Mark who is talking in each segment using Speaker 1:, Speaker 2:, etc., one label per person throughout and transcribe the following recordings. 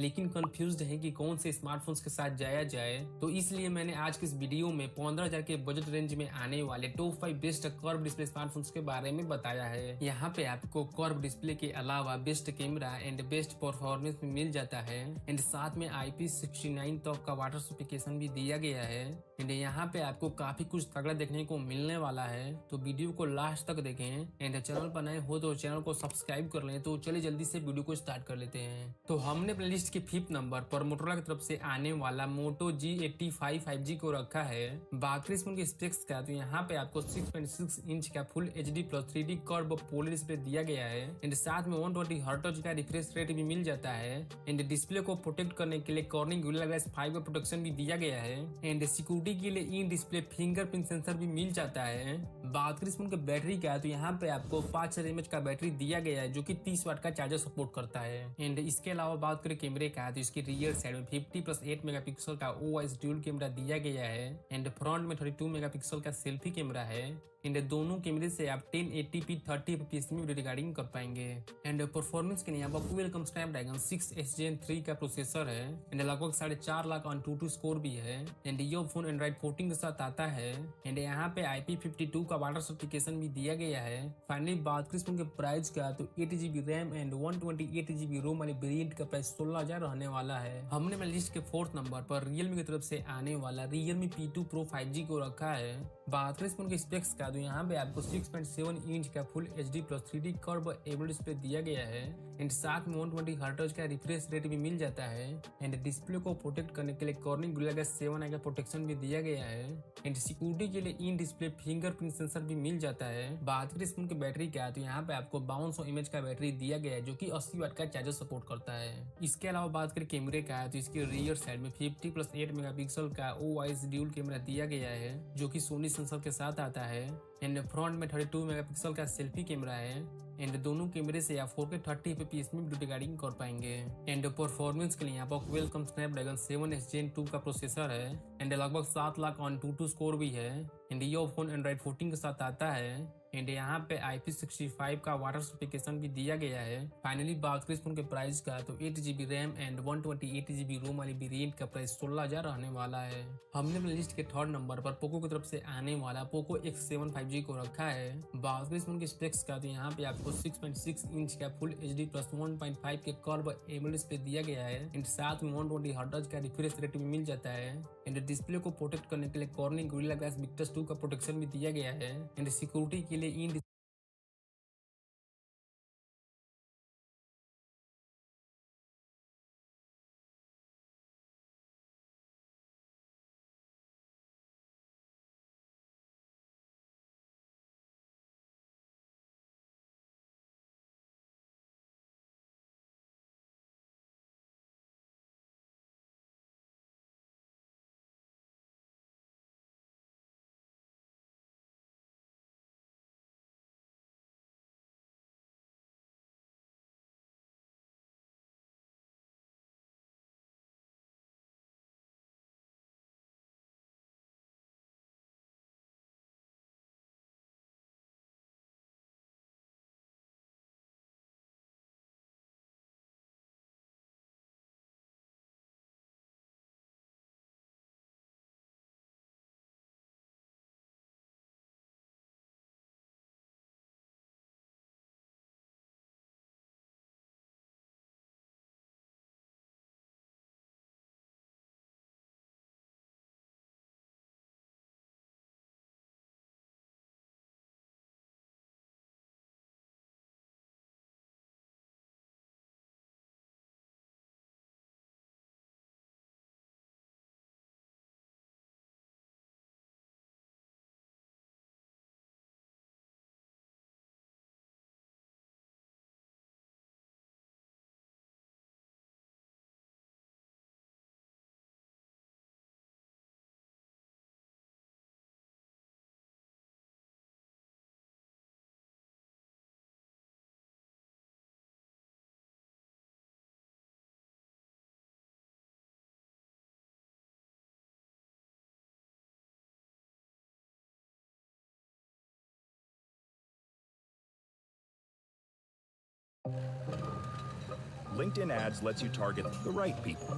Speaker 1: लेकिन कंफ्यूज्ड हैं कि कौन से स्मार्टफोन्स के साथ जाया जाए। तो इसलिए मैंने आज के इस वीडियो में 15,000 के बजट रेंज में आने वाले top 5 best curve display smartphones के बारे में बताया है। यहाँ पे आपको कर्व डिस्प्ले के अलावा best camera and best performance भी मिल जाता है एंड साथ में IP69 तक का वाटर सर्टिफिकेशन भी दिया गया है एंड यहाँ पे आपको काफी कुछ तगड़ा देखने को मिलने वाला है। तो वीडियो को लास्ट तक देखें एंड चैनल पर नए हो तो चैनल को सब्सक्राइब कर लें। तो चलिए जल्दी से वीडियो को स्टार्ट कर लेते हैं। तो हमने अपने लिस्ट के 5th नंबर पर मोटोरोला की तरफ से आने वाला मोटो G85 5G को रखा है। बात करें इसके स्पेक्स का तो यहाँ पे आपको 6.6 इंच का full HD plus 3D curve polar display दिया गया है एंड साथ में 120 हर्ट्ज का रिफ्रेश रेट भी मिल जाता है एंड डिस्प्ले को प्रोटेक्ट करने के लिए कॉर्निंग गोरिल्ला ग्लास 5 का प्रोटेक्शन भी दिया गया है एंड सिक्योरिटी के लिए इन डिस्प्ले फिंगरप्रिंट सेंसर भी मिल जाता है। बात करें इसमें बैटरी का तो यहाँ पे आपको 5000 mAh का बैटरी दिया गया है जो कि 30 वाट का चार्जर सपोर्ट करता है एंड इसके अलावा बात करें कैमरे का तो इसकी रियर साइड में 50+8 मेगापिक्सल का OIS ड्यूल कैमरा दिया गया है एंड फ्रंट में 32 मेगापिक्सल का सेल्फी कैमरा है एंड दोनों कैमरे से आप 1080p 30 fps में वीडियो रिकॉर्डिंग कर पाएंगे एंड परफॉर्मेंस के लिए आपको क्वालकॉम स्नैपड्रैगन 6 Gen 3 का प्रोसेसर है एंड लगभग 4.5 लाख AnTuTu स्कोर भी है एंड ये फोन एंड्रॉइड 14 के साथ आता है एंड यहाँ पे IP52 का वाटर सर्टिफिकेशन भी दिया गया है। फाइनली बात करें इसके प्राइस का तो 8GB रैम एंड 128GB रोम वाले वेरिएंट का प्राइस 16,000 रहने वाला है। हमने अपने लिस्ट के 4th नंबर पर Realme की तरफ से आने वाला Realme P2 Pro 5G को रखा है। बात करें इसके स्पेक्स का तो यहाँ पे आपको 6.7 इंच का full HD plus 3D curve AMOLED display दिया गया है एंड साथ में 120 हर्ट्ज का रिफ्रेश रेट भी मिल जाता है एंड डिस्प्ले को प्रोटेक्ट करने के लिए कॉर्निंग गोरिल्ला ग्लास 7i का प्रोटेक्शन भी दिया गया है एंड सिक्योरिटी के लिए इन डिस्प्ले फिंगरप्रिंट सेंसर भी मिल जाता है। बात करें इसकी बैटरी का तो यहाँ पे आपको 5200 mAh का बैटरी दिया गया है जो कि 80 वाट का चार्जर सपोर्ट करता है। इसके अलावा बात करें कैमरे का तो इसके रियर साइड में 50+8 मेगापिक्सल का OIS ड्यूल कैमरा दिया गया है जो कि सोनी सेंसर के साथ आता है एंड फ्रंट में 32 मेगापिक्सल का सेल्फी कैमरा है एंड दोनों कैमरे से आप 4K 30 fps में वीडियो रिकॉर्डिंग कर पाएंगे एंड परफॉर्मेंस के लिए यहाँ पर क्वालकॉम स्नैपड्रैगन 7 Gen 2 का प्रोसेसर है एंड लगभग 7 लाख AnTuTu स्कोर भी है एंड ये फोन एंड्रॉइड 14 के साथ आता है एंड यहाँ पे IP65 का वाटर सर्टिफिकेशन भी दिया गया है। फाइनली बात करें फोन के प्राइस का तो 8GB रैम एंड 128GB रोम वाली वेरिएंट का प्राइस 16,000 रहने वाला है। हमने अपने लिस्ट के 3rd नंबर पर पोको की तरफ से आने वाला पोको X7 5G को रखा है। बात करें फोन के स्पेक्स का तो यहाँ पे आपको 6.6 इंच का फुल HD प्लस 1.5 के कर्व एमोलेड डिस्प्ले दिया गया है एंड साथ में 120 हर्ट्ज का रिफ्रेश रेट भी मिल जाता है एंड डिस्प्ले को प्रोटेक्ट करने के लिए कॉर्निंग गोरिल्ला ग्लास विक्टस 2 का प्रोटेक्शन भी दिया गया है एंड सिक्योरिटी के लिए इन
Speaker 2: LinkedIn ads lets you target the right people.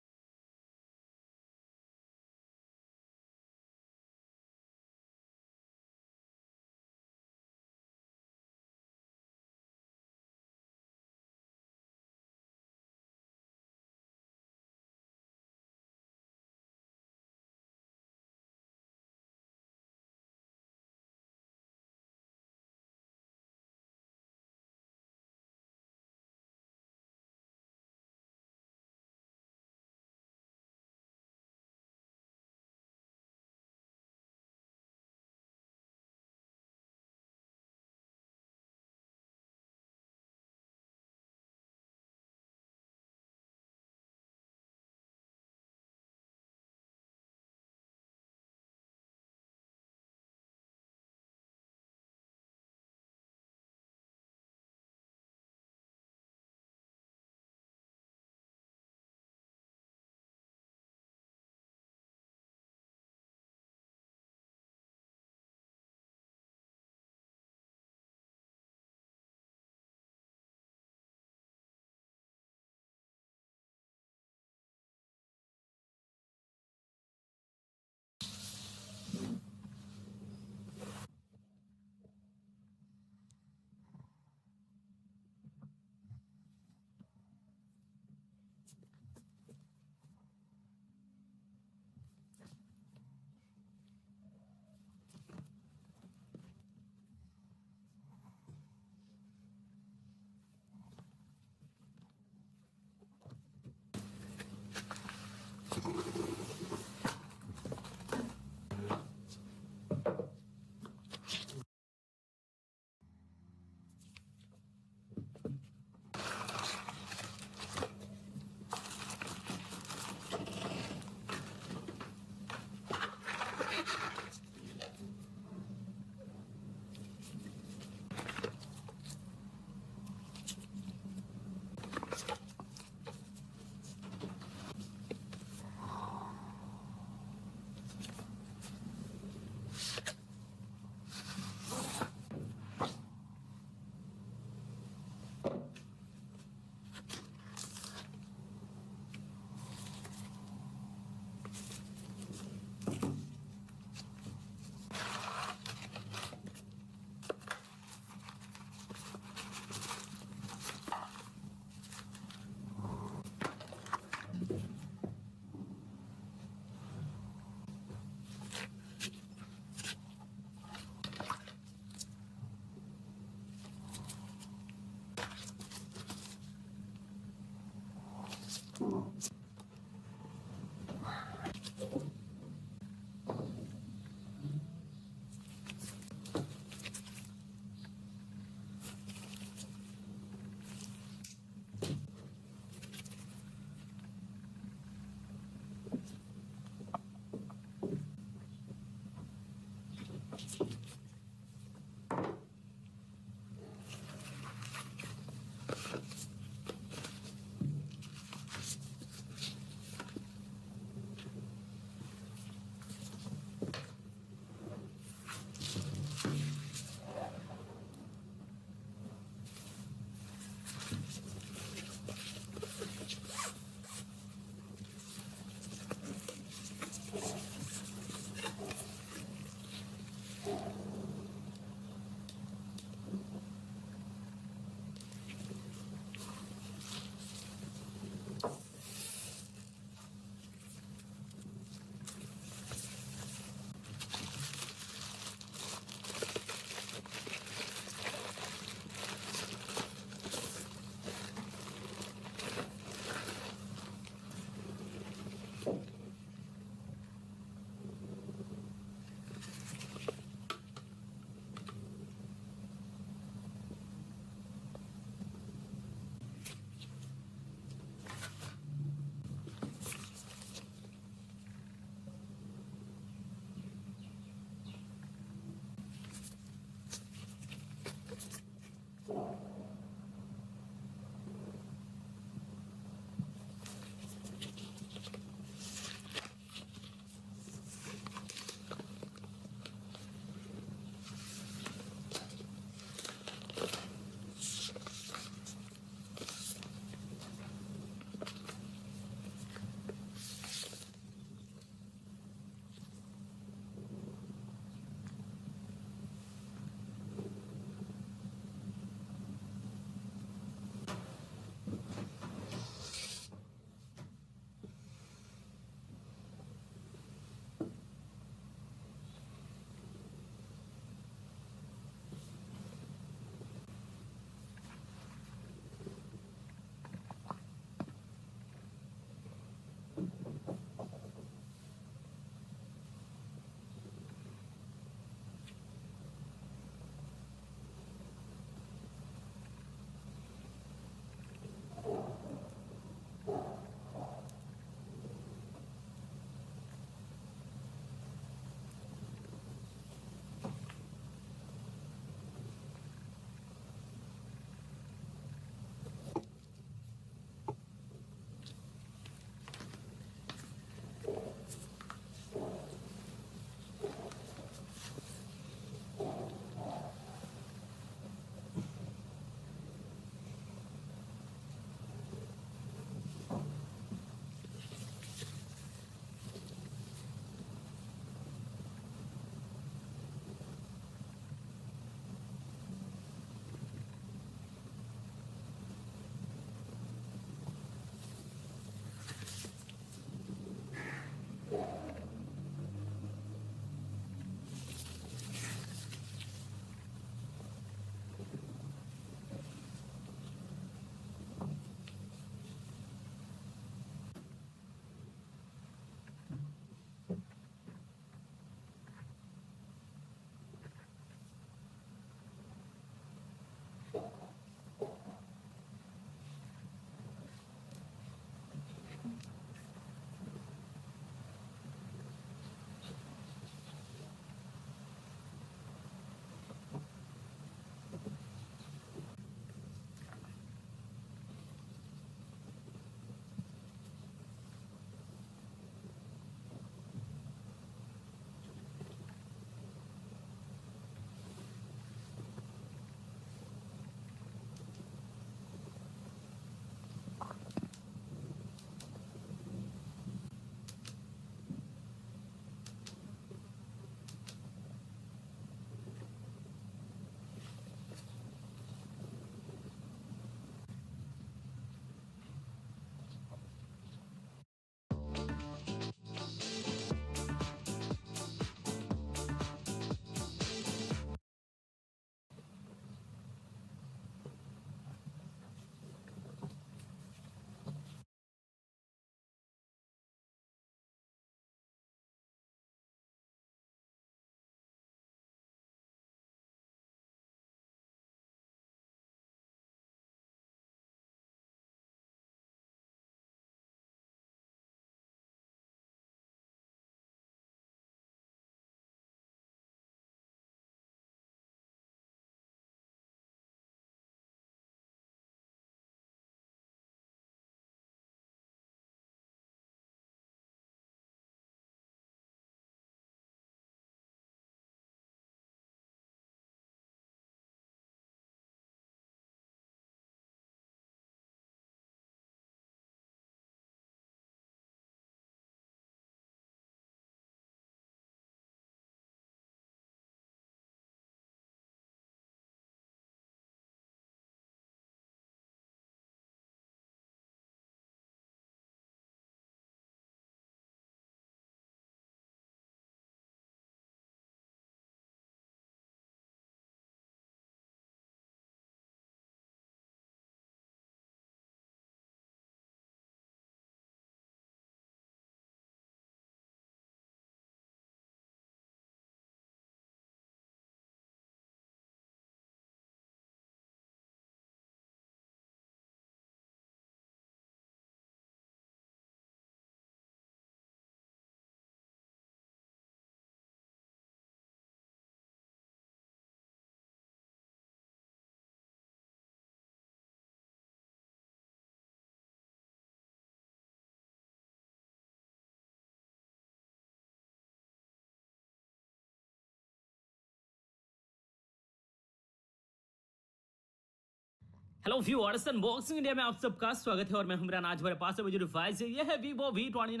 Speaker 3: Hello viewers, unboxing India में आप सबका स्वागत है और मैं हुमरान। आज हमारे पास जो डिवाइस है ये है Vivo V29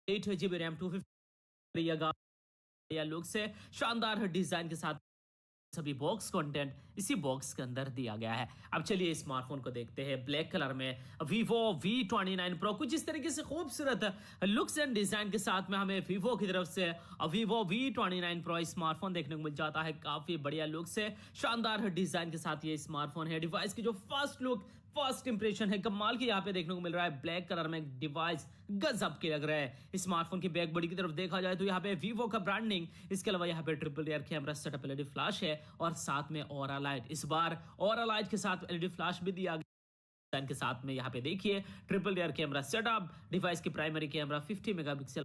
Speaker 3: 8GB रैम 250 या लुक से शानदार डिजाइन के साथ सभी बॉक्स कंटेंट इसी बॉक्स के अंदर दिया गया है। अब चलिए स्मार्टफोन को देखते हैं। ब्लैक कलर में Vivo V29 Pro कुछ इस तरीके से खूबसूरत लुक्स एंड डिजाइन के साथ में हमें Vivo की तरफ से Vivo V29 Pro स्मार्टफोन देखने को मिल जाता है। काफी बढ़िया लुक से शानदार डिजाइन के साथ ये स्मार्टफोन है। डिवाइस की जो फर्स्ट लुक फर्स्ट इंप्रेशन है कमाल की यहाँ पे देखने को मिल रहा है। ब्लैक कलर में डिवाइस गजब के लग रहा है। स्मार्टफोन की बैक बॉडी की तरफ देखा जाए तो यहाँ पे Vivo का ब्रांडिंग, इसके अलावा यहाँ पे triple rear camera setup, LED flash है और साथ में ऑरा लाइट। इस बार ऑरा लाइट के साथ एलईडी फ्लैश भी दिया गया के साथ में। यहाँ पे देखिए triple rear camera setup, device की primary camera 50 megapixel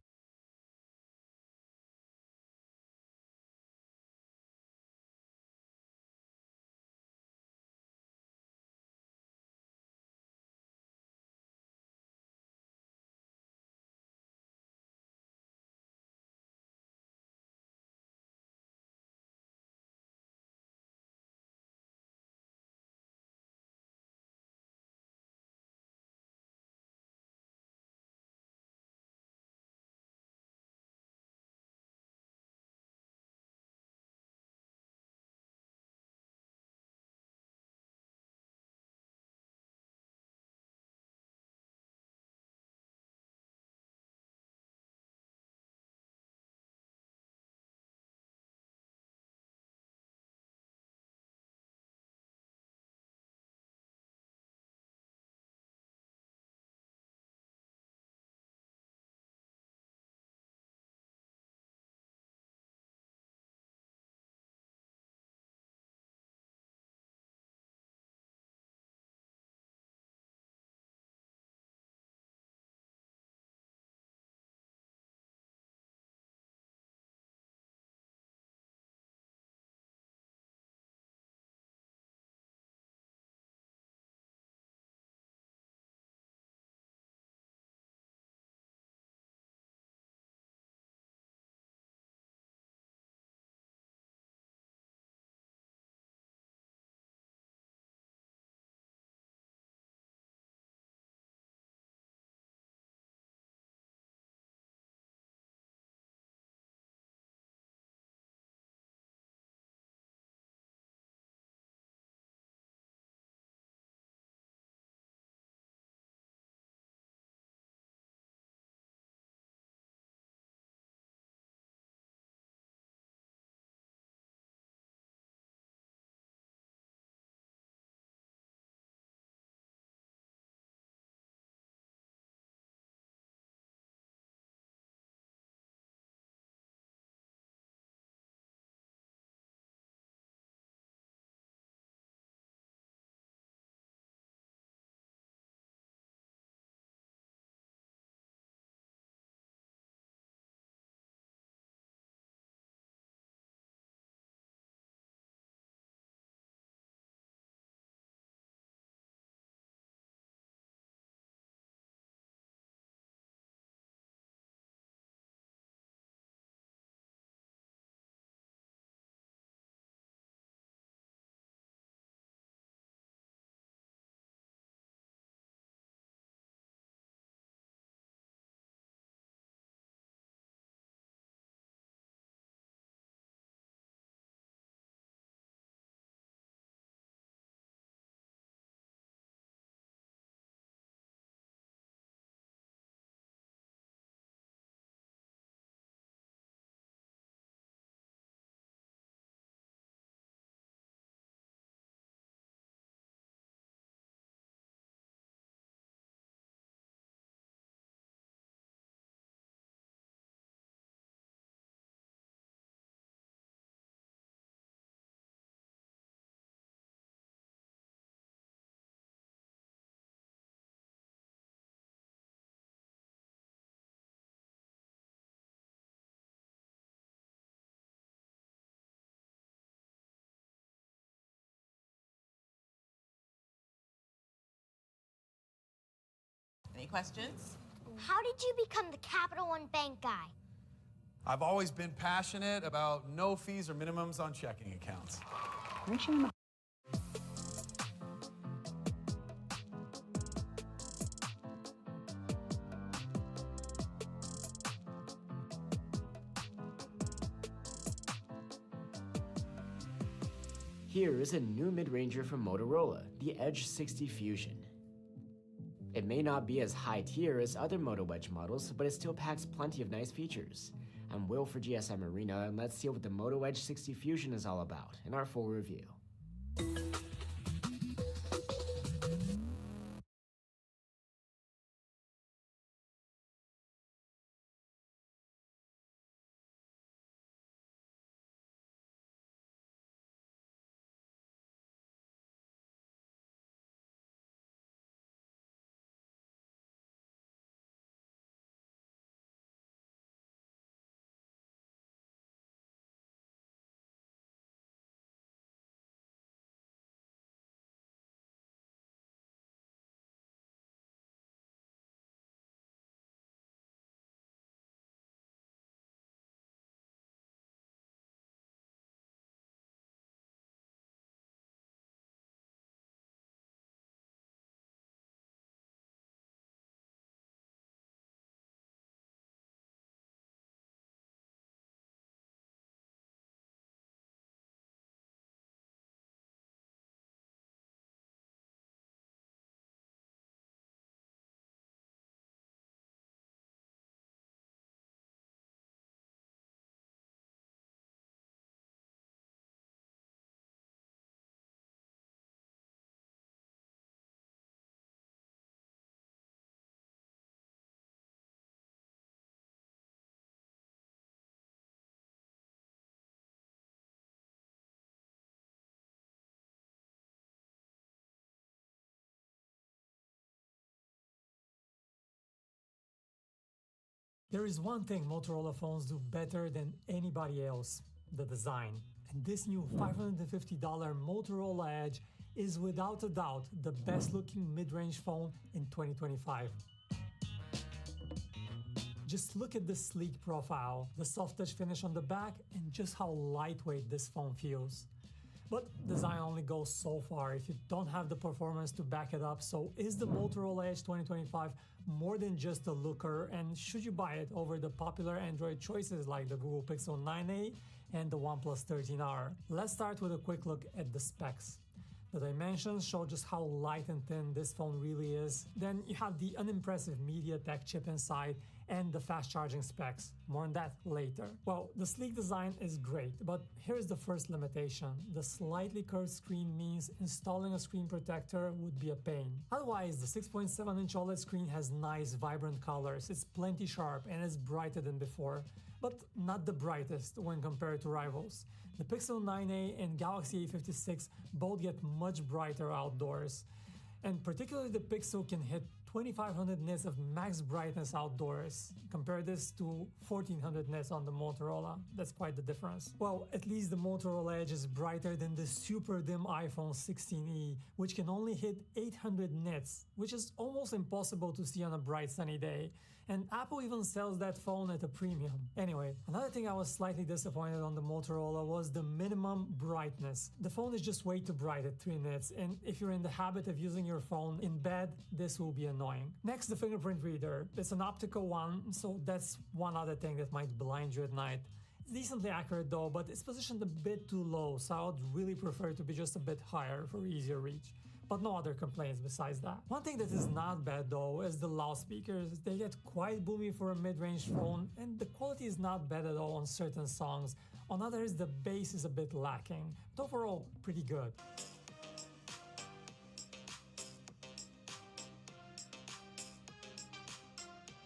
Speaker 4: Any questions?
Speaker 5: How did you become the Capital One Bank guy?
Speaker 6: I've always been passionate about no fees or minimums on checking accounts.
Speaker 7: Here is a new mid-ranger from Motorola, the Edge 60 Fusion. It may not be as high tier as other Moto Edge models, but it still packs plenty of nice features. I'm Will for GSM Arena, and let's see what the Moto Edge 60 Fusion is all about in our full review.
Speaker 8: There is one thing Motorola phones do better than anybody else: the design. And this new $550 Motorola Edge is without a doubt the best looking mid-range phone in 2025. Just look at the sleek profile, the soft touch finish on the back, and just how lightweight this phone feels. But design only goes so far if you don't have the performance to back it up, so is the Motorola Edge 2025 more than just a looker, and should you buy it over the popular Android choices like the Google Pixel 9a and the OnePlus 13R? Let's start with a quick look at the specs. The dimensions show just how light and thin this phone really is. Then you have the unimpressive MediaTek chip inside and the fast charging specs. More on that later. Well, the sleek design is great, but here's the first limitation. The slightly curved screen means installing a screen protector would be a pain. Otherwise, the 6.7-inch OLED screen has nice, vibrant colors. It's plenty sharp and it's brighter than before, but not the brightest when compared to rivals. The Pixel 9a and Galaxy A56 both get much brighter outdoors, and particularly the Pixel can hit 2500 nits of max brightness outdoors. Compare this to 1400 nits on the Motorola. That's quite the difference. Well, at least the Motorola Edge is brighter than the super dim iPhone 16e, which can only hit 800 nits, which is almost impossible to see on a bright sunny day. And Apple even sells that phone at a premium. Anyway, another thing I was slightly disappointed on the Motorola was the minimum brightness. The phone is just way too bright at 3 nits, and if you're in the habit of using your phone in bed, this will be annoying. Next, the fingerprint reader. It's an optical one, so that's one other thing that might blind you at night. It's decently accurate though, but it's positioned a bit too low, so I would really prefer it to be just a bit higher for easier reach. But no other complaints besides that. One thing that is not bad though is the loudspeakers. They get quite boomy for a mid-range phone, and the quality is not bad at all on certain songs. On others, the bass is a bit lacking, but overall pretty good.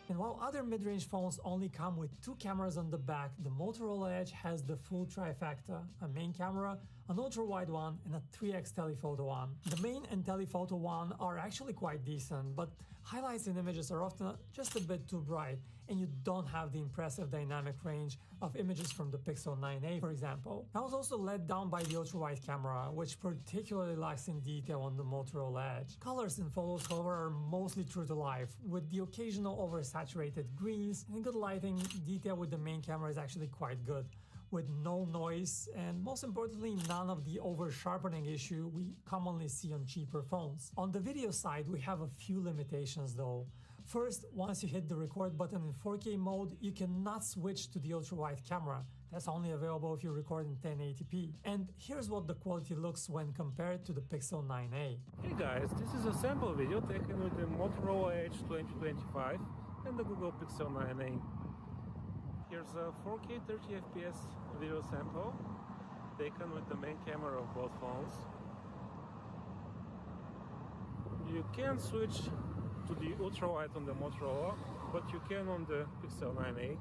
Speaker 8: And while other mid-range phones only come with 2 cameras on the back, the Motorola Edge has the full trifecta: a main camera, an ultra-wide one, and a 3x telephoto one. The main and telephoto one are actually quite decent, but highlights and images are often just a bit too bright, and you don't have the impressive dynamic range of images from the Pixel 9a, for example. I was also let down by the ultra-wide camera, which particularly lacks in detail on the Motorola Edge. Colors in photos, however, are mostly true to life, with the occasional oversaturated greens, and good lighting. Detail with the main camera is actually quite good, with no noise, and most importantly, none of the over-sharpening issue we commonly see on cheaper phones. On the video side, we have a few limitations though. First, once you hit the record button in 4K mode, you cannot switch to the ultra-wide camera. That's only available if you record in 1080p. And here's what the quality looks when compared to the Pixel 9a.
Speaker 9: Hey guys, this is a sample video taken with the Motorola Edge 2025 and the Google Pixel 9a. Here's a 4K 30fps video sample taken with the main camera of both phones. You can switch to the ultrawide on the Motorola, but you can on the Pixel 9a.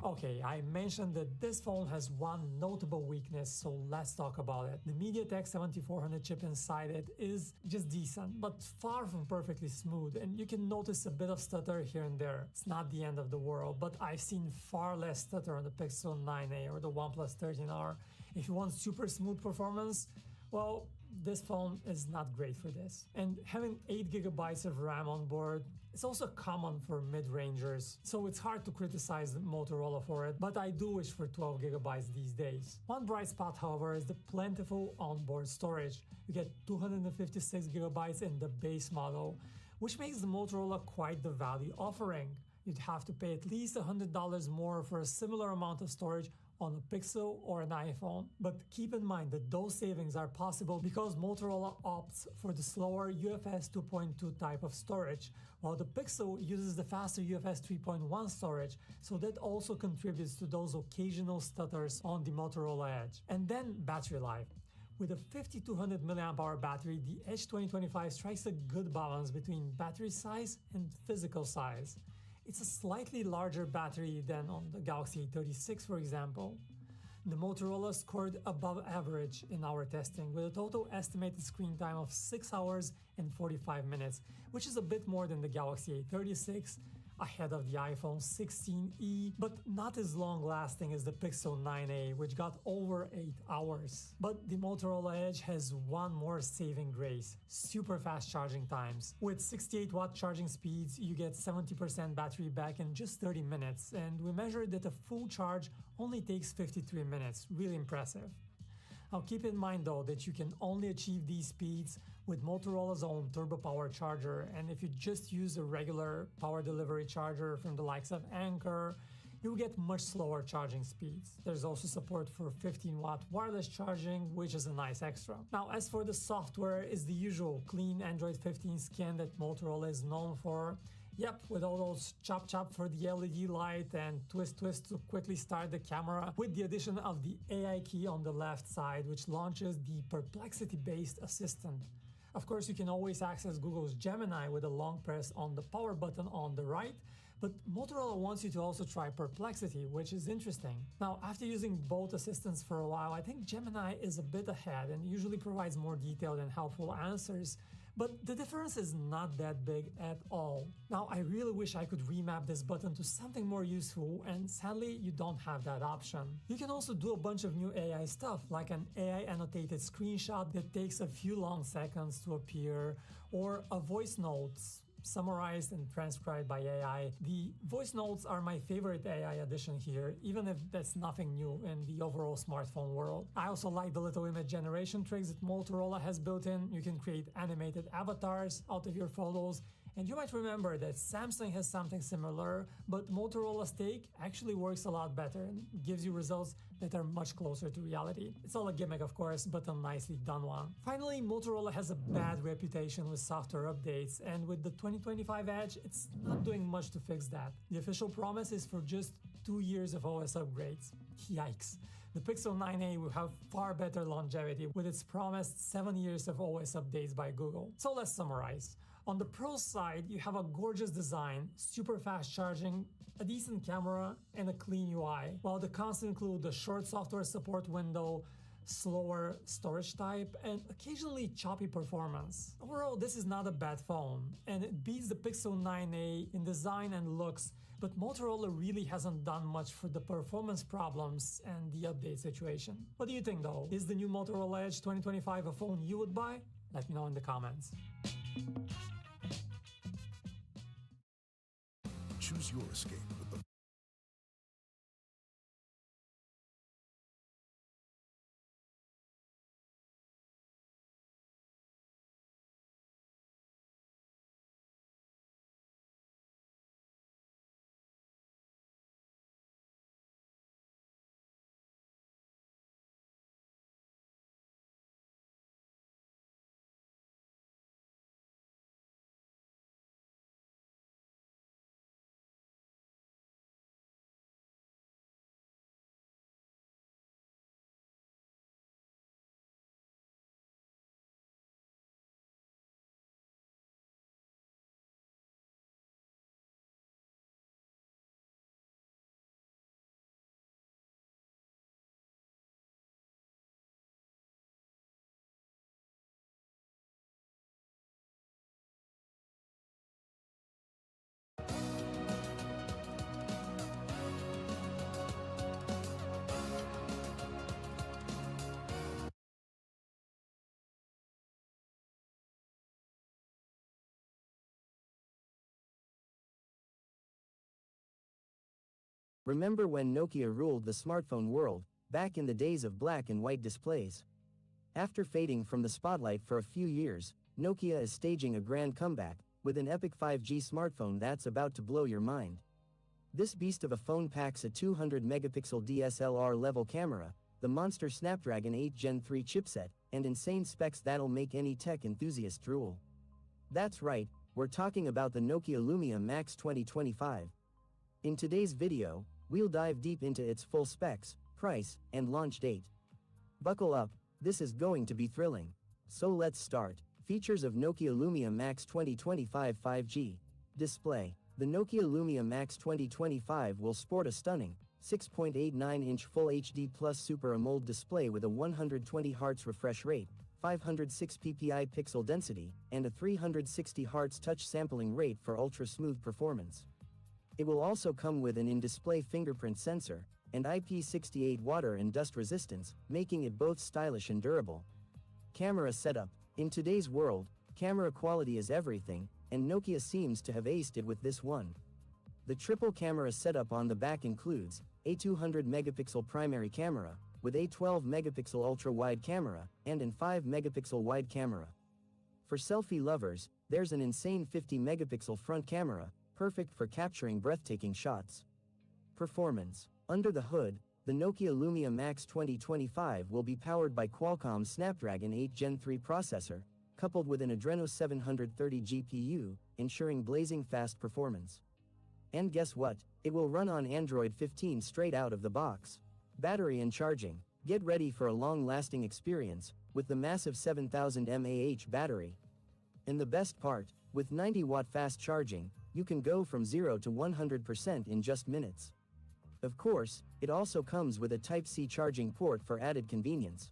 Speaker 8: Okay, I mentioned that this phone has one notable weakness, so let's talk about it. The MediaTek 7400 chip inside it is just decent, but far from perfectly smooth, and you can notice a bit of stutter here and there. It's not the end of the world, but I've seen far less stutter on the Pixel 9a or the OnePlus 13R. If you want super smooth performance, well, this phone is not great for this. And having 8GB of RAM on board, it's also common for mid-rangers, so it's hard to criticize Motorola for it, but I do wish for 12GB these days. One bright spot, however, is the plentiful onboard storage. You get 256GB in the base model, which makes the Motorola quite the value offering. You'd have to pay at least $100 more for a similar amount of storage on a Pixel or an iPhone. But keep in mind that those savings are possible because Motorola opts for the slower UFS 2.2 type of storage, while the Pixel uses the faster UFS 3.1 storage, so that also contributes to those occasional stutters on the Motorola Edge. And then battery life. With a 5200 mAh battery, the Edge 2025 strikes a good balance between battery size and physical size. It's a slightly larger battery than on the Galaxy A36, for example. The Motorola scored above average in our testing, with a total estimated screen time of 6 hours and 45 minutes, which is a bit more than the Galaxy A36, ahead of the iPhone 16e, but not as long-lasting as the Pixel 9a, which got over 8 hours. But the Motorola Edge has one more saving grace: super fast charging times. With 68-watt charging speeds, you get 70% battery back in just 30 minutes, and we measured that a full charge only takes 53 minutes. Really impressive. Now keep in mind though that you can only achieve these speeds with Motorola's own turbo power charger, and if you just use a regular power delivery charger from the likes of Anker, you'll get much slower charging speeds. There's also support for 15-watt wireless charging, which is a nice extra. Now as for the software, it's the usual clean Android 15 skin that Motorola is known for. Yep, with all those chop chop for the LED light and twist twist to quickly start the camera, with the addition of the AI key on the left side, which launches the Perplexity-based assistant. Of course, you can always access Google's Gemini with a long press on the power button on the right, but Motorola wants you to also try Perplexity, which is interesting. Now, after using both assistants for a while, I think Gemini is a bit ahead and usually provides more detailed and helpful answers, but the difference is not that big at all. Now, I really wish I could remap this button to something more useful, and sadly, you don't have that option. You can also do a bunch of new AI stuff, like an AI annotated screenshot that takes a few long seconds to appear, or a voice notes summarized and transcribed by AI. The voice notes are my favorite AI addition here, even if that's nothing new in the overall smartphone world. I also like the little image generation tricks that Motorola has built in. You can create animated avatars out of your photos, and you might remember that Samsung has something similar, but Motorola's take actually works a lot better and gives you results that are much closer to reality. It's all a gimmick, of course, but a nicely done one. Finally, Motorola has a bad reputation with software updates, and with the 2025 Edge, it's not doing much to fix that. The official promise is for just 2 years of OS upgrades. Yikes. The Pixel 9a will have far better longevity with its promised 7 years of OS updates by Google. So let's summarize. On the Pro side, you have a gorgeous design, super fast charging, a decent camera, and a clean UI, while the cons include the short software support window, slower storage type, and occasionally choppy performance. Overall, this is not a bad phone, and it beats the Pixel 9a in design and looks, but Motorola really hasn't done much for the performance problems and the update situation. What do you think though? Is the new Motorola Edge 2025 a phone you would buy? Let me know in the comments.
Speaker 2: Choose your escape with the
Speaker 10: Remember when Nokia ruled the smartphone world, back in the days of black and white displays? After fading from the spotlight for a few years, Nokia is staging a grand comeback, with an epic 5G smartphone that's about to blow your mind. This beast of a phone packs a 200-megapixel DSLR-level camera, the monster Snapdragon 8 Gen 3 chipset, and insane specs that'll make any tech enthusiast drool. That's right, we're talking about the Nokia Lumia Max 2025. In today's video, we'll dive deep into its full specs, price, and launch date. Buckle up, this is going to be thrilling. So let's start. Features of Nokia Lumia Max 2025 5G. Display. The Nokia Lumia Max 2025 will sport a stunning 6.89-inch Full HD Plus Super AMOLED display with a 120 Hz refresh rate, 506 ppi pixel density, and a 360 Hz touch sampling rate for ultra-smooth performance. It will also come with an in-display fingerprint sensor and IP68 water and dust resistance, making it both stylish and durable. Camera setup. In today's world, camera quality is everything, and Nokia seems to have aced it with this one. The triple camera setup on the back includes a 200-megapixel primary camera, with a 12-megapixel ultra-wide camera, and an 5-megapixel wide camera. For selfie lovers, there's an insane 50-megapixel front camera, perfect for capturing breathtaking shots. Performance. Under the hood, the Nokia Lumia Max 2025 will be powered by Qualcomm's Snapdragon 8 Gen 3 processor, coupled with an Adreno 730 GPU, ensuring blazing fast performance. And guess what? It will run on Android 15 straight out of the box. Battery and charging. Get ready for a long-lasting experience, with the massive 7000 mAh battery. And the best part, with 90-watt fast charging, you can go from 0 to 100% in just minutes. Of course, it also comes with a Type-C charging port for added convenience.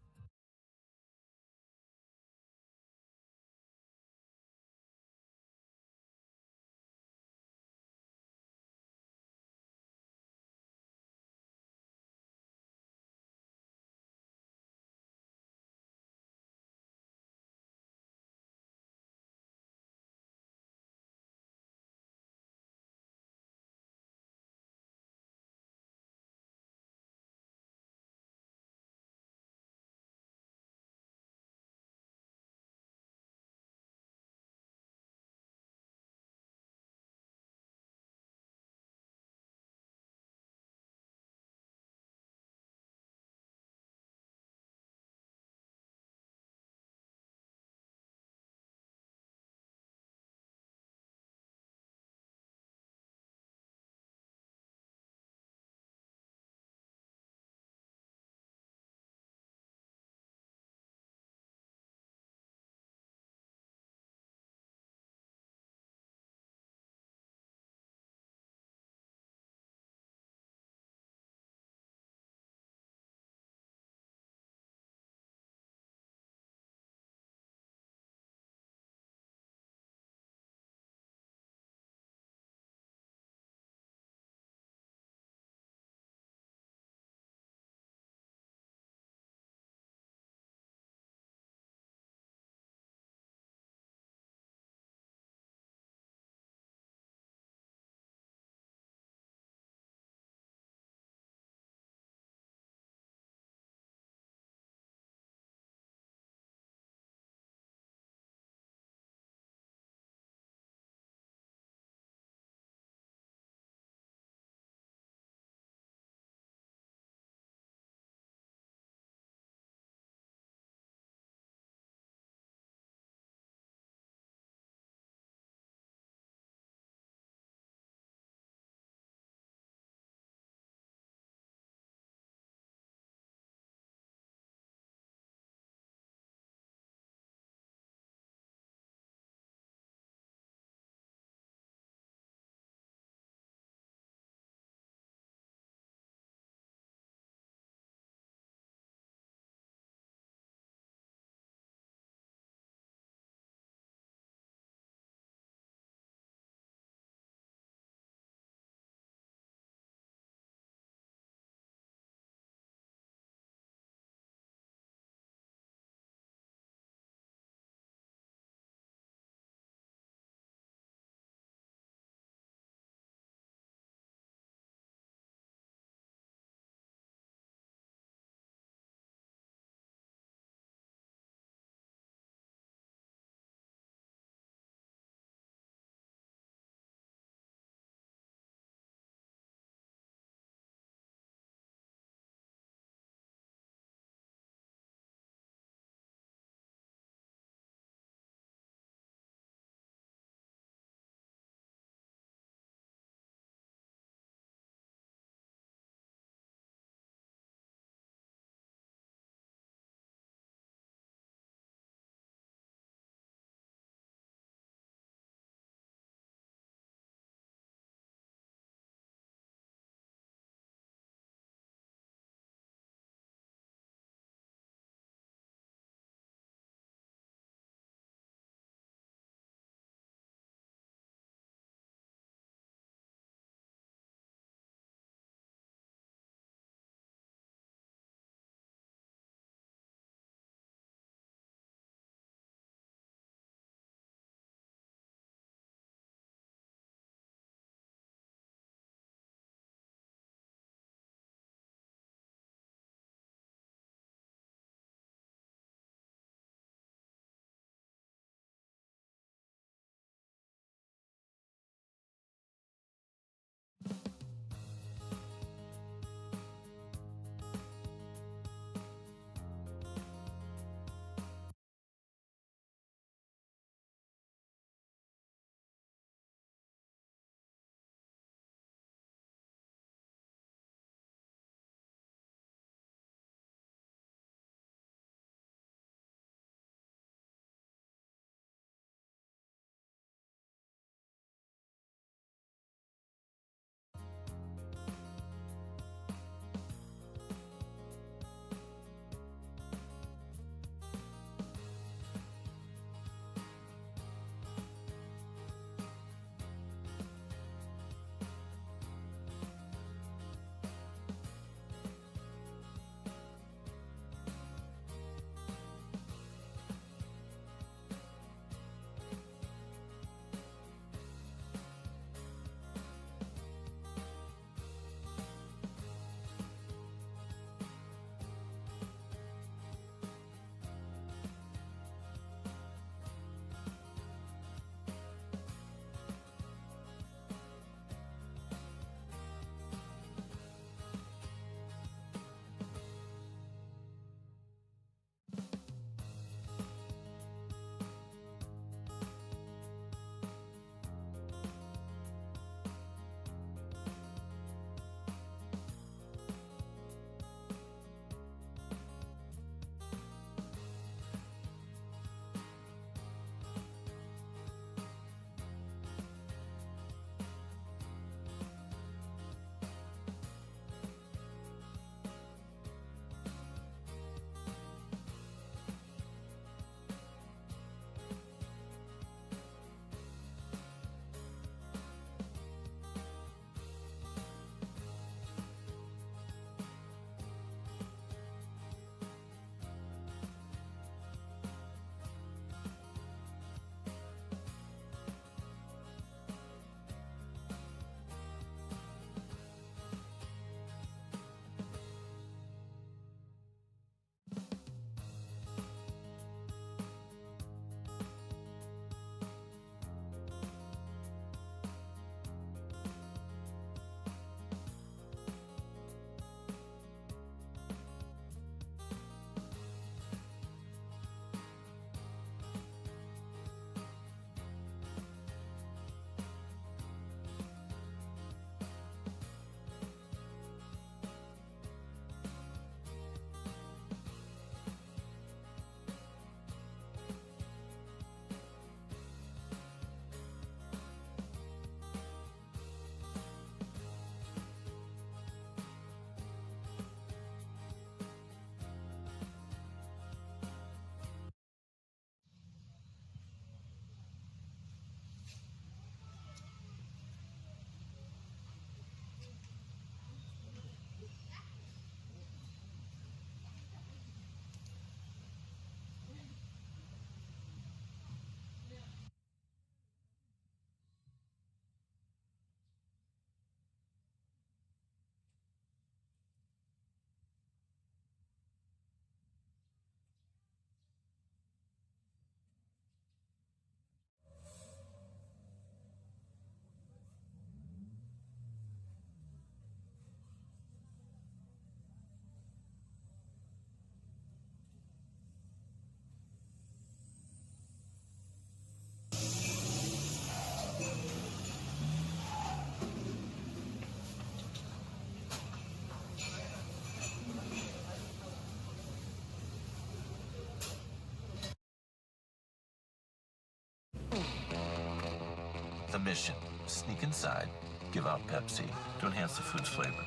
Speaker 11: a mission. Sneak inside, give out Pepsi to enhance the food's flavor.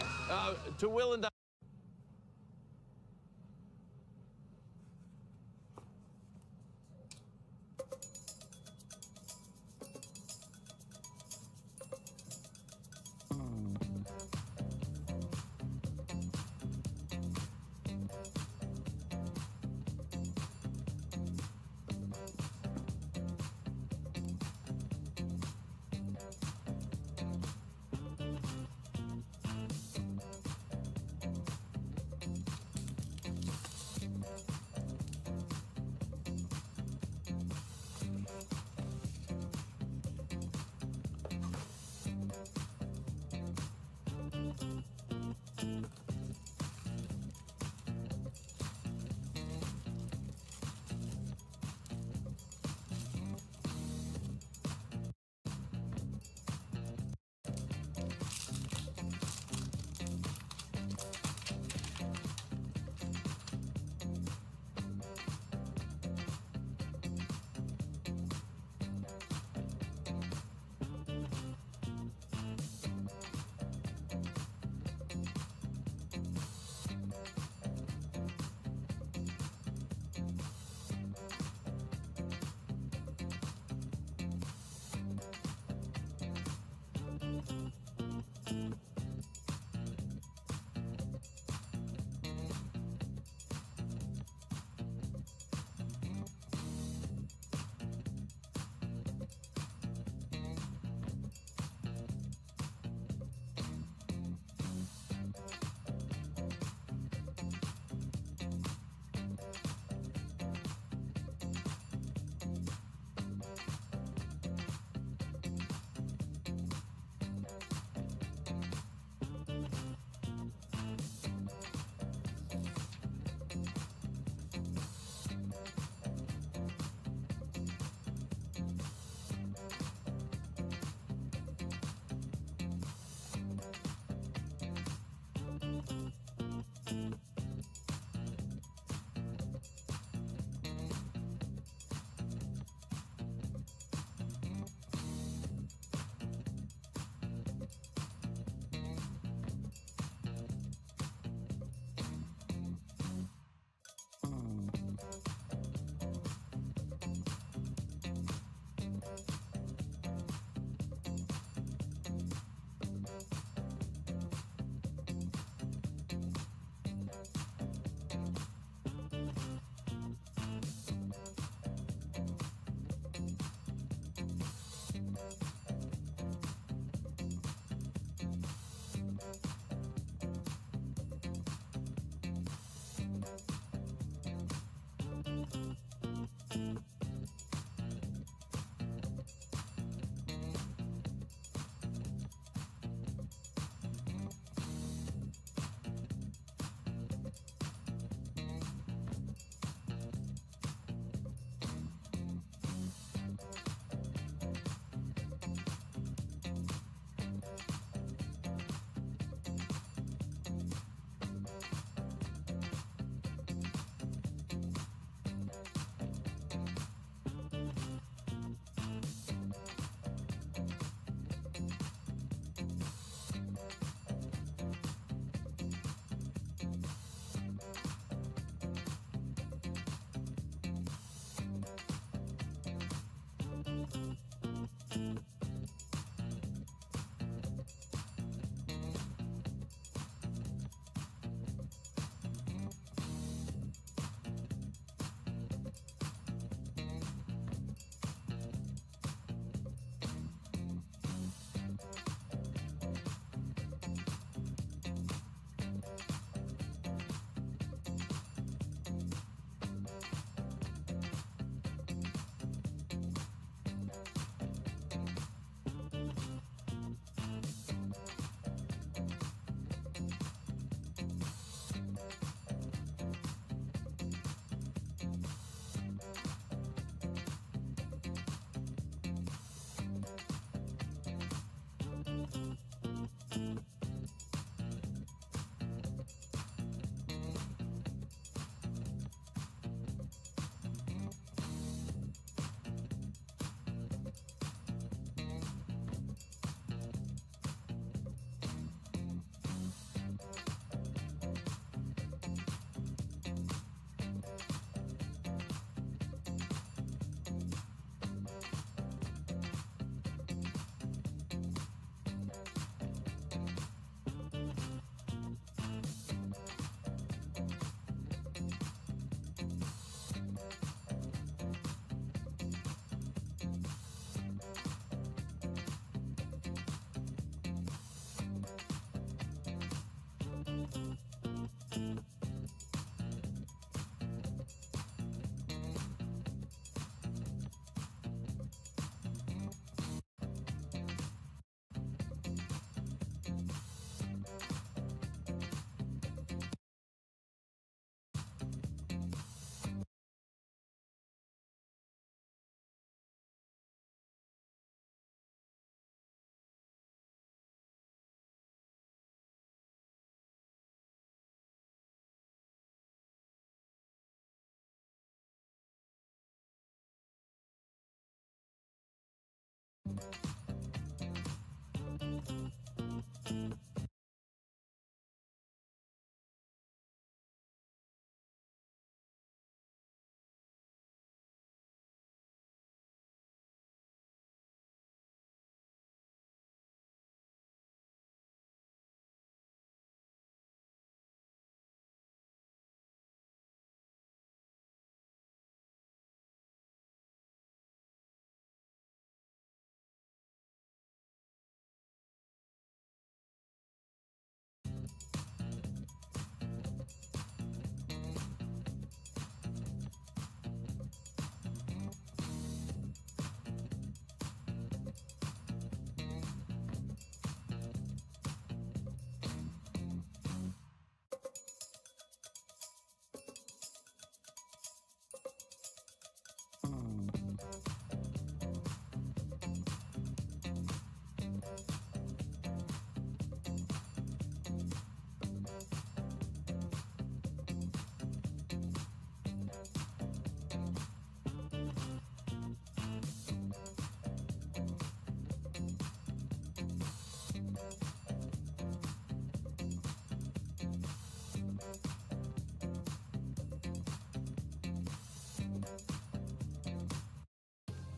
Speaker 12: To Will and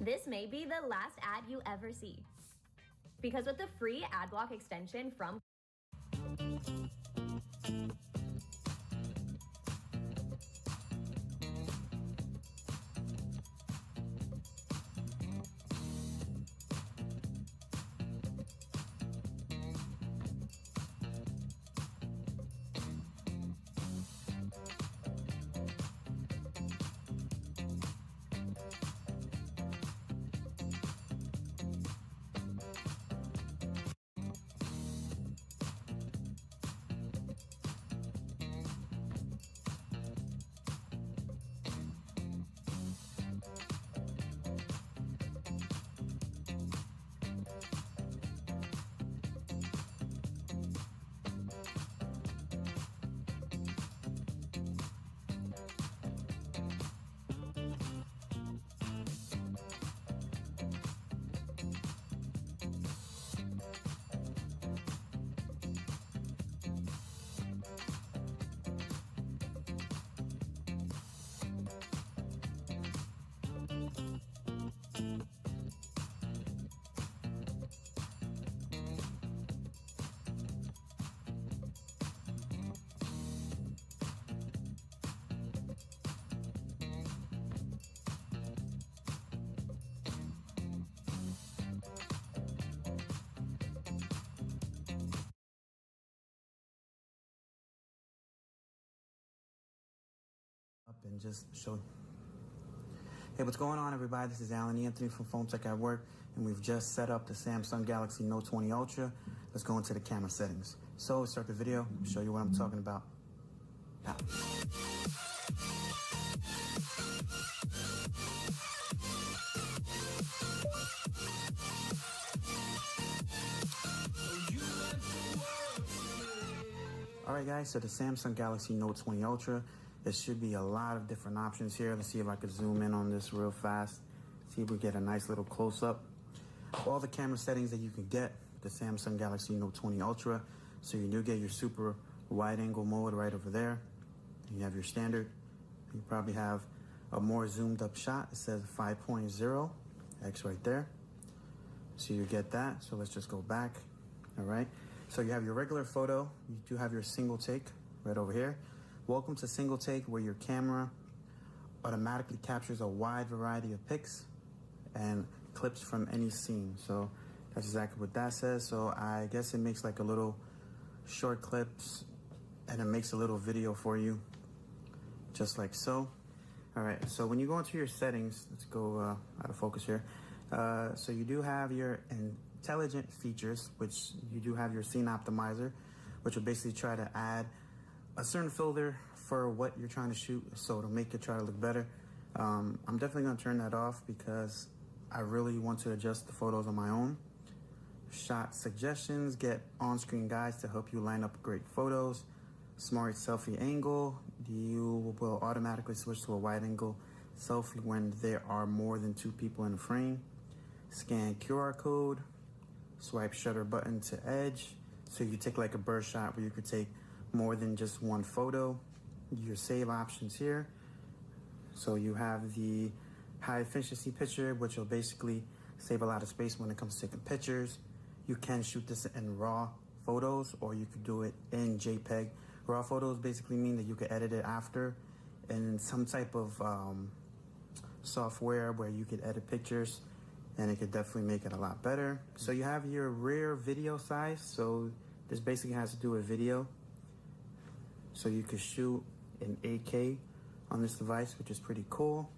Speaker 12: This may be the last ad you ever see. Because with the free ad block extension from
Speaker 13: up and just show. Hey, what's going on, everybody? This is Alan Anthony from Phone Tech at Work, and we've just set up the Samsung Galaxy Note 20 Ultra. Let's go into the camera settings. So let's start the video, show you what I'm talking about now. Alright guys, so the Samsung Galaxy Note 20 Ultra, there should be a lot of different options here. Let's see if I could zoom in on this real fast. See if we get a nice little close-up. All the camera settings that you can get with the Samsung Galaxy Note 20 Ultra. So you do get your super wide-angle mode right over there. You have your standard. You probably have a more zoomed-up shot. It says 5.0 X right there. So you get that. So let's just go back. All right. So you have your regular photo. You do have your single take right over here. Welcome to single take, where your camera automatically captures a wide variety of pics and clips from any scene. So that's exactly what that says. So I guess it makes like a little short clips and it makes a little video for you, just like so. All right, so when you go into your settings, let's go out of focus here. So you do have your intelligent features, which you do have your scene optimizer, which will basically try to add a certain filter for what you're trying to shoot, so it'll make it try to look better. I'm definitely gonna turn that off because I really want to adjust the photos on my own. Shot suggestions, get on-screen guides to help you line up great photos. Smart selfie angle, you will automatically switch to a wide angle selfie when there are more than 2 people in a frame. Scan QR code, swipe shutter button to edge, so you take like a burst shot where you could take more than just one photo. Your save options here. So you have the high efficiency picture, which will basically save a lot of space when it comes to taking pictures. You can shoot this in RAW photos, or you could do it in JPEG. RAW photos basically mean that you could edit it after in some type of software where you could edit pictures, and it could definitely make it a lot better. So you have your rear video size. So this basically has to do with video. So you could shoot in 8K on this device, which is pretty cool.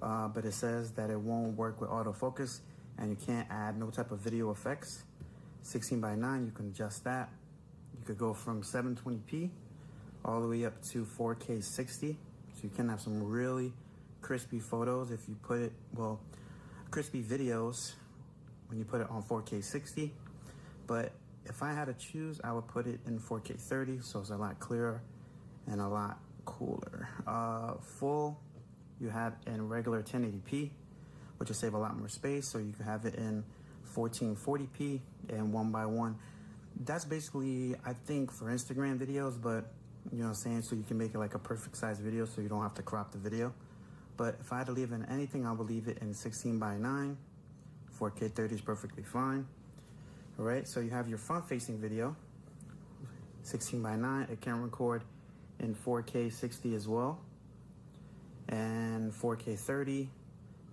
Speaker 13: But it says that it won't work with autofocus, and you can't add no type of video effects. 16:9, you can adjust that. You could go from 720p all the way up to 4K 60. So you can have some really crispy photos if you put it, well, crispy videos when you put it on 4K 60. But if I had to choose, I would put it in 4K 30, so it's a lot clearer and a lot cooler. Full, you have in regular 1080p, which will save a lot more space, so you can have it in 1440p and 1:1. That's basically, I think, for Instagram videos, but you know what I'm saying, so you can make it like a perfect size video so you don't have to crop the video. But if I had to leave it in anything, I would leave it in 16 by 9. 4K 30 is perfectly fine. All right, so you have your front-facing video, 16 by 9. It can record in 4K 60 as well, and 4K 30,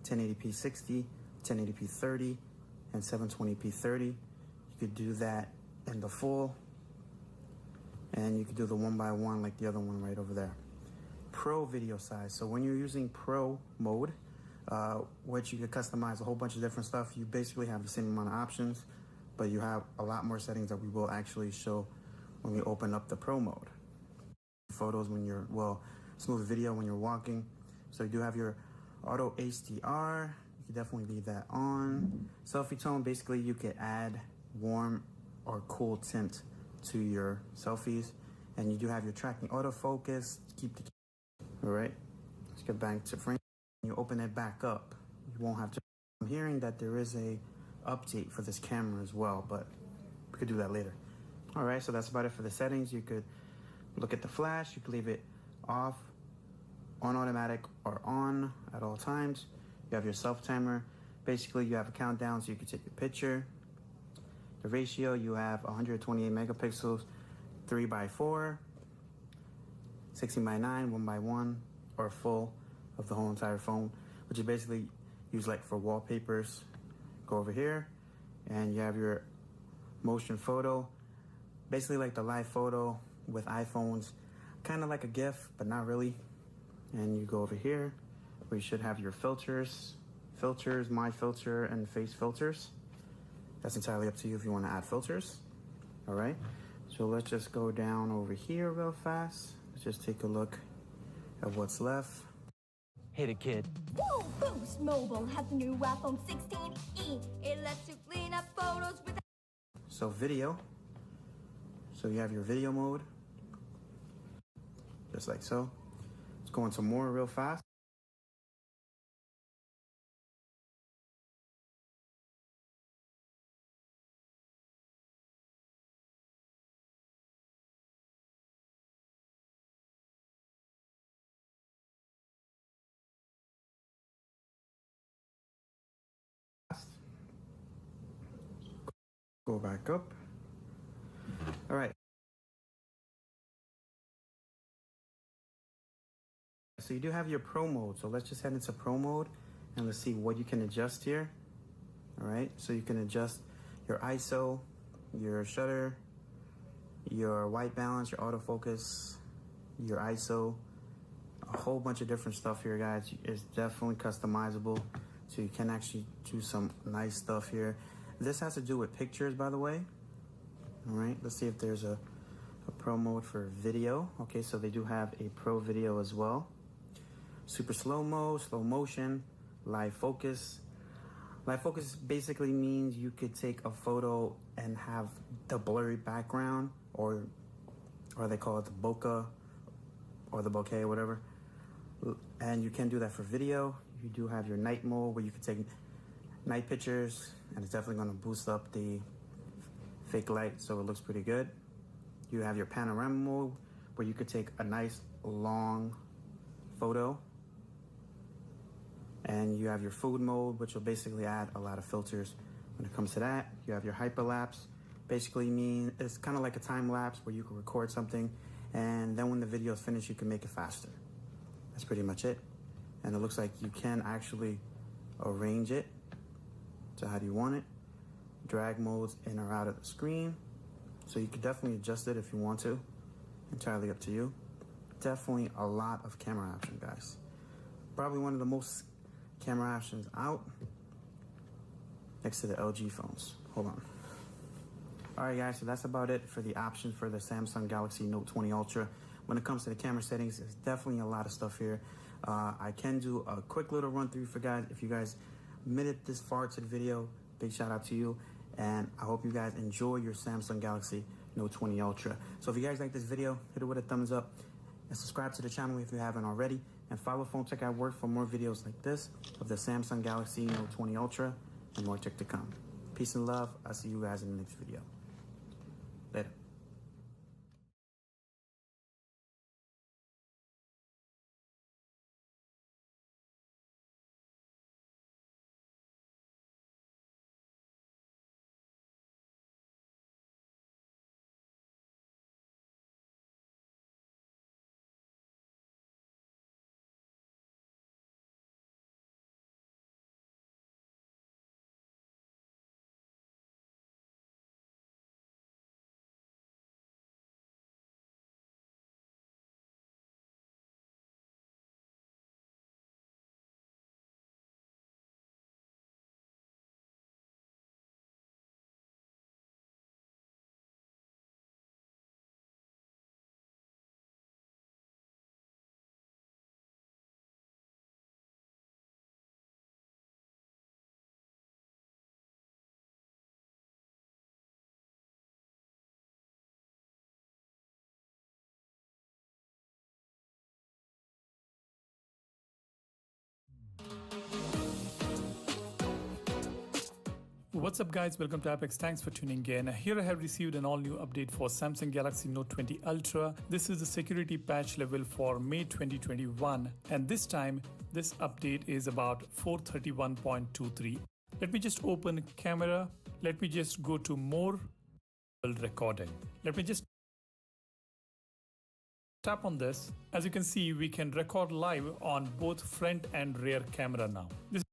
Speaker 13: 1080p 60, 1080p 30, and 720p 30. You could do that in the full, and you could do the 1x1 like the other one right over there. Pro video size. So when you're using Pro mode, which you could customize a whole bunch of different stuff, you basically have the same amount of options, but you have a lot more settings that we will actually show when we open up the Pro mode. Photos when you're, well, smooth video when you're walking. So you do have your auto HDR. You can definitely leave that on. Selfie tone, basically you could add warm or cool tint to your selfies. And you do have your tracking autofocus. Keep the, all right, let's get back to frame. When you open it back up, you won't have to. I'm hearing that there is a update for this camera as well, but we could do that later. All right, so that's about it for the settings. You could look at the flash. You could leave it off, on automatic, or on at all times. You have your self timer. Basically, you have a countdown so you can take your picture. The ratio, you have 128 megapixels, 3x4, 16x9, 1x1, or full of the whole entire phone, which is basically used like for wallpapers. Go over here, and you have your motion photo, basically like the live photo with iPhones, kind of like a GIF, but not really. And you go over here, where you should have your filters, my filter, and face filters. That's entirely up to you if you want to add filters. All right, so let's just go down over here real fast. Let's just take a look at what's left.
Speaker 14: Hey, the kid.
Speaker 15: Whoa, Boost Mobile has the new iPhone 16e. It lets you clean up photos with.
Speaker 13: So video. So you have your video mode, just like so. Let's go into more real fast. Go back up. All right. So you do have your Pro mode. So let's just head into Pro mode and let's see what you can adjust here. All right. So you can adjust your ISO, your shutter, your white balance, your autofocus, your ISO, a whole bunch of different stuff here, guys. It's definitely customizable. So you can actually do some nice stuff here. This has to do with pictures, by the way. All right, let's see if there's a Pro mode for video. Okay, so they do have a Pro video as well. Super slow-mo, slow motion, live focus. Live focus basically means you could take a photo and have the blurry background, or they call it the bokeh or the bokeh, whatever. And you can do that for video. You do have your night mode where you can take night pictures, and it's definitely going to boost up the fake light so it looks pretty good. You have your panorama mode where you could take a nice long photo, and you have your food mode, which will basically add a lot of filters when it comes to that. You have your hyperlapse, basically mean it's kind of like a time lapse where you can record something, and then when the video is finished you can make it faster. That's pretty much it. And it looks like you can actually arrange it to how do you want it. Drag modes in or out of the screen. So you could definitely adjust it if you want to. Entirely up to you. Definitely a lot of camera options, guys. Probably one of the most camera options out, next to the LG phones. Hold on. All right, guys, so that's about it for the options for the Samsung Galaxy Note 20 Ultra. When it comes to the camera settings, there's definitely a lot of stuff here. I can do a quick little run through for guys. If you guys made it this far to the video, big shout out to you. And I hope you guys enjoy your Samsung Galaxy Note 20 Ultra. So if you guys like this video, hit it with a thumbs up and subscribe to the channel if you haven't already. And follow Phone Tech at Work for more videos like this of the Samsung Galaxy Note 20 Ultra and more tech to come. Peace and love. I'll see you guys in the next video. Later.
Speaker 16: What's up guys, welcome to Apex, thanks for tuning in. Here I have received an all new update for Samsung Galaxy Note 20 Ultra. This is the security patch level for May 2021 and this time this update is about 431.23. Let me just open camera, let me just go to more recording. Let me just tap on this. As you can see, we can record live on both front and rear camera now. This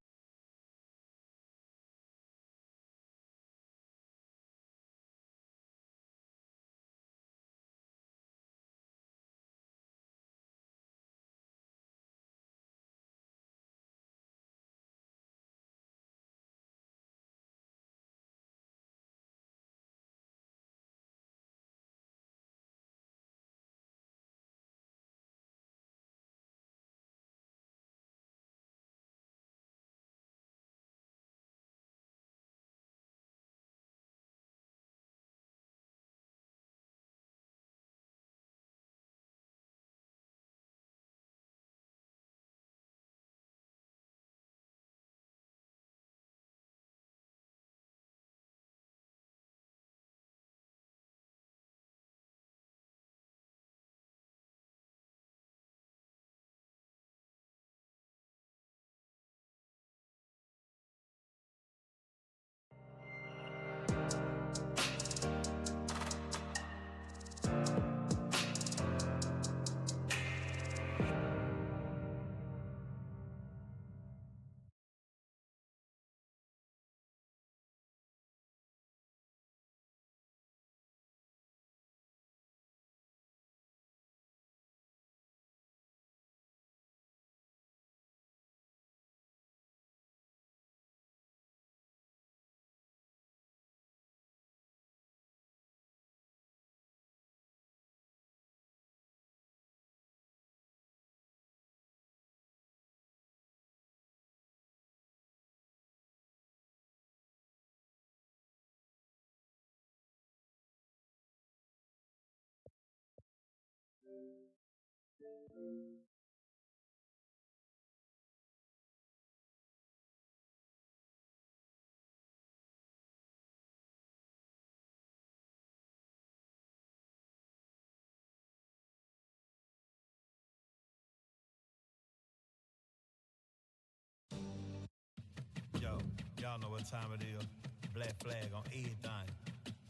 Speaker 17: Yo, y'all know what time it is. Black flag on everything.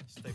Speaker 17: Stay.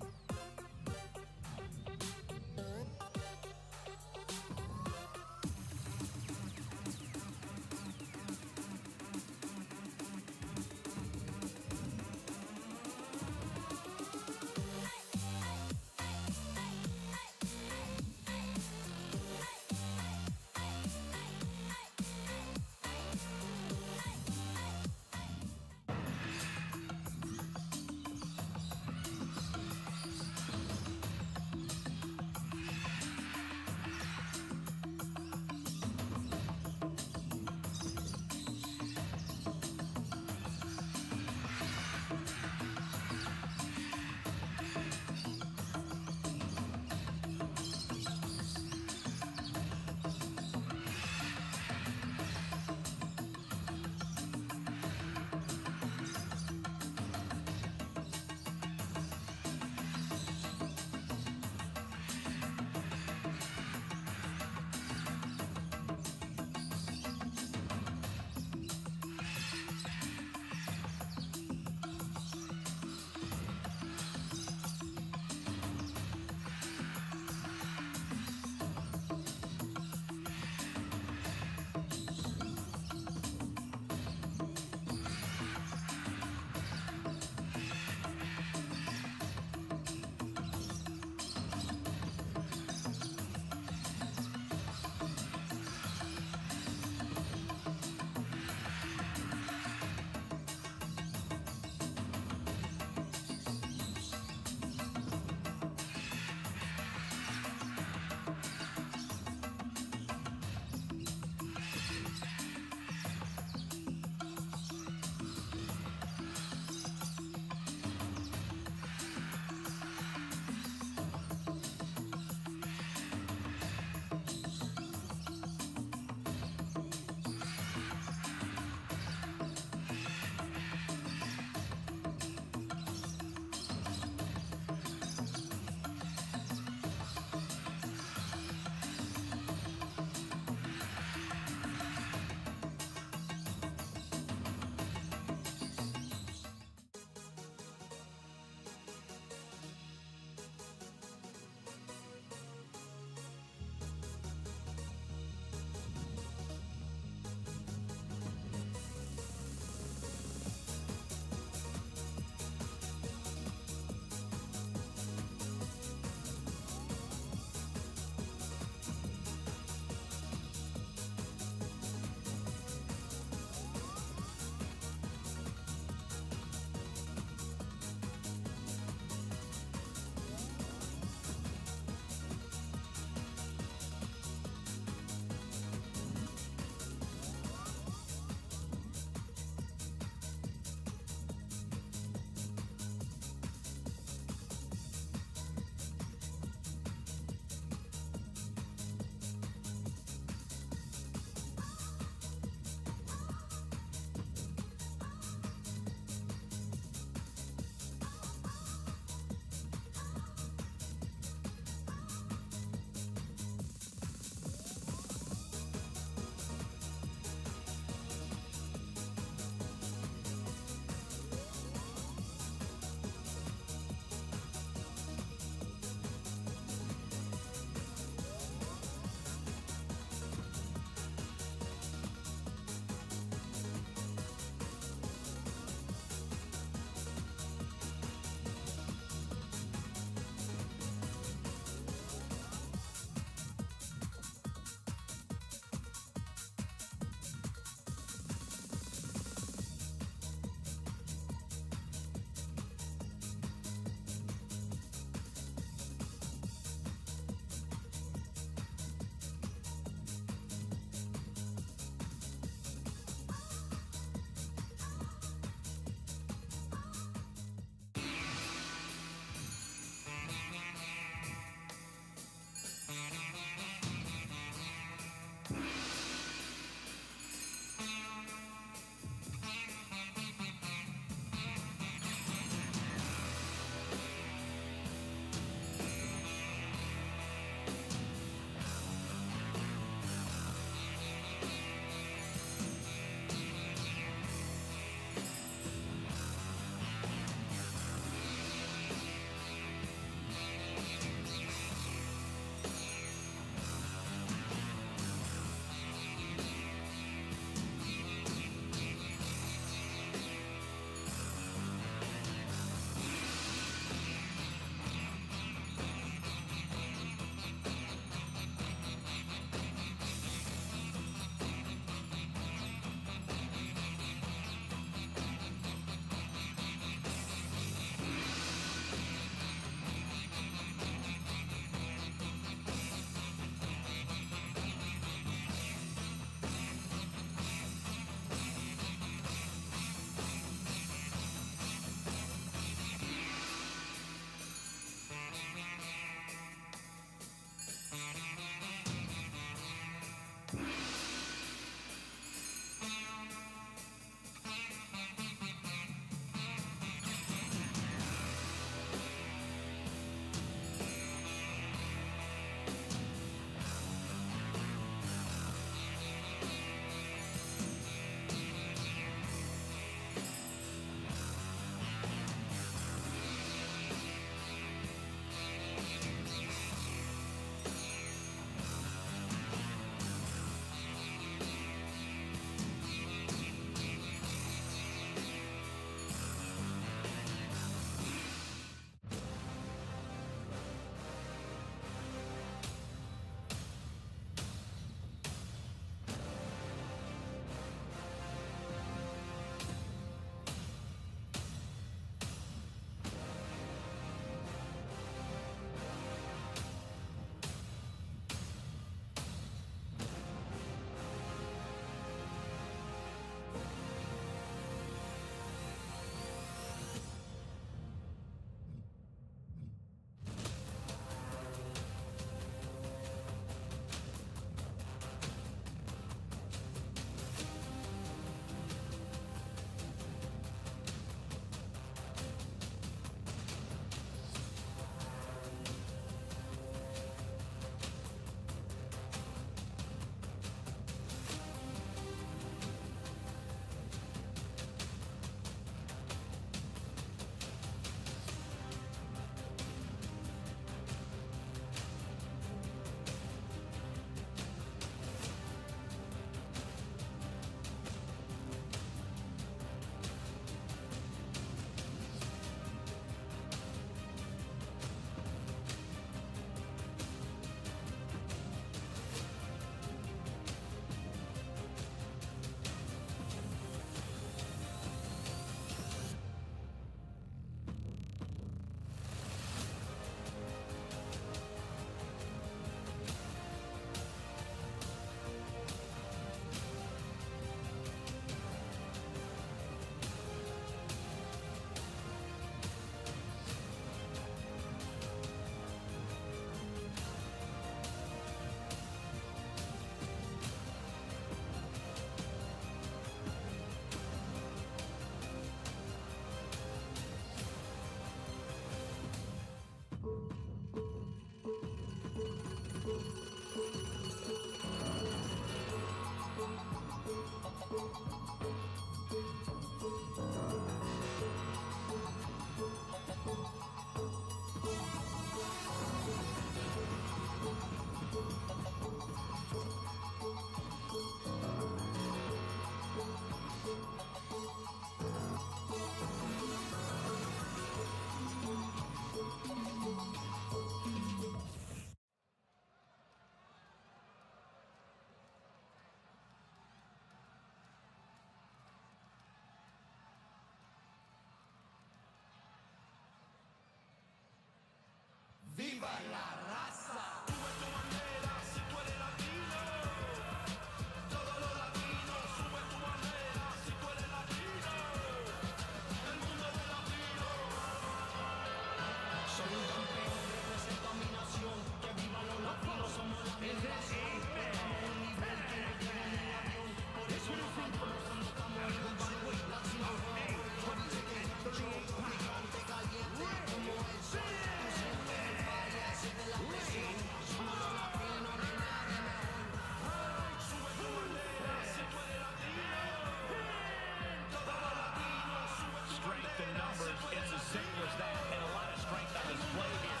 Speaker 18: Strength in numbers, it's as simple as that, and a lot of strength on display here.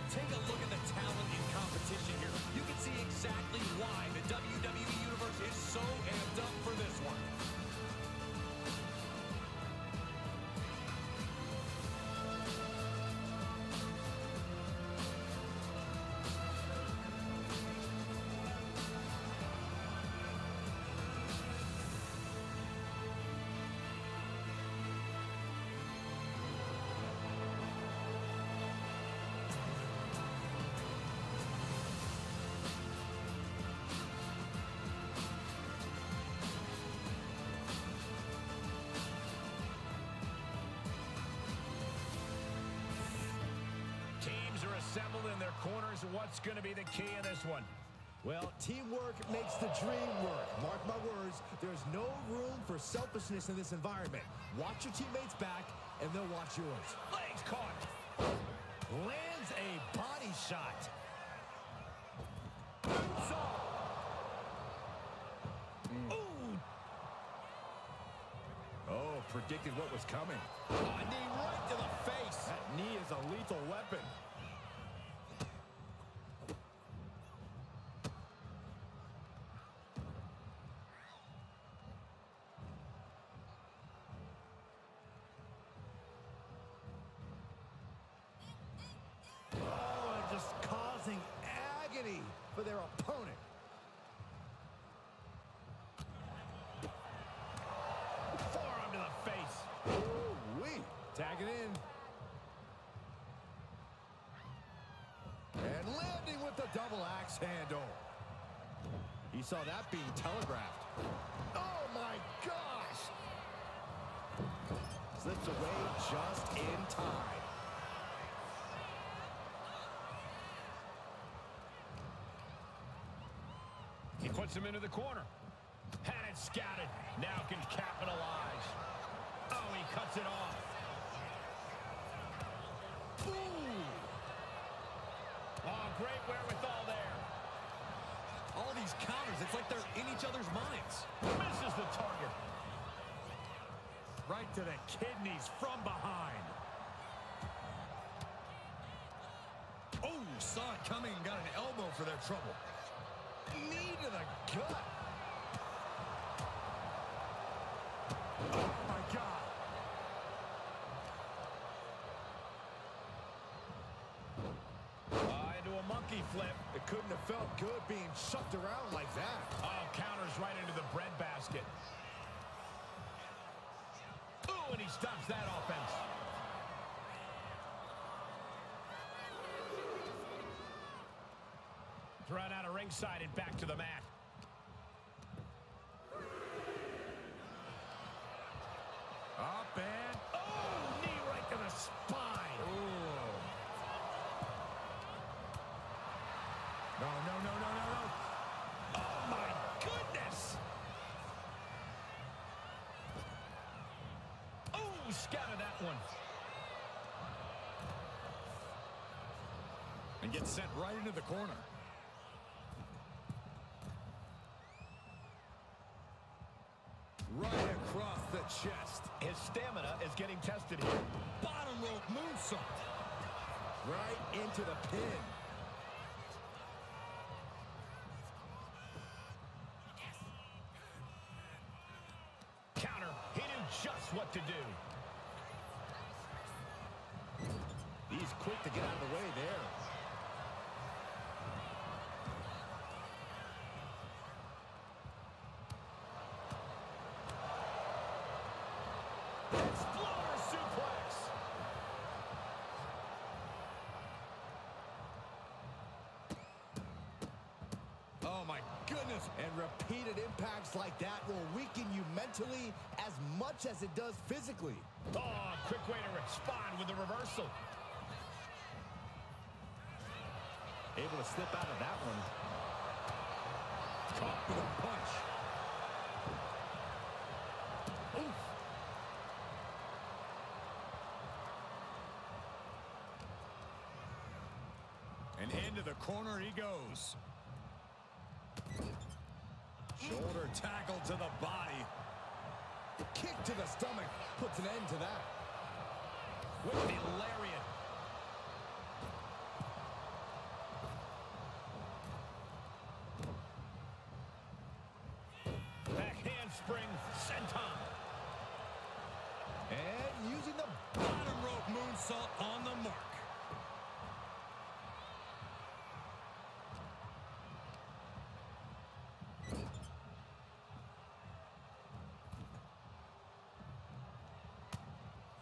Speaker 18: Take a look at the talent in competition here. You can see exactly why the WWE Universe is so amped up for this one. Assembled in their corners. What's going to be the key in this one?
Speaker 19: Well, teamwork makes the dream work. Mark my words, there's no room for selfishness in this environment. Watch your teammates back, and they'll watch yours.
Speaker 18: Legs caught.
Speaker 19: Lands a body shot.
Speaker 18: Ooh.
Speaker 19: Oh, predicted what was coming.
Speaker 18: A knee right to the face.
Speaker 19: That knee is a lethal weapon. For their opponent.
Speaker 18: Forearm to the face.
Speaker 19: Ooh-wee. Tag it in. And landing with the double axe handle. He saw that being telegraphed. Oh my gosh! Slips away just in time.
Speaker 18: He puts him into the corner. Had it scouted. Now can capitalize. Oh, he cuts it off.
Speaker 19: Boom!
Speaker 18: Oh, great wherewithal there.
Speaker 20: All these counters, it's like they're in each other's minds.
Speaker 18: Misses the target. Right to the kidneys from behind.
Speaker 20: Oh, saw it coming and got an elbow for their trouble.
Speaker 19: Knee to the gut. Oh, my God.
Speaker 18: Into a monkey flip.
Speaker 19: It couldn't have felt good being shucked around like that.
Speaker 18: Oh, counters right into the breadbasket. Ooh, and he stops that offense. Thrown out of ringside and back to the mat.
Speaker 20: Up and...
Speaker 18: Oh, knee right to the spine.
Speaker 20: Ooh. No.
Speaker 18: Oh, my goodness. Oh, scouted that one.
Speaker 20: And gets sent right into the corner. Right across the chest.
Speaker 18: His stamina is getting tested here.
Speaker 20: Bottom rope moonsault. Right into the pin.
Speaker 18: Counter. He knew just what to do.
Speaker 19: He's quick to get out of the way there.
Speaker 18: Exploder suplex.
Speaker 19: Oh my goodness. And repeated impacts like that will weaken you mentally as much as it does physically.
Speaker 18: Oh, quick way to respond with the reversal.
Speaker 19: Able to slip out of that one. Caught with a punch. Oof.
Speaker 20: And into the corner he goes. Shoulder tackle to the body.
Speaker 19: Kick to the stomach puts an end to that.
Speaker 18: With the lariat. Back handspring, senton.
Speaker 20: And using the bottom rope moonsault on the mark.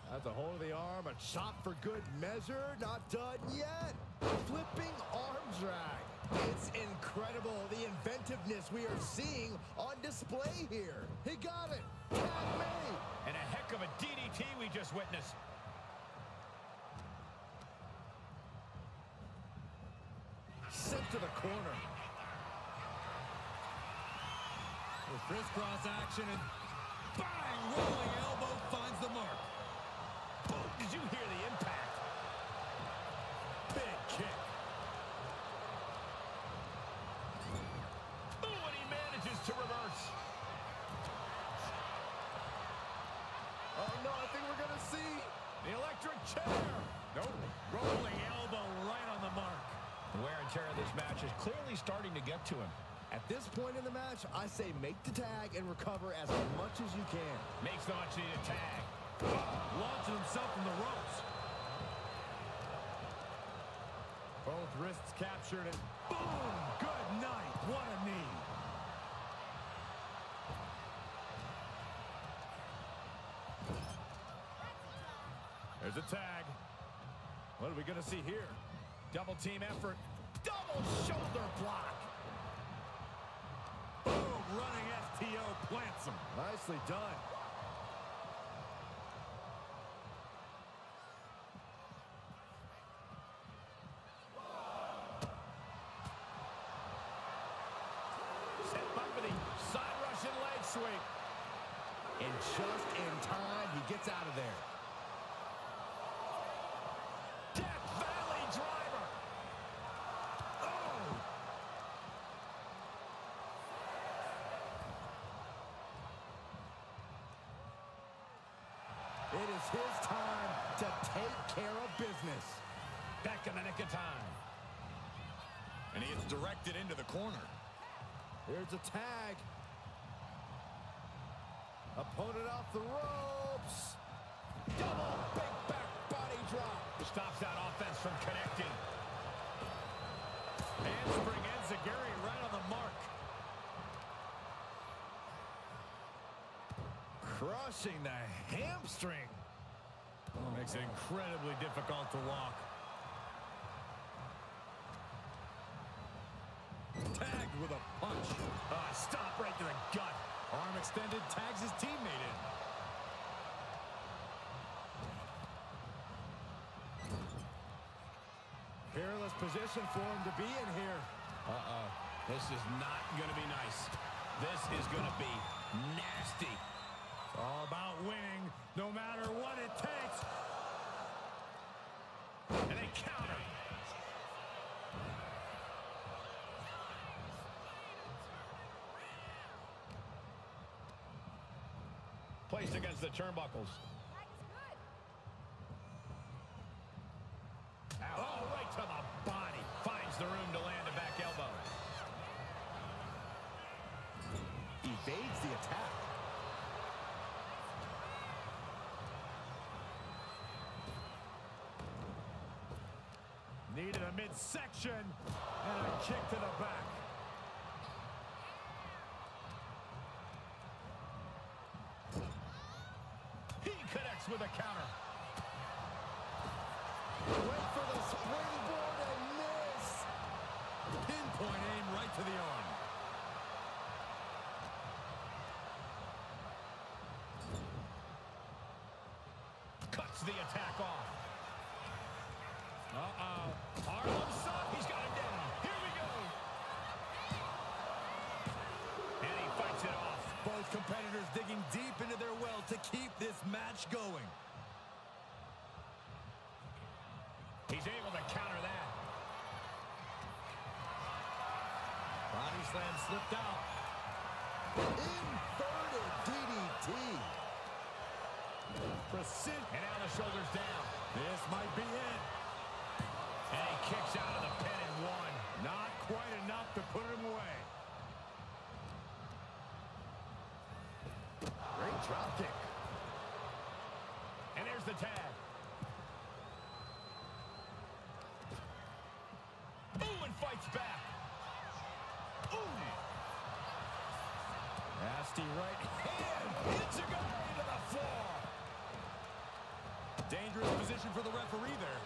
Speaker 19: That's a hold of the arm, a chop for good measure, not done yet. Flipping arm drag. It's incredible the inventiveness we are seeing on display here. He got it. Tag made.
Speaker 18: And a heck of a DDT we just witnessed.
Speaker 19: Sent to the corner.
Speaker 20: With crisscross action and bang! Rolling elbow finds the mark.
Speaker 18: Boom! Did you hear the impact?
Speaker 20: Big kick.
Speaker 18: Ooh, and he manages to reverse.
Speaker 19: Oh no, I think we're gonna see
Speaker 18: The electric chair.
Speaker 20: Nope.
Speaker 18: Rolling elbow right on the mark. The wear and tear of this match is clearly starting to get to him.
Speaker 19: At this point in the match, I say make the tag and recover as much as you can.
Speaker 18: Makes the much needed tag.
Speaker 20: Launching himself from the ropes. Both wrists captured and boom! Good night. What a knee. There's a tag. What are we going to see here? Double team effort.
Speaker 18: Double shoulder block.
Speaker 20: Boom! Running STO plants him.
Speaker 19: Nicely done.
Speaker 18: Set back with the side Russian leg sweep.
Speaker 19: And just in time, he gets out of there.
Speaker 18: Death Valley driver. Oh!
Speaker 19: It is his time to take care of business.
Speaker 18: Back in the nick of time.
Speaker 20: And he is directed into the corner.
Speaker 19: Here's a tag. Opponent off the ropes.
Speaker 18: Double big back body drop. Stops that offense from connecting.
Speaker 20: Handspring Enziguri right on the mark.
Speaker 19: crushing the hamstring.
Speaker 20: Makes it incredibly difficult to walk. Tagged with a punch. Stop right to the gut. Arm extended, tags his teammate in.
Speaker 19: Peerless position for him to be in here.
Speaker 18: This is not going to be nice. This is going to be nasty.
Speaker 20: It's all about winning, no matter what it takes.
Speaker 18: And they counter.
Speaker 20: Placed against the turnbuckles.
Speaker 18: Oh, right to the body. Finds the room to land a back elbow.
Speaker 19: Evades the attack.
Speaker 20: Needed a midsection and a kick to the back. He connects with a counter.
Speaker 19: Went for the springboard and miss.
Speaker 20: Pinpoint aim right to the arm. Cuts the attack off. Harlem Suck. He's got him down. Here we go.
Speaker 18: And he fights it off.
Speaker 19: Both competitors digging deep into their well to keep this match going.
Speaker 18: He's able to counter that.
Speaker 19: Body slam slipped out. Inverted DDT.
Speaker 20: Precision.
Speaker 18: And now the shoulders down.
Speaker 20: This might be it.
Speaker 18: And he kicks out of the pin and one.
Speaker 20: Not quite enough to put him away.
Speaker 19: Great drop kick.
Speaker 18: And there's the tag. Ooh, and fights back. Ooh.
Speaker 20: Nasty right hand. Hits a guy into the floor. Dangerous position for the referee there.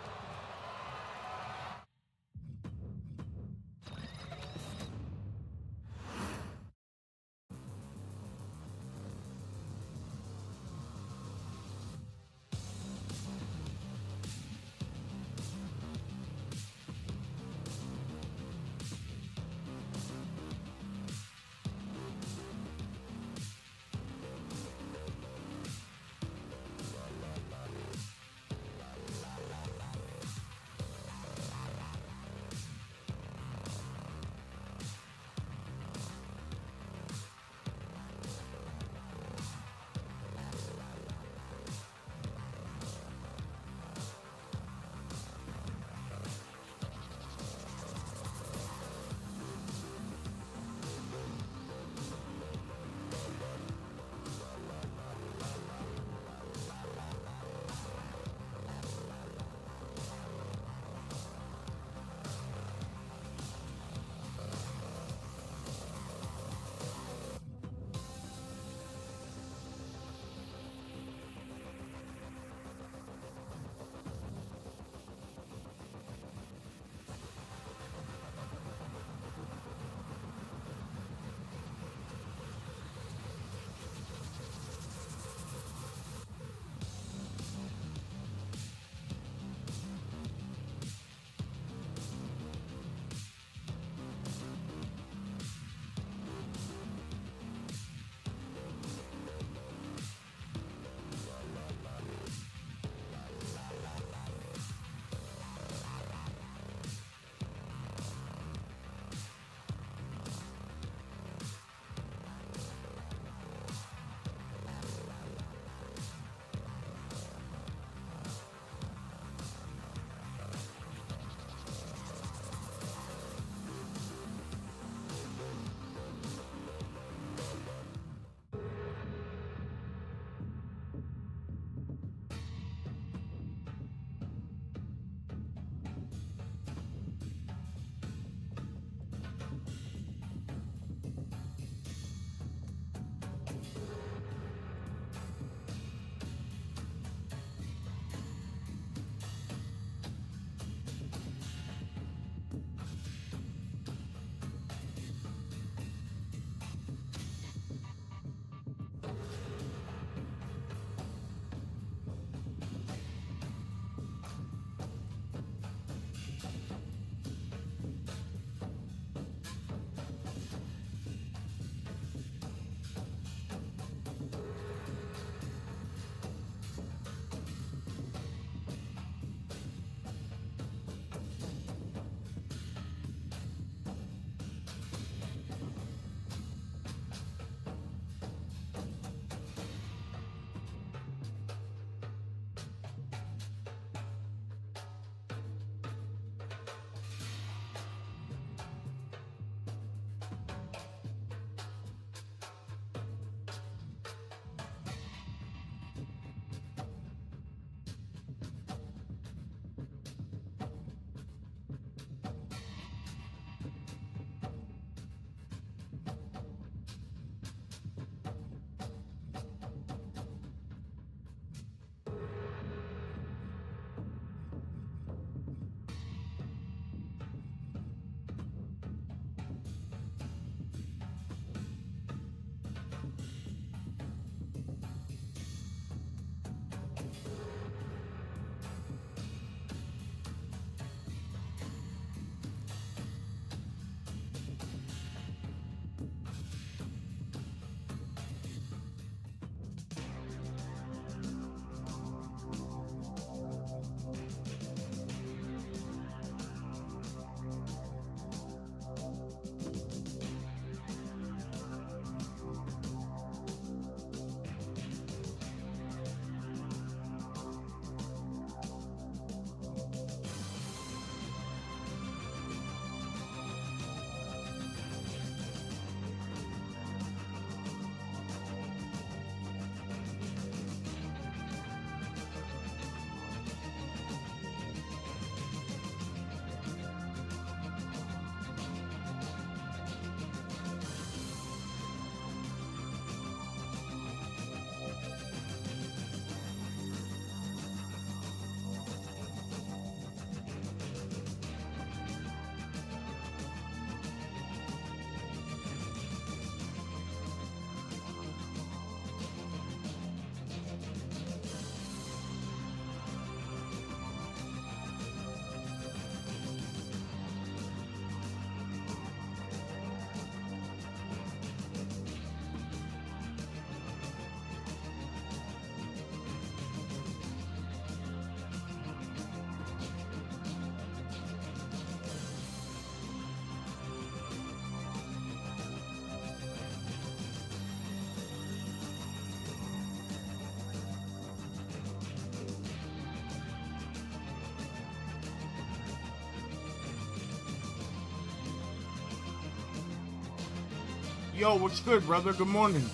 Speaker 21: Yo, what's good, brother? Good morning.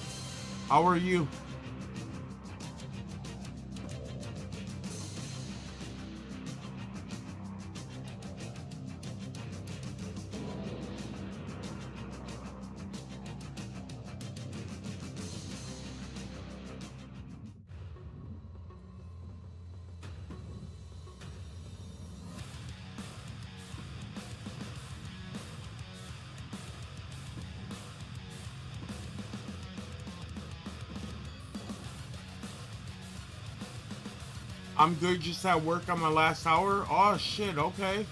Speaker 21: How are you? I'm good, just at work on my last hour. Oh shit, okay.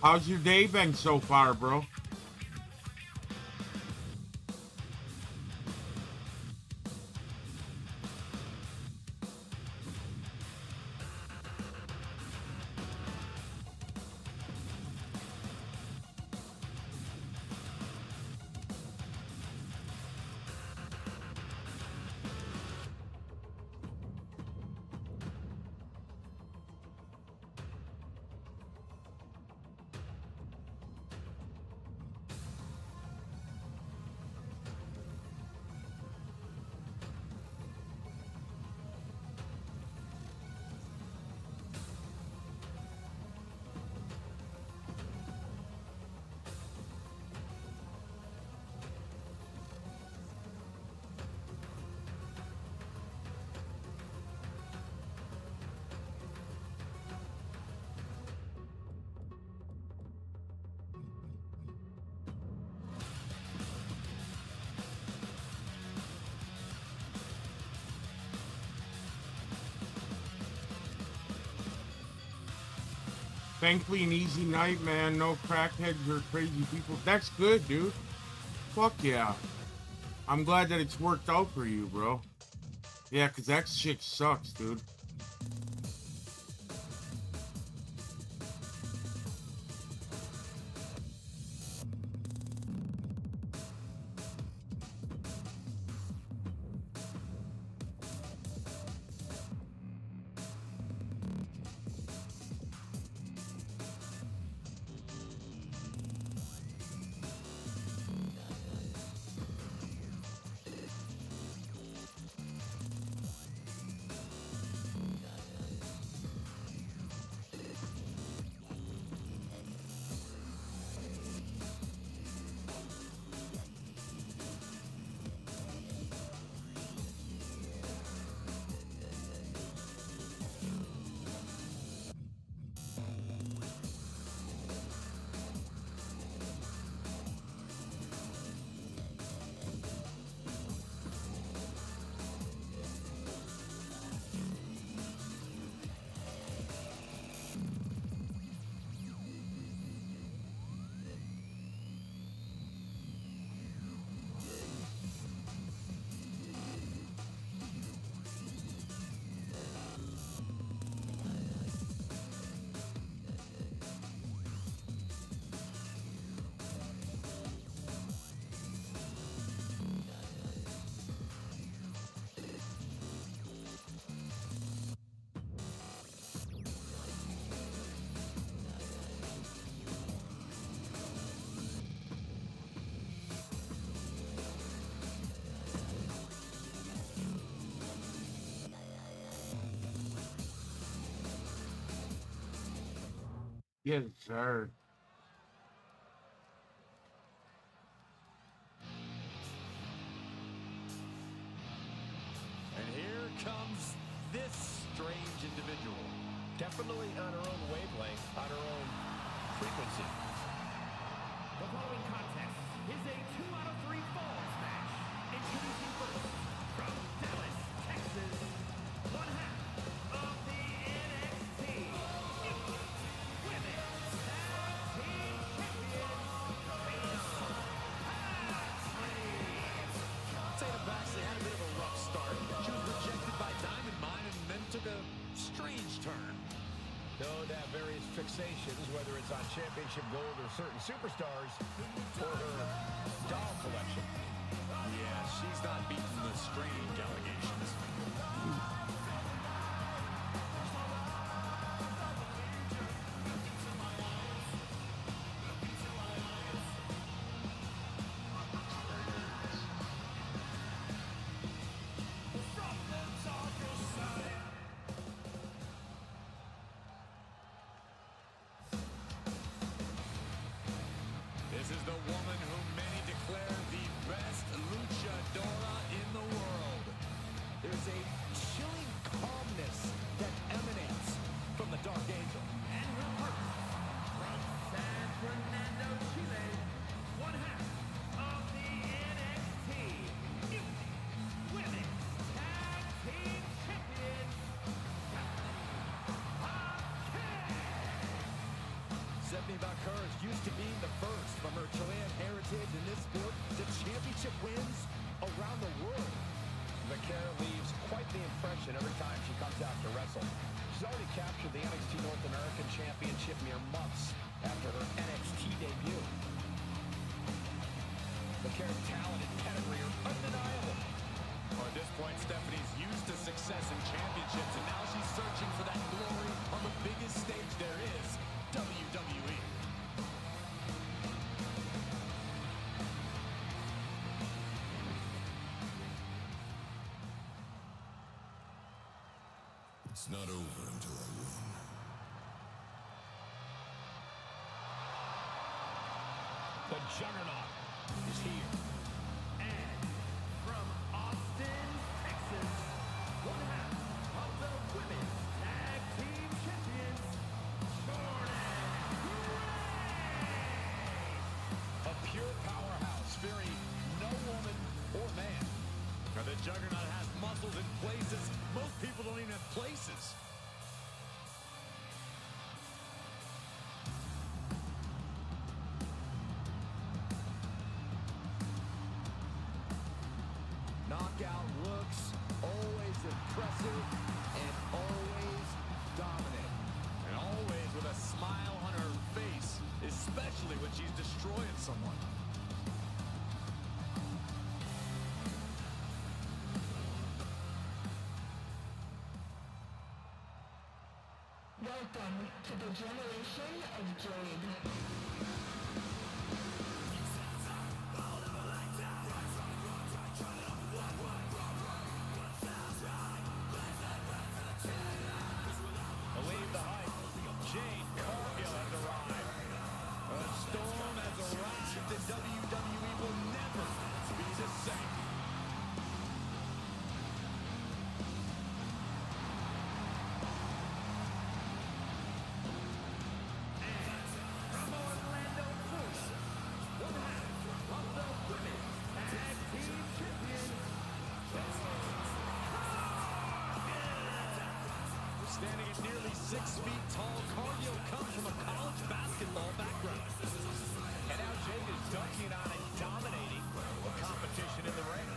Speaker 21: How's your day been so far, bro? Thankfully, an easy night, man. No crackheads or crazy people. That's good, dude. Fuck yeah. I'm glad that it's worked out for you, bro. Yeah, because that shit sucks, dude. Yes, sir.
Speaker 18: And here comes this strange individual.
Speaker 19: Definitely on her own wavelength, on her own frequency.
Speaker 22: The following contest is a 2 out of 3 falls match. Introducing first, from Dallas, Texas, one half of the NXT Women's Tag Team Champions,
Speaker 18: Tatum Paxley had a bit of a rough start. She was rejected by Diamond Mine and then took a strange turn.
Speaker 19: No, that various tricks
Speaker 20: conversations, whether it's on Championship Gold or certain superstars, or her doll collection.
Speaker 18: Yeah, she's not beating the strange allegations. This is the woman whom many declare the best luchadora in the world.
Speaker 19: There's a chilling calmness that emanates from the Dark Angel.
Speaker 22: And her partner from San Fernando, Chile, one half of the NXT Women's Tag Team Champions,
Speaker 19: Stephanie Vaquer is used to being the first from her Chilean heritage in this sport to championship wins around the world.
Speaker 20: Vaquer leaves quite the impression every time she comes out to wrestle. She's already captured the NXT North American Championship mere months after her NXT debut. Vaquer's talent and pedigree are undeniable.
Speaker 18: Well, at this point, Stephanie's used to success in championships, and now she's searching for that glory on the biggest stage there is, WWE.
Speaker 2: It's not over until I win.
Speaker 18: The Juggernaut is here.
Speaker 22: and from Austin, Texas, one half of the Women's Tag Team Champions, Jordan
Speaker 18: A pure powerhouse, fearing no woman or man. Now, the Juggernaut has muscles in places most people don't even have places.
Speaker 19: Knockout looks, always impressive and always dominant.
Speaker 18: And always with a smile on her face, especially when she's destroying someone.
Speaker 1: Welcome to the generation of Jade.
Speaker 18: Believe the hype. Jade Cargill has arrived. A storm has arrived, and WWE will never be the same.
Speaker 22: from Orlando, Florida, one half of the Women's Tag Team Champions,
Speaker 18: Standing at nearly 6 feet tall, Cargill comes from a college basketball background. And now Jade is dunking on and dominating the competition in the ring.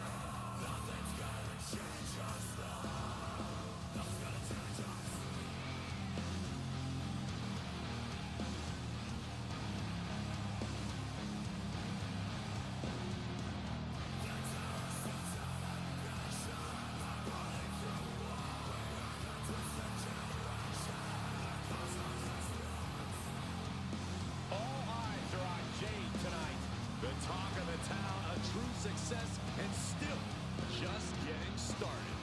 Speaker 18: All eyes are on Jade tonight. The talk of the town, a true success, and still just getting started.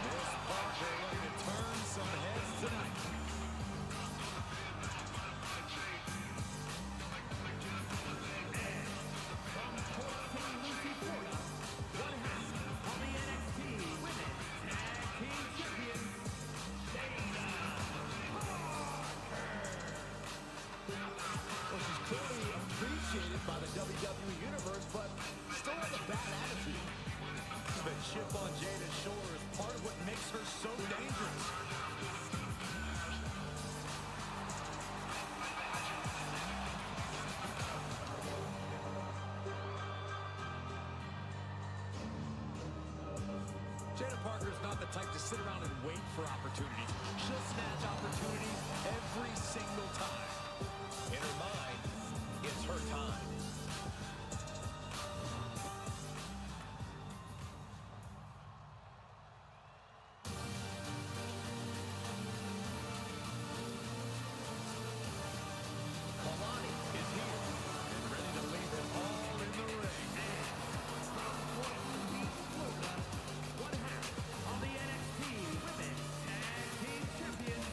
Speaker 18: This Parker looking to turn some heads tonight. sit around and wait for opportunities. She'll snatch opportunities every single time. In her mind, it's her time. Kalani is here and ready to leave it all in the ring.
Speaker 22: One half of the NXT Women's Tag Team Champions,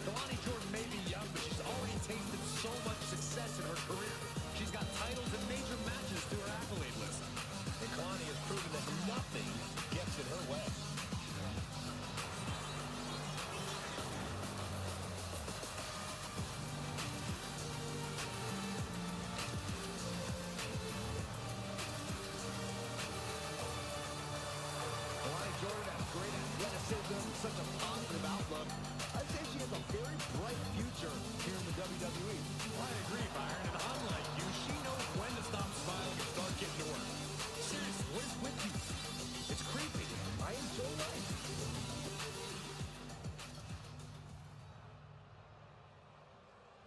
Speaker 18: Kalani Jordan may be young, but she's already tasted so much success in her career. She's got titles and major matches to her accolade list. And Kalani has proven that nothing gets in her way.
Speaker 19: Kalani Jordan has great athleticism, such a positive outlook. I'd say she has a very bright future here in the WWE.
Speaker 18: I agree, Byron, and unlike you, she knows when to stop smiling and start getting to work. Seriously, what is with you? It's creepy.
Speaker 19: I am so right.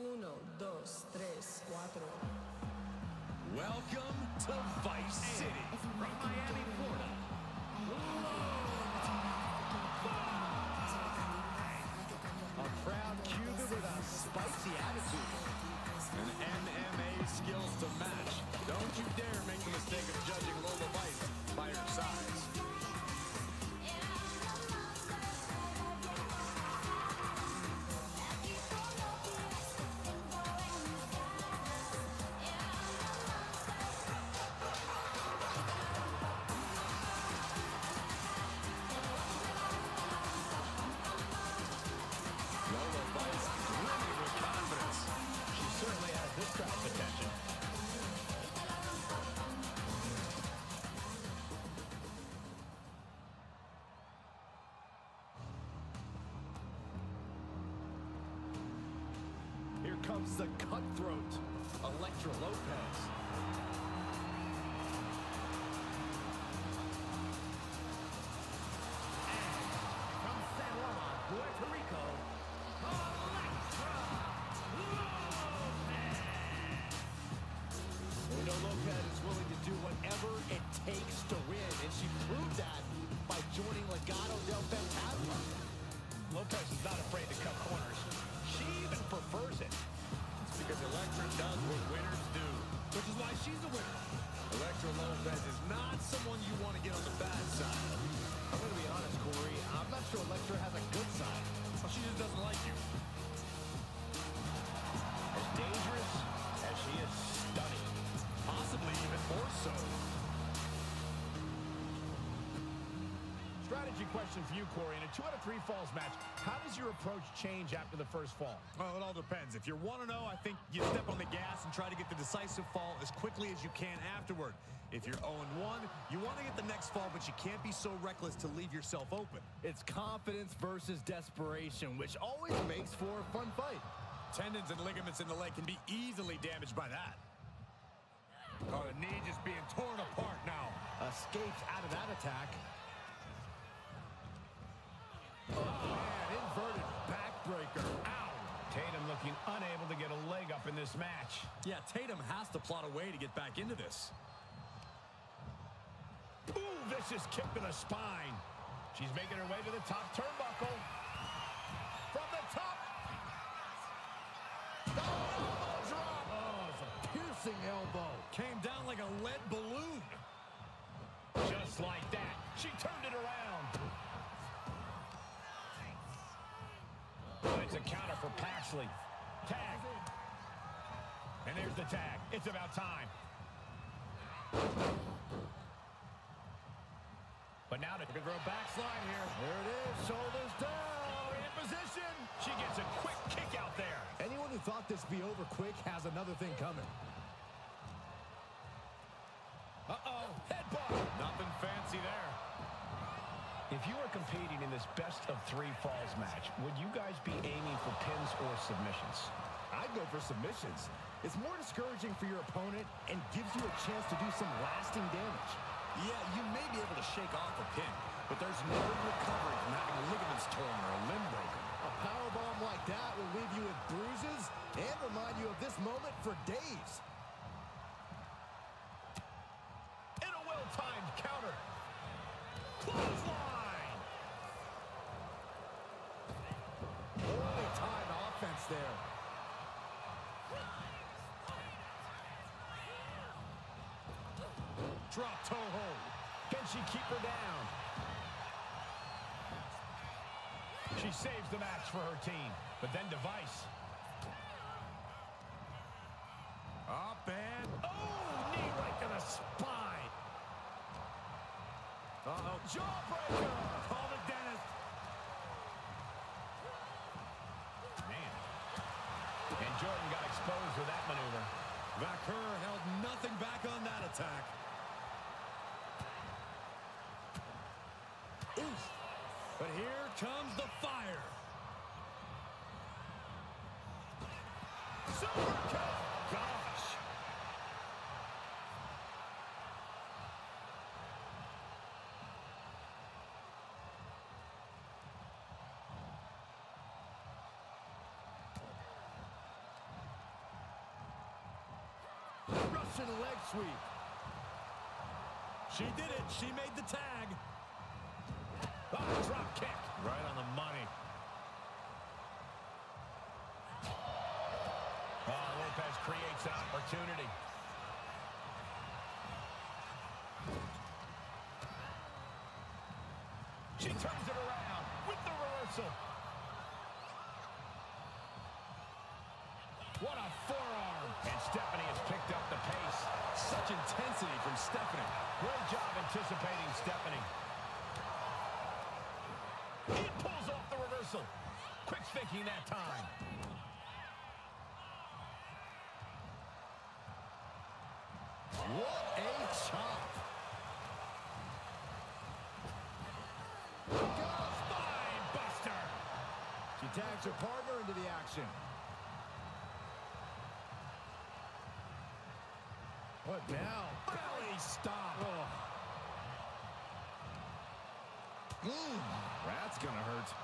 Speaker 1: Uno, dos, tres, cuatro.
Speaker 18: Welcome to Vice City.
Speaker 22: from Miami, Florida.
Speaker 19: A proud Cuban with a spicy attitude.
Speaker 18: And MMA skills to match. Don't you dare make the mistake of judging Lola Vice by her size. Lola Vice brimming with confidence. She certainly has this crowd's attention.
Speaker 19: Here comes the cutthroat, Elektra Lopez.
Speaker 22: From San Juan, Puerto Rico, Elektra Lopez.
Speaker 19: Uno Lopez is willing to do whatever it takes to win, and she proved that by joining Legado del Fantasma.
Speaker 18: Lopez is not afraid to cut corners. She even prefers it. It's because Elektra does what winners do, which is why she's a winner. Elektra Lopez is not someone you want to get on the bad side.
Speaker 19: I'm going to be honest, Corey. I'm not sure Elektra has a good side.
Speaker 18: Well, she just doesn't like you. As dangerous as she is stunning. Possibly even more so.
Speaker 19: Strategy question for you, Corey. In a 2 out of 3 falls match, how does your approach change after the first fall?
Speaker 18: Well, it all depends. If you're 1-0, I think you step on the gas and try to get the decisive fall as quickly as you can afterward. If you're 0-1, you want to get the next fall, but you can't be so reckless to leave yourself open.
Speaker 19: It's confidence versus desperation, which always makes for a fun fight.
Speaker 18: Tendons and ligaments in the leg can be easily damaged by that. Oh, the knee just being torn apart now.
Speaker 19: Escapes out of that attack. Oh, man, inverted backbreaker. Ow!
Speaker 20: Tatum looking unable to get a leg up in this match.
Speaker 18: Yeah, Tatum has to plot a way to get back into this.
Speaker 20: Ooh, vicious kick to the spine. She's making her way to the top turnbuckle. From the top.
Speaker 19: Oh, drop. Oh, it's a piercing elbow.
Speaker 18: Came down like a lead balloon.
Speaker 20: Just like that. She turned it around. It's a counter for Paxley. Tag. And there's the tag. It's about time. But now to
Speaker 18: Looking for a backslide here.
Speaker 19: There it is, shoulders down.
Speaker 20: in position. She gets a quick kick out there.
Speaker 19: Anyone who thought this would be over quick has another thing coming.
Speaker 20: Uh-oh, headbutt.
Speaker 18: Nothing fancy there.
Speaker 20: If you are competing in this best of 3 falls match, would you guys be aiming for pins or submissions?
Speaker 19: I'd go for submissions. It's more discouraging for your opponent and gives you a chance to do some lasting damage.
Speaker 18: Yeah, you may be able to shake off a pin, but there's no recovery from having ligaments torn or a limb broken.
Speaker 19: A powerbomb like that will leave you with bruises and remind you of this moment for days.
Speaker 18: In a well-timed counter. Clothesline!
Speaker 19: Holy time offense there.
Speaker 18: Drop toe hold. Can she keep her down? She saves the match for her team, but then Device. Up and, oh, knee right to the spine. Uh-oh, jawbreaker. Call the dentist. Man. And Jordan got exposed with that maneuver. Vaquer held nothing back on that attack. Oof. But here comes the fire. Super kick. Gosh.
Speaker 19: Russian leg sweep.
Speaker 18: She did it. She made the tag. Oh, drop kick. Right on the money. Oh, Lopez creates an opportunity. She turns it around with the reversal. What a forearm. And Stephanie has picked up the pace. Such intensity from Stephanie. Great job anticipating Stephanie. He pulls off the reversal. Quick thinking that time.
Speaker 19: What a chop.
Speaker 18: Spine buster.
Speaker 19: She tags her partner into the action. What now?
Speaker 18: Belly stop.
Speaker 19: Oh.
Speaker 18: That's gonna hurt.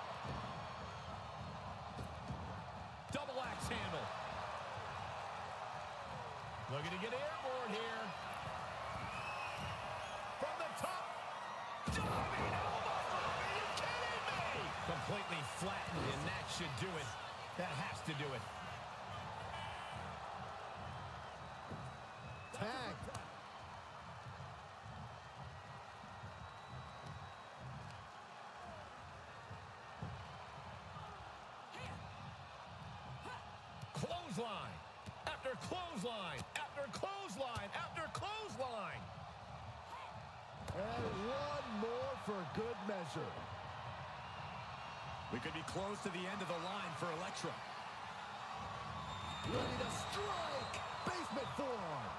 Speaker 18: Double axe handle. Looking to get airborne here. From the top. Diving elbow. Are you kidding me? Completely flattened, and that should do it. That has to do it.
Speaker 19: Tag.
Speaker 18: Clothesline. After clothesline. After clothesline. After clothesline.
Speaker 19: And one more for good measure.
Speaker 18: We could be close to the end of the line for Elektra.
Speaker 19: Ready to strike. Basement forearm.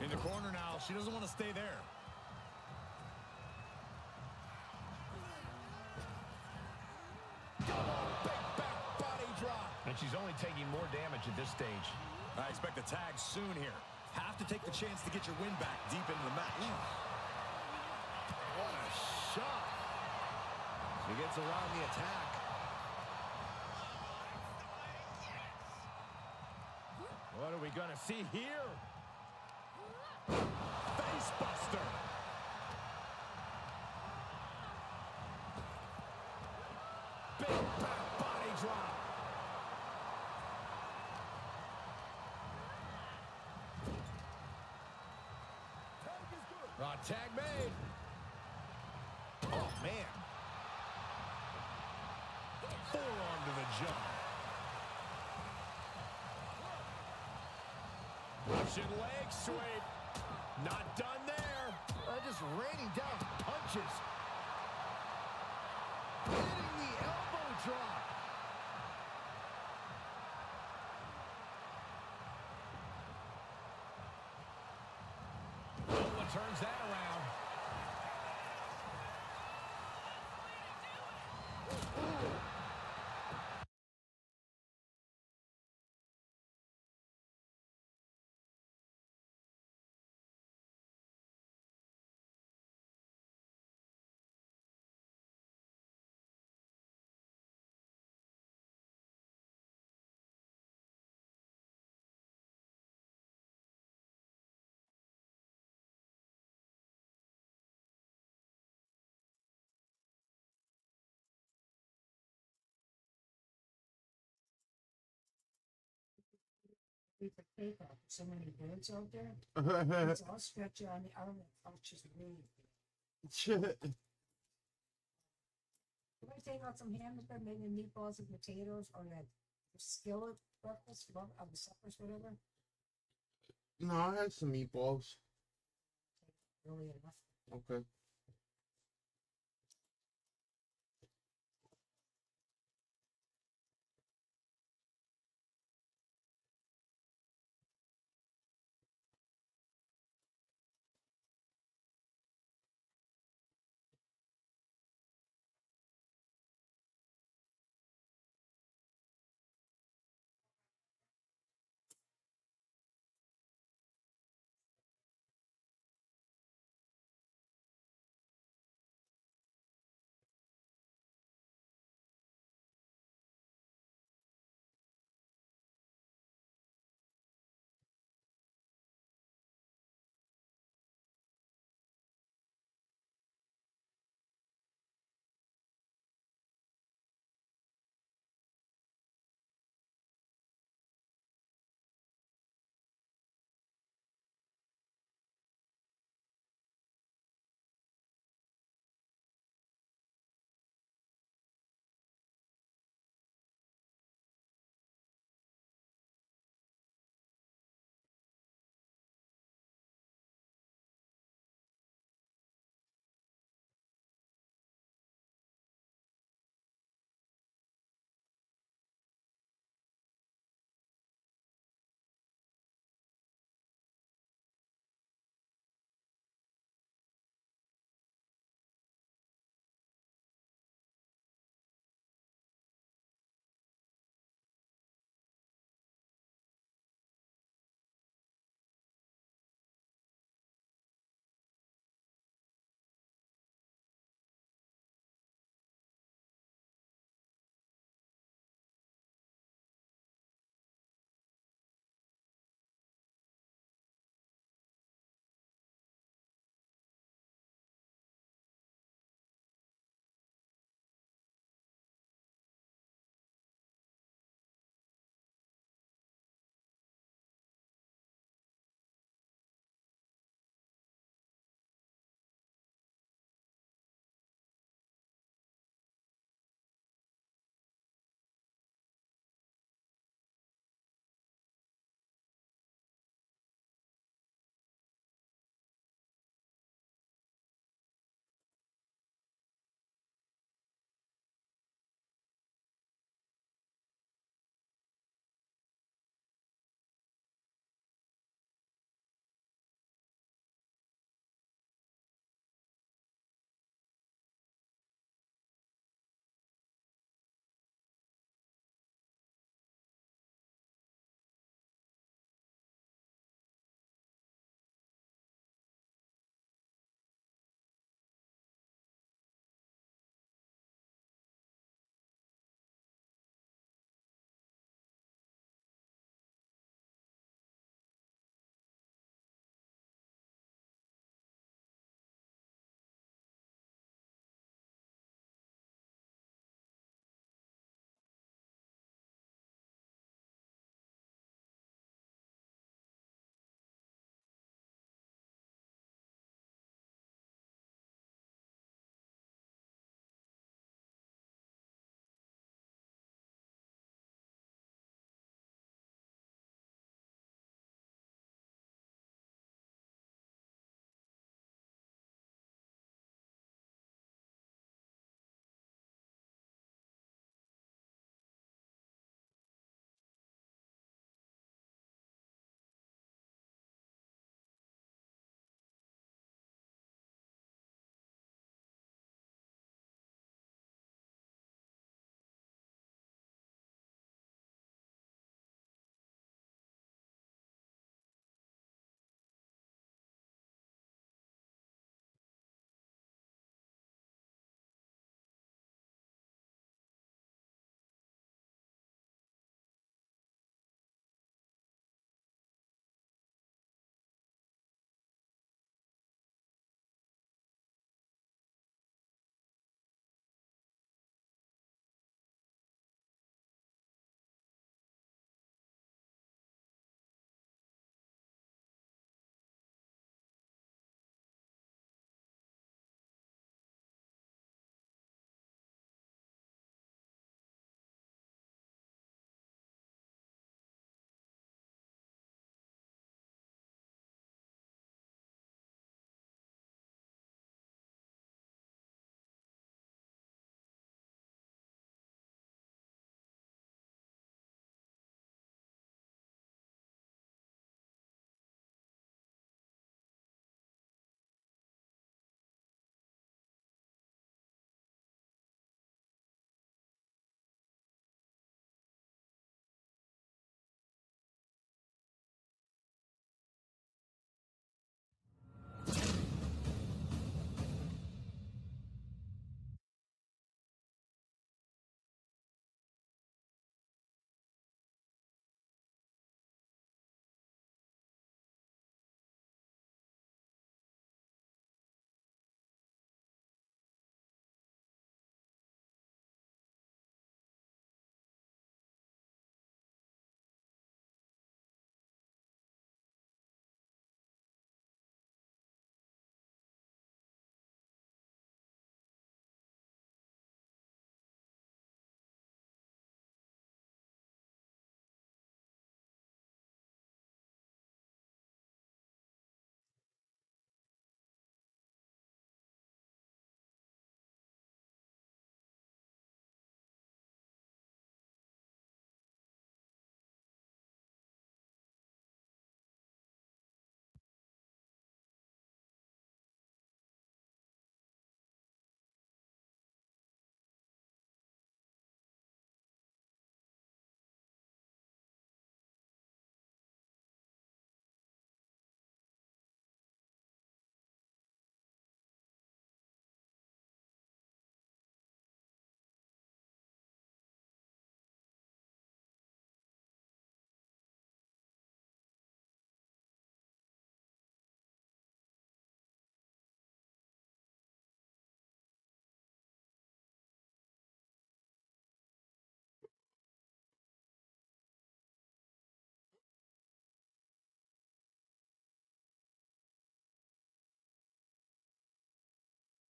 Speaker 18: In the corner now. She doesn't want to stay there.
Speaker 19: Big back body drop.
Speaker 20: And she's only taking more damage at this stage.
Speaker 18: I expect a tag soon here. Have to take the chance to get your win back deep into the match.
Speaker 19: What a shot. She gets around the attack.
Speaker 18: What are we going to see here? Face buster. Big back body drop. Tag made. Oh, man. Forearm to the jaw. Russian leg sweep. Not done there.
Speaker 19: Just raining down punches. Hitting the elbow drop.
Speaker 18: Lola turns that around.
Speaker 3: We could take off. So many birds out there. It's all stretchy on the arm. It's just really. You want to take out some hamburger, maybe meatballs and potatoes, or that skillet breakfast, of the suppers, whatever.
Speaker 21: No, I had some meatballs.
Speaker 3: Really enough.
Speaker 21: Okay.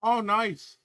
Speaker 21: Oh, nice.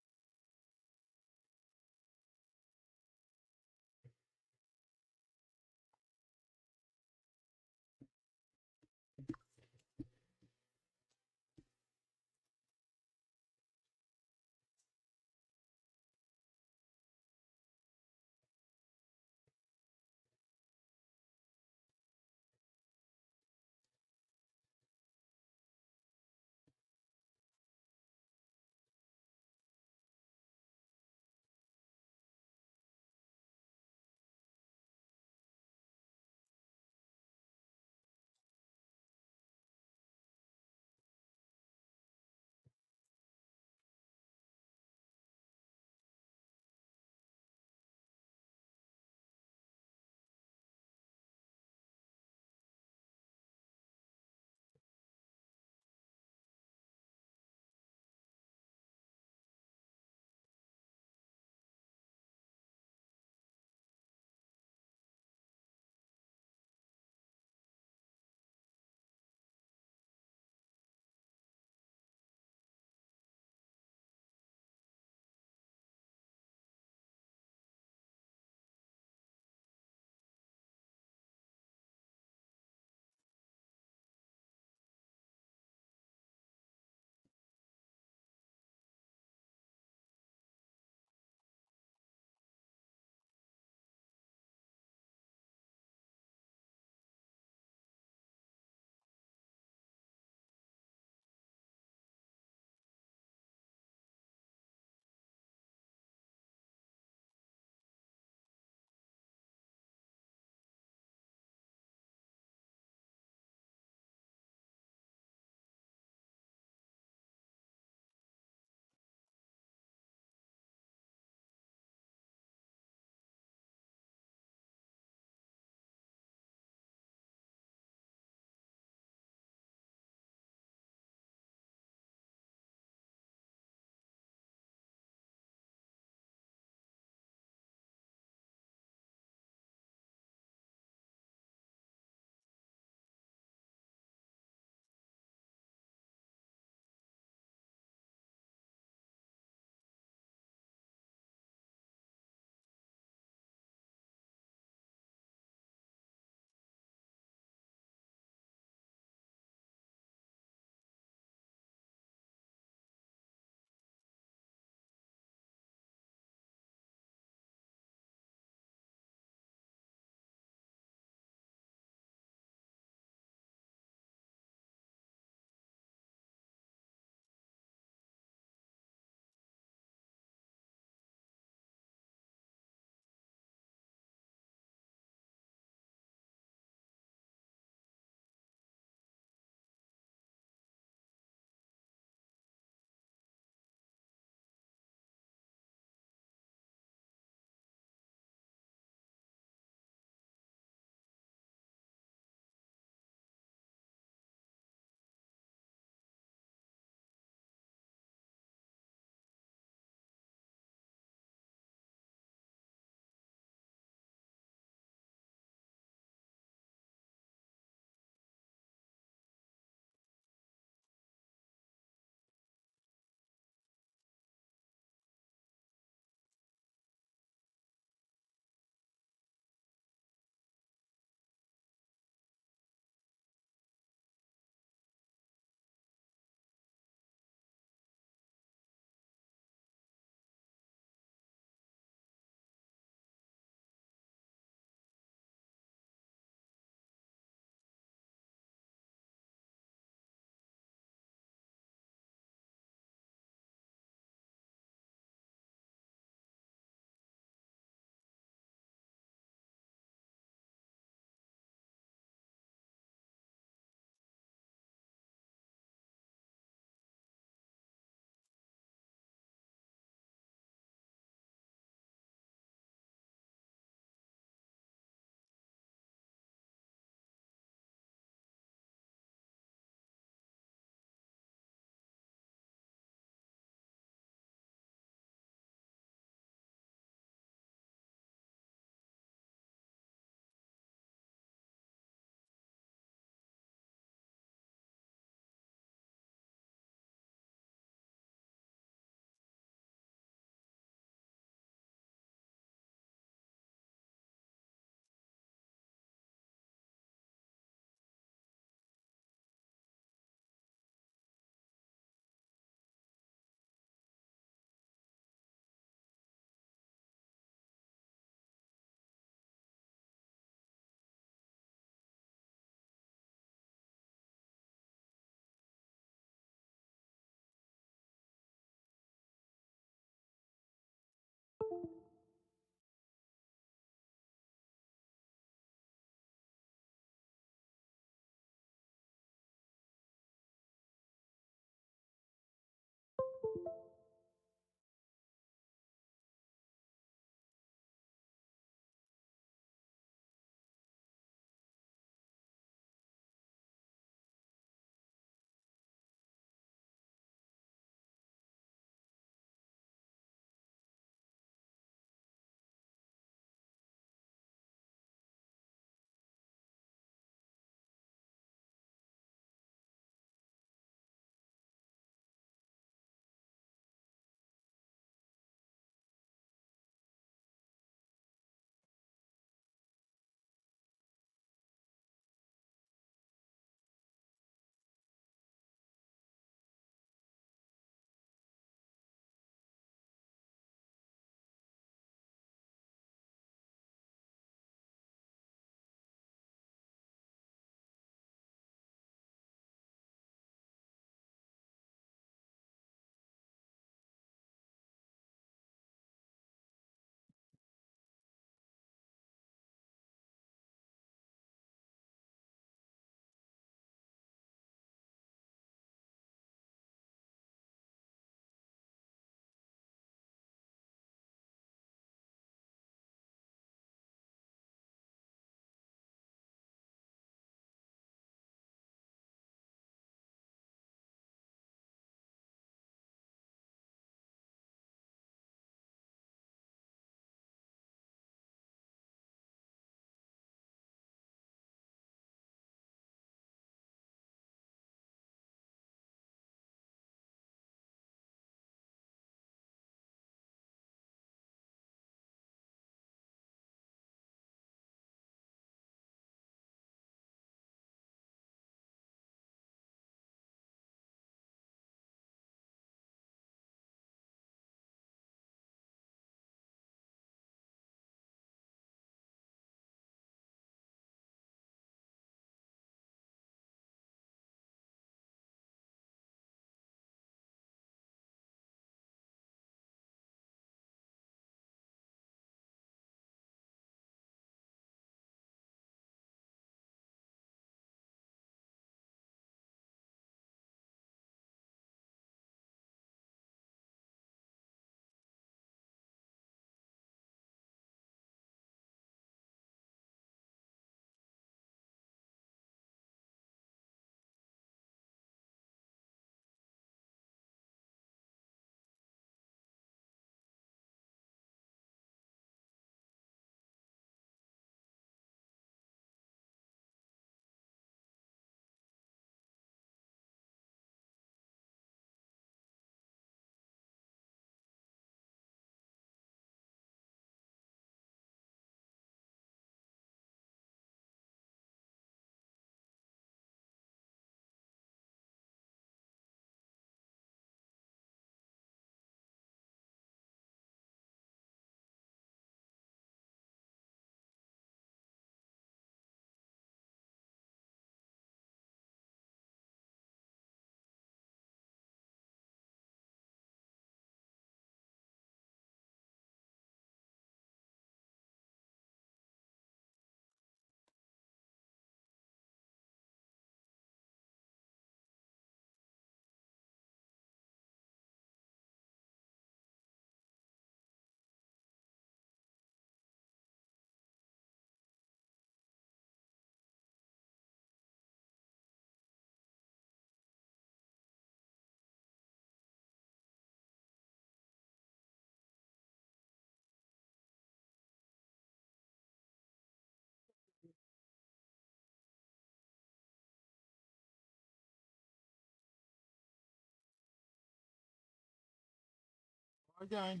Speaker 21: All done.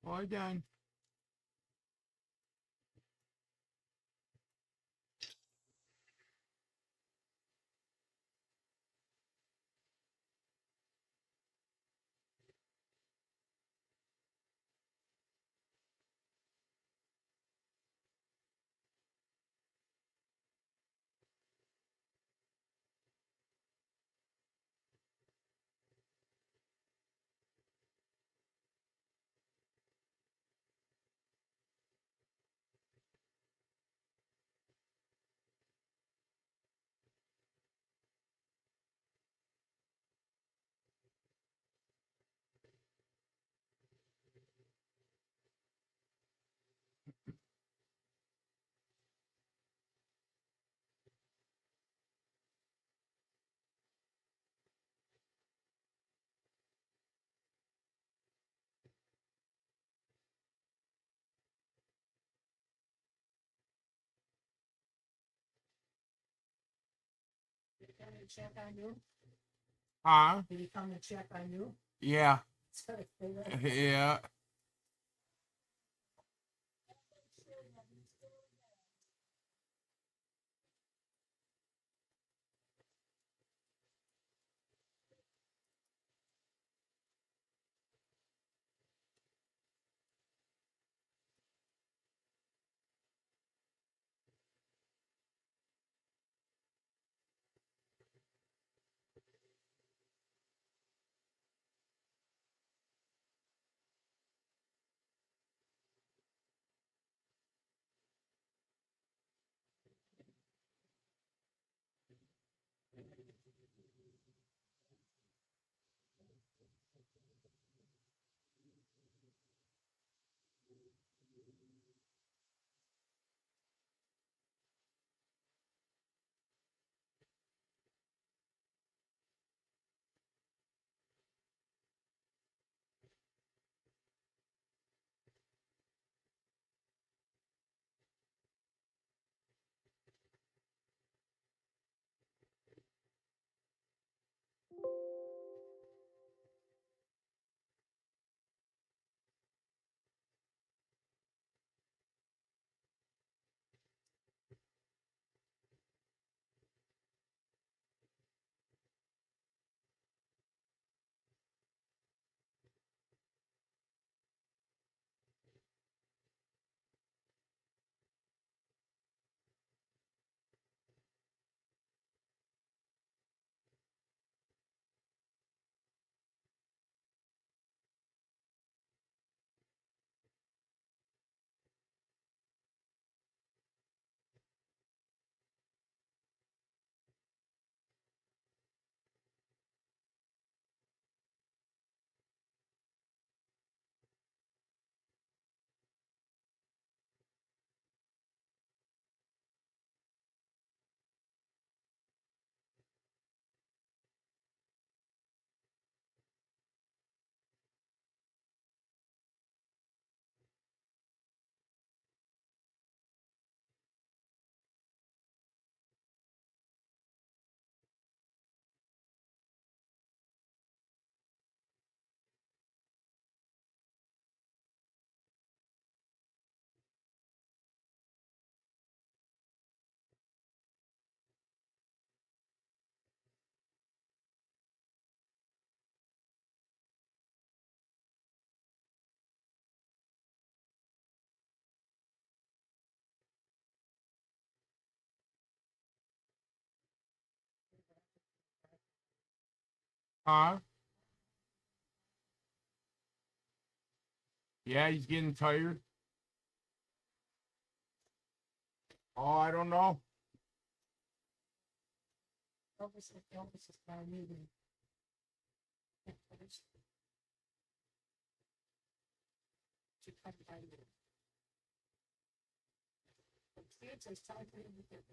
Speaker 21: All done.
Speaker 3: check on you?
Speaker 21: Huh?
Speaker 3: Did he come to check on you?
Speaker 21: Yeah.
Speaker 3: So
Speaker 21: Yeah. Huh? Yeah, he's getting tired. Oh, I don't know.
Speaker 3: Elvis is now moving. To come by you. The kids are starting to get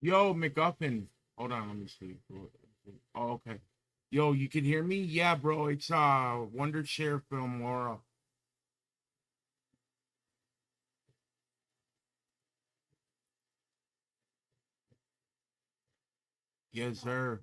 Speaker 21: Yo, McGuffin. Hold on, let me see. Oh, okay. Yo, you can hear me? Yeah, bro. It's Wondershare Film Laura. Yes, sir.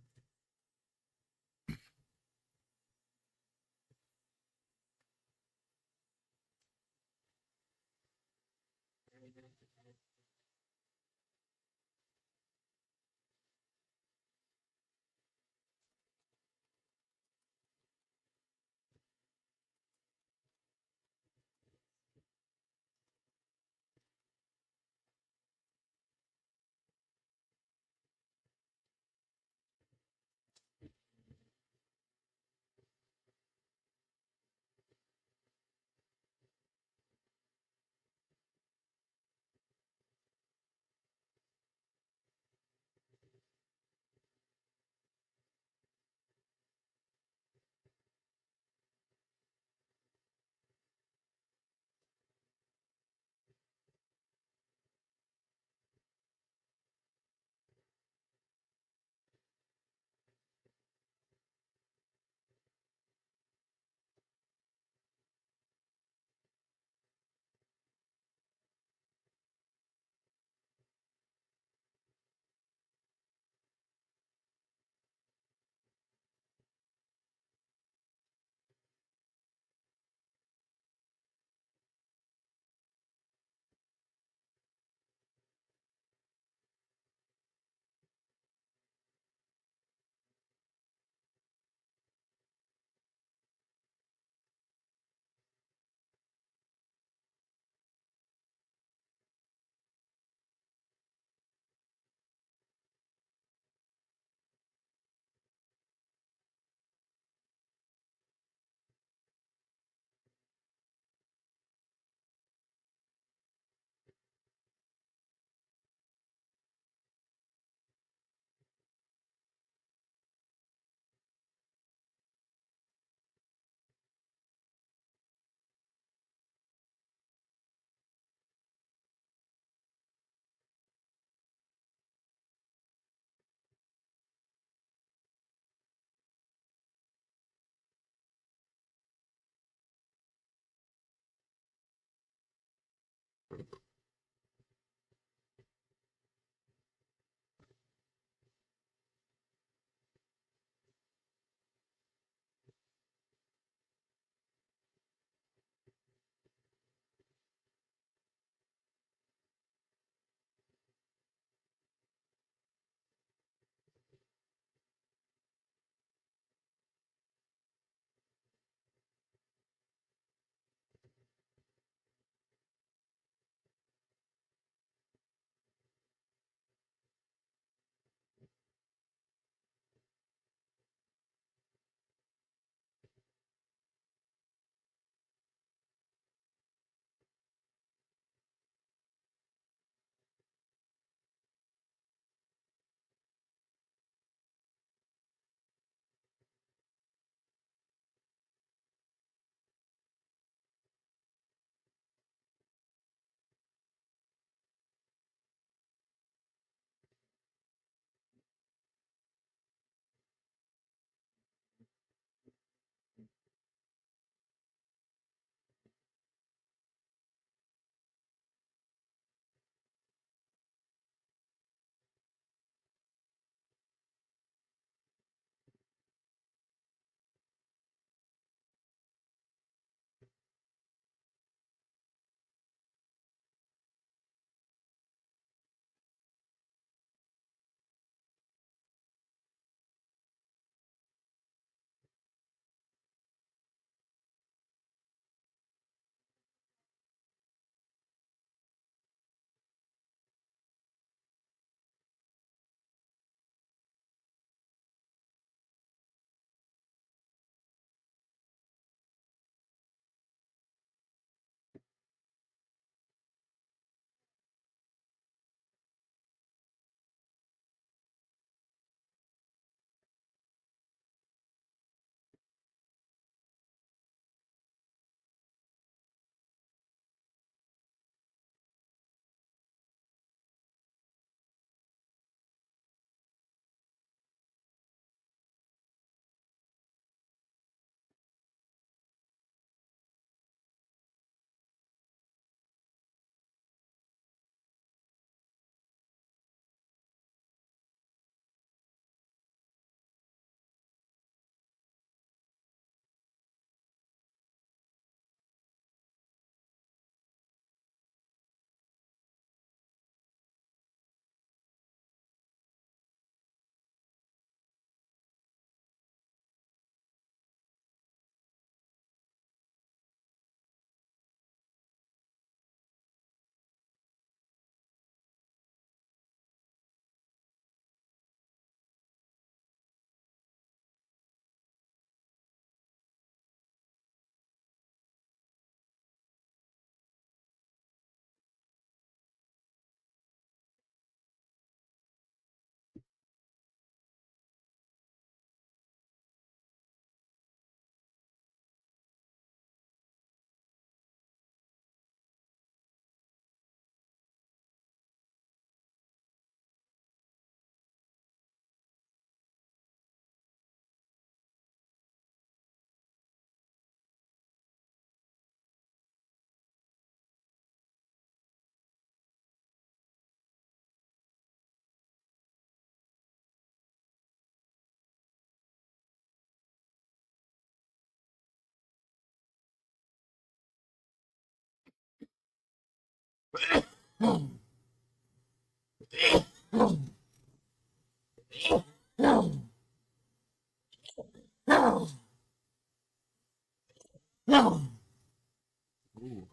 Speaker 21: Ooh.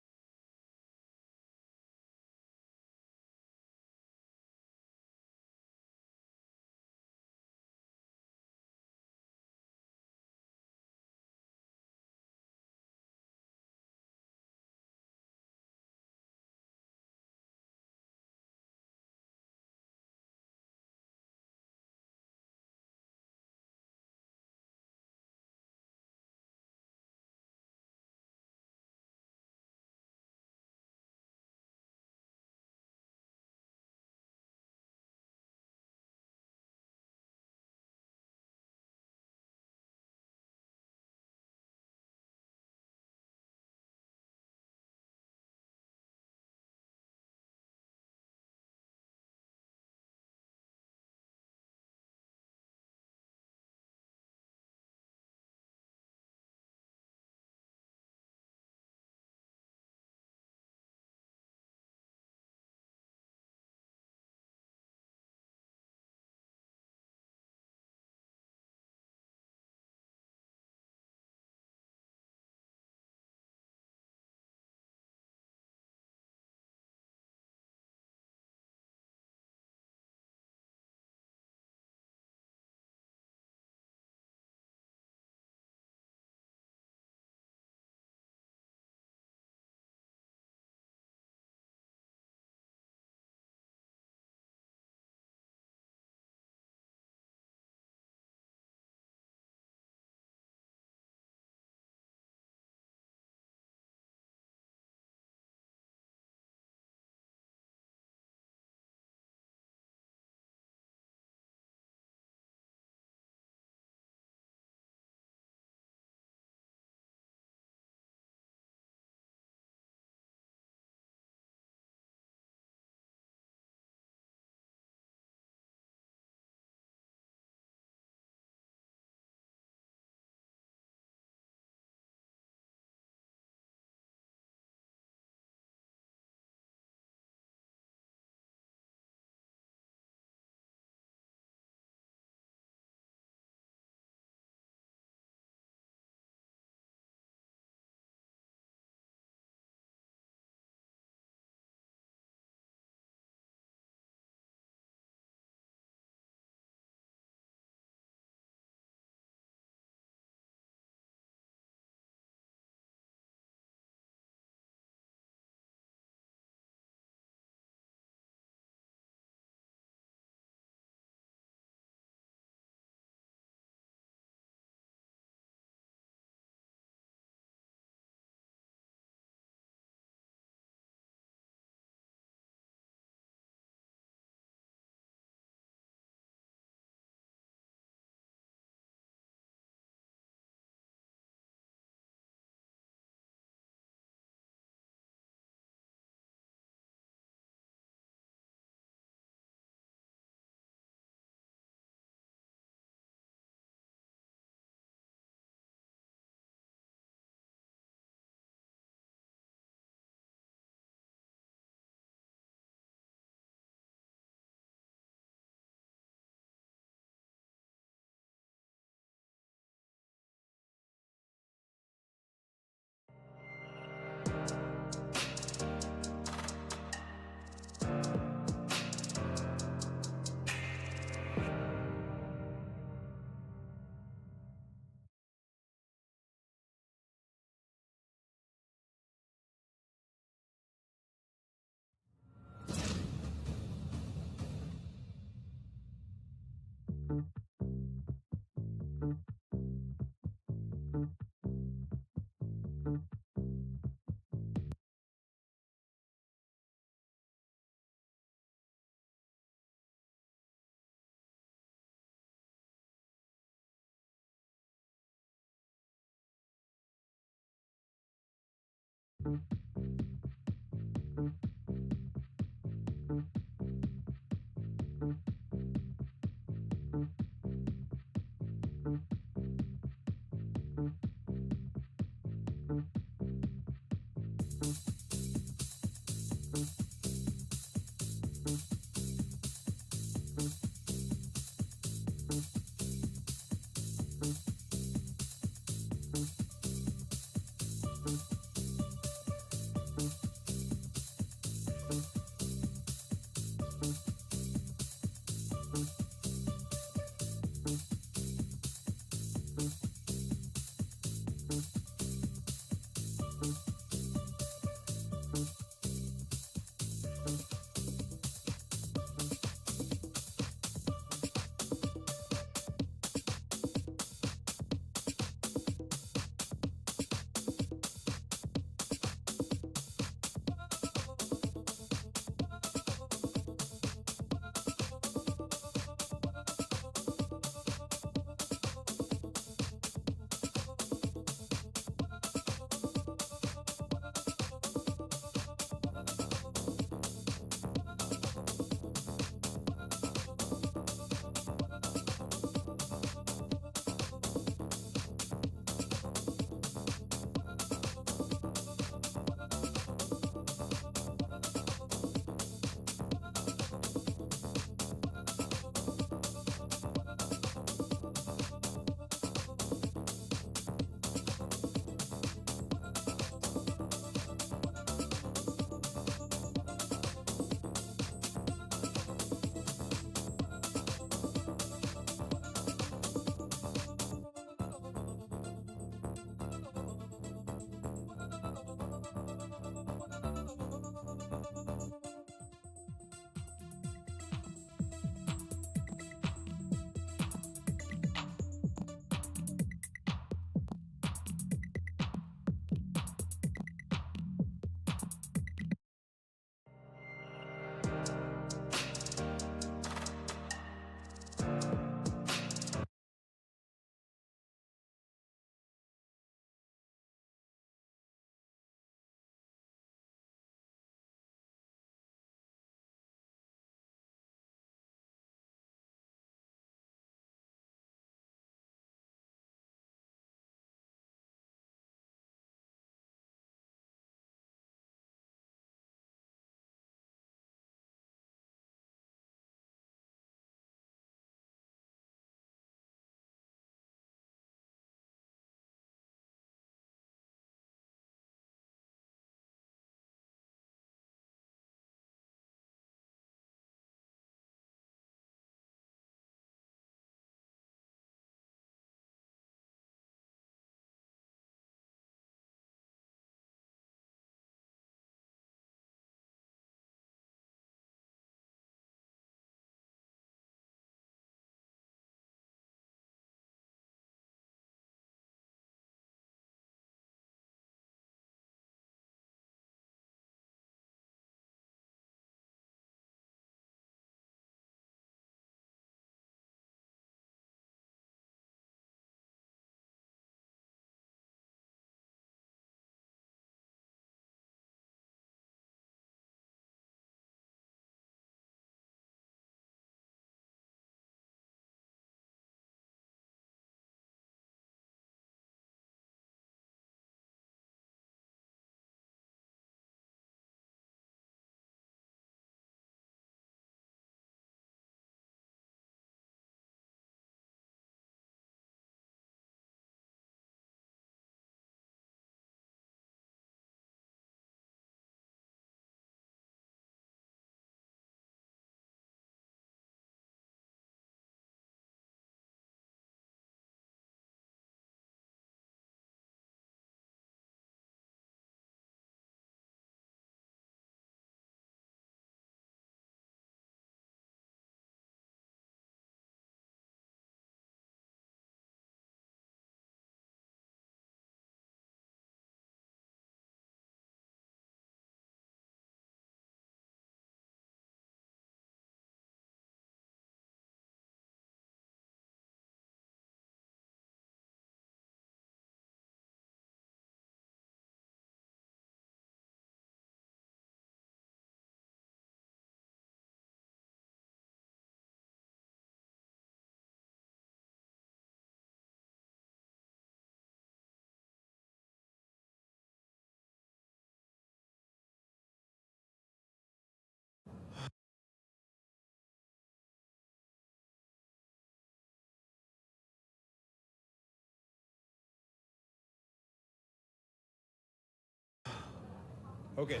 Speaker 4: Okay.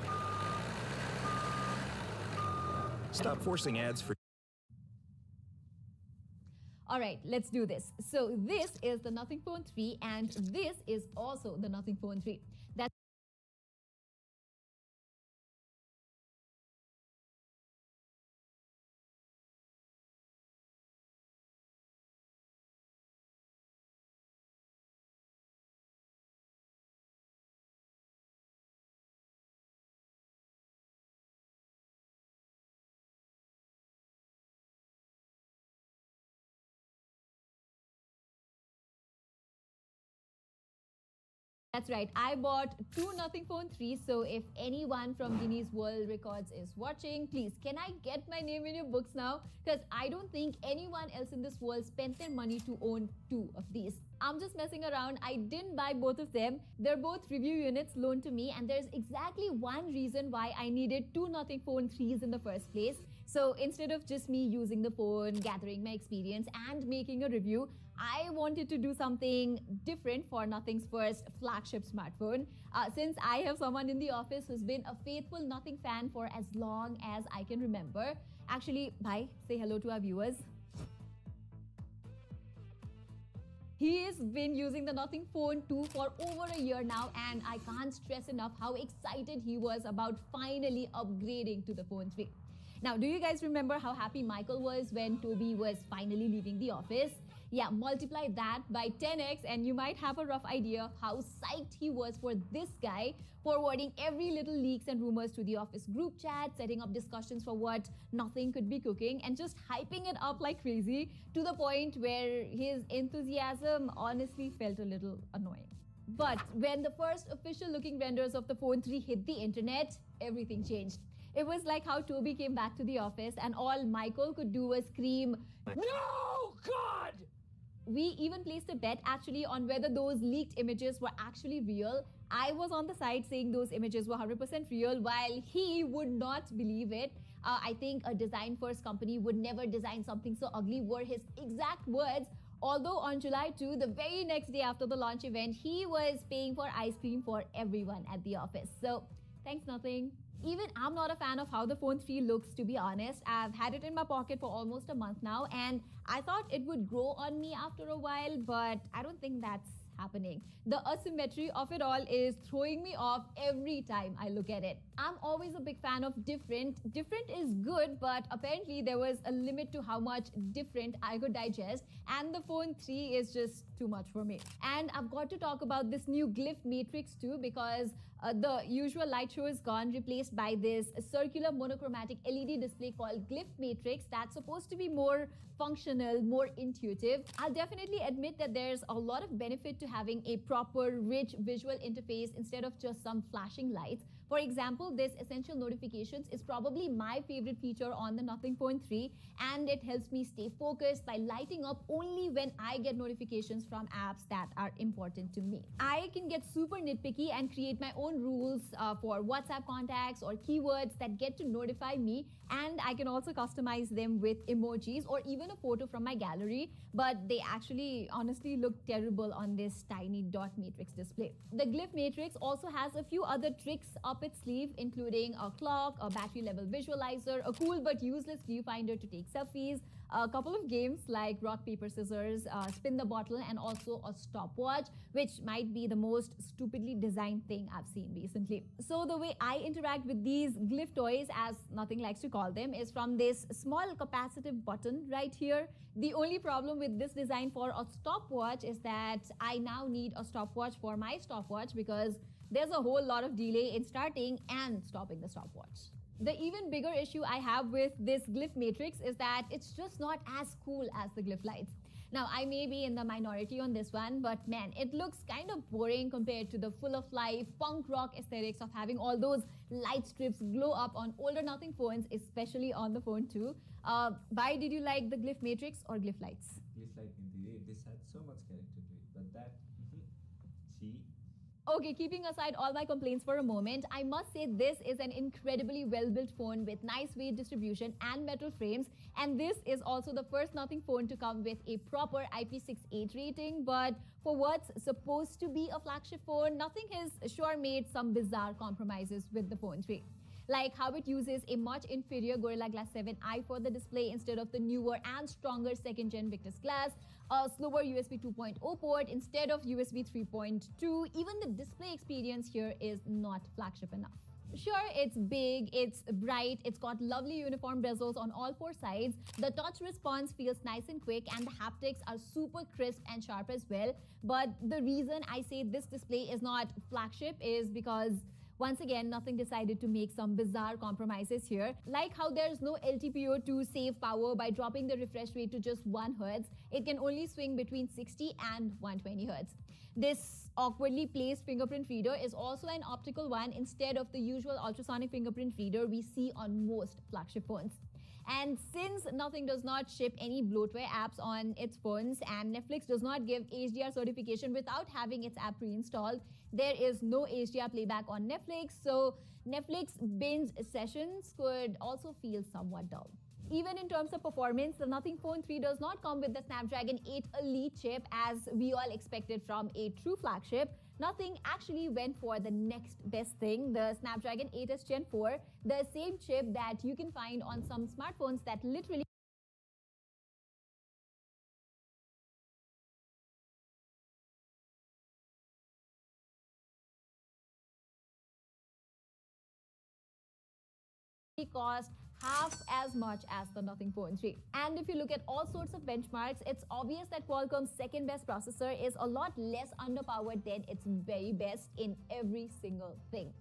Speaker 5: Stop forcing ads for.
Speaker 23: All right, let's do this. So this is the Nothing Phone 3 and this is also the Nothing Phone 3. That's That's right. I bought two Nothing Phone 3. So if anyone from Guinness World Records is watching, please, can I get my name in your books now? Because I don't think anyone else in this world spent their money to own two of these. I'm just messing around. I didn't buy both of them. They're both review units loaned to me. And there's exactly one reason why I needed two Nothing Phone 3s in the first place. So instead of just me using the phone, gathering my experience and making a review, I wanted to do something different for Nothing's first flagship smartphone. Since I have someone in the office who's been a faithful Nothing fan for as long as I can remember. Actually, bye, say hello to our viewers. He's been using the Nothing Phone 2 for over a year now, and I can't stress enough how excited he was about finally upgrading to the Phone 3. Now, do you guys remember how happy Michael was when Toby was finally leaving the office? Yeah, multiply that by 10x and you might have a rough idea of how psyched he was for this guy, forwarding every little leaks and rumors to the office group chat, setting up discussions for what Nothing could be cooking, and just hyping it up like crazy to the point where his enthusiasm honestly felt a little annoying. But when the first official looking renders of the Phone 3 hit the internet, everything changed. It was like how Toby came back to the office and all Michael could do was scream, "No, God!" We even placed a bet actually on whether those leaked images were actually real. I was on the side saying those images were 100% real while he would not believe it. I think a design-first company would never design something so ugly were his exact words. Although on July 2, the very next day after the launch event, he was paying for ice cream for everyone at the office. So thanks, Nothing. Even I'm not a fan of how the Phone 3 looks, to be honest. I've had it in my pocket for almost a month now, and I thought it would grow on me after a while, but I don't think that's happening. The asymmetry of it all is throwing me off every time I look at it. I'm always a big fan of different. Different is good, but apparently there was a limit to how much different I could digest, and the Phone 3 is just too much for me. And I've got to talk about this new glyph matrix too, because the usual light show is gone, replaced by this circular monochromatic LED display called glyph matrix that's supposed to be more functional, more intuitive. I'll definitely admit that there's a lot of benefit to having a proper, rich visual interface instead of just some flashing lights. For example, this essential notifications is probably my favorite feature on the Nothing Phone 3, and it helps me stay focused by lighting up only when I get notifications from apps that are important to me. I can get super nitpicky and create my own rules for WhatsApp contacts or keywords that get to notify me, and I can also customize them with emojis or even a photo from my gallery, but they actually honestly look terrible on this tiny dot matrix display. The glyph matrix also has a few other tricks up its sleeve, including a clock, a battery level visualizer, a cool but useless viewfinder to take selfies, a couple of games like rock, paper, scissors, spin the bottle, and also a stopwatch, which might be the most stupidly designed thing I've seen recently. So the way I interact with these glyph toys, as Nothing likes to call them, is from this small capacitive button right here. The only problem with this design for a stopwatch is that I now need a stopwatch for my stopwatch because there's a whole lot of delay in starting and stopping the stopwatch. The even bigger issue I have with this glyph matrix is that it's just not as cool as the glyph lights. Now, I may be in the minority on this one, but man, it looks kind of boring compared to the full of life punk rock aesthetics of having all those light strips glow up on older Nothing phones, especially on the Phone 2. Why did you like the glyph matrix or glyph lights?
Speaker 24: Glyph light indeed. This had so much character to it, but that, see?
Speaker 23: Okay, keeping aside all my complaints for a moment, I must say this is an incredibly well-built phone with nice weight distribution and metal frames, and this is also the first Nothing phone to come with a proper IP68 rating. But for what's supposed to be a flagship phone, Nothing has sure made some bizarre compromises with the Phone 3. Like how it uses a much inferior Gorilla Glass 7i for the display instead of the newer and stronger second-gen Victus Glass, a slower USB 2.0 port instead of USB 3.2. Even the display experience here is not flagship enough. Sure, it's big, it's bright, it's got lovely uniform bezels on all four sides, the touch response feels nice and quick, and the haptics are super crisp and sharp as well. But the reason I say this display is not flagship is because once again, Nothing decided to make some bizarre compromises here, like how there's no LTPO to save power by dropping the refresh rate to just 1 Hz. It can only swing between 60 and 120 Hz. This awkwardly placed fingerprint reader is also an optical one instead of the usual ultrasonic fingerprint reader we see on most flagship phones. And since Nothing does not ship any bloatware apps on its phones and Netflix does not give HDR certification without having its app pre-installed, there is no HDR playback on Netflix, so Netflix binge sessions could also feel somewhat dull. Even in terms of performance, the Nothing Phone 3 does not come with the Snapdragon 8 Elite chip as we all expected from a true flagship. Nothing actually went for the next best thing, the Snapdragon 8s Gen 4, the same chip that you can find on some smartphones that literally cost half as much as the Nothing Phone 3. And if you look at all sorts of benchmarks, it's obvious that Qualcomm's second best processor is a lot less underpowered than its very best in every single thing.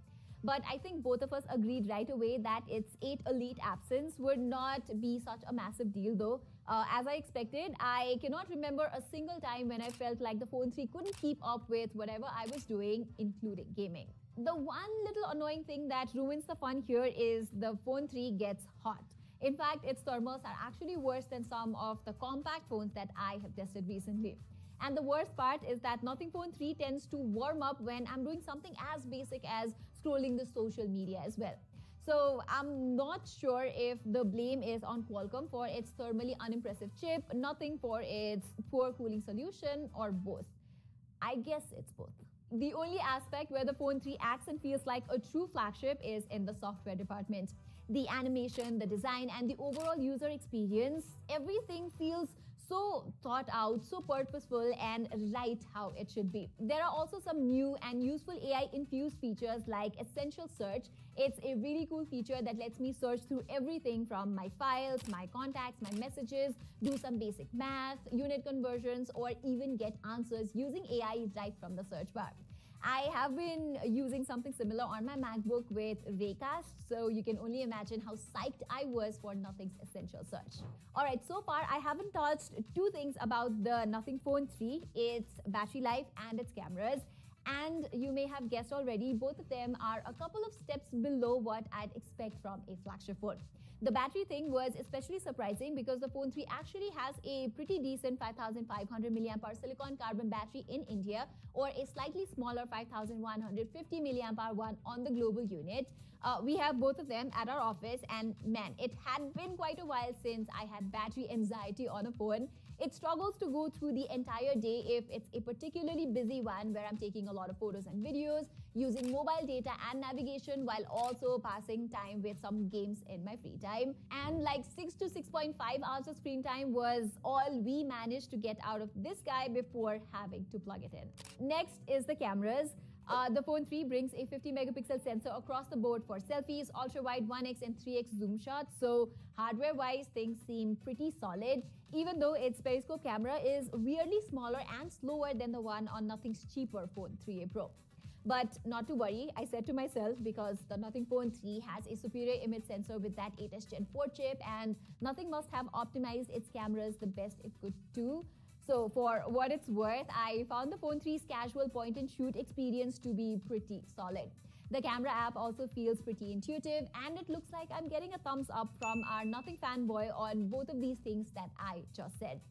Speaker 23: But I think both of us agreed right away that its 8 Elite absence would not be such a massive deal though. As I expected, I cannot remember a single time when I felt like the Phone 3 couldn't keep up with whatever I was doing, including gaming. The one little annoying thing that ruins the fun here is the Phone 3 gets hot. In fact, its thermals are actually worse than some of the compact phones that I have tested recently. And the worst part is that Nothing Phone 3 tends to warm up when I'm doing something as basic as scrolling the social media as well. So I'm not sure if the blame is on Qualcomm for its thermally unimpressive chip, Nothing for its poor cooling solution, or both. I guess it's both. The only aspect where the Phone 3 acts and feels like a true flagship is in the software department. The animation, the design, and the overall user experience, everything feels so thought out, so purposeful, and right how it should be. There are also some new and useful AI-infused features like Essential Search. It's a really cool feature that lets me search through everything from my files, my contacts, my messages, do some basic math, unit conversions, or even get answers using AI right from the search bar. I have been using something similar on my MacBook with Raycast, so you can only imagine how psyched I was for Nothing's Essential Search. Alright, so far I haven't touched two things about the Nothing Phone 3, its battery life and its cameras. And you may have guessed already, both of them are a couple of steps below what I'd expect from a flagship phone. The battery thing was especially surprising because the Phone 3 actually has a pretty decent 5500 mAh silicon carbon battery in India, or a slightly smaller 5150 mAh one on the global unit. We have both of them at our office, and man, it had been quite a while since I had battery anxiety on a phone. It struggles to go through the entire day if it's a particularly busy one where I'm taking a lot of photos and videos, using mobile data and navigation while also passing time with some games in my free time. And like 6 to 6.5 hours of screen time was all we managed to get out of this guy before having to plug it in. Next is the cameras. The Phone 3 brings a 50 megapixel sensor across the board for selfies, ultra-wide 1x and 3x zoom shots, so hardware-wise things seem pretty solid, even though its periscope camera is weirdly smaller and slower than the one on Nothing's cheaper Phone 3a Pro. But not to worry, I said to myself, because the Nothing Phone 3 has a superior image sensor with that 8s Gen 4 chip, and Nothing must have optimized its cameras the best it could do. So for what it's worth, I found the Phone 3's casual point-and-shoot experience to be pretty solid. The camera app also feels pretty intuitive, and it looks like I'm getting a thumbs up from our Nothing fanboy on both of these things that I just said.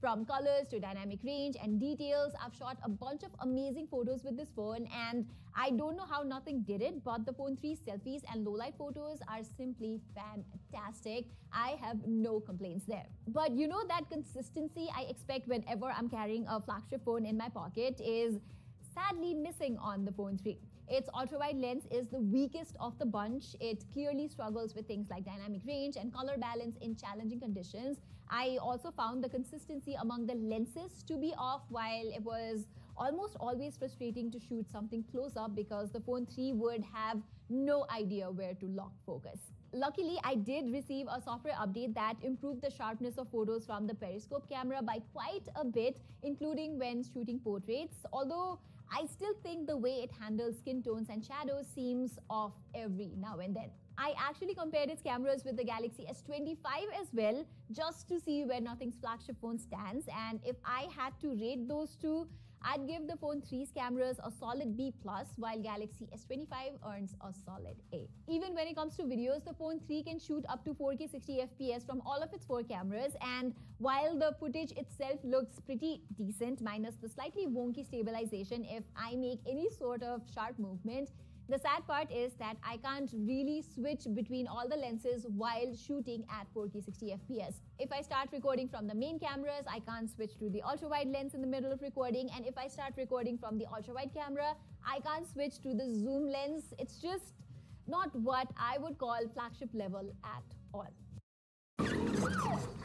Speaker 23: From colors to dynamic range and details, I've shot a bunch of amazing photos with this phone, and I don't know how nothing did it, but the Phone 3 selfies and low-light photos are simply fantastic. I have no complaints there. But you know, that consistency I expect whenever I'm carrying a flagship phone in my pocket is sadly missing on the Phone 3. Its ultra-wide lens is the weakest of the bunch. It clearly struggles with things like dynamic range and color balance in challenging conditions. I also found the consistency among the lenses to be off, while it was almost always frustrating to shoot something close up because the Phone 3 would have no idea where to lock focus. Luckily, I did receive a software update that improved the sharpness of photos from the periscope camera by quite a bit, including when shooting portraits, although I still think the way it handles skin tones and shadows seems off every now and then. I actually compared its cameras with the Galaxy S25 as well, just to see where Nothing's flagship phone stands, and if I had to rate those two, I'd give the Phone 3's cameras a solid B+, while Galaxy S25 earns a solid A. Even when it comes to videos, the Phone 3 can shoot up to 4K 60fps from all of its 4 cameras, and while the footage itself looks pretty decent, minus the slightly wonky stabilization if I make any sort of sharp movement, the sad part is that I can't really switch between all the lenses while shooting at 4K 60fps. If I start recording from the main cameras, I can't switch to the ultra-wide lens in the middle of recording, and if I start recording from the ultra-wide camera, I can't switch to the zoom lens. It's just not what I would call flagship level at all.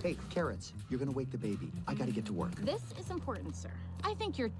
Speaker 4: Hey, Carrots, you're gonna wake the baby. I gotta get to work.
Speaker 6: This is important, sir. I think you're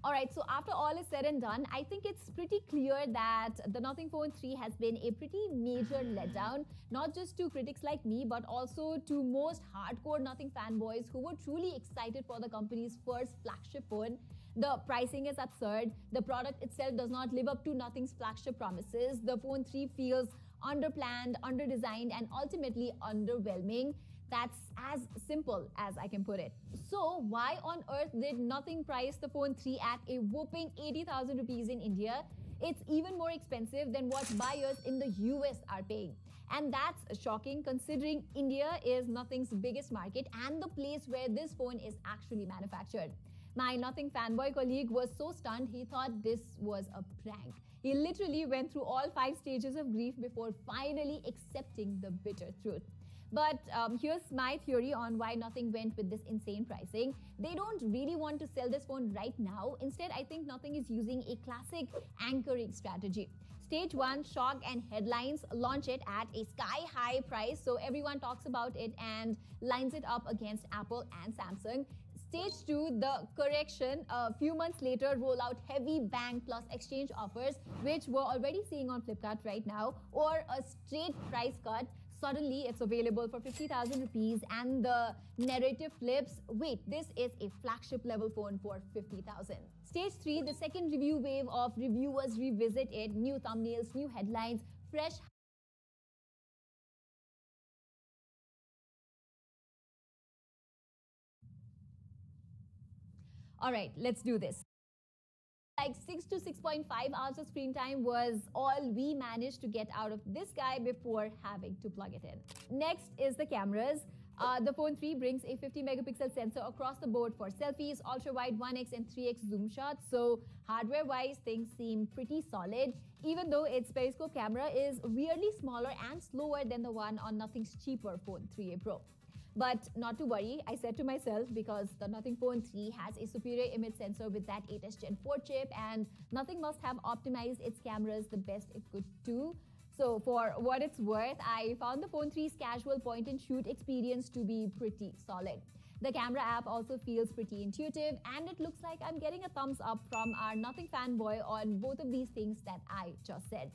Speaker 23: Alright, so after all is said and done, I think it's pretty clear that the Nothing Phone 3 has been a pretty major letdown, not just to critics like me, but also to most hardcore Nothing fanboys who were truly excited for the company's first flagship phone. The pricing is absurd, the product itself does not live up to Nothing's flagship promises, the Phone 3 feels underplanned, underdesigned, and ultimately underwhelming. That's as simple as I can put it. So why on earth did Nothing price the Phone 3 at a whopping 80,000 rupees in India? It's even more expensive than what buyers in the US are paying. And that's shocking considering India is Nothing's biggest market and the place where this phone is actually manufactured. My Nothing fanboy colleague was so stunned he thought this was a prank. He literally went through all 5 stages of grief before finally accepting the bitter truth. But here's my theory on why Nothing went with this insane pricing. They don't really want to sell this phone right now. Instead, I think Nothing is using a classic anchoring strategy. Stage 1, shock and headlines, launch it at a sky-high price so everyone talks about it and lines it up against Apple and Samsung. Stage 2, the correction, a few months later, roll out heavy bang plus exchange offers, which we're already seeing on Flipkart right now, or a straight price cut. Suddenly, it's available for 50,000 rupees and the narrative flips. Wait, this is a flagship level phone for 50,000. Stage 3, the second review wave of reviewers revisit it, new thumbnails, new headlines, fresh. All right, let's do this. Like 6 to 6.5 hours of screen time was all we managed to get out of this guy before having to plug it in. Next is the cameras. The Phone 3 brings a 50 megapixel sensor across the board for selfies, ultra-wide 1x and 3x zoom shots. So hardware-wise, things seem pretty solid, even though its periscope camera is weirdly smaller and slower than the one on Nothing's cheaper Phone 3a Pro. But not to worry, I said to myself, because the Nothing Phone 3 has a superior image sensor with that 8S Gen 4 chip, and Nothing must have optimized its cameras the best it could do. So for what it's worth, I found the Phone 3's casual point-and-shoot experience to be pretty solid. The camera app also feels pretty intuitive, and it looks like I'm getting a thumbs up from our Nothing fanboy on both of these things that I just said.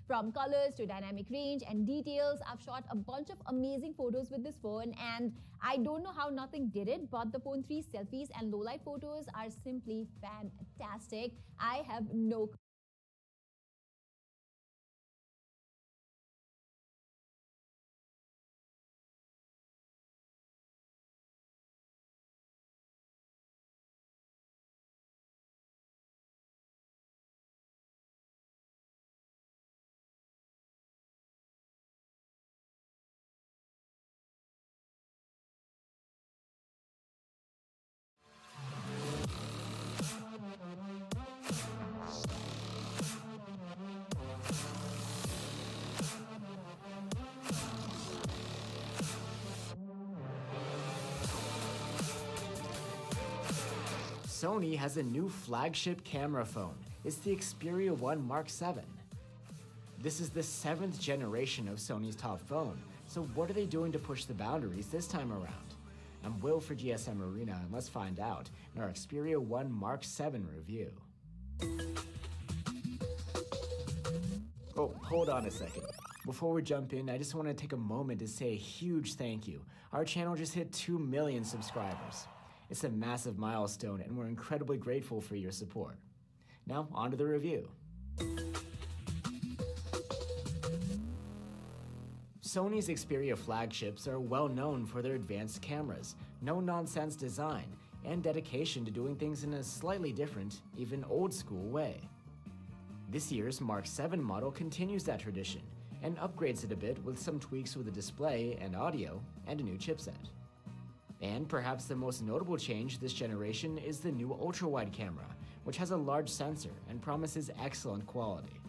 Speaker 23: From colors to dynamic range and details, I've shot a bunch of amazing photos with this phone, and I don't know how Nothing did it, but the Phone 3's selfies and low-light photos are simply fantastic. I have no
Speaker 7: Sony has a new flagship camera phone. It's the Xperia 1 Mark 7. This is the 7th generation of Sony's top phone, so what are they doing to push the boundaries this time around? I'm Will for GSM Arena, and let's find out in our Xperia 1 Mark 7 review. Oh, hold on a second. Before we jump in, I just want to take a moment to say a huge thank you. Our channel just hit 2 million subscribers. It's a massive milestone, and we're incredibly grateful for your support. Now, on to the review. Sony's Xperia flagships are well known for their advanced cameras, no-nonsense design, and dedication to doing things in a slightly different, even old-school way. This year's Mark 7 model continues that tradition and upgrades it a bit with some tweaks with the display and audio and a new chipset. And perhaps the most notable change this generation is the new ultra-wide camera, which has a large sensor and promises excellent quality.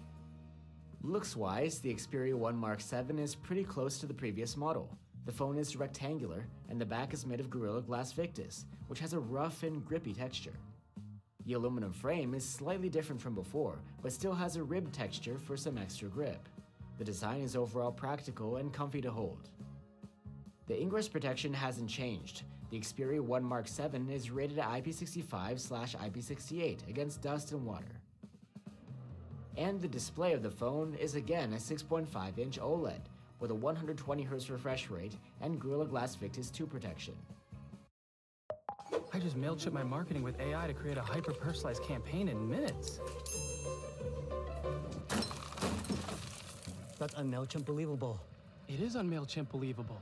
Speaker 7: Looks-wise, the Xperia 1 Mark 7 is pretty close to the previous model. The phone is rectangular, and the back is made of Gorilla Glass Victus, which has a rough and grippy texture. The aluminum frame is slightly different from before, but still has a ribbed texture for some extra grip. The design is overall practical and comfy to hold. The ingress protection hasn't changed. The Xperia 1 Mark 7 is rated at IP65/IP68 against dust and water. And the display of the phone is again a 6.5-inch OLED with a 120Hz refresh rate and Gorilla Glass Victus 2 protection.
Speaker 8: I just MailChimp my marketing with AI to create a hyper-personalized campaign in minutes.
Speaker 14: That's un-MailChimp believable.
Speaker 8: It is on MailChimp believable.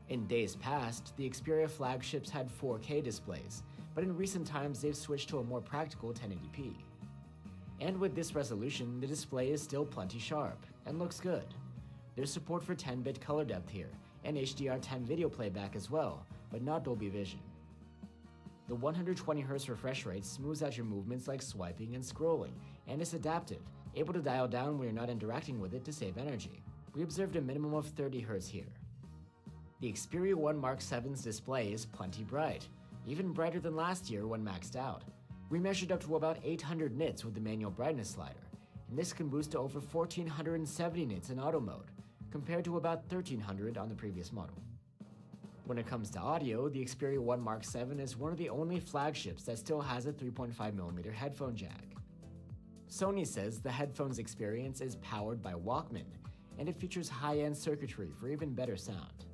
Speaker 7: In days past, the Xperia flagships had 4K displays, but in recent times they've switched to a more practical 1080p. And with this resolution, the display is still plenty sharp and looks good. There's support for 10-bit color depth here, and HDR10 video playback as well, but not Dolby Vision. The 120Hz refresh rate smooths out your movements like swiping and scrolling, and is adaptive, able to dial down when you're not interacting with it to save energy. We observed a minimum of 30 Hz here. The Xperia 1 Mark 7's display is plenty bright, even brighter than last year when maxed out. We measured up to about 800 nits with the manual brightness slider, and this can boost to over 1470 nits in auto mode, compared to about 1300 on the previous model. When it comes to audio, the Xperia 1 Mark 7 is one of the only flagships that still has a 3.5mm headphone jack. Sony says the headphones experience is powered by Walkman, and it features high-end circuitry for even better sound.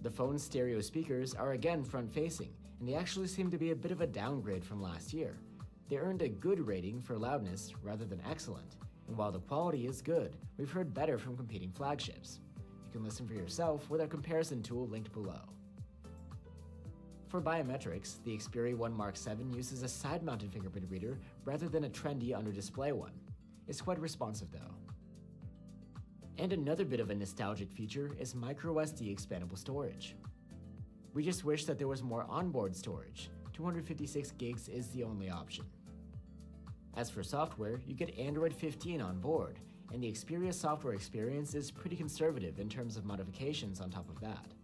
Speaker 7: The phone's stereo speakers are again front-facing, and they actually seem to be a bit of a downgrade from last year. They earned a good rating for loudness rather than excellent, and while the quality is good, we've heard better from competing flagships. You can listen for yourself with our comparison tool linked below. For biometrics, the Xperia 1 Mark 7 uses a side-mounted fingerprint reader rather than a trendy under-display one. It's quite responsive though. And another bit of a nostalgic feature is microSD expandable storage. We just wish that there was more onboard storage. 256 gigs is the only option. As for software, you get Android 15 on board, and the Xperia software experience is pretty conservative in terms of modifications on top of that.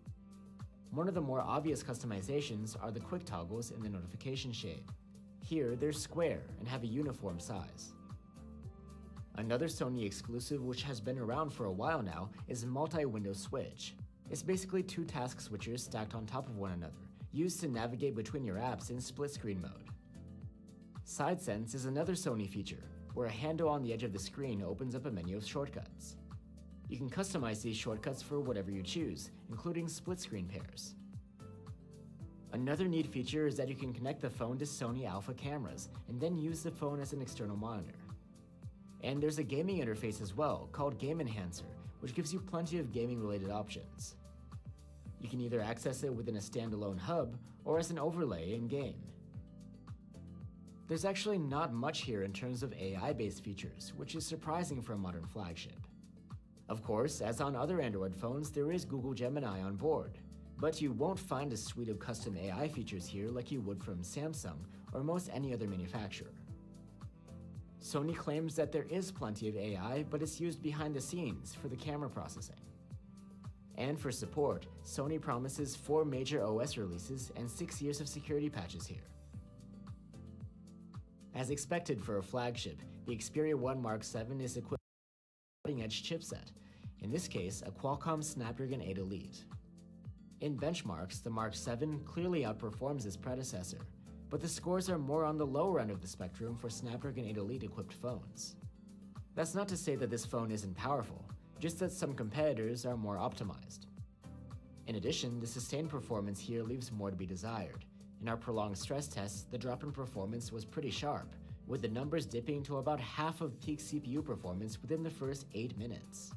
Speaker 7: One of the more obvious customizations are the quick toggles in the notification shade. Here, they're square and have a uniform size. Another Sony exclusive which has been around for a while now is multi-window switch. It's basically two task switchers stacked on top of one another, used to navigate between your apps in split-screen mode. SideSense is another Sony feature, where a handle on the edge of the screen opens up a menu of shortcuts. You can customize these shortcuts for whatever you choose, including split-screen pairs. Another neat feature is that you can connect the phone to Sony Alpha cameras and then use the phone as an external monitor. And there's a gaming interface as well, called Game Enhancer, which gives you plenty of gaming-related options. You can either access it within a standalone hub or as an overlay in-game. There's actually not much here in terms of AI-based features, which is surprising for a modern flagship. Of course, as on other Android phones, there is Google Gemini on board, but you won't find a suite of custom AI features here like you would from Samsung or most any other manufacturer. Sony claims that there is plenty of AI, but it's used behind the scenes for the camera processing. And for support, Sony promises 4 major OS releases and 6 years of security patches here. As expected for a flagship, the Xperia 1 Mark 7 is equipped with a cutting-edge chipset, in this case a Qualcomm Snapdragon 8 Elite. In benchmarks, the Mark 7 clearly outperforms its predecessor, but the scores are more on the lower end of the spectrum for Snapdragon 8 Elite equipped phones. That's not to say that this phone isn't powerful, just that some competitors are more optimized. In addition, the sustained performance here leaves more to be desired. In our prolonged stress tests, the drop in performance was pretty sharp, with the numbers dipping to about half of peak CPU performance within the first 8 minutes.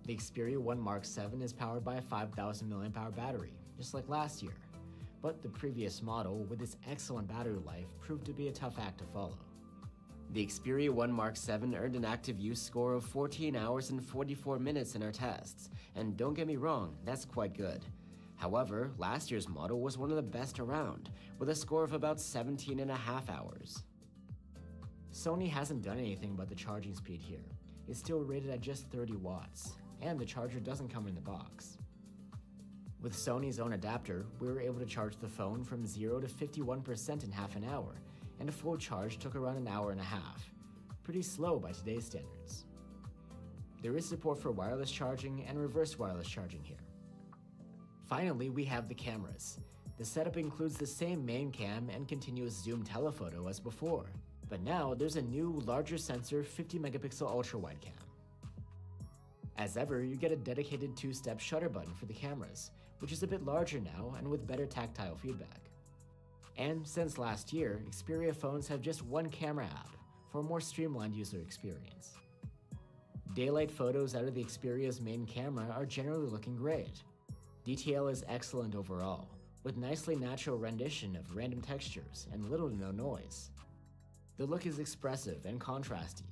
Speaker 7: The Xperia 1 Mark 7 is powered by a 5000 mAh battery, just like last year, but the previous model, with its excellent battery life, proved to be a tough act to follow. The Xperia 1 Mark 7 earned an active use score of 14 hours and 44 minutes in our tests, and don't get me wrong, that's quite good. However, last year's model was one of the best around, with a score of about 17.5 hours. Sony hasn't done anything about the charging speed here. It's still rated at just 30 watts, and the charger doesn't come in the box. With Sony's own adapter, we were able to charge the phone from 0 to 51% in half an hour, and a full charge took around an hour and a half. Pretty slow by today's standards. There is support for wireless charging and reverse wireless charging here. Finally, we have the cameras. The setup includes the same main cam and continuous zoom telephoto as before, but now there's a new, larger sensor 50 megapixel ultra-wide cam. As ever, you get a dedicated 2-step shutter button for the cameras, which is a bit larger now and with better tactile feedback. And since last year, Xperia phones have just one camera app for a more streamlined user experience. Daylight photos out of the Xperia's main camera are generally looking great. Detail is excellent overall, with nicely natural rendition of random textures and little to no noise. The look is expressive and contrasty,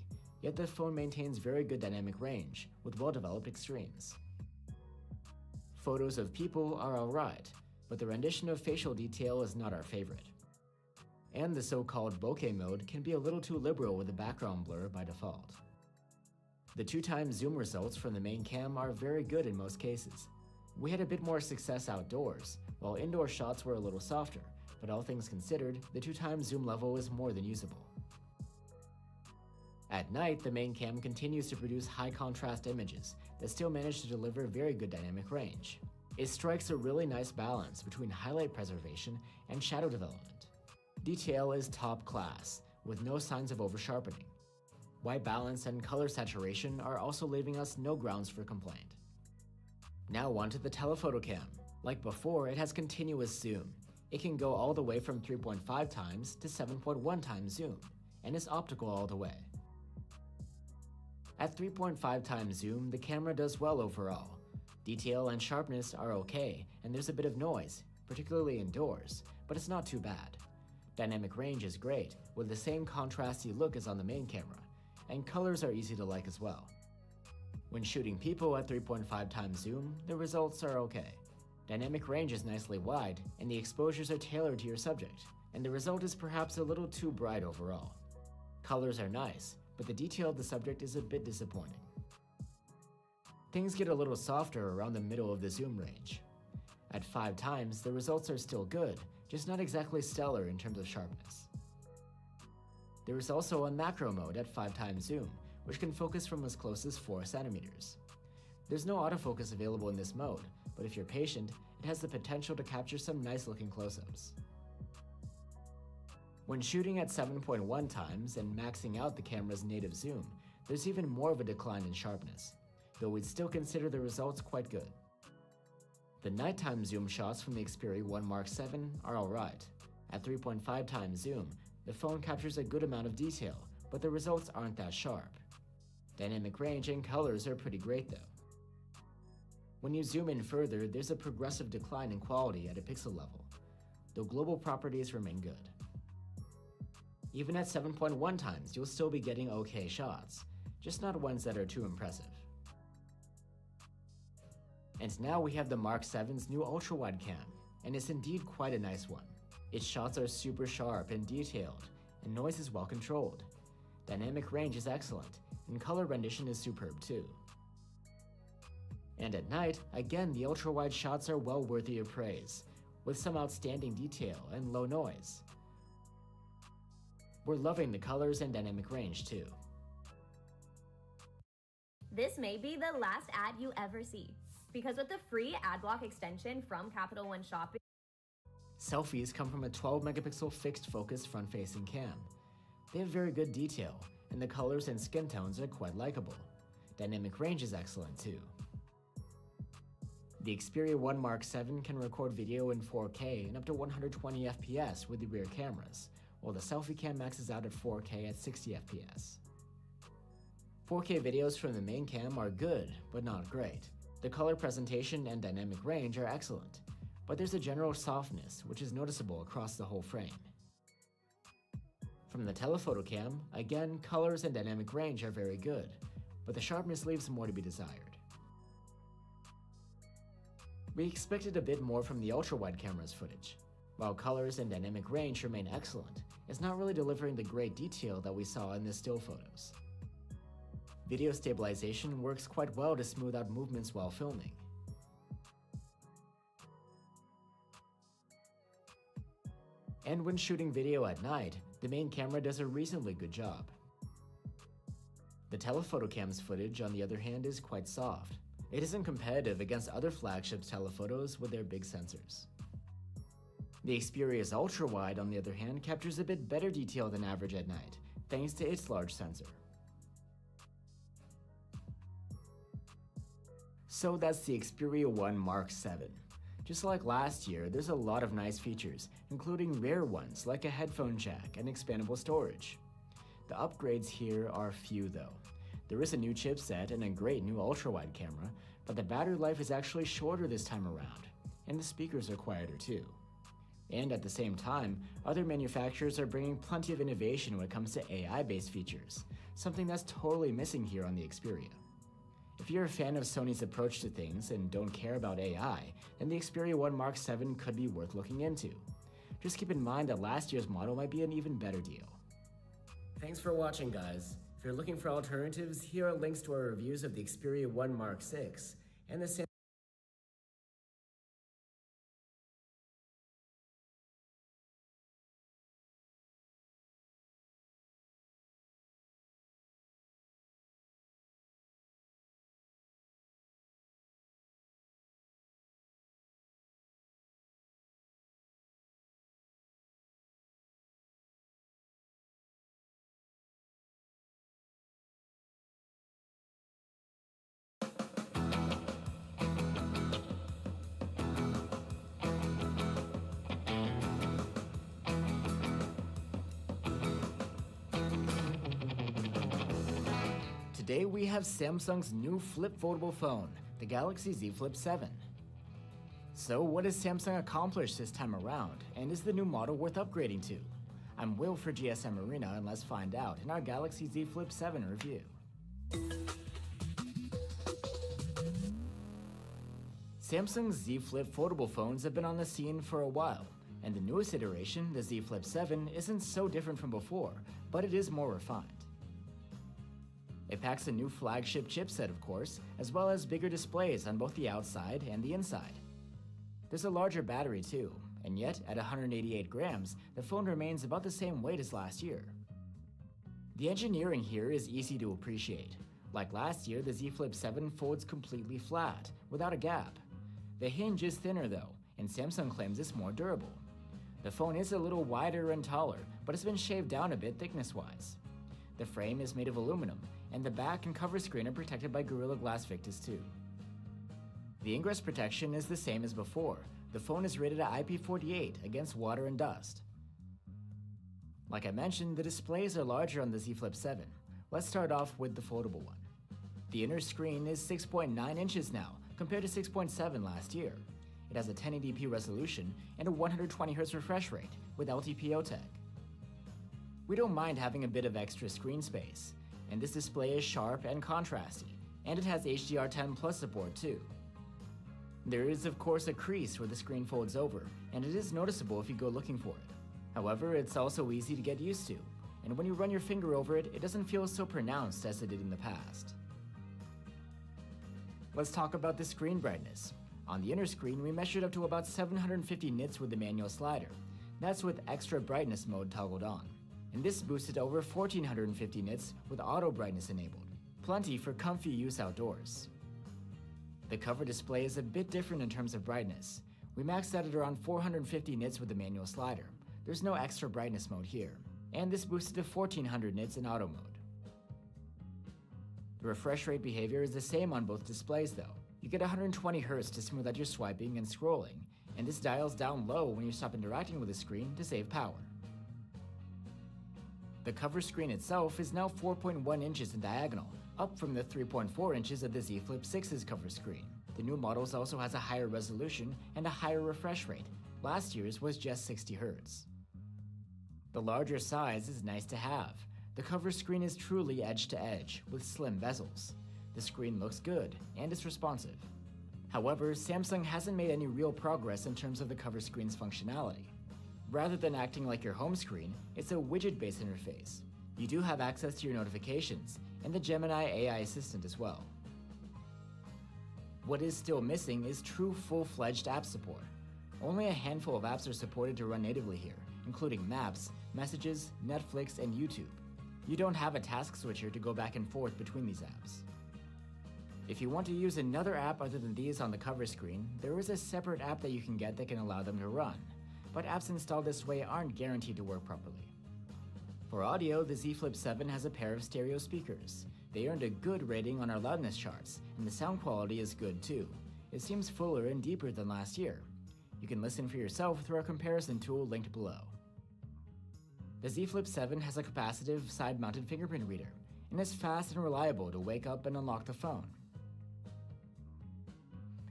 Speaker 7: yet the phone maintains very good dynamic range with well-developed extremes. Photos of people are alright, but the rendition of facial detail is not our favorite. And the so-called bokeh mode can be a little too liberal with the background blur by default. The 2x zoom results from the main cam are very good in most cases. We had a bit more success outdoors, while indoor shots were a little softer, but all things considered, the 2x zoom level is more than usable. At night, the main cam continues to produce high contrast images that still manage to deliver very good dynamic range. It strikes a really nice balance between highlight preservation and shadow development. Detail is top class, with no signs of over-sharpening. White balance and color saturation are also leaving us no grounds for complaint. Now on to the telephoto cam. Like before, it has continuous zoom. It can go all the way from 3.5 times to 7.1 times zoom, and is optical all the way. At 3.5 times zoom, the camera does well overall. Detail and sharpness are okay, and there's a bit of noise, particularly indoors, but it's not too bad. Dynamic range is great, with the same contrasty look as on the main camera, and colors are easy to like as well. When shooting people at 3.5 times zoom, the results are okay. Dynamic range is nicely wide, and the exposures are tailored to your subject, and the result is perhaps a little too bright overall. Colors are nice, but the detail of the subject is a bit disappointing. Things get a little softer around the middle of the zoom range. At 5 times, the results are still good, just not exactly stellar in terms of sharpness. There is also a macro mode at 5 times zoom, which can focus from as close as 4 centimeters. There's no autofocus available in this mode, but if you're patient, it has the potential to capture some nice looking close-ups. When shooting at 7.1 times and maxing out the camera's native zoom, there's even more of a decline in sharpness, though we'd still consider the results quite good. The nighttime zoom shots from the Xperia 1 Mark 7 are alright. At 3.5 times zoom, the phone captures a good amount of detail, but the results aren't that sharp. Dynamic range and colors are pretty great though. When you zoom in further, there's a progressive decline in quality at a pixel level, though global properties remain good. Even at 7.1 times, you'll still be getting okay shots, just not ones that are too impressive. And now we have the Mark 7's new ultra-wide cam, and it's indeed quite a nice one. Its shots are super sharp and detailed, and noise is well controlled. Dynamic range is excellent, and color rendition is superb too. And at night, again the ultra-wide shots are well worthy of praise, with some outstanding detail and low noise. We're loving the colors and dynamic range too.
Speaker 12: This may be the last ad you ever see, because with the free ad block extension from Capital One Shopping,
Speaker 7: Selfies come from a 12 megapixel fixed focus front-facing cam. They have very good detail, and the colors and skin tones are quite likable. Dynamic range is excellent too. The Xperia 1 Mark 7 can record video in 4K and up to 120 FPS with the rear cameras, while the selfie cam maxes out at 4K at 60 FPS. 4K videos from the main cam are good, but not great. The color presentation and dynamic range are excellent, but there's a general softness which is noticeable across the whole frame. From the telephoto cam, again, colors and dynamic range are very good, but the sharpness leaves more to be desired. We expected a bit more from the ultra-wide camera's footage. While colors and dynamic range remain excellent, it's not really delivering the great detail that we saw in the still photos. Video stabilization works quite well to smooth out movements while filming. And when shooting video at night, the main camera does a reasonably good job. The telephoto cam's footage, on the other hand, is quite soft. It isn't competitive against other flagships' telephotos with their big sensors. The Xperia's ultra-wide, on the other hand, captures a bit better detail than average at night, thanks to its large sensor. So that's the Xperia 1 Mark 7. Just like last year, there's a lot of nice features, including rare ones like a headphone jack and expandable storage. The upgrades here are few though. There is a new chipset and a great new ultra-wide camera, but the battery life is actually shorter this time around, and the speakers are quieter too. And at the same time, other manufacturers are bringing plenty of innovation when it comes to AI-based features, something that's totally missing here on the Xperia. If you're a fan of Sony's approach to things and don't care about AI, then the Xperia 1 Mark 7 could be worth looking into. Just keep in mind that last year's model might be an even better deal. Thanks for watching, guys. If you're looking for alternatives, here are links to our reviews of the Xperia 1 Mark 6 and the Today we have Samsung's new flip foldable phone, the Galaxy Z Flip 7. So what has Samsung accomplished this time around, and is the new model worth upgrading to? I'm Will for GSM Arena, and let's find out in our Galaxy Z Flip 7 review. Samsung's Z Flip foldable phones have been on the scene for a while, and the newest iteration, the Z Flip 7, isn't so different from before, but it is more refined. It packs a new flagship chipset, of course, as well as bigger displays on both the outside and the inside. There's a larger battery too, and yet at 188 grams, the phone remains about the same weight as last year. The engineering here is easy to appreciate. Like last year, the Z Flip 7 folds completely flat, without a gap. The hinge is thinner though, and Samsung claims it's more durable. The phone is a little wider and taller, but it's been shaved down a bit thickness-wise. The frame is made of aluminum, and the back and cover screen are protected by Gorilla Glass Victus 2. The ingress protection is the same as before. The phone is rated at IP48 against water and dust. Like I mentioned, the displays are larger on the Z Flip 7. Let's start off with the foldable one. The inner screen is 6.9 inches now, compared to 6.7 last year. It has a 1080p resolution and a 120Hz refresh rate with LTPO tech. We don't mind having a bit of extra screen space, and this display is sharp and contrasty, and it has HDR10 Plus support too. There is of course a crease where the screen folds over, and it is noticeable if you go looking for it. However, it's also easy to get used to, and when you run your finger over it, it doesn't feel so pronounced as it did in the past. Let's talk about the screen brightness. On the inner screen, we measured up to about 750 nits with the manual slider. That's with extra brightness mode toggled on. And this boosted over 1450 nits with auto brightness enabled. Plenty for comfy use outdoors. The cover display is a bit different in terms of brightness. We maxed out at around 450 nits with the manual slider. There's no extra brightness mode here. And this boosted to 1400 nits in auto mode. The refresh rate behavior is the same on both displays though. You get 120 Hz to smooth out your swiping and scrolling, and this dials down low when you stop interacting with the screen to save power. The cover screen itself is now 4.1 inches in diagonal, up from the 3.4 inches of the Z Flip 6's cover screen. The new models also has a higher resolution and a higher refresh rate. Last year's was just 60 Hz. The larger size is nice to have. The cover screen is truly edge-to-edge, with slim bezels. The screen looks good, and it's responsive. However, Samsung hasn't made any real progress in terms of the cover screen's functionality. Rather than acting like your home screen, it's a widget-based interface. You do have access to your notifications, and the Gemini AI assistant as well. What is still missing is true full-fledged app support. Only a handful of apps are supported to run natively here, including Maps, Messages, Netflix, and YouTube. You don't have a task switcher to go back and forth between these apps. If you want to use another app other than these on the cover screen, there is a separate app that you can get that can allow them to run, but apps installed this way aren't guaranteed to work properly. For audio, the Z Flip 7 has a pair of stereo speakers. They earned a good rating on our loudness charts, and the sound quality is good too. It seems fuller and deeper than last year. You can listen for yourself through our comparison tool linked below. The Z Flip 7 has a capacitive side-mounted fingerprint reader, and is fast and reliable to wake up and unlock the phone.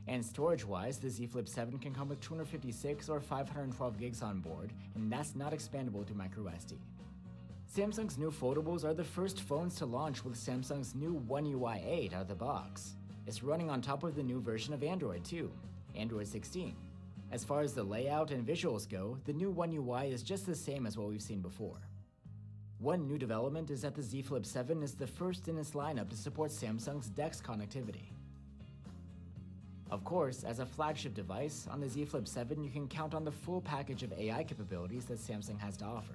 Speaker 7: And storage-wise, the Z Flip 7 can come with 256 or 512 gigs on board, and that's not expandable to microSD. Samsung's new foldables are the first phones to launch with Samsung's new One UI 8 out of the box. It's running on top of the new version of Android too, Android 16. As far as the layout and visuals go, the new One UI is just the same as what we've seen before. One new development is that the Z Flip 7 is the first in its lineup to support Samsung's DeX connectivity. Of course, as a flagship device, on the Z Flip 7 you can count on the full package of AI capabilities that Samsung has to offer.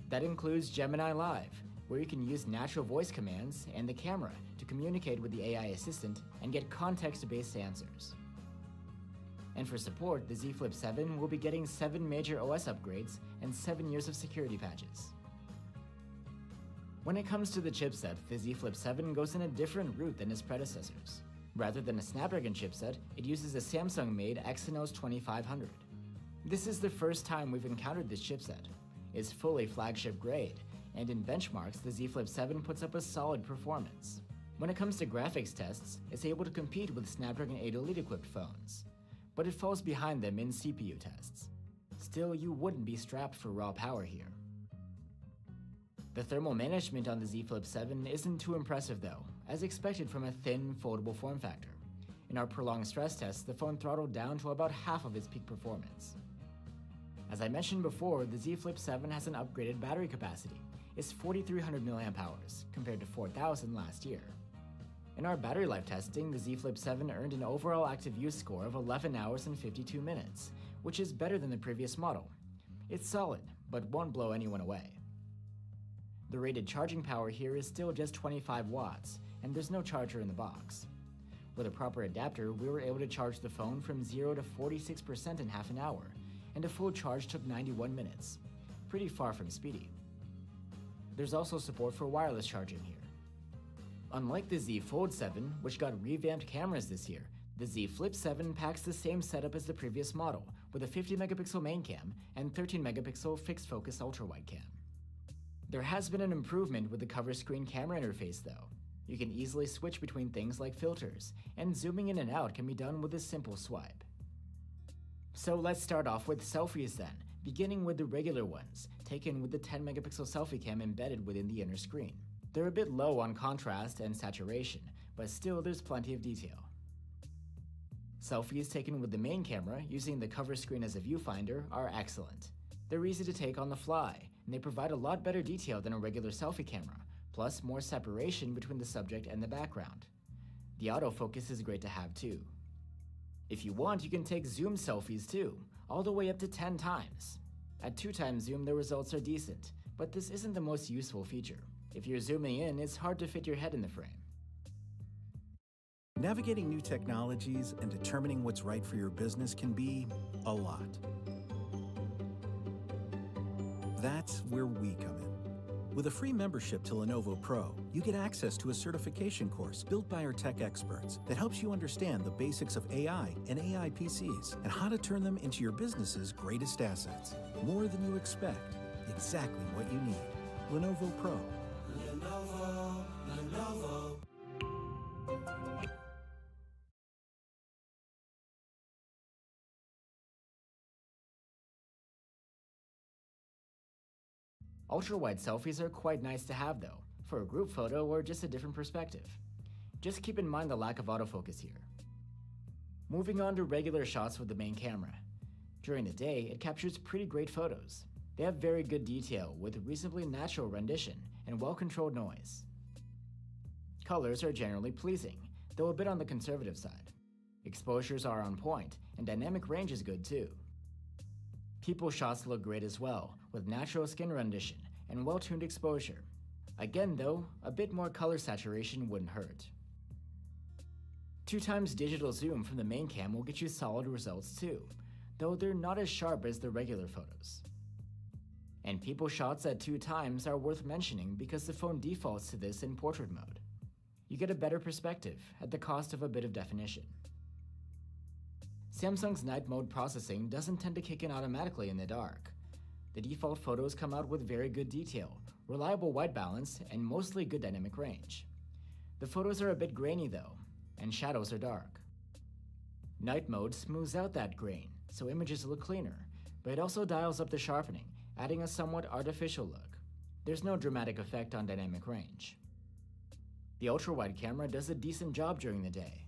Speaker 7: That includes Gemini Live, where you can use natural voice commands and the camera to communicate with the AI assistant and get context-based answers. And for support, the Z Flip 7 will be getting 7 major OS upgrades and 7 years of security patches. When it comes to the chipset, the Z Flip 7 goes in a different route than its predecessors. Rather than a Snapdragon chipset, it uses a Samsung-made Exynos 2500. This is the first time we've encountered this chipset. It's fully flagship grade, and in benchmarks, the Z Flip 7 puts up a solid performance. When it comes to graphics tests, it's able to compete with Snapdragon 8 Elite-equipped phones, but it falls behind them in CPU tests. Still, you wouldn't be strapped for raw power here. The thermal management on the Z Flip 7 isn't too impressive though, as expected from a thin, foldable form factor. In our prolonged stress tests, the phone throttled down to about half of its peak performance. As I mentioned before, the Z Flip 7 has an upgraded battery capacity. It's 4,300 mAh, compared to 4,000 last year. In our battery life testing, the Z Flip 7 earned an overall active use score of 11 hours and 52 minutes, which is better than the previous model. It's solid, but won't blow anyone away. The rated charging power here is still just 25 watts, and there's no charger in the box. With a proper adapter, we were able to charge the phone from 0 to 46% in half an hour, and a full charge took 91 minutes. Pretty far from speedy. There's also support for wireless charging here. Unlike the Z Fold 7, which got revamped cameras this year, the Z Flip 7 packs the same setup as the previous model, with a 50-megapixel main cam and 13-megapixel fixed-focus ultra-wide cam. There has been an improvement with the cover screen camera interface though. You can easily switch between things like filters, and zooming in and out can be done with a simple swipe. So let's start off with selfies then, beginning with the regular ones, taken with the 10-megapixel selfie cam embedded within the inner screen. They're a bit low on contrast and saturation, but still there's plenty of detail. Selfies taken with the main camera, using the cover screen as a viewfinder, are excellent. They're easy to take on the fly, and they provide a lot better detail than a regular selfie camera, plus more separation between the subject and the background. The autofocus is great to have too. If you want, you can take zoom selfies too, all the way up to 10 times. At 2x zoom, the results are decent, but this isn't the most useful feature. If you're zooming in, it's hard to fit your head in the frame.
Speaker 5: Navigating new technologies and determining what's right for your business can be a lot. That's where we come in. With a free membership to Lenovo Pro, you get access to a certification course built by our tech experts that helps you understand the basics of AI and AI PCs and how to turn them into your business's greatest assets. More than you expect, exactly what you need. Lenovo Pro.
Speaker 9: Lenovo.
Speaker 7: Ultra-wide selfies are quite nice to have though, for a group photo or just a different perspective. Just keep in mind the lack of autofocus here. Moving on to regular shots with the main camera. During the day, it captures pretty great photos. They have very good detail with reasonably natural rendition and well-controlled noise. Colors are generally pleasing, though a bit on the conservative side. Exposures are on point, and dynamic range is good too. People shots look great as well, with natural skin rendition and well-tuned exposure. Again though, a bit more color saturation wouldn't hurt. 2x digital zoom from the main cam will get you solid results too, though they're not as sharp as the regular photos. And people shots at 2x are worth mentioning because the phone defaults to this in portrait mode. You get a better perspective at the cost of a bit of definition. Samsung's night mode processing doesn't tend to kick in automatically in the dark. The default photos come out with very good detail, reliable white balance, and mostly good dynamic range. The photos are a bit grainy though, and shadows are dark. Night mode smooths out that grain, so images look cleaner, but it also dials up the sharpening, adding a somewhat artificial look. There's no dramatic effect on dynamic range. The ultra-wide camera does a decent job during the day.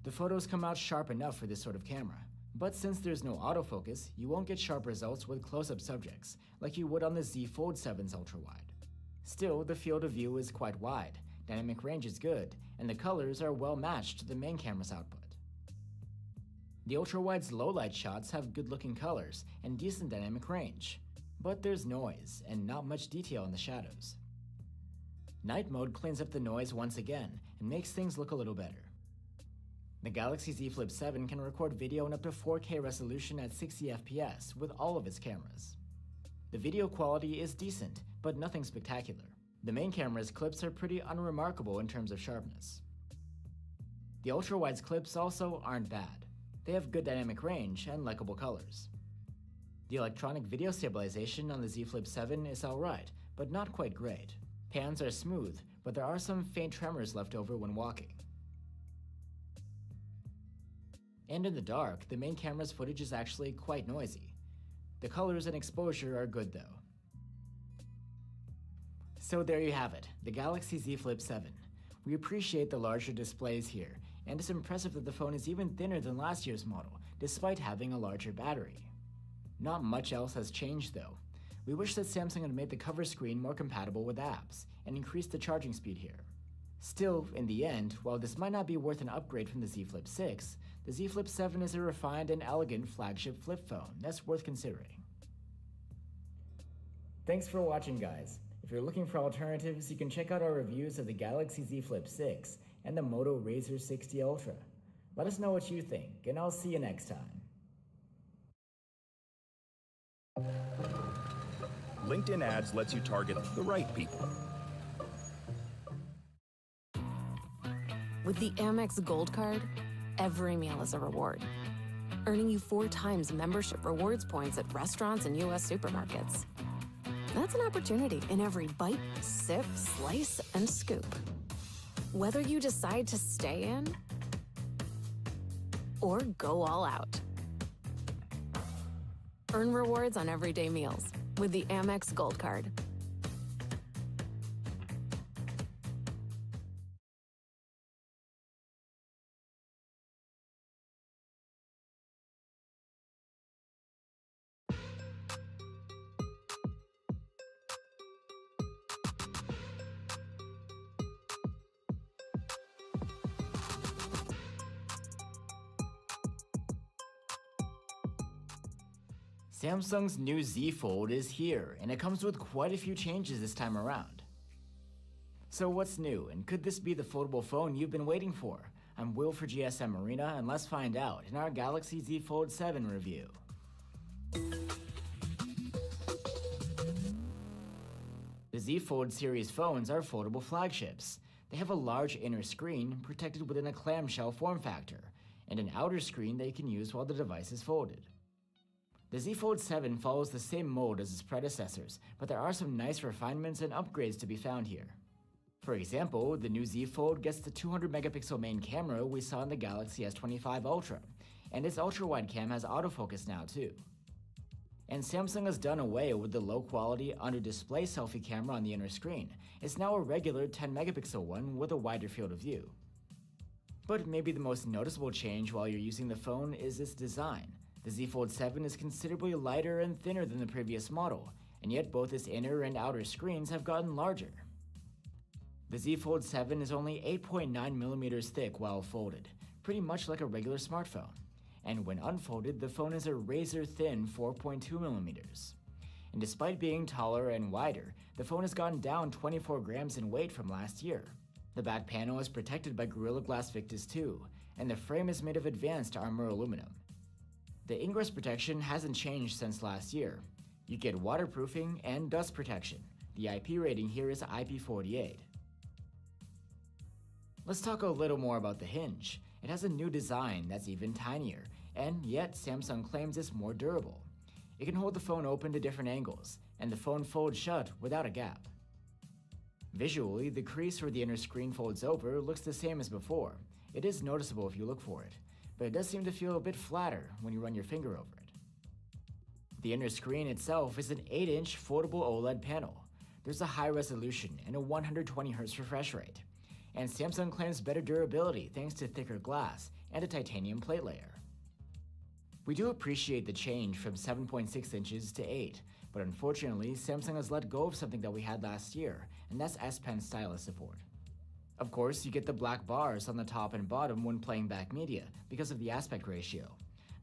Speaker 7: The photos come out sharp enough for this sort of camera, but since there's no autofocus, you won't get sharp results with close-up subjects, like you would on the Z Fold 7's ultra-wide. Still, the field of view is quite wide, dynamic range is good, and the colors are well matched to the main camera's output. The ultra-wide's low-light shots have good-looking colors and decent dynamic range, but there's noise and not much detail in the shadows. Night mode cleans up the noise once again and makes things look a little better. The Galaxy Z Flip 7 can record video in up to 4K resolution at 60 FPS with all of its cameras. The video quality is decent, but nothing spectacular. The main camera's clips are pretty unremarkable in terms of sharpness. The ultra-wide's clips also aren't bad. They have good dynamic range and likable colors. The electronic video stabilization on the Z Flip 7 is alright, but not quite great. Pans are smooth, but there are some faint tremors left over when walking. And in the dark, the main camera's footage is actually quite noisy. The colors and exposure are good though. So there you have it, the Galaxy Z Flip 7. We appreciate the larger displays here, and it's impressive that the phone is even thinner than last year's model, despite having a larger battery. Not much else has changed though. We wish that Samsung had made the cover screen more compatible with apps, and increased the charging speed here. Still, in the end, while this might not be worth an upgrade from the Z Flip 6, the Z Flip 7 is a refined and elegant flagship flip phone that's worth considering. Thanks for watching, guys. If you're looking for alternatives, you can check out our reviews of the Galaxy Z Flip 6 and the Moto Razr 60 Ultra. Let us know what you think, and I'll see you next time.
Speaker 5: LinkedIn Ads lets you target the right people.
Speaker 10: With the Amex Gold Card, every meal is a reward, earning you 4 times membership rewards points at restaurants and U.S. supermarkets. That's an opportunity in every bite, sip, slice, and scoop. Whether you decide to stay in or go all out. Earn rewards on everyday meals with the Amex Gold Card.
Speaker 7: Samsung's new Z Fold is here, and it comes with quite a few changes this time around. So what's new, and could this be the foldable phone you've been waiting for? I'm Will for GSM Arena, and let's find out in our Galaxy Z Fold 7 review. The Z Fold series phones are foldable flagships. They have a large inner screen protected within a clamshell form factor, and an outer screen that you can use while the device is folded. The Z Fold 7 follows the same mold as its predecessors, but there are some nice refinements and upgrades to be found here. For example, the new Z Fold gets the 200 megapixel main camera we saw in the Galaxy S25 Ultra, and its ultra-wide cam has autofocus now too. And Samsung has done away with the low-quality, under-display selfie camera on the inner screen. It's now a regular 10 megapixel one with a wider field of view. But maybe the most noticeable change while you're using the phone is its design. The Z Fold 7 is considerably lighter and thinner than the previous model, and yet both its inner and outer screens have gotten larger. The Z Fold 7 is only 8.9 millimeters thick while folded, pretty much like a regular smartphone. And when unfolded, the phone is a razor-thin 4.2 millimeters. And despite being taller and wider, the phone has gone down 24 grams in weight from last year. The back panel is protected by Gorilla Glass Victus 2, and the frame is made of advanced armor aluminum. The ingress protection hasn't changed since last year. You get waterproofing and dust protection. The IP rating here is IP48. Let's talk a little more about the hinge. It has a new design that's even tinier, and yet Samsung claims it's more durable. It can hold the phone open to different angles, and the phone folds shut without a gap. Visually, the crease where the inner screen folds over looks the same as before. It is noticeable if you look for it, but it does seem to feel a bit flatter when you run your finger over it. The inner screen itself is an 8-inch foldable OLED panel. There's a high resolution and a 120Hz refresh rate. And Samsung claims better durability thanks to thicker glass and a titanium plate layer. We do appreciate the change from 7.6 inches to 8, but unfortunately, Samsung has let go of something that we had last year, and that's S Pen stylus support. Of course, you get the black bars on the top and bottom when playing back media because of the aspect ratio.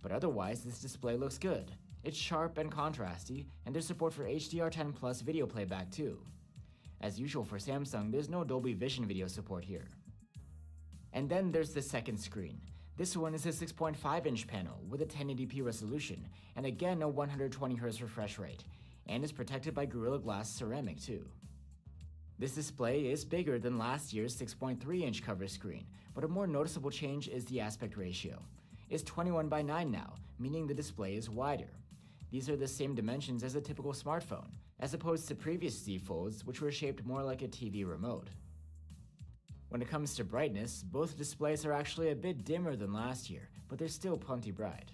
Speaker 7: But otherwise, this display looks good. It's sharp and contrasty, and there's support for HDR10 Plus video playback too. As usual for Samsung, there's no Dolby Vision video support here. And then there's the second screen. This one is a 6.5-inch panel with a 1080p resolution, and again a 120Hz refresh rate, and is protected by Gorilla Glass ceramic too. This display is bigger than last year's 6.3-inch cover screen, but a more noticeable change is the aspect ratio. It's 21:9 now, meaning the display is wider. These are the same dimensions as a typical smartphone, as opposed to previous Z Folds, which were shaped more like a TV remote. When it comes to brightness, both displays are actually a bit dimmer than last year, but they're still plenty bright.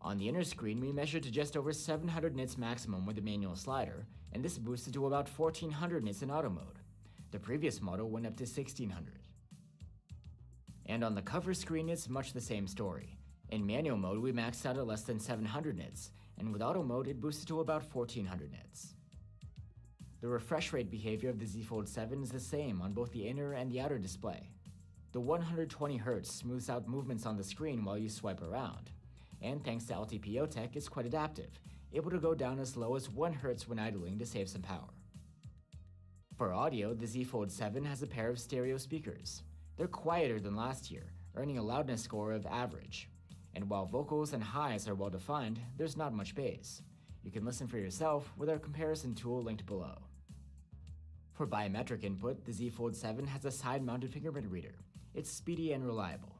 Speaker 7: On the inner screen, we measured to just over 700 nits maximum with the manual slider, and this boosted to about 1400 nits in auto mode. The previous model went up to 1600. And on the cover screen, it's much the same story. In manual mode, we maxed out at less than 700 nits, and with auto mode, it boosted to about 1400 nits. The refresh rate behavior of the Z Fold 7 is the same on both the inner and the outer display. The 120Hz smooths out movements on the screen while you swipe around, and thanks to LTPO tech, it's quite adaptive, able to go down as low as 1 Hz when idling to save some power. For audio, the Z Fold 7 has a pair of stereo speakers. They're quieter than last year, earning a loudness score of average. And while vocals and highs are well defined, there's not much bass. You can listen for yourself with our comparison tool linked below. For biometric input, the Z Fold 7 has a side-mounted fingerprint reader. It's speedy and reliable.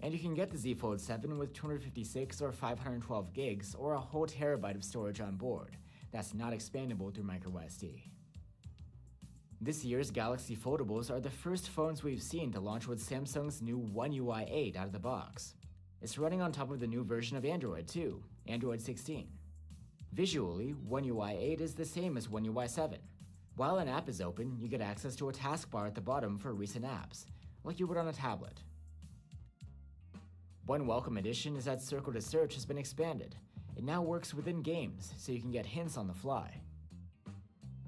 Speaker 7: And you can get the Z Fold 7 with 256 or 512 gigs or a whole terabyte of storage on board. That's not expandable through microSD. This year's Galaxy Foldables are the first phones we've seen to launch with Samsung's new One UI 8 out of the box. It's running on top of the new version of Android too, Android 16. Visually, One UI 8 is the same as One UI 7. While an app is open, you get access to a taskbar at the bottom for recent apps, like you would on a tablet. One welcome addition is that Circle to Search has been expanded. It now works within games, so you can get hints on the fly.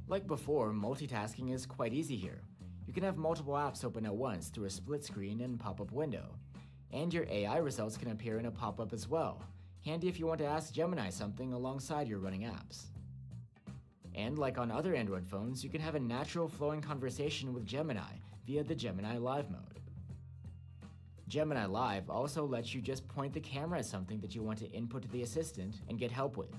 Speaker 7: Like before, multitasking is quite easy here. You can have multiple apps open at once through a split screen and pop-up window. And your AI results can appear in a pop-up as well. handy if you want to ask Gemini something alongside your running apps. And like on other Android phones, you can have a natural flowing conversation with Gemini via the Gemini Live mode. Gemini Live also lets you just point the camera at something that you want to input to the assistant and get help with.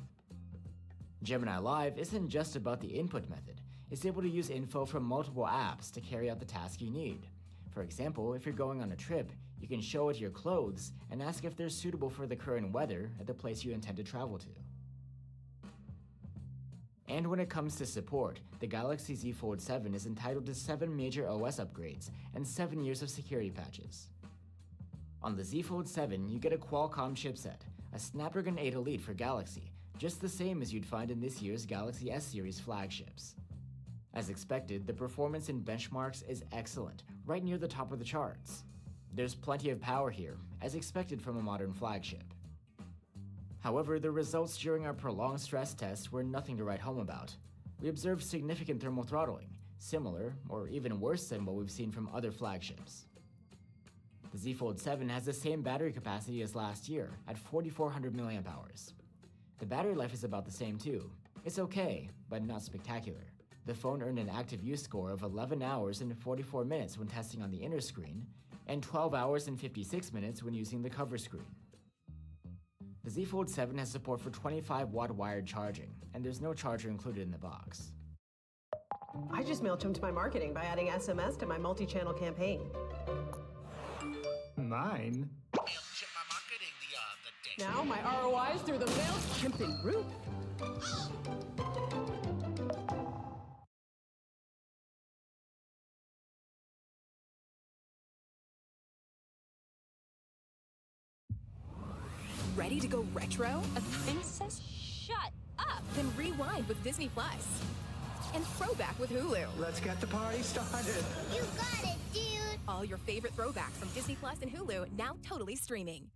Speaker 7: Gemini Live isn't just about the input method, it's able to use info from multiple apps to carry out the task you need. For example, if you're going on a trip, you can show it your clothes and ask if they're suitable for the current weather at the place you intend to travel to. And when it comes to support, the Galaxy Z Fold 7 is entitled to 7 major OS upgrades and 7 years of security patches. On the Z Fold 7, you get a Qualcomm chipset, a Snapdragon 8 Elite for Galaxy, just the same as you'd find in this year's Galaxy S series flagships. As expected, the performance in benchmarks is excellent, right near the top of the charts. There's plenty of power here, as expected from a modern flagship. However, the results during our prolonged stress test were nothing to write home about. We observed significant thermal throttling, similar or even worse than what we've seen from other flagships. The Z Fold 7 has the same battery capacity as last year, at 4,400 mAh. The battery life is about the same too. It's okay, but not spectacular. The phone earned an active use score of 11 hours and 44 minutes when testing on the inner screen, and 12 hours and 56 minutes when using the cover screen. The Z Fold 7 has support for 25-watt wired charging, and there's no charger included in the box.
Speaker 9: I just MailChimped my marketing by adding SMS to my multi-channel campaign.
Speaker 11: Mine?
Speaker 9: Now my ROI is through the MailChimping roof.
Speaker 15: Ready to go retro? A princess? Shut up! Then rewind with Disney Plus. And throwback with Hulu.
Speaker 11: Let's get the party started.
Speaker 15: You got it, dude! All your favorite throwbacks from Disney Plus and Hulu, now totally streaming.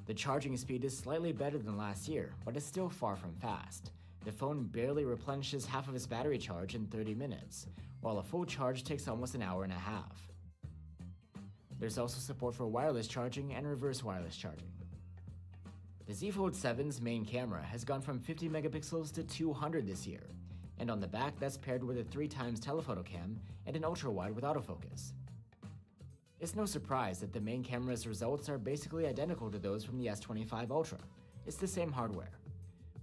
Speaker 7: The charging speed is slightly better than last year, but is still far from fast. The phone barely replenishes half of its battery charge in 30 minutes, while a full charge takes almost an hour and a half. There's also support for wireless charging and reverse wireless charging. The Z Fold 7's main camera has gone from 50 megapixels to 200 this year, and on the back that's paired with a 3x telephoto cam and an ultra-wide with autofocus. It's no surprise that the main camera's results are basically identical to those from the S25 Ultra. It's the same hardware.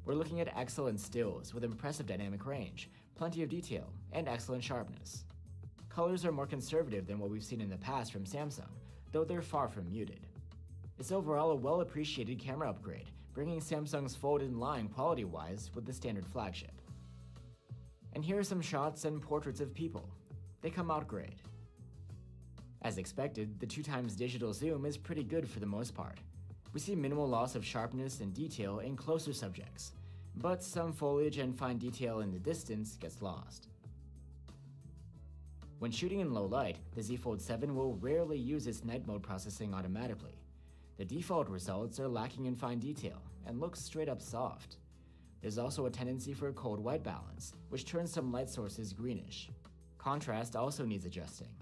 Speaker 7: We're looking at excellent stills with impressive dynamic range, plenty of detail, and excellent sharpness. Colors are more conservative than what we've seen in the past from Samsung, though they're far from muted. It's overall a well-appreciated camera upgrade, bringing Samsung's Fold in line quality-wise with the standard flagship. And here are some shots and portraits of people. They come out great. As expected, the 2x digital zoom is pretty good for the most part. We see minimal loss of sharpness and detail in closer subjects, but some foliage and fine detail in the distance gets lost. When shooting in low light, the Z Fold 7 will rarely use its night mode processing automatically. The default results are lacking in fine detail and look straight up soft. There's also a tendency for a cold white balance, which turns some light sources greenish. Contrast also needs adjusting.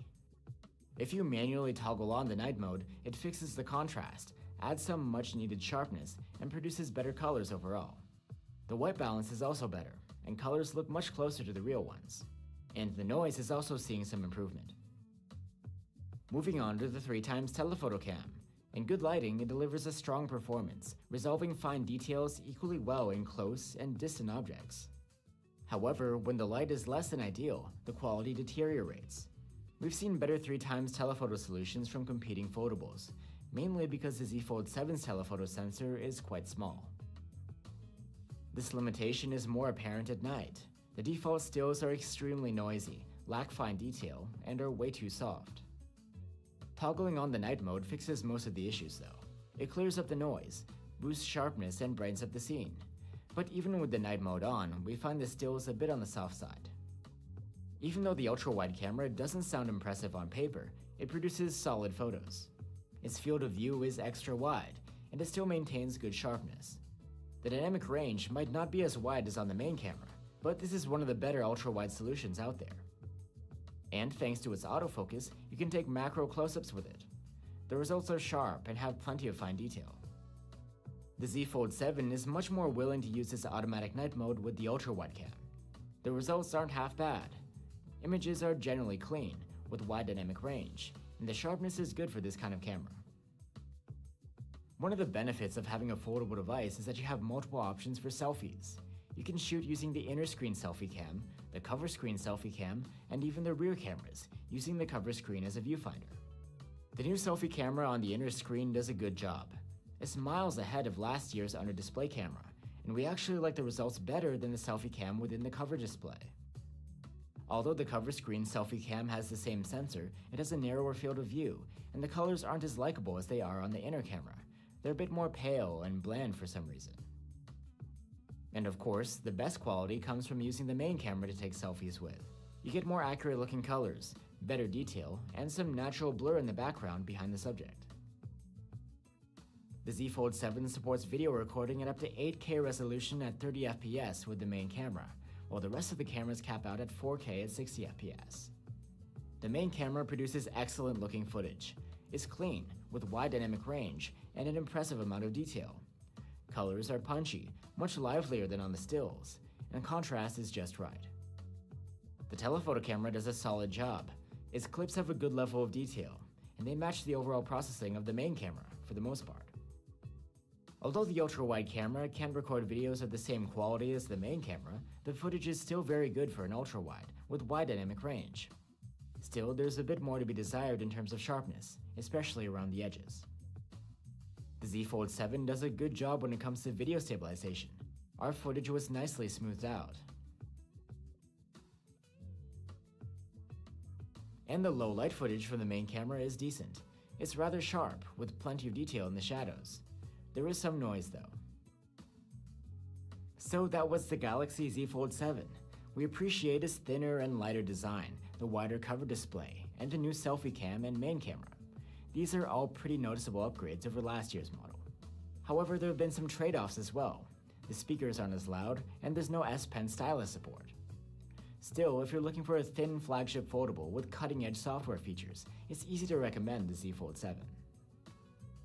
Speaker 7: If you manually toggle on the night mode, it fixes the contrast, adds some much needed sharpness, and produces better colors overall. The white balance is also better, and colors look much closer to the real ones. And the noise is also seeing some improvement. Moving on to the 3x telephoto cam. In good lighting, it delivers a strong performance, resolving fine details equally well in close and distant objects. However, when the light is less than ideal, the quality deteriorates. We've seen better 3x telephoto solutions from competing foldables, mainly because the Z Fold 7's telephoto sensor is quite small. This limitation is more apparent at night. The default stills are extremely noisy, lack fine detail, and are way too soft. Toggling on the night mode fixes most of the issues though. It clears up the noise, boosts sharpness, and brightens up the scene. But even with the night mode on, we find the stills a bit on the soft side. Even though the ultra-wide camera doesn't sound impressive on paper, it produces solid photos. Its field of view is extra wide, and it still maintains good sharpness. The dynamic range might not be as wide as on the main camera, but this is one of the better ultra-wide solutions out there. And thanks to its autofocus, you can take macro close-ups with it. The results are sharp and have plenty of fine detail. The Z Fold 7 is much more willing to use its automatic night mode with the ultra-wide cam. The results aren't half bad. Images are generally clean, with wide dynamic range, and the sharpness is good for this kind of camera. One of the benefits of having a foldable device is that you have multiple options for selfies. You can shoot using the inner screen selfie cam, the cover screen selfie cam, and even the rear cameras, using the cover screen as a viewfinder. The new selfie camera on the inner screen does a good job. It's miles ahead of last year's under display camera, and we actually like the results better than the selfie cam within the cover display. Although the cover screen selfie cam has the same sensor, it has a narrower field of view, and the colors aren't as likable as they are on the inner camera. They're a bit more pale and bland for some reason. And of course, the best quality comes from using the main camera to take selfies with. You get more accurate looking colors, better detail, and some natural blur in the background behind the subject. The Z Fold 7 supports video recording at up to 8K resolution at 30 FPS with the main camera, while the rest of the cameras cap out at 4K at 60 FPS. The main camera produces excellent looking footage. It's clean, with wide dynamic range, and an impressive amount of detail. Colors are punchy, much livelier than on the stills, and contrast is just right. The telephoto camera does a solid job. Its clips have a good level of detail, and they match the overall processing of the main camera, for the most part. Although the ultra-wide camera can't record videos of the same quality as the main camera, the footage is still very good for an ultra-wide, with wide dynamic range. Still, there's a bit more to be desired in terms of sharpness, especially around the edges. The Z Fold 7 does a good job when it comes to video stabilization. Our footage was nicely smoothed out. And the low light footage from the main camera is decent. It's rather sharp, with plenty of detail in the shadows. There is some noise though. So that was the Galaxy Z Fold 7. We appreciate its thinner and lighter design, the wider cover display, and the new selfie cam and main camera. These are all pretty noticeable upgrades over last year's model. However, there have been some trade-offs as well. The speakers aren't as loud, and there's no S Pen stylus support. Still, if you're looking for a thin flagship foldable with cutting-edge software features, it's easy to recommend the Z Fold 7.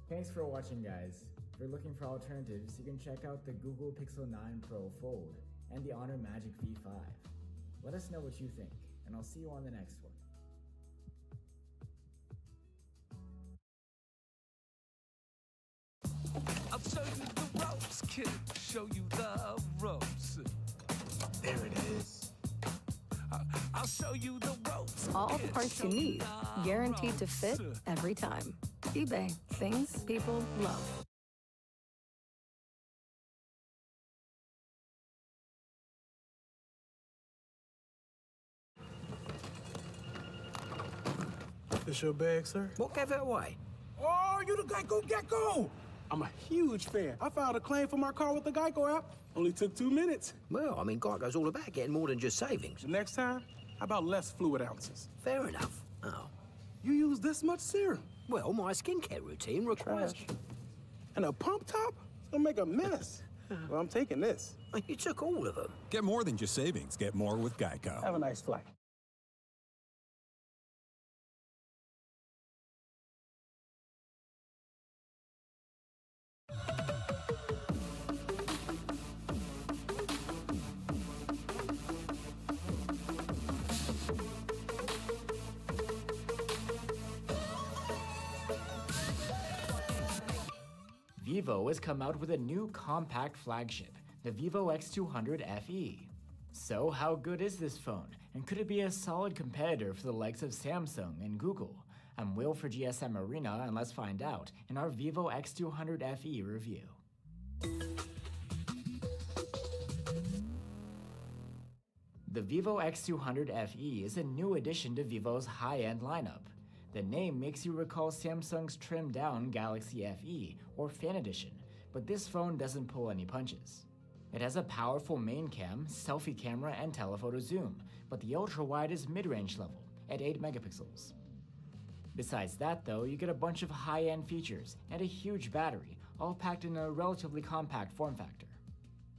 Speaker 7: Thanks for watching, guys. If you're looking for alternatives, you can check out the Google Pixel 9 Pro Fold and the Honor Magic V5. Let us know what you think, and I'll see you on the next one.
Speaker 13: I'll show you the ropes, kid. Show you the ropes. There it is. I'll show you the ropes.
Speaker 10: All the parts you need, guaranteed to fit every time. eBay, things people love.
Speaker 16: This your bag, sir?
Speaker 11: What gave it away?
Speaker 16: Oh, you the Geico Gecko! I'm a huge fan. I filed a claim for my car with the Geico app. Only took 2 minutes.
Speaker 11: Well, I mean, Geico's all about getting more than just savings.
Speaker 16: The next time, how about less fluid ounces?
Speaker 11: Fair enough. Oh.
Speaker 16: You use this much serum?
Speaker 11: Well, my skincare routine requires...
Speaker 16: And a pump top? It's gonna make a mess. Well, I'm taking this.
Speaker 11: You took all of them.
Speaker 17: Get more than just savings. Get more with Geico.
Speaker 16: Have a nice flight.
Speaker 7: Vivo has come out with a new compact flagship, the Vivo X200 FE. So how good is this phone, and could it be a solid competitor for the likes of Samsung and Google? I'm Will for GSM Arena, and let's find out in our Vivo X200 FE review. The Vivo X200 FE is a new addition to Vivo's high-end lineup. The name makes you recall Samsung's trimmed-down Galaxy FE, or Fan Edition, but this phone doesn't pull any punches. It has a powerful main cam, selfie camera, and telephoto zoom, but the ultra-wide is mid-range level, at 8 megapixels. Besides that though, you get a bunch of high-end features and a huge battery, all packed in a relatively compact form factor.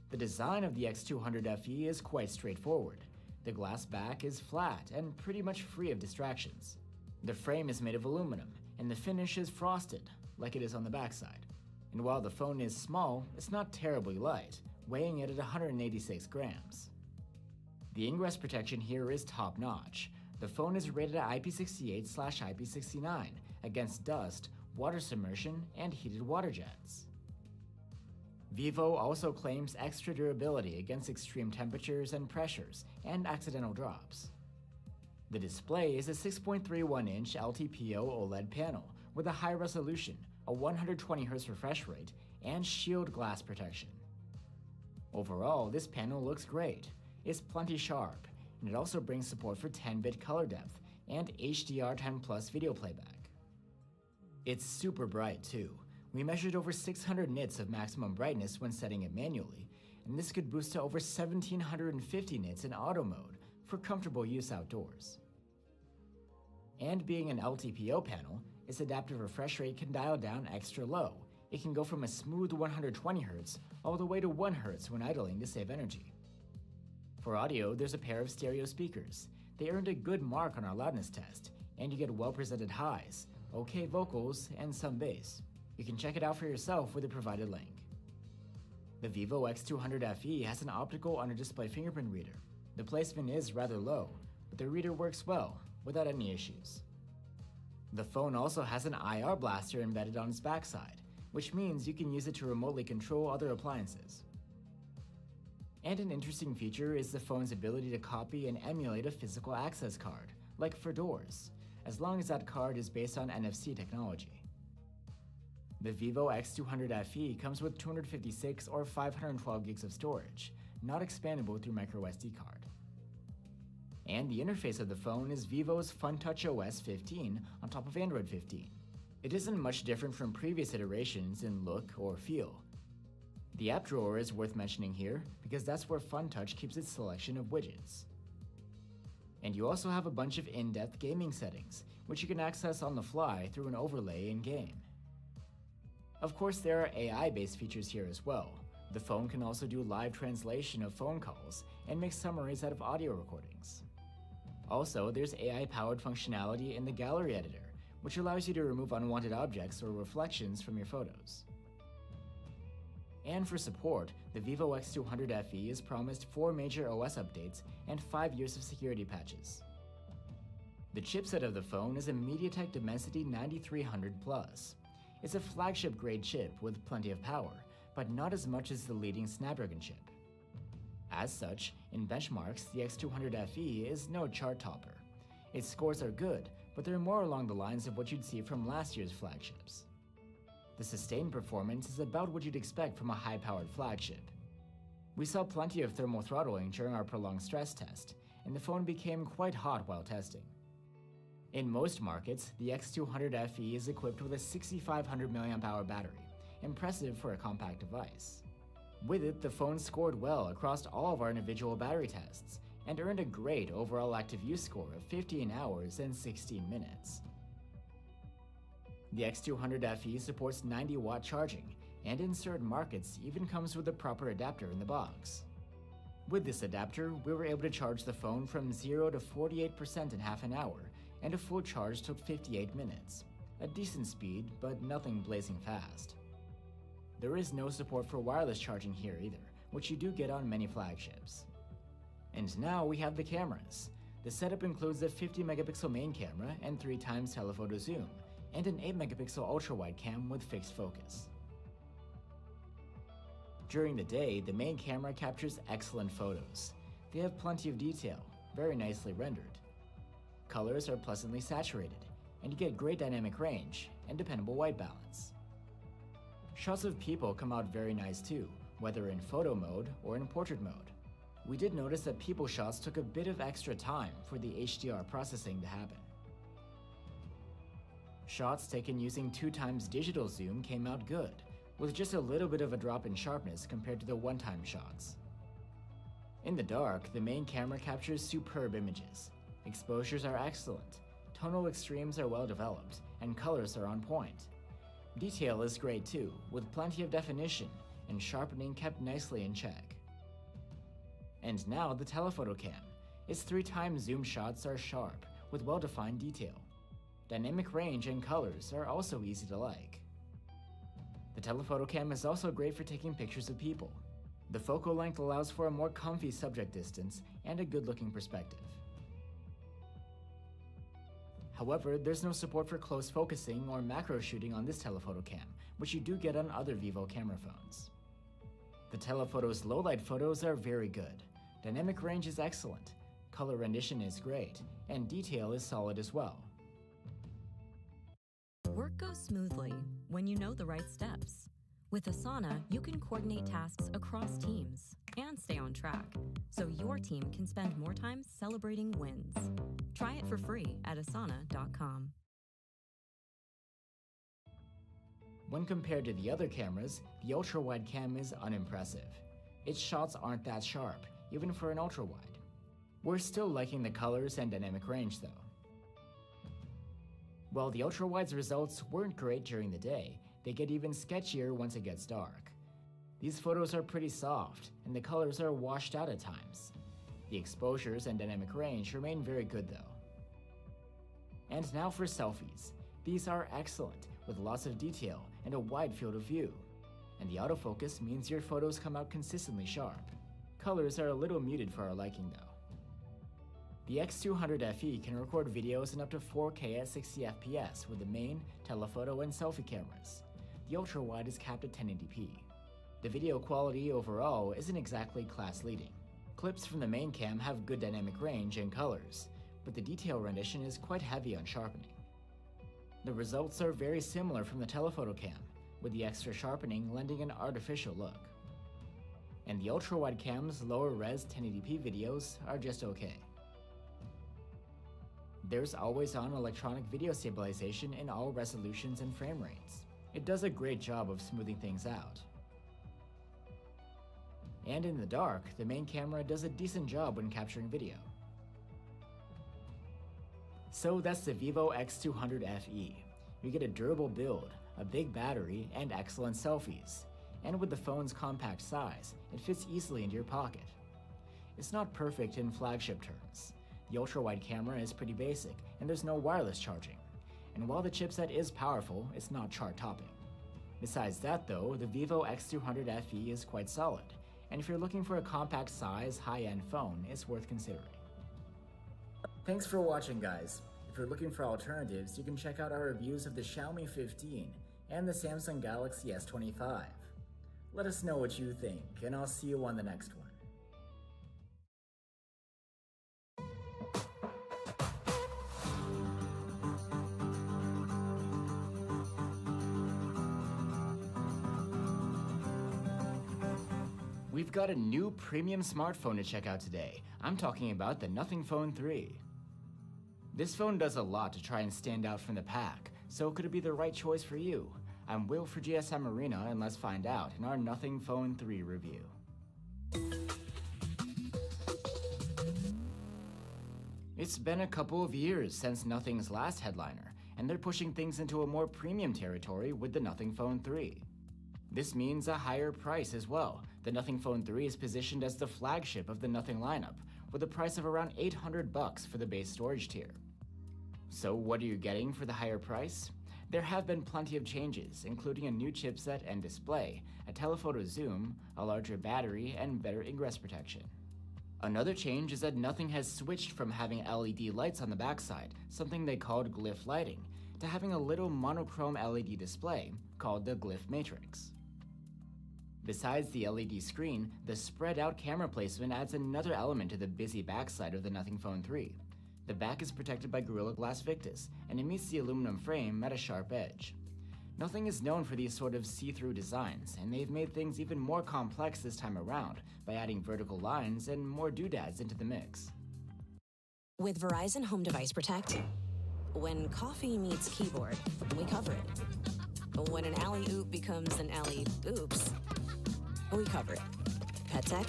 Speaker 7: The design of the X200 FE is quite straightforward. The glass back is flat and pretty much free of distractions. The frame is made of aluminum, and the finish is frosted, like it is on the backside. And while the phone is small, it's not terribly light, weighing it at 186 grams. The ingress protection here is top-notch. The phone is rated at IP68/IP69 against dust, water submersion, and heated water jets. Vivo also claims extra durability against extreme temperatures and pressures and accidental drops. The display is a 6.31-inch LTPO OLED panel with a high resolution, a 120Hz refresh rate, and shield glass protection. Overall, this panel looks great. It's plenty sharp, and it also brings support for 10-bit color depth and HDR10+ video playback. It's super bright too. We measured over 600 nits of maximum brightness when setting it manually, and this could boost to over 1750 nits in auto mode for comfortable use outdoors. And being an LTPO panel, its adaptive refresh rate can dial down extra low. It can go from a smooth 120Hz all the way to 1 Hz when idling to save energy. For audio, there's a pair of stereo speakers. They earned a good mark on our loudness test, and you get well-presented highs, okay vocals, and some bass. You can check it out for yourself with the provided link. The Vivo X200 FE has an optical under-display fingerprint reader. The placement is rather low, but the reader works well, without any issues. The phone also has an IR blaster embedded on its backside, which means you can use it to remotely control other appliances. And an interesting feature is the phone's ability to copy and emulate a physical access card, like for doors, as long as that card is based on NFC technology. The Vivo X200 FE comes with 256 or 512 gigs of storage, not expandable through microSD card. And the interface of the phone is Vivo's FunTouch OS 15 on top of Android 15. It isn't much different from previous iterations in look or feel. The app drawer is worth mentioning here because that's where FunTouch keeps its selection of widgets. And you also have a bunch of in-depth gaming settings, which you can access on the fly through an overlay in-game. Of course, there are AI-based features here as well. The phone can also do live translation of phone calls and make summaries out of audio recordings. Also, there's AI-powered functionality in the gallery editor, which allows you to remove unwanted objects or reflections from your photos. And for support, the Vivo X200 FE is promised 4 major OS updates and 5 years of security patches. The chipset of the phone is a MediaTek Dimensity 9300 Plus. It's a flagship-grade chip with plenty of power, but not as much as the leading Snapdragon chip. As such, in benchmarks, the X200 FE is no chart topper. Its scores are good, but they're more along the lines of what you'd see from last year's flagships. The sustained performance is about what you'd expect from a high-powered flagship. We saw plenty of thermal throttling during our prolonged stress test, and the phone became quite hot while testing. In most markets, the X200 FE is equipped with a 6500 mAh battery, impressive for a compact device. With it, the phone scored well across all of our individual battery tests, and earned a great overall active use score of 15 hours and 16 minutes. The X200 FE supports 90-watt charging, and in certain markets even comes with a proper adapter in the box. With this adapter, we were able to charge the phone from 0 to 48% in half an hour, and a full charge took 58 minutes. A decent speed, but nothing blazing fast. There is no support for wireless charging here either, which you do get on many flagships. And now we have the cameras. The setup includes a 50-megapixel main camera and 3x telephoto zoom, and an 8-megapixel ultra-wide cam with fixed focus. During the day, the main camera captures excellent photos. They have plenty of detail, very nicely rendered. Colors are pleasantly saturated, and you get great dynamic range and dependable white balance. Shots of people come out very nice too, whether in photo mode or in portrait mode. We did notice that people shots took a bit of extra time for the HDR processing to happen. Shots taken using 2x digital zoom came out good, with just a little bit of a drop in sharpness compared to the one-time shots. In the dark, the main camera captures superb images. Exposures are excellent, tonal extremes are well developed, and colors are on point. Detail is great too, with plenty of definition, and sharpening kept nicely in check. And now the telephoto cam. Its 3x zoom shots are sharp, with well-defined detail. Dynamic range and colors are also easy to like. The telephoto cam is also great for taking pictures of people. The focal length allows for a more comfy subject distance and a good-looking perspective. However, there's no support for close focusing or macro shooting on this telephoto cam, which you do get on other Vivo camera phones. The telephoto's low-light photos are very good. Dynamic range is excellent, color rendition is great, and detail is solid as well.
Speaker 1: Work goes smoothly when you know the right steps. With Asana, you can coordinate tasks across teams and stay on track, so your team can spend more time celebrating wins. Try it for free at asana.com.
Speaker 7: When compared to the other cameras, the ultra-wide cam is unimpressive. Its shots aren't that sharp, even for an ultra-wide. We're still liking the colors and dynamic range though. While the ultra-wide's results weren't great during the day, they get even sketchier once it gets dark. These photos are pretty soft, and the colors are washed out at times. The exposures and dynamic range remain very good though. And now for selfies. These are excellent, with lots of detail and a wide field of view. And the autofocus means your photos come out consistently sharp. Colors are a little muted for our liking though. The X200 FE can record videos in up to 4K at 60 FPS with the main, telephoto, and selfie cameras. The ultra-wide is capped at 1080p. The video quality overall isn't exactly class-leading. Clips from the main cam have good dynamic range and colors, but the detail rendition is quite heavy on sharpening. The results are very similar from the telephoto cam, with the extra sharpening lending an artificial look. And the ultra-wide cam's lower-res 1080p videos are just okay. There's always-on electronic video stabilization in all resolutions and frame rates. It does a great job of smoothing things out. And in the dark, the main camera does a decent job when capturing video. So that's the Vivo X200 FE. You get a durable build, a big battery, and excellent selfies. And with the phone's compact size, it fits easily into your pocket. It's not perfect in flagship terms. The ultra-wide camera is pretty basic, and there's no wireless charging. And while the chipset is powerful, it's not chart-topping. Besides that though, the Vivo X200 FE is quite solid, and if you're looking for a compact size, high-end phone, it's worth considering. Thanks for watching, guys. If you're looking for alternatives, you can check out our reviews of the Xiaomi 15 and the Samsung Galaxy S25. Let us know what you think, and I'll see you on the next one. We've got a new premium smartphone to check out today. I'm talking about the Nothing Phone 3. This phone does a lot to try and stand out from the pack, so could it be the right choice for you? I'm Will for GSM Arena, and let's find out in our Nothing Phone 3 review. It's been a couple of years since Nothing's last headliner, and they're pushing things into a more premium territory with the Nothing Phone 3. This means a higher price as well. The Nothing Phone 3 is positioned as the flagship of the Nothing lineup, with a price of around $800 for the base storage tier. So what are you getting for the higher price? There have been plenty of changes, including a new chipset and display, a telephoto zoom, a larger battery, and better ingress protection. Another change is that Nothing has switched from having LED lights on the backside, something they called glyph lighting, to having a little monochrome LED display called the glyph matrix. Besides the LED screen, the spread-out camera placement adds another element to the busy backside of the Nothing Phone 3. The back is protected by Gorilla Glass Victus, and it meets the aluminum frame at a sharp edge. Nothing is known for these sort of see-through designs, and they've made things even more complex this time around by adding vertical lines and more doodads into the mix.
Speaker 1: With Verizon Home Device Protect, when coffee meets keyboard, we cover it. When an alley-oop becomes an alley-oops, we cover it. Pet tech?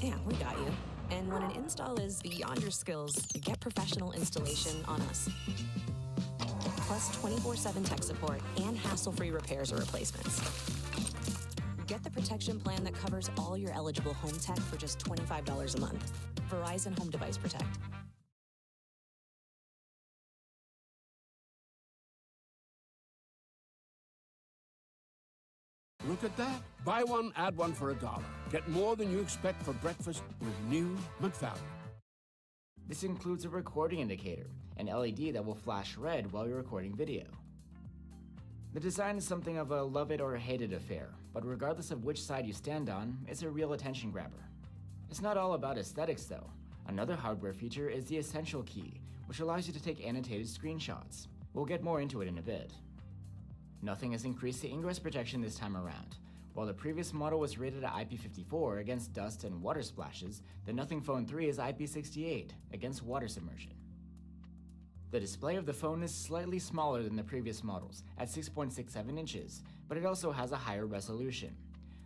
Speaker 1: Yeah, we got you. And when an install is beyond your skills, get professional installation on us. Plus 24/7 tech support and hassle-free repairs or replacements. Get the protection plan that covers all your eligible home tech for just $25 a month. Verizon Home Device Protect.
Speaker 2: Look at that. Buy one, add one for $1. Get more than you expect for breakfast with new McFalcon.
Speaker 7: This includes a recording indicator, an LED that will flash red while you're recording video. The design is something of a love it or hate it affair, but regardless of which side you stand on, it's a real attention grabber. It's not all about aesthetics though. Another hardware feature is the Essential Key, which allows you to take annotated screenshots. We'll get more into it in a bit. Nothing has increased the ingress protection this time around. While the previous model was rated at IP54 against dust and water splashes, the Nothing Phone 3 is IP68 against water submersion. The display of the phone is slightly smaller than the previous models at 6.67 inches, but it also has a higher resolution.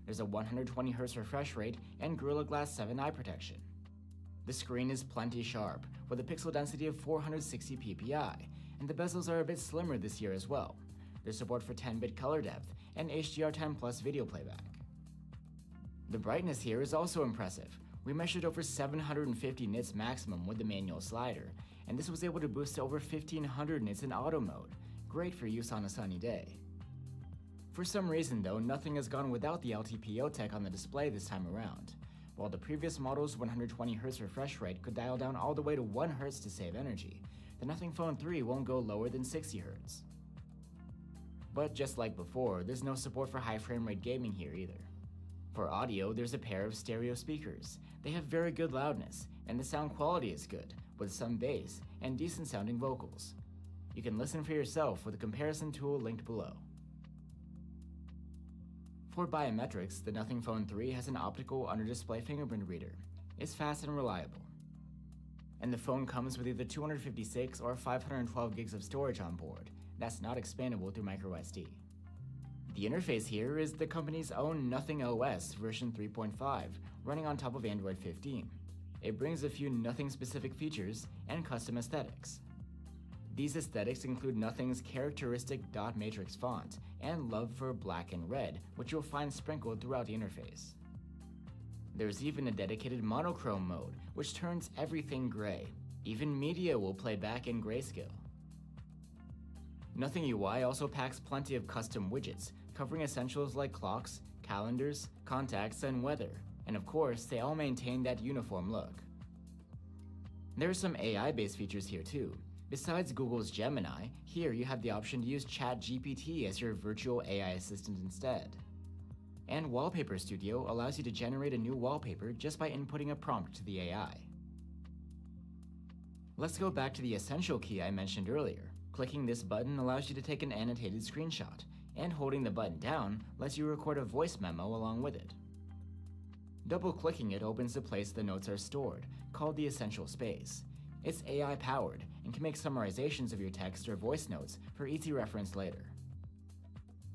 Speaker 7: There's a 120Hz refresh rate and Gorilla Glass 7 eye protection. The screen is plenty sharp, with a pixel density of 460 ppi, and the bezels are a bit slimmer this year as well. There's support for 10-bit color depth and HDR10 Plus video playback. The brightness here is also impressive. We measured over 750 nits maximum with the manual slider, and this was able to boost to over 1500 nits in auto mode, great for use on a sunny day. For some reason though, nothing has gone without the LTPO tech on the display this time around. While the previous model's 120Hz refresh rate could dial down all the way to 1 Hz to save energy, the Nothing Phone 3 won't go lower than 60 Hz. But just like before, there's no support for high frame rate gaming here either. For audio, there's a pair of stereo speakers. They have very good loudness, and the sound quality is good, with some bass and decent sounding vocals. You can listen for yourself with a comparison tool linked below. For biometrics, the Nothing Phone 3 has an optical under-display fingerprint reader. It's fast and reliable. And the phone comes with either 256 or 512 gigs of storage on board. That's not expandable through microSD. The interface here is the company's own Nothing OS version 3.5, running on top of Android 15. It brings a few Nothing-specific features and custom aesthetics. These aesthetics include Nothing's characteristic dot matrix font and love for black and red, which you'll find sprinkled throughout the interface. There's even a dedicated monochrome mode, which turns everything gray. Even media will play back in grayscale. Nothing UI also packs plenty of custom widgets, covering essentials like clocks, calendars, contacts, and weather. And of course, they all maintain that uniform look. There are some AI-based features here too. Besides Google's Gemini, here you have the option to use ChatGPT as your virtual AI assistant instead. And Wallpaper Studio allows you to generate a new wallpaper just by inputting a prompt to the AI. Let's go back to the Essential Key I mentioned earlier. Clicking this button allows you to take an annotated screenshot, and holding the button down lets you record a voice memo along with it. Double-clicking it opens the place the notes are stored, called the Essential Space. It's AI-powered and can make summarizations of your text or voice notes for easy reference later.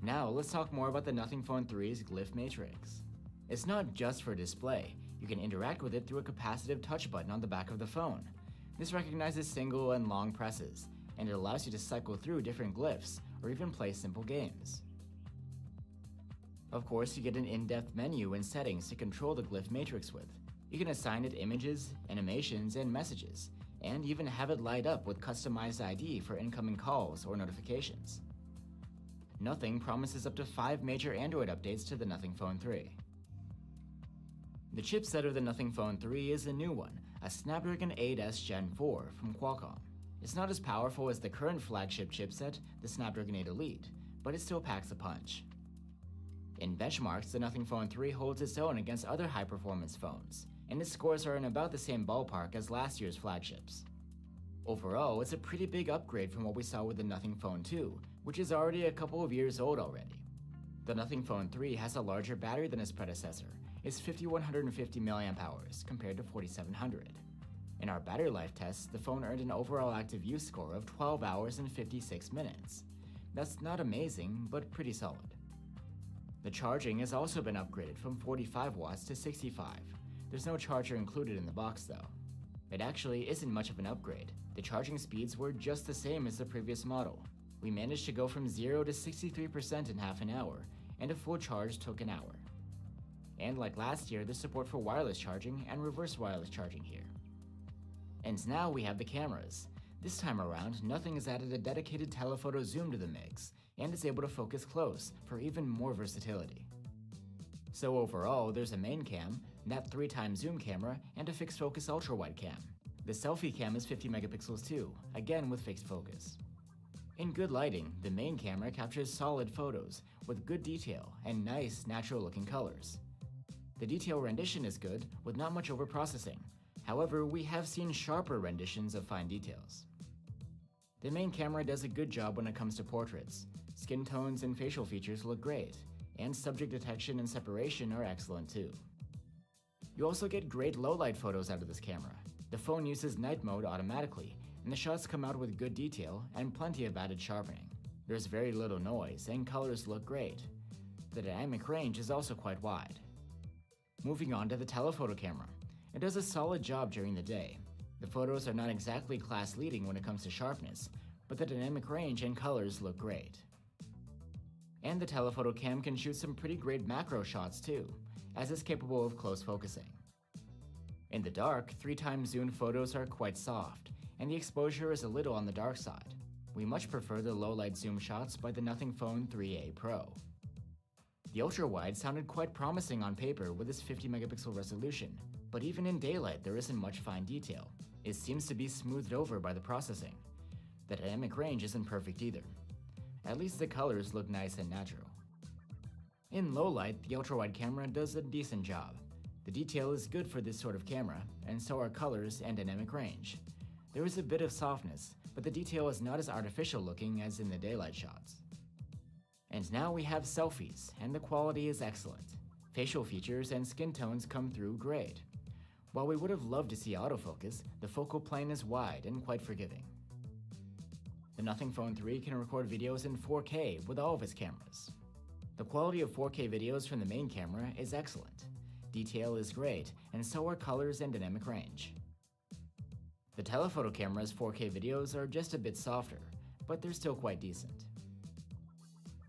Speaker 7: Now let's talk more about the Nothing Phone 3's Glyph Matrix. It's not just for display. You can interact with it through a capacitive touch button on the back of the phone. This recognizes single and long presses, and it allows you to cycle through different glyphs or even play simple games. Of course, you get an in-depth menu and settings to control the glyph matrix with. You can assign it images, animations, and messages, and even have it light up with customized ID for incoming calls or notifications. Nothing promises up to 5 major Android updates to the Nothing Phone 3. The chipset of the Nothing Phone 3 is a new one, a Snapdragon 8S Gen 4 from Qualcomm. It's not as powerful as the current flagship chipset, the Snapdragon 8 Elite, but it still packs a punch. In benchmarks, the Nothing Phone 3 holds its own against other high-performance phones, and its scores are in about the same ballpark as last year's flagships. Overall, it's a pretty big upgrade from what we saw with the Nothing Phone 2, which is already a couple of years old already. The Nothing Phone 3 has a larger battery than its predecessor. It's 5150 mAh compared to 4700. In our battery life tests, the phone earned an overall active use score of 12 hours and 56 minutes. That's not amazing, but pretty solid. The charging has also been upgraded from 45 watts to 65. There's no charger included in the box though. It actually isn't much of an upgrade. The charging speeds were just the same as the previous model. We managed to go from 0 to 63% in half an hour, and a full charge took an hour. And like last year, there's support for wireless charging and reverse wireless charging here. And now we have the cameras. This time around, Nothing has added a dedicated telephoto zoom to the mix, and is able to focus close for even more versatility. So overall, there's a main cam, that 3x zoom camera, and a fixed focus ultra-wide cam. The selfie cam is 50 megapixels too, again with fixed focus. In good lighting, the main camera captures solid photos with good detail and nice, natural-looking colors. The detail rendition is good, with not much overprocessing. However, we have seen sharper renditions of fine details. The main camera does a good job when it comes to portraits. Skin tones and facial features look great, and subject detection and separation are excellent too. You also get great low-light photos out of this camera. The phone uses night mode automatically, and the shots come out with good detail and plenty of added sharpening. There's very little noise, and colors look great. The dynamic range is also quite wide. Moving on to the telephoto camera. It does a solid job during the day. The photos are not exactly class-leading when it comes to sharpness, but the dynamic range and colors look great. And the telephoto cam can shoot some pretty great macro shots too, as it's capable of close focusing. In the dark, 3x zoom photos are quite soft, and the exposure is a little on the dark side. We much prefer the low-light zoom shots by the Nothing Phone 3a Pro. The ultra-wide sounded quite promising on paper with its 50 megapixel resolution, but even in daylight there isn't much fine detail. It seems to be smoothed over by the processing. The dynamic range isn't perfect either. At least the colors look nice and natural. In low light, the ultra-wide camera does a decent job. The detail is good for this sort of camera, and so are colors and dynamic range. There is a bit of softness, but the detail is not as artificial looking as in the daylight shots. And now we have selfies, and the quality is excellent. Facial features and skin tones come through great. While we would have loved to see autofocus, the focal plane is wide and quite forgiving. The Nothing Phone 3 can record videos in 4K with all of its cameras. The quality of 4K videos from the main camera is excellent. Detail is great, and so are colors and dynamic range. The telephoto camera's 4K videos are just a bit softer, but they're still quite decent.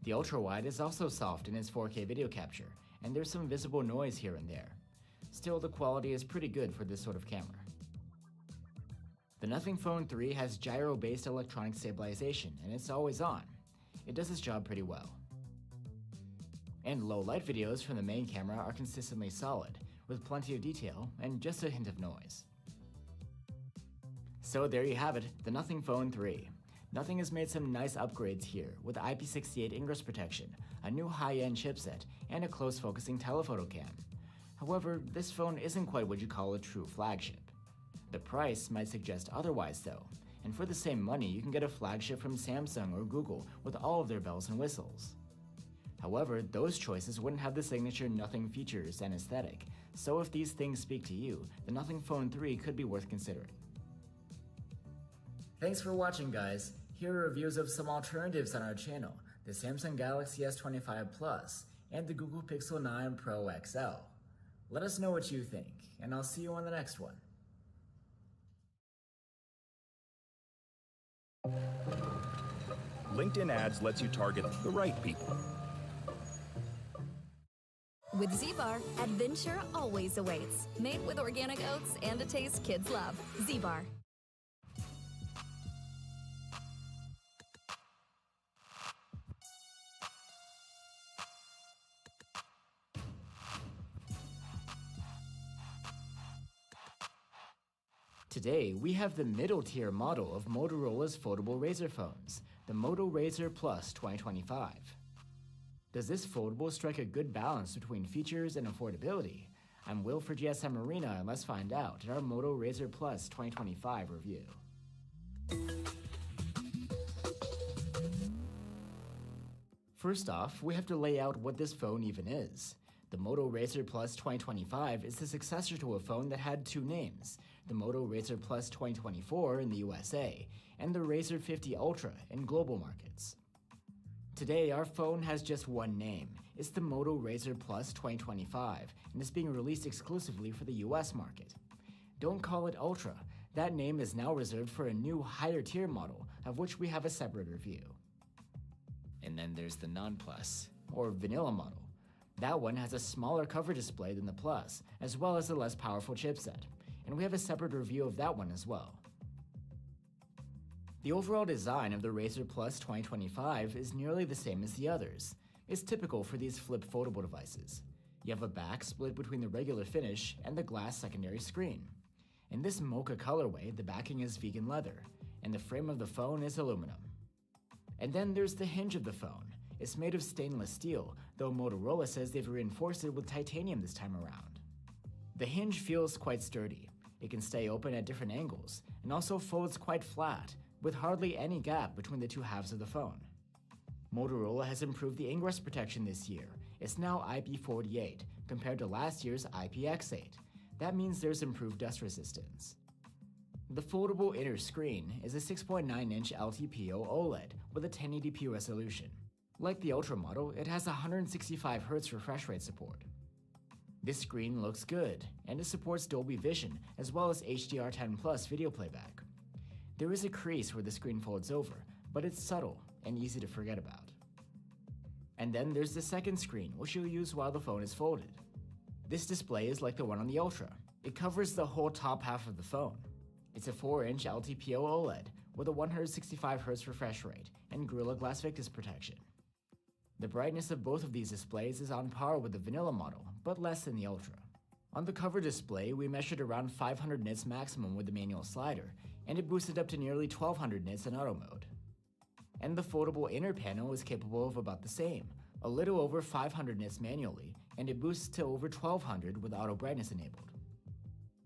Speaker 7: The ultra-wide is also soft in its 4K video capture, and there's some visible noise here and there. Still, the quality is pretty good for this sort of camera. The Nothing Phone 3 has gyro-based electronic stabilization, and it's always on. It does its job pretty well. And low-light videos from the main camera are consistently solid, with plenty of detail and just a hint of noise. So there you have it, the Nothing Phone 3. Nothing has made some nice upgrades here with IP68 ingress protection, a new high-end chipset, and a close-focusing telephoto cam. However, this phone isn't quite what you call a true flagship. The price might suggest otherwise though, and for the same money you can get a flagship from Samsung or Google with all of their bells and whistles. However, those choices wouldn't have the signature Nothing features and aesthetic, so if these things speak to you, the Nothing Phone 3 could be worth considering. Thanks for watching, guys. Here are reviews of some alternatives on our channel, the Samsung Galaxy S25 Plus and the Google Pixel 9 Pro XL. Let us know what you think, and I'll see you on the next one.
Speaker 19: LinkedIn Ads lets you target the right people.
Speaker 15: With Z-Bar, adventure always awaits. Made with organic oats and a taste kids love. Z-Bar.
Speaker 7: Today, we have the middle-tier model of Motorola's foldable Razr phones, the Moto Razr Plus 2025. Does this foldable strike a good balance between features and affordability? I'm Will for GSM Arena, and let's find out in our Moto Razr Plus 2025 review. First off, we have to lay out what this phone even is. The Moto Razr Plus 2025 is the successor to a phone that had two names, the Moto Razr Plus 2024 in the USA, and the Razr 50 Ultra in global markets. Today, our phone has just one name. It's the Moto Razr Plus 2025, and is being released exclusively for the US market. Don't call it Ultra. That name is now reserved for a new higher tier model, of which we have a separate review. And then there's the Non-Plus, or vanilla model. That one has a smaller cover display than the Plus, as well as a less powerful chipset, and we have a separate review of that one as well. The overall design of the Razer Plus 2025 is nearly the same as the others. It's typical for these flip foldable devices. You have a back split between the regular finish and the glass secondary screen. In this mocha colorway, the backing is vegan leather, and the frame of the phone is aluminum. And then there's the hinge of the phone. It's made of stainless steel, though Motorola says they've reinforced it with titanium this time around. The hinge feels quite sturdy. It can stay open at different angles, and also folds quite flat, with hardly any gap between the two halves of the phone. Motorola has improved the ingress protection this year. It's now IP48, compared to last year's IPX8. That means there's improved dust resistance. The foldable inner screen is a 6.9-inch LTPO OLED with a 1080p resolution. Like the Ultra model, it has 165Hz refresh rate support. This screen looks good, and it supports Dolby Vision as well as HDR10+ video playback. There is a crease where the screen folds over, but it's subtle and easy to forget about. And then there's the second screen, which you'll use while the phone is folded. This display is like the one on the Ultra. It covers the whole top half of the phone. It's a 4-inch LTPO OLED with a 165Hz refresh rate and Gorilla Glass Victus protection. The brightness of both of these displays is on par with the vanilla model, but less than the Ultra. On the cover display, we measured around 500 nits maximum with the manual slider, and it boosted up to nearly 1200 nits in auto mode. And the foldable inner panel is capable of about the same, a little over 500 nits manually, and it boosts to over 1200 with auto brightness enabled.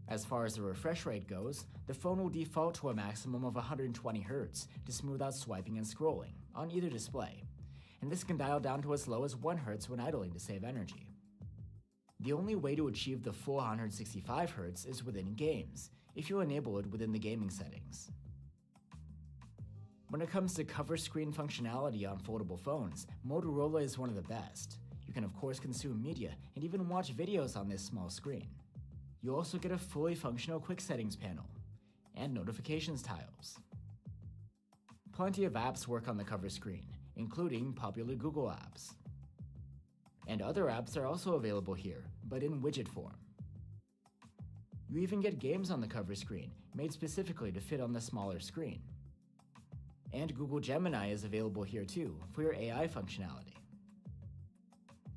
Speaker 7: As far as the refresh rate goes, the phone will default to a maximum of 120Hz to smooth out swiping and scrolling on either display, and this can dial down to as low as 1Hz when idling to save energy. The only way to achieve the full 165Hz is within games, if you enable it within the gaming settings. When it comes to cover screen functionality on foldable phones, Motorola is one of the best. You can of course consume media and even watch videos on this small screen. You also get a fully functional quick settings panel and notifications tiles. Plenty of apps work on the cover screen, including popular Google apps. And other apps are also available here, but in widget form. You even get games on the cover screen, made specifically to fit on the smaller screen. And Google Gemini is available here too, for your AI functionality.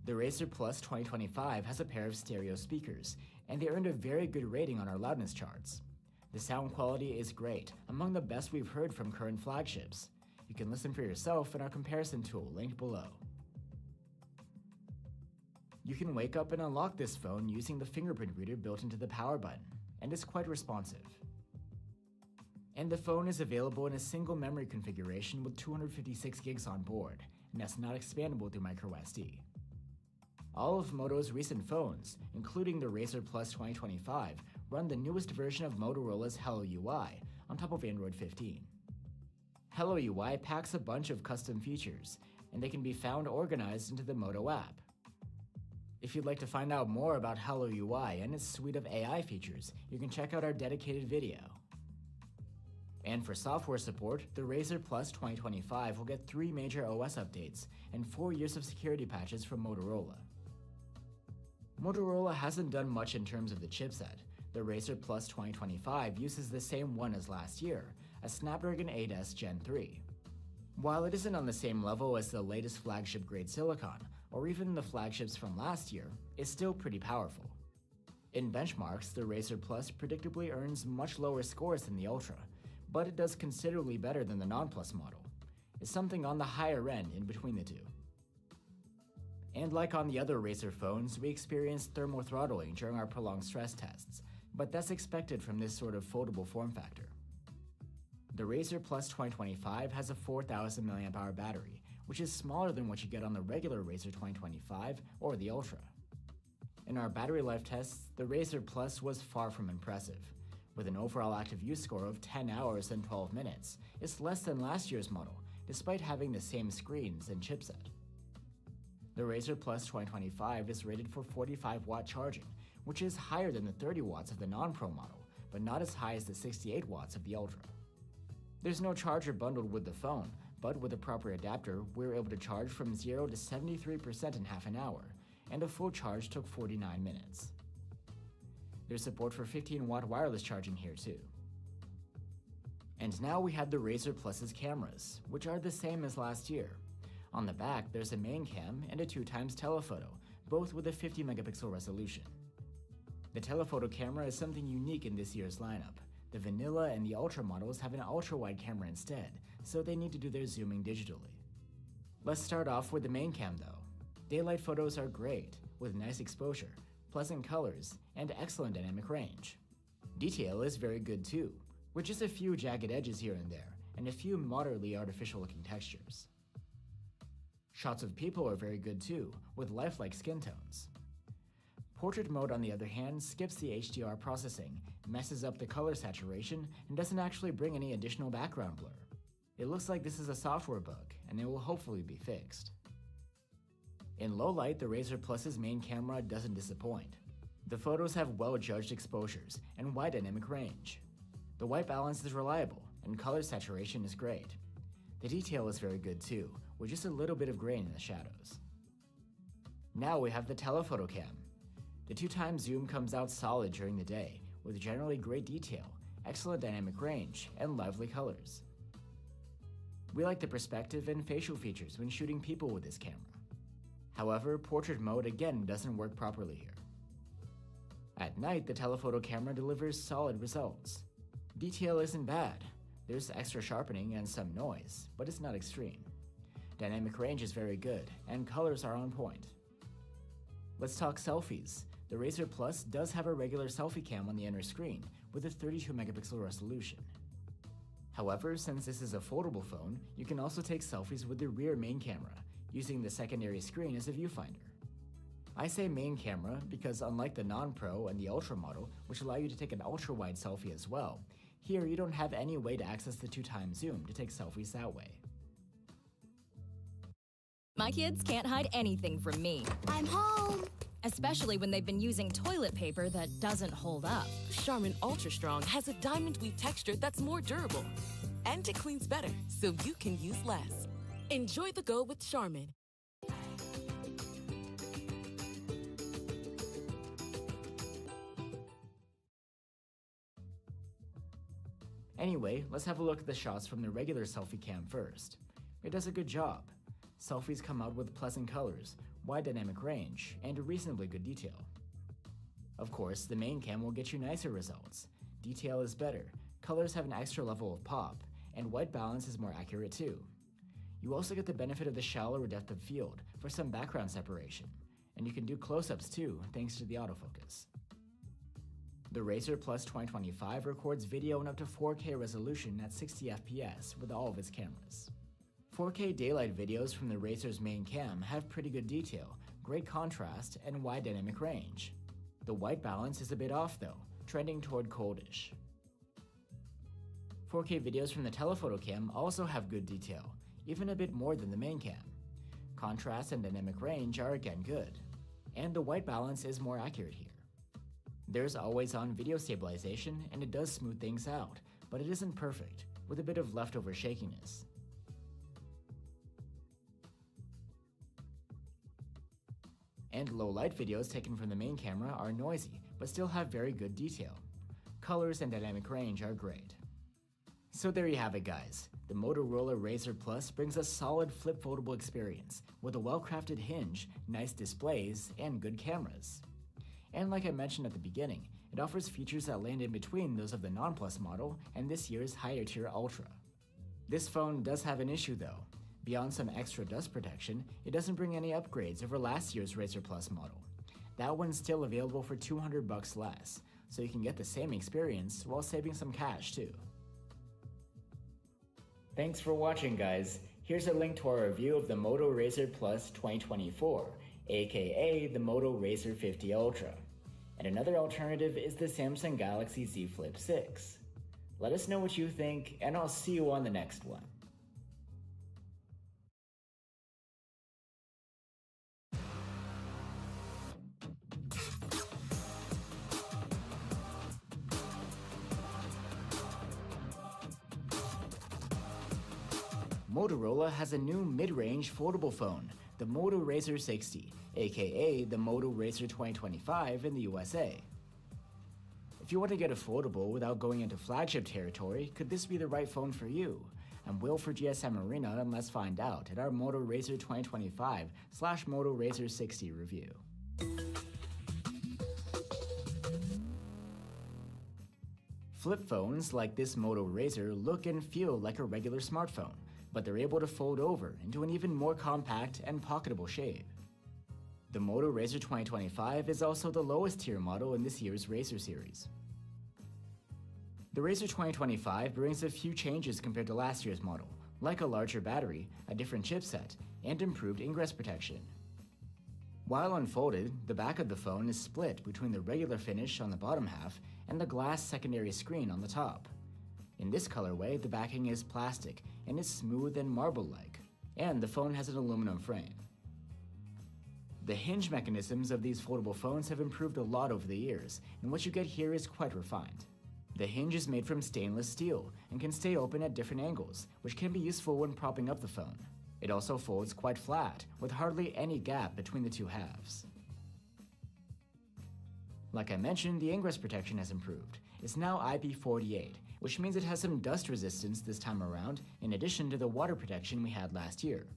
Speaker 7: The Razer Plus 2025 has a pair of stereo speakers, and they earned a very good rating on our loudness charts. The sound quality is great, among the best we've heard from current flagships. You can listen for yourself in our comparison tool linked below. You can wake up and unlock this phone using the fingerprint reader built into the power button, and it's quite responsive. And the phone is available in a single memory configuration with 256 gigs on board, and that's not expandable through microSD. All of Moto's recent phones, including the Razer Plus 2025, run the newest version of Motorola's Hello UI on top of Android 15. Hello UI packs a bunch of custom features, and they can be found organized into the Moto app. If you'd like to find out more about Hello UI and its suite of AI features, you can check out our dedicated video. And for software support, the Razer Plus 2025 will get 3 major OS updates and 4 years of security patches from Motorola. Motorola hasn't done much in terms of the chipset. The Razer Plus 2025 uses the same one as last year, a Snapdragon 8S Gen 3. While it isn't on the same level as the latest flagship-grade silicon, or even the flagships from last year, it's still pretty powerful. In benchmarks, the Razer Plus predictably earns much lower scores than the Ultra, but it does considerably better than the non-Plus model. It's something on the higher end in between the two. And like on the other Razer phones, we experienced thermal throttling during our prolonged stress tests, but that's expected from this sort of foldable form factor. The Razer Plus 2025 has a 4000 mAh battery, which is smaller than what you get on the regular Razer 2025 or the Ultra. In our battery life tests, the Razer Plus was far from impressive. With an overall active use score of 10 hours and 12 minutes, it's less than last year's model, despite having the same screens and chipset. The Razer Plus 2025 is rated for 45-watt charging, which is higher than the 30 watts of the non-Pro model, but not as high as the 68 watts of the Ultra. There's no charger bundled with the phone, but with a proper adapter, we're able to charge from 0 to 73% in half an hour, and a full charge took 49 minutes. There's support for 15-watt wireless charging here too. And now we have the Razer Plus's cameras, which are the same as last year. On the back, there's a main cam and a 2x telephoto, both with a 50 megapixel resolution. The telephoto camera is something unique in this year's lineup. The vanilla and the ultra models have an ultra-wide camera instead, so they need to do their zooming digitally. Let's start off with the main cam though. Daylight photos are great, with nice exposure, pleasant colors, and excellent dynamic range. Detail is very good too, with just a few jagged edges here and there, and a few moderately artificial-looking textures. Shots of people are very good too, with lifelike skin tones. Portrait mode, on the other hand, skips the HDR processing, messes up the color saturation, and doesn't actually bring any additional background blur. It looks like this is a software bug, and it will hopefully be fixed. In low light, the Razer Plus's main camera doesn't disappoint. The photos have well-judged exposures and wide dynamic range. The white balance is reliable, and color saturation is great. The detail is very good too, with just a little bit of grain in the shadows. Now we have the telephoto cam. The 2x zoom comes out solid during the day, with generally great detail, excellent dynamic range, and lively colors. We like the perspective and facial features when shooting people with this camera. However, portrait mode again doesn't work properly here. At night, the telephoto camera delivers solid results. Detail isn't bad. There's extra sharpening and some noise, but it's not extreme. Dynamic range is very good, and colors are on point. Let's talk selfies. The Razer Plus does have a regular selfie cam on the inner screen with a 32 megapixel resolution. However, since this is a foldable phone, you can also take selfies with the rear main camera, using the secondary screen as a viewfinder. I say main camera because unlike the non-Pro and the Ultra model, which allow you to take an ultra-wide selfie as well, here you don't have any way to access the 2x zoom to take selfies that way.
Speaker 18: My kids can't hide anything from me. I'm home! Especially when they've been using toilet paper that doesn't hold up.
Speaker 20: Charmin Ultra Strong has a diamond weave texture that's more durable. And it cleans better, so you can use less. Enjoy the go with Charmin.
Speaker 7: Anyway, let's have a look at the shots from the regular selfie cam first. It does a good job. Selfies come out with pleasant colors, wide dynamic range, and reasonably good detail. Of course, the main cam will get you nicer results. Detail is better, colors have an extra level of pop, and white balance is more accurate too. You also get the benefit of the shallower depth of field for some background separation, and you can do close-ups too thanks to the autofocus. The Razer Plus 2025 records video in up to 4K resolution at 60 FPS with all of its cameras. 4K daylight videos from the Razer's main cam have pretty good detail, great contrast, and wide dynamic range. The white balance is a bit off though, trending toward coldish. 4K videos from the telephoto cam also have good detail, even a bit more than the main cam. Contrast and dynamic range are again good, and the white balance is more accurate here. There's always-on video stabilization, and it does smooth things out, but it isn't perfect, with a bit of leftover shakiness. And low-light videos taken from the main camera are noisy, but still have very good detail. Colors and dynamic range are great. So there you have it, guys. The Motorola Razer Plus brings a solid flip-foldable experience, with a well-crafted hinge, nice displays, and good cameras. And like I mentioned at the beginning, it offers features that land in between those of the non-Plus model and this year's higher-tier Ultra. This phone does have an issue though. Beyond some extra dust protection, it doesn't bring any upgrades over last year's Razer Plus model. That one's still available for $200 less, so you can get the same experience while saving some cash too. Thanks for watching, guys. Here's a link to our review of the Moto Razer Plus 2024, aka the Moto Razer 50 Ultra. And another alternative is the Samsung Galaxy Z Flip 6. Let us know what you think, and I'll see you on the next one. Motorola has a new mid-range foldable phone, the Moto Razr 60, aka the Moto Razr 2025 in the USA. If you want to get a foldable without going into flagship territory, could this be the right phone for you? I'm Will for GSM Arena, and let's find out at our Moto Razr 2025/Moto Razr 60 review. Flip phones like this Moto Razr look and feel like a regular smartphone, but they're able to fold over into an even more compact and pocketable shape. The Moto Razr 2025 is also the lowest tier model in this year's Razr series. The Razr 2025 brings a few changes compared to last year's model, like a larger battery, a different chipset, and improved ingress protection. While unfolded, the back of the phone is split between the regular finish on the bottom half and the glass secondary screen on the top. In this colorway, the backing is plastic and is smooth and marble-like, and the phone has an aluminum frame. The hinge mechanisms of these foldable phones have improved a lot over the years, and what you get here is quite refined. The hinge is made from stainless steel and can stay open at different angles, which can be useful when propping up the phone. It also folds quite flat, with hardly any gap between the two halves. Like I mentioned, the ingress protection has improved. It's now IP48, which means it has some dust resistance this time around, in addition to the water protection we had last year.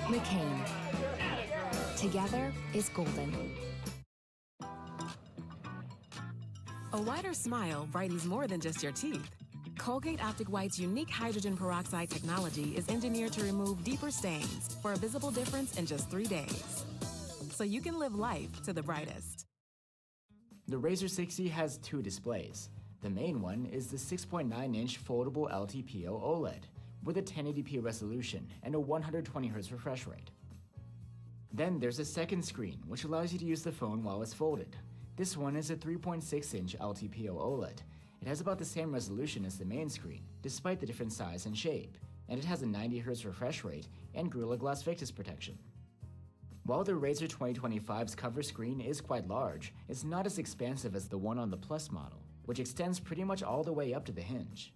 Speaker 10: McCain. Together is golden.
Speaker 3: A wider smile brightens more than just your teeth. Colgate Optic White's unique hydrogen peroxide technology is engineered to remove deeper stains for a visible difference in just 3 days. So you can live life to the brightest.
Speaker 7: The Razr 60 has two displays. The main one is the 6.9-inch foldable LTPO OLED with a 1080p resolution and a 120Hz refresh rate. Then there's a second screen, which allows you to use the phone while it's folded. This one is a 3.6-inch LTPO OLED. It has about the same resolution as the main screen, despite the different size and shape, and it has a 90Hz refresh rate and Gorilla Glass Victus protection. While the Razr 2025's cover screen is quite large, it's not as expansive as the one on the Plus model, which extends pretty much all the way up to the hinge.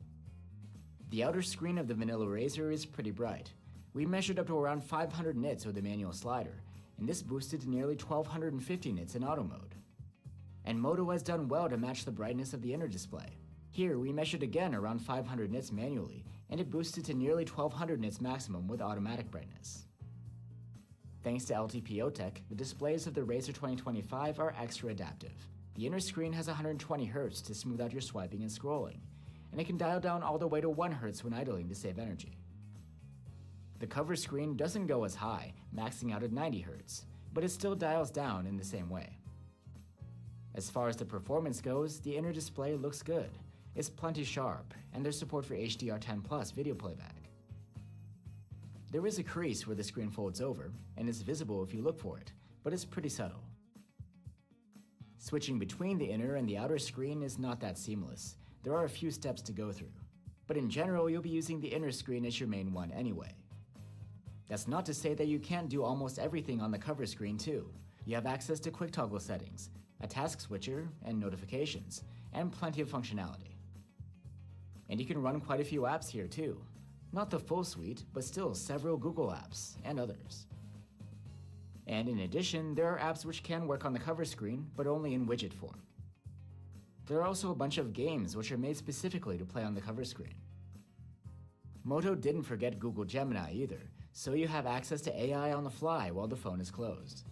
Speaker 7: The outer screen of the vanilla Razr is pretty bright. We measured up to around 500 nits with the manual slider, and this boosted to nearly 1250 nits in auto mode. And Moto has done well to match the brightness of the inner display. Here we measured again around 500 nits manually, and it boosted to nearly 1200 nits maximum with automatic brightness. Thanks to LTPO tech, the displays of the Razr 2025 are extra adaptive. The inner screen has 120Hz to smooth out your swiping and scrolling, and it can dial down all the way to 1Hz when idling to save energy. The cover screen doesn't go as high, maxing out at 90Hz, but it still dials down in the same way. As far as the performance goes, the inner display looks good. It's plenty sharp, and there's support for HDR10+ video playback. There is a crease where the screen folds over, and it's visible if you look for it, but it's pretty subtle. Switching between the inner and the outer screen is not that seamless. There are a few steps to go through, but in general you'll be using the inner screen as your main one anyway. That's not to say that you can't do almost everything on the cover screen too. You have access to quick toggle settings, a task switcher, and notifications, and plenty of functionality. And you can run quite a few apps here too. Not the full suite, but still several Google apps and others. And in addition, there are apps which can work on the cover screen, but only in widget form. There are also a bunch of games which are made specifically to play on the cover screen. Moto didn't forget Google Gemini either, so you have access to AI on the fly while the phone is closed.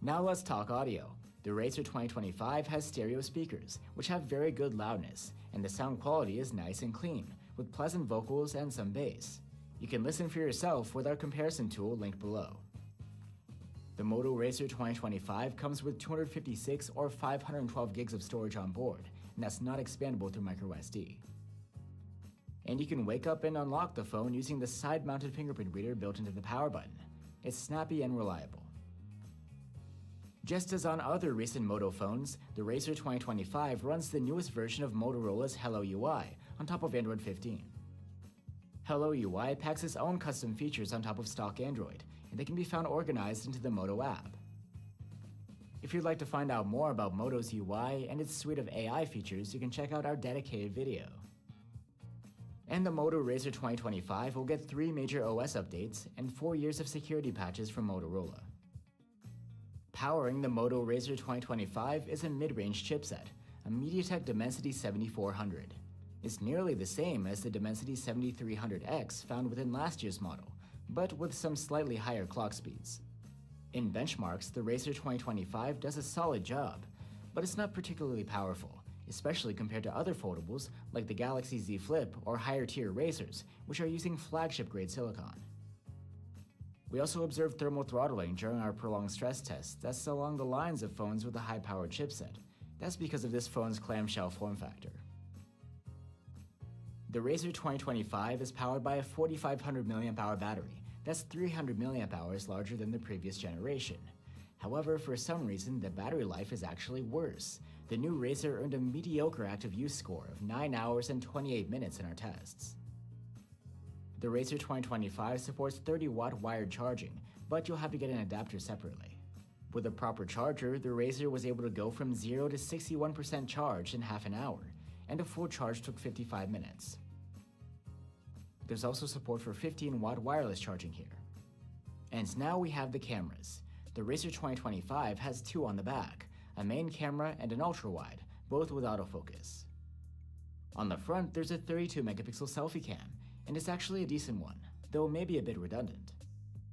Speaker 7: Now let's talk audio. The Razr 2025 has stereo speakers, which have very good loudness, and the sound quality is nice and clean, with pleasant vocals and some bass. You can listen for yourself with our comparison tool linked below. The Moto Razr 2025 comes with 256 or 512 gigs of storage on board, and that's not expandable through microSD. And you can wake up and unlock the phone using the side-mounted fingerprint reader built into the power button. It's snappy and reliable. Just as on other recent Moto phones, the Razr 2025 runs the newest version of Motorola's Hello UI on top of Android 15. Hello UI packs its own custom features on top of stock Android, and they can be found organized into the Moto app. If you'd like to find out more about Moto's UI and its suite of AI features, you can check out our dedicated video. And the Moto Razr 2025 will get 3 major OS updates and 4 years of security patches from Motorola. Powering the Moto Razr 2025 is a mid-range chipset, a MediaTek Dimensity 7400. It's nearly the same as the Dimensity 7300X found within last year's model, but with some slightly higher clock speeds. In benchmarks, the Razr 2025 does a solid job, but it's not particularly powerful, especially compared to other foldables like the Galaxy Z Flip or higher-tier Razrs, which are using flagship-grade silicon. We also observed thermal throttling during our prolonged stress tests that's along the lines of phones with a high-powered chipset. That's because of this phone's clamshell form factor. The Razr 2025 is powered by a 4500 mAh battery. That's 300 mAh larger than the previous generation. However, for some reason, the battery life is actually worse. The new Razr earned a mediocre active use score of 9 hours and 28 minutes in our tests. The Razr 2025 supports 30-watt wired charging, but you'll have to get an adapter separately. With a proper charger, the Razr was able to go from 0 to 61% charged in half an hour, and a full charge took 55 minutes. There's also support for 15-watt wireless charging here. And now we have the cameras. The Razr 2025 has 2 on the back, a main camera and an ultra-wide, both with autofocus. On the front, there's a 32-megapixel selfie cam, and it's actually a decent one, though maybe a bit redundant.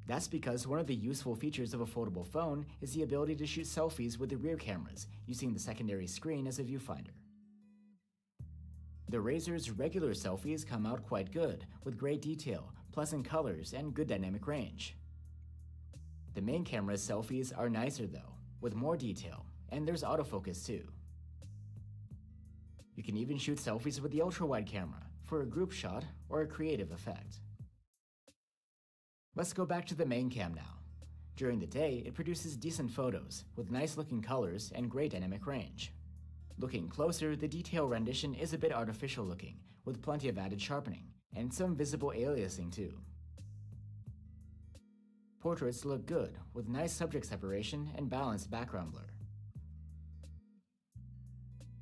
Speaker 7: That's because one of the useful features of a foldable phone is the ability to shoot selfies with the rear cameras, using the secondary screen as a viewfinder. The Razr's regular selfies come out quite good, with great detail, pleasant colors, and good dynamic range. The main camera's selfies are nicer though, with more detail, and there's autofocus too. You can even shoot selfies with the ultra-wide camera, for a group shot or a creative effect. Let's go back to the main cam now. During the day, it produces decent photos, with nice-looking colors and great dynamic range. Looking closer, the detail rendition is a bit artificial looking, with plenty of added sharpening, and some visible aliasing too. Portraits look good, with nice subject separation and balanced background blur.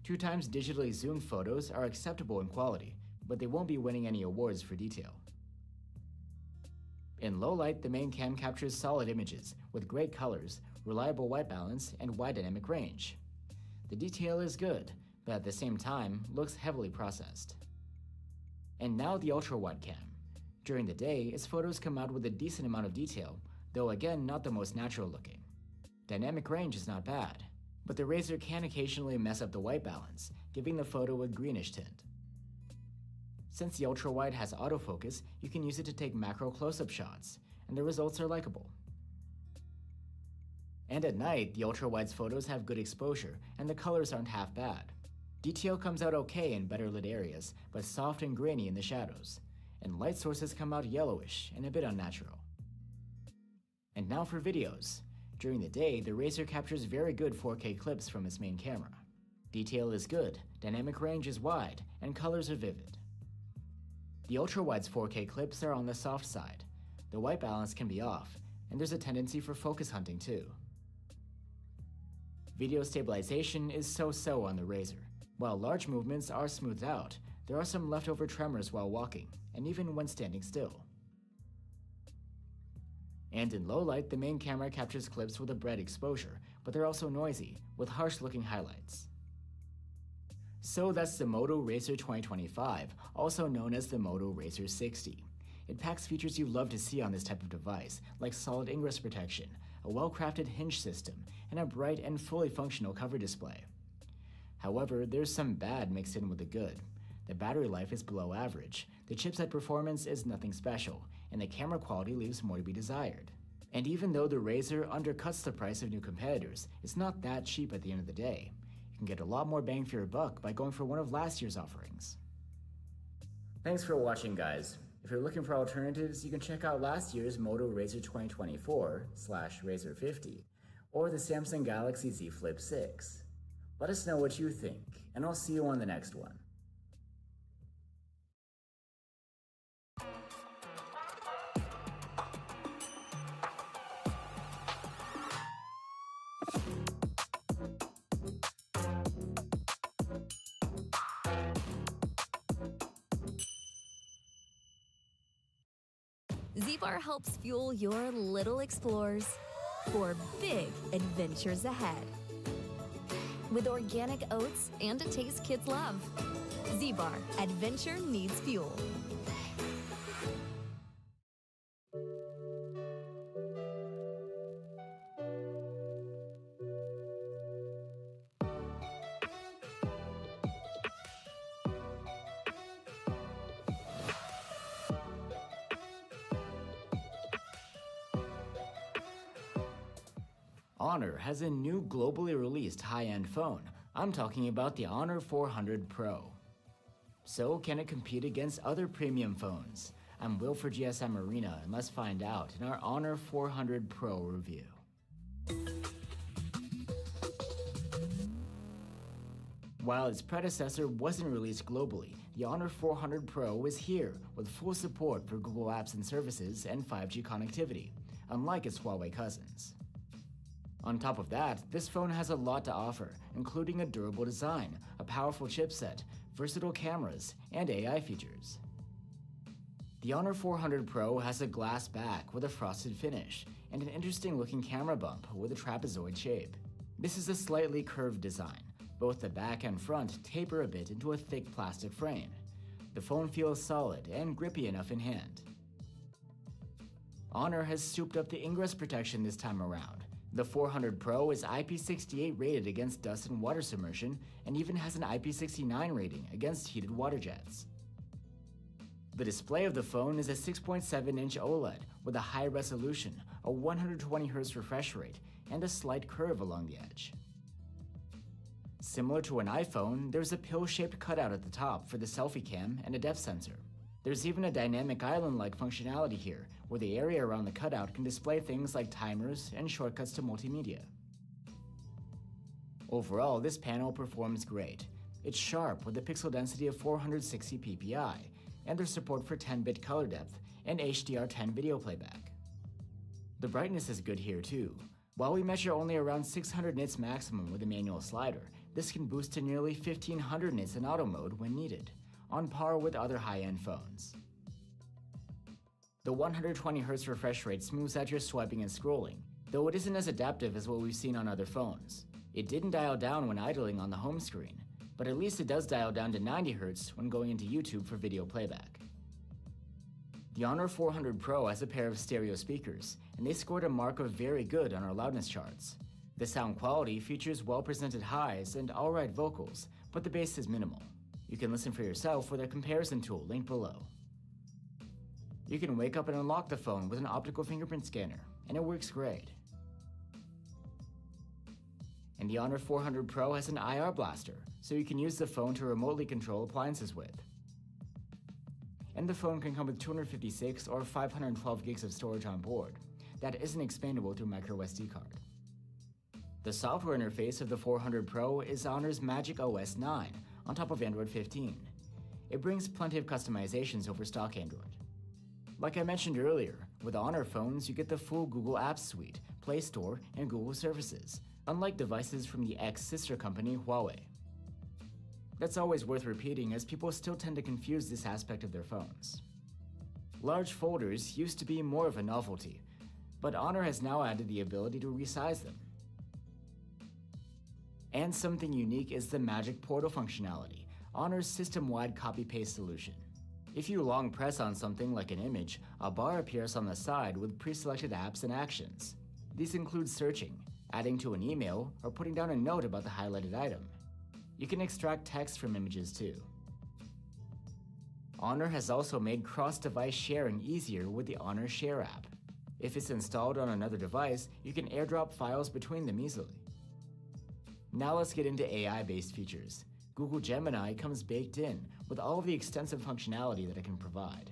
Speaker 7: 2x digitally zoomed photos are acceptable in quality, but they won't be winning any awards for detail. In low light, the main cam captures solid images, with great colors, reliable white balance, and wide dynamic range. The detail is good, but at the same time, looks heavily processed. And now the ultra-wide cam. During the day, its photos come out with a decent amount of detail, though again not the most natural looking. Dynamic range is not bad, but the Razr can occasionally mess up the white balance, giving the photo a greenish tint. Since the ultra-wide has autofocus, you can use it to take macro close-up shots, and the results are likable. And at night, the ultra-wide's photos have good exposure, and the colors aren't half bad. Detail comes out okay in better lit areas, but soft and grainy in the shadows, and light sources come out yellowish and a bit unnatural. And now for videos. During the day, the Razr captures very good 4K clips from its main camera. Detail is good, dynamic range is wide, and colors are vivid. The ultra-wide's 4K clips are on the soft side. The white balance can be off, and there's a tendency for focus hunting too. Video stabilization is so-so on the Razr. While large movements are smoothed out, there are some leftover tremors while walking, and even when standing still. And in low light, the main camera captures clips with a bright exposure, but they're also noisy, with harsh-looking highlights. So that's the Moto Razr 2025, also known as the Moto Razr 60. It packs features you love to see on this type of device, like solid ingress protection, a well-crafted hinge system, and a bright and fully functional cover display. However, there's some bad mixed in with the good. The battery life is below average, the chipset performance is nothing special, and the camera quality leaves more to be desired. And even though the Razr undercuts the price of new competitors, it's not that cheap at the end of the day. You can get a lot more bang for your buck by going for one of last year's offerings. Thanks for watching, guys. If you're looking for alternatives, you can check out last year's Moto Razr 2024/Razr 50, or the Samsung Galaxy Z Flip 6? Let us know what you think, and I'll see you on the next one.
Speaker 18: Z-Bar helps fuel your little explores for big adventures ahead. With organic oats and a taste kids love. Z-Bar, adventure needs fuel.
Speaker 7: Honor has a new globally released high-end phone. I'm talking about the Honor 400 Pro. So, can it compete against other premium phones? I'm Will for GSM Arena, and let's find out in our Honor 400 Pro review. While its predecessor wasn't released globally, the Honor 400 Pro is here with full support for Google Apps and Services and 5G connectivity, unlike its Huawei cousins. On top of that, this phone has a lot to offer, including a durable design, a powerful chipset, versatile cameras, and AI features. The Honor 400 Pro has a glass back with a frosted finish, and an interesting looking camera bump with a trapezoid shape. This is a slightly curved design. Both the back and front taper a bit into a thick plastic frame. The phone feels solid and grippy enough in hand. Honor has souped up the ingress protection this time around. The 400 Pro is IP68 rated against dust and water submersion, and even has an IP69 rating against heated water jets. The display of the phone is a 6.7-inch OLED with a high resolution, a 120Hz refresh rate, and a slight curve along the edge. Similar to an iPhone, there's a pill-shaped cutout at the top for the selfie cam and a depth sensor. There's even a dynamic island-like functionality here, where the area around the cutout can display things like timers and shortcuts to multimedia. Overall, this panel performs great. It's sharp with a pixel density of 460 ppi, and there's support for 10-bit color depth and HDR10 video playback. The brightness is good here too. While we measure only around 600 nits maximum with a manual slider, this can boost to nearly 1500 nits in auto mode when needed, on par with other high-end phones. The 120Hz refresh rate smooths out your swiping and scrolling, though it isn't as adaptive as what we've seen on other phones. It didn't dial down when idling on the home screen, but at least it does dial down to 90Hz when going into YouTube for video playback. The Honor 400 Pro has a pair of stereo speakers, and they scored a mark of very good on our loudness charts. The sound quality features well-presented highs and alright vocals, but the bass is minimal. You can listen for yourself with a comparison tool linked below. You can wake up and unlock the phone with an optical fingerprint scanner, and it works great. And the Honor 400 Pro has an IR blaster, so you can use the phone to remotely control appliances with. And the phone can come with 256 or 512 gigs of storage on board. That isn't expandable through microSD card. The software interface of the 400 Pro is Honor's Magic OS 9 on top of Android 15. It brings plenty of customizations over stock Android. Like I mentioned earlier, with Honor phones you get the full Google Apps Suite, Play Store, and Google services, unlike devices from the ex-sister company Huawei. That's always worth repeating as people still tend to confuse this aspect of their phones. Large folders used to be more of a novelty, but Honor has now added the ability to resize them. And something unique is the Magic Portal functionality, Honor's system-wide copy-paste solution. If you long press on something like an image, a bar appears on the side with pre-selected apps and actions. These include searching, adding to an email, or putting down a note about the highlighted item. You can extract text from images too. Honor has also made cross-device sharing easier with the Honor Share app. If it's installed on another device, you can airdrop files between them easily. Now let's get into AI-based features. Google Gemini comes baked in with all of the extensive functionality that it can provide.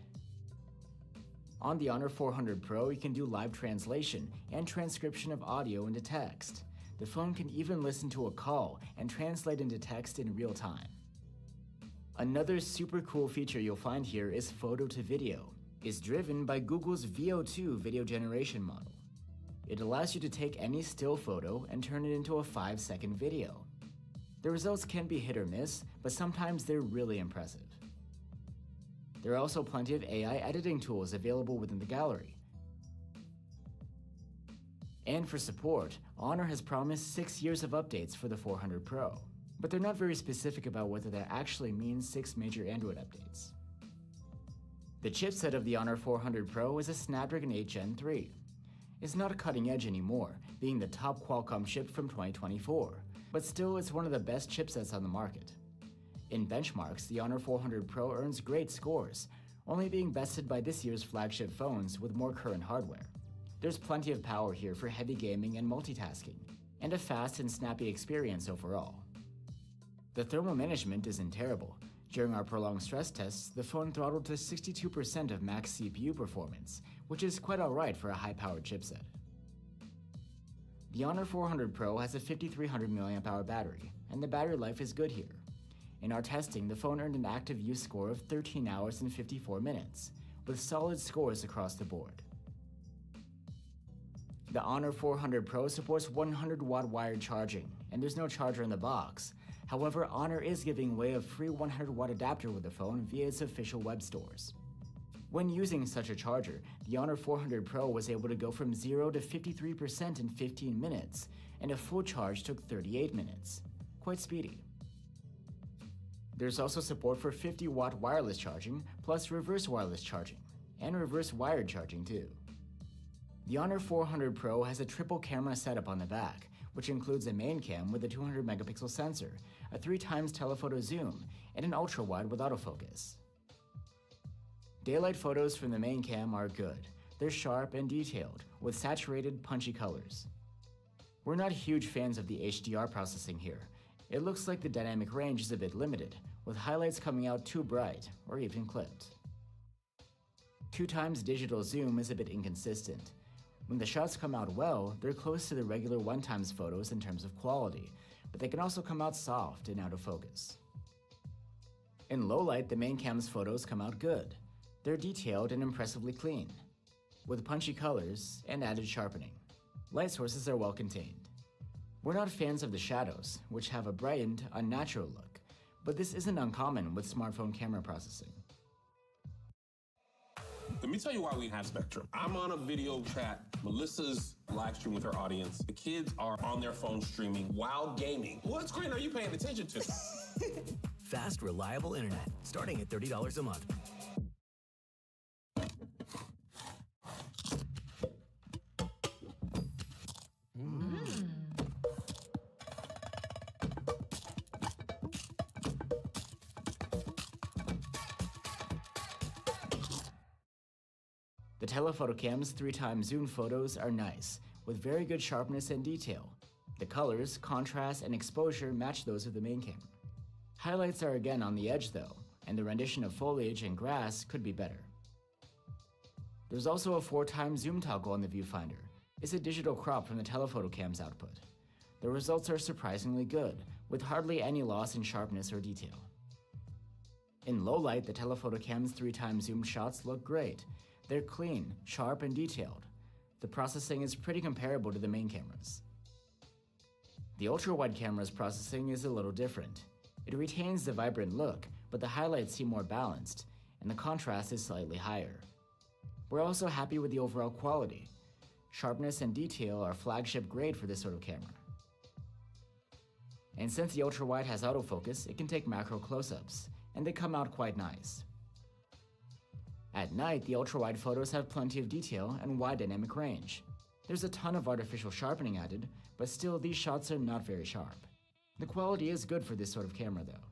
Speaker 7: On the Honor 400 Pro, you can do live translation and transcription of audio into text. The phone can even listen to a call and translate into text in real time. Another super cool feature you'll find here is photo to video. It's driven by Google's Veo 2 video generation model. It allows you to take any still photo and turn it into a 5-second video. The results can be hit or miss, but sometimes they're really impressive. There are also plenty of AI editing tools available within the gallery. And for support, Honor has promised 6 years of updates for the 400 Pro, but they're not very specific about whether that actually means 6 major Android updates. The chipset of the Honor 400 Pro is a Snapdragon 8 Gen 3. It's not a cutting edge anymore, being the top Qualcomm chip from 2024, but still it's one of the best chipsets on the market. In benchmarks, the Honor 400 Pro earns great scores, only being bested by this year's flagship phones with more current hardware. There's plenty of power here for heavy gaming and multitasking, and a fast and snappy experience overall. The thermal management isn't terrible. During our prolonged stress tests, the phone throttled to 62% of max CPU performance, which is quite alright for a high-powered chipset. The Honor 400 Pro has a 5300 mAh battery, and the battery life is good here. In our testing, the phone earned an active use score of 13 hours and 54 minutes, with solid scores across the board. The Honor 400 Pro supports 100-watt wired charging, and there's no charger in the box. However, Honor is giving away a free 100-watt adapter with the phone via its official web stores. When using such a charger, the Honor 400 Pro was able to go from 0 to 53% in 15 minutes, and a full charge took 38 minutes. Quite speedy. There's also support for 50-watt wireless charging, plus reverse wireless charging, and reverse wired charging too. The Honor 400 Pro has a triple camera setup on the back, which includes a main cam with a 200-megapixel sensor, a 3x telephoto zoom, and an ultra-wide with autofocus. Daylight photos from the main cam are good. They're sharp and detailed, with saturated, punchy colors. We're not huge fans of the HDR processing here. It looks like the dynamic range is a bit limited, with highlights coming out too bright, or even clipped. 2x digital zoom is a bit inconsistent. When the shots come out well, they're close to the regular 1x photos in terms of quality, but they can also come out soft and out of focus. In low light, the main cam's photos come out good. They're detailed and impressively clean, with punchy colors and added sharpening. Light sources are well contained. We're not fans of the shadows, which have a brightened, unnatural look, but this isn't uncommon with smartphone camera processing.
Speaker 4: Let me tell you why we have Spectrum. I'm on a video chat. Melissa's live streaming with her audience. The kids are on their phone streaming while gaming. What screen are you paying attention to?
Speaker 21: Fast, reliable internet, starting at $30 a month.
Speaker 7: The telephoto cam's 3x zoom photos are nice, with very good sharpness and detail. The colors, contrast, and exposure match those of the main camera. Highlights are again on the edge though, and the rendition of foliage and grass could be better. There's also a 4x zoom toggle on the viewfinder. It's a digital crop from the telephoto cam's output. The results are surprisingly good, with hardly any loss in sharpness or detail. In low light, the telephoto cam's 3x zoom shots look great. They're clean, sharp, and detailed. The processing is pretty comparable to the main cameras. The ultra-wide camera's processing is a little different. It retains the vibrant look, but the highlights seem more balanced, and the contrast is slightly higher. We're also happy with the overall quality. Sharpness and detail are flagship grade for this sort of camera. And since the ultra-wide has autofocus, it can take macro close-ups, and they come out quite nice. At night, the ultra-wide photos have plenty of detail and wide dynamic range. There's a ton of artificial sharpening added, but still these shots are not very sharp. The quality is good for this sort of camera though.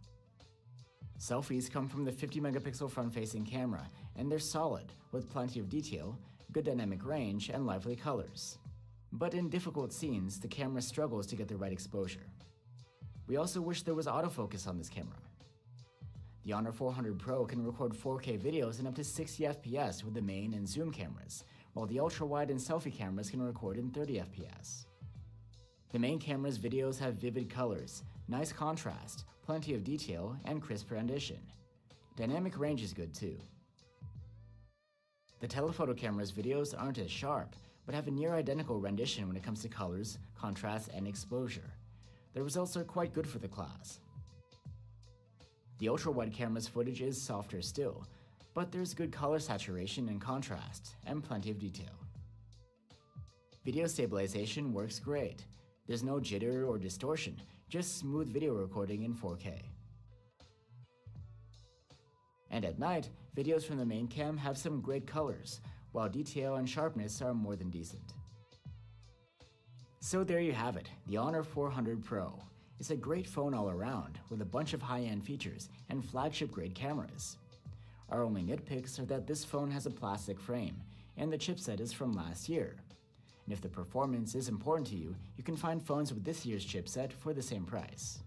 Speaker 7: Selfies come from the 50-megapixel front-facing camera, and they're solid, with plenty of detail, good dynamic range, and lively colors. But in difficult scenes, the camera struggles to get the right exposure. We also wish there was autofocus on this camera. The The Honor 400 Pro can record 4K videos in up to 60 FPS with the main and zoom cameras, while the ultra-wide and selfie cameras can record in 30 FPS. The main camera's videos have vivid colors, nice contrast, plenty of detail, and crisp rendition. Dynamic range is good too. The telephoto camera's videos aren't as sharp, but have a near identical rendition when it comes to colors, contrast, and exposure. The results are quite good for the class. The ultra-wide camera's footage is softer still, but there's good color saturation and contrast, and plenty of detail. Video stabilization works great. There's no jitter or distortion, just smooth video recording in 4K. And at night, videos from the main cam have some great colors, while detail and sharpness are more than decent. So there you have it, the Honor 400 Pro. It's a great phone all around, with a bunch of high-end features and flagship-grade cameras. Our only nitpicks are that this phone has a plastic frame, and the chipset is from last year. And if the performance is important to you, you can find phones with this year's chipset for the same price.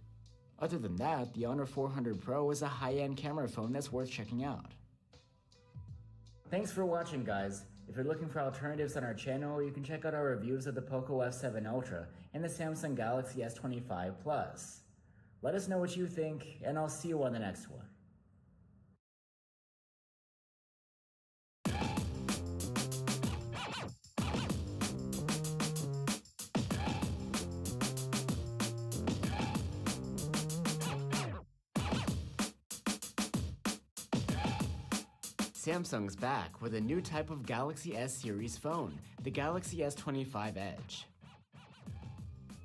Speaker 7: Other than that, the Honor 400 Pro is a high-end camera phone that's worth checking out. Thanks for watching, guys. If you're looking for alternatives on our channel, you can check out our reviews of the Poco F7 Ultra and the Samsung Galaxy S25 Plus. Let us know what you think, and I'll see you on the next one. Samsung's back with a new type of Galaxy S series phone, the Galaxy S25 Edge.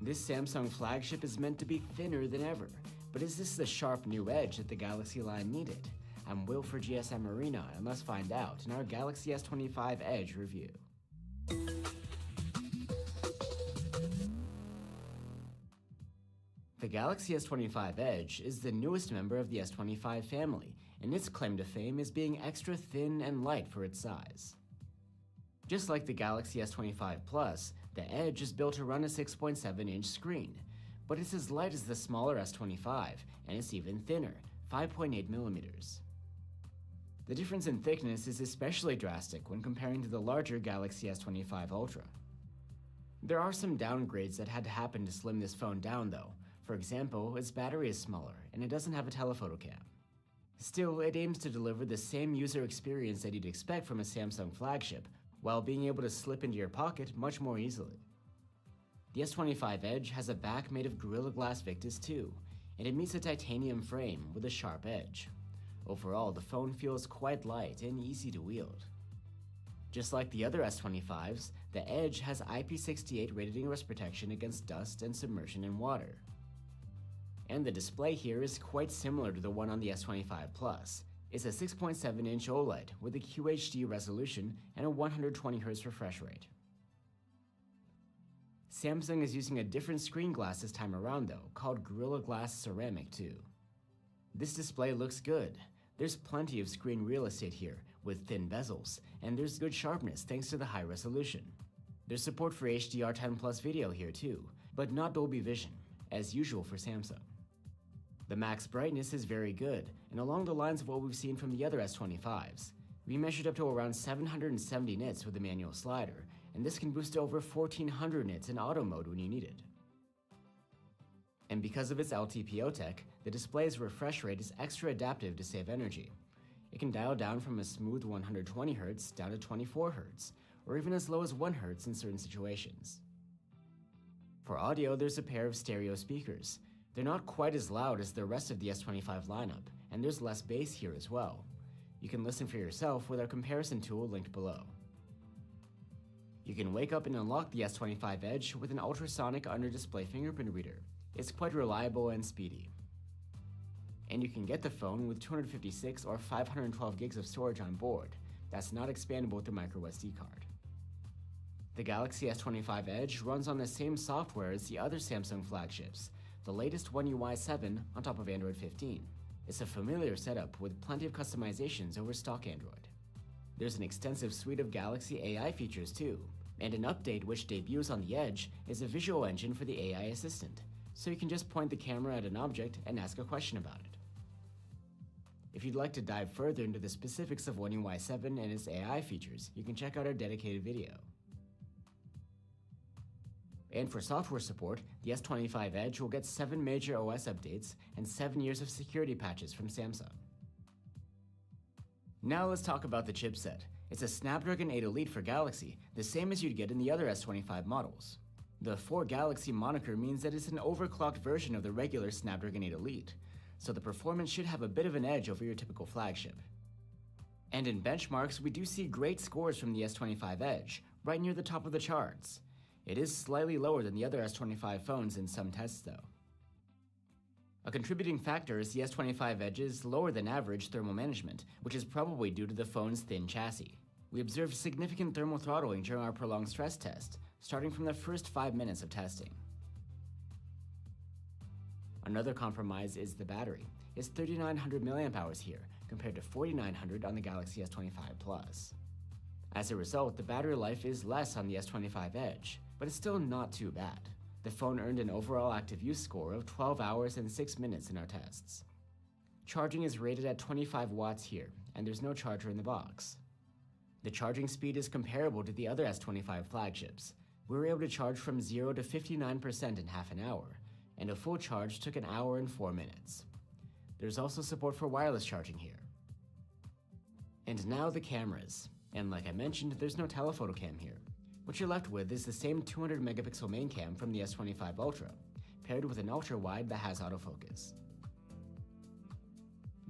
Speaker 7: This Samsung flagship is meant to be thinner than ever, but is this the sharp new edge that the Galaxy line needed? I'm Will for GSM Arena, and let's find out in our Galaxy S25 Edge review. The Galaxy S25 Edge is the newest member of the S25 family, and its claim to fame is being extra thin and light for its size. Just like the Galaxy S25 Plus, the Edge is built to run a 6.7-inch screen, but it's as light as the smaller S25, and it's even thinner, 5.8 millimeters. The difference in thickness is especially drastic when comparing to the larger Galaxy S25 Ultra. There are some downgrades that had to happen to slim this phone down though. For example, its battery is smaller, and it doesn't have a telephoto cam. Still, it aims to deliver the same user experience that you'd expect from a Samsung flagship, while being able to slip into your pocket much more easily. The S25 Edge has a back made of Gorilla Glass Victus 2, and it meets a titanium frame with a sharp edge. Overall, the phone feels quite light and easy to wield. Just like the other S25s, the Edge has IP68 rated ingress protection against dust and submersion in water. And the display here is quite similar to the one on the S25 Plus. It's a 6.7-inch OLED with a QHD resolution and a 120Hz refresh rate. Samsung is using a different screen glass this time around though, called Gorilla Glass Ceramic 2. This display looks good. There's plenty of screen real estate here, with thin bezels, and there's good sharpness thanks to the high resolution. There's support for HDR10 Plus video here too, but not Dolby Vision, as usual for Samsung. The max brightness is very good, and along the lines of what we've seen from the other S25s. We measured up to around 770 nits with the manual slider, and this can boost to over 1400 nits in auto mode when you need it. And because of its LTPO tech, the display's refresh rate is extra adaptive to save energy. It can dial down from a smooth 120Hz down to 24Hz, or even as low as 1Hz in certain situations. For audio, there's a pair of stereo speakers. They're not quite as loud as the rest of the S25 lineup, and there's less bass here as well. You can listen for yourself with our comparison tool linked below. You can wake up and unlock the S25 Edge with an ultrasonic under-display fingerprint reader. It's quite reliable and speedy. And you can get the phone with 256 or 512 gigs of storage on board. That's not expandable with the microSD card. The Galaxy S25 Edge runs on the same software as the other Samsung flagships, the latest One UI 7 on top of Android 15. It's a familiar setup with plenty of customizations over stock Android. There's an extensive suite of Galaxy AI features too, and an update which debuts on the Edge is a visual engine for the AI assistant, so you can just point the camera at an object and ask a question about it. If you'd like to dive further into the specifics of One UI 7 and its AI features, you can check out our dedicated video. And for software support, the S25 Edge will get 7 major OS updates and 7 years of security patches from Samsung. Now let's talk about the chipset. It's a Snapdragon 8 Elite for Galaxy, the same as you'd get in the other S25 models. The 4 Galaxy moniker means that it's an overclocked version of the regular Snapdragon 8 Elite, so the performance should have a bit of an edge over your typical flagship. And in benchmarks, we do see great scores from the S25 Edge, right near the top of the charts. It is slightly lower than the other S25 phones in some tests though. A contributing factor is the S25 Edge's lower than average thermal management, which is probably due to the phone's thin chassis. We observed significant thermal throttling during our prolonged stress test, starting from the first 5 minutes of testing. Another compromise is the battery. It's 3,900 mAh here, compared to 4,900 on the Galaxy S25 Plus. As a result, the battery life is less on the S25 Edge, but it's still not too bad. The phone earned an overall active use score of 12 hours and 6 minutes in our tests. Charging is rated at 25 watts here, and there's no charger in the box. The charging speed is comparable to the other S25 flagships. We were able to charge from 0 to 59% in half an hour, and a full charge took an hour and 4 minutes. There's also support for wireless charging here. And now the cameras. And like I mentioned, there's no telephoto cam here. What you're left with is the same 200 megapixel main cam from the S25 Ultra, paired with an ultra wide that has autofocus.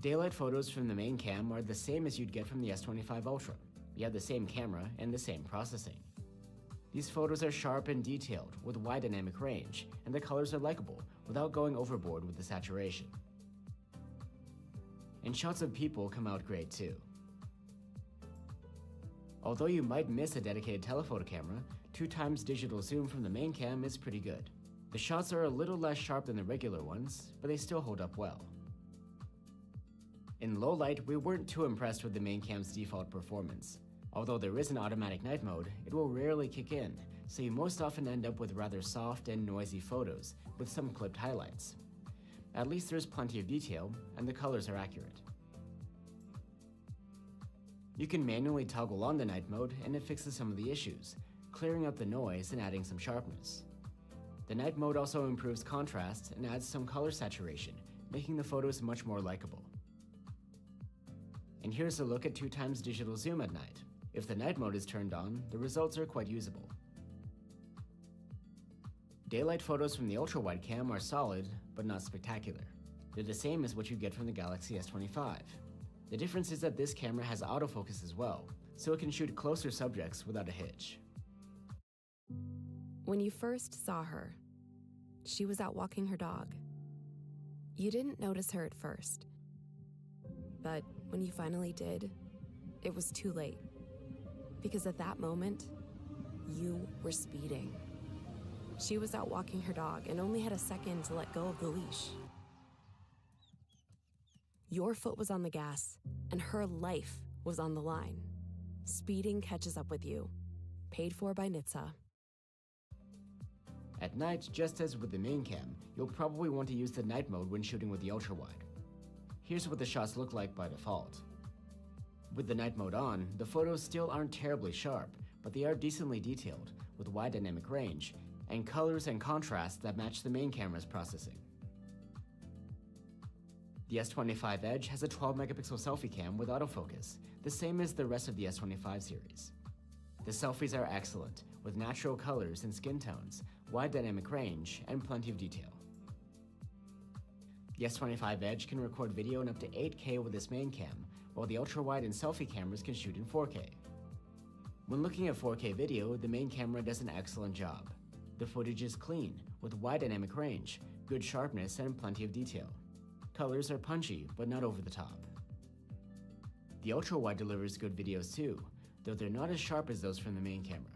Speaker 7: Daylight photos from the main cam are the same as you'd get from the S25 Ultra. You have the same camera and the same processing. These photos are sharp and detailed, with wide dynamic range, and the colors are likable, without going overboard with the saturation. And shots of people come out great too. Although you might miss a dedicated telephoto camera, 2x digital zoom from the main cam is pretty good. The shots are a little less sharp than the regular ones, but they still hold up well. In low light, we weren't too impressed with the main cam's default performance. Although there is an automatic night mode, it will rarely kick in, so you most often end up with rather soft and noisy photos, with some clipped highlights. At least there's plenty of detail, and the colors are accurate. You can manually toggle on the night mode, and it fixes some of the issues, clearing up the noise and adding some sharpness. The night mode also improves contrast and adds some color saturation, making the photos much more likable. And here's a look at 2x digital zoom at night. If the night mode is turned on, the results are quite usable. Daylight photos from the ultra-wide cam are solid, but not spectacular. They're the same as what you get from the Galaxy S25. The difference is that this camera has autofocus as well, so it can shoot closer subjects without a hitch.
Speaker 10: When you first saw her, she was out walking her dog. You didn't notice her at first, but when you finally did, it was too late. Because at that moment, you were speeding. She was out walking her dog and only had a second to let go of the leash. Your foot was on the gas, and her life was on the line. Speeding catches up with you. Paid for by NHTSA.
Speaker 7: At night, just as with the main cam, you'll probably want to use the night mode when shooting with the ultra-wide. Here's what the shots look like by default. With the night mode on, the photos still aren't terribly sharp, but they are decently detailed, with wide dynamic range, and colors and contrasts that match the main camera's processing. The S25 Edge has a 12 megapixel selfie cam with autofocus, the same as the rest of the S25 series. The selfies are excellent, with natural colors and skin tones, wide dynamic range, and plenty of detail. The S25 Edge can record video in up to 8K with this main cam, while the ultra-wide and selfie cameras can shoot in 4K. When looking at 4K video, the main camera does an excellent job. The footage is clean, with wide dynamic range, good sharpness, and plenty of detail. Colors are punchy, but not over the top. The ultra-wide delivers good videos too, though they're not as sharp as those from the main camera.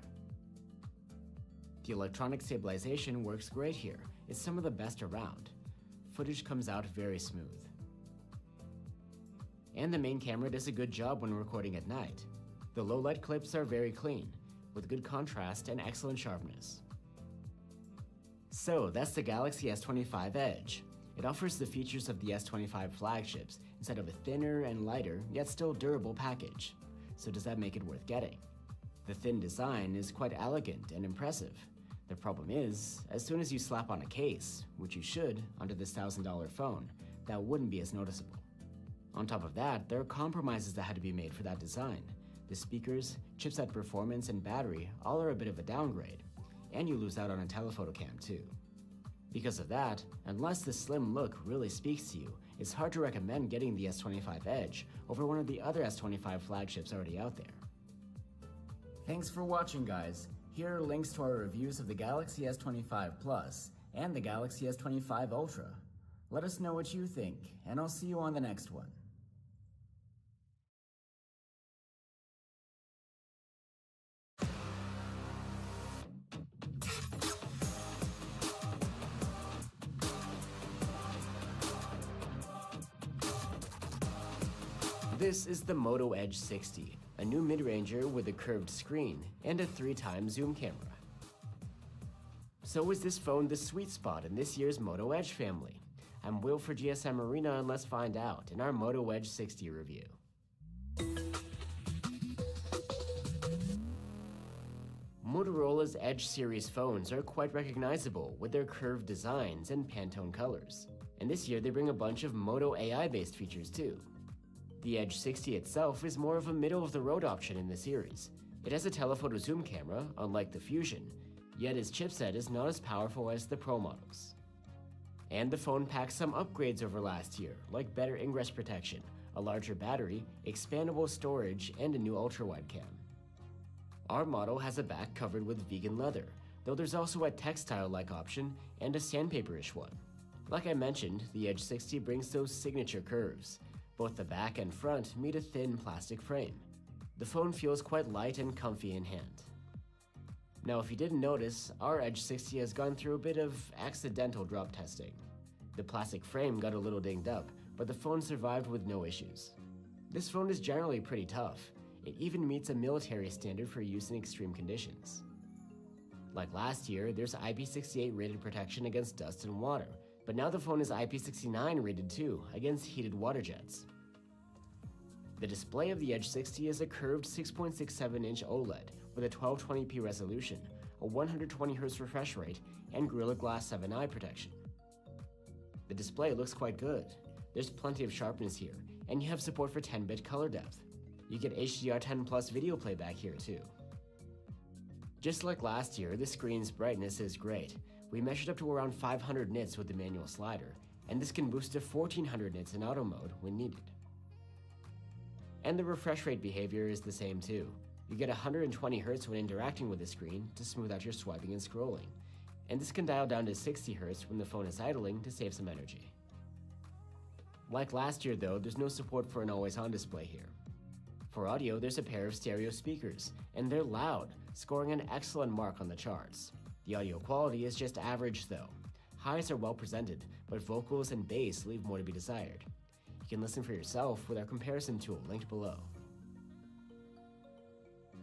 Speaker 7: The electronic stabilization works great here. It's some of the best around. Footage comes out very smooth. And the main camera does a good job when recording at night. The low-light clips are very clean, with good contrast and excellent sharpness. So that's the Galaxy S25 Edge. It offers the features of the S25 flagships instead of a thinner and lighter, yet still durable package. So does that make it worth getting? The thin design is quite elegant and impressive. The problem is, as soon as you slap on a case, which you should under this $1,000 phone, that wouldn't be as noticeable. On top of that, there are compromises that had to be made for that design. The speakers, chipset performance, and battery all are a bit of a downgrade, and you lose out on a telephoto cam too. Because of that, unless the slim look really speaks to you, it's hard to recommend getting the S25 Edge over one of the other S25 flagships already out there. Thanks for watching, guys. Here are links to our reviews of the Galaxy S25 Plus and the Galaxy S25 Ultra. Let us know what you think, and I'll see you on the next one. This is the Moto Edge 60, a new mid-ranger with a curved screen and a 3x zoom camera. So is this phone the sweet spot in this year's Moto Edge family? I'm Will for GSM Arena, and let's find out in our Moto Edge 60 review. Motorola's Edge series phones are quite recognizable with their curved designs and Pantone colors. And this year they bring a bunch of Moto AI-based features too. The Edge 60 itself is more of a middle-of-the-road option in the series. It has a telephoto zoom camera, unlike the Fusion, yet its chipset is not as powerful as the Pro models. And the phone packs some upgrades over last year, like better ingress protection, a larger battery, expandable storage, and a new ultra-wide cam. Our model has a back covered with vegan leather, though there's also a textile-like option and a sandpaper-ish one. Like I mentioned, the Edge 60 brings those signature curves. Both the back and front meet a thin plastic frame. The phone feels quite light and comfy in hand. Now, if you didn't notice, our Edge 60 has gone through a bit of accidental drop testing. The plastic frame got a little dinged up, but the phone survived with no issues. This phone is generally pretty tough. It even meets a military standard for use in extreme conditions. Like last year, there's IP68 rated protection against dust and water, but now the phone is IP69 rated too, against heated water jets. The display of the Edge 60 is a curved 6.67-inch OLED with a 1220p resolution, a 120Hz refresh rate, and Gorilla Glass 7 eye protection. The display looks quite good. There's plenty of sharpness here, and you have support for 10-bit color depth. You get HDR10 Plus video playback here too. Just like last year, the screen's brightness is great. We measured up to around 500 nits with the manual slider, and this can boost to 1400 nits in auto mode when needed. And the refresh rate behavior is the same too. You get 120 Hz when interacting with the screen to smooth out your swiping and scrolling, and this can dial down to 60 Hz when the phone is idling to save some energy. Like last year though, there's no support for an always-on display here. For audio, there's a pair of stereo speakers, and they're loud, scoring an excellent mark on the charts. The audio quality is just average though. Highs are well presented, but vocals and bass leave more to be desired. You can listen for yourself with our comparison tool linked below.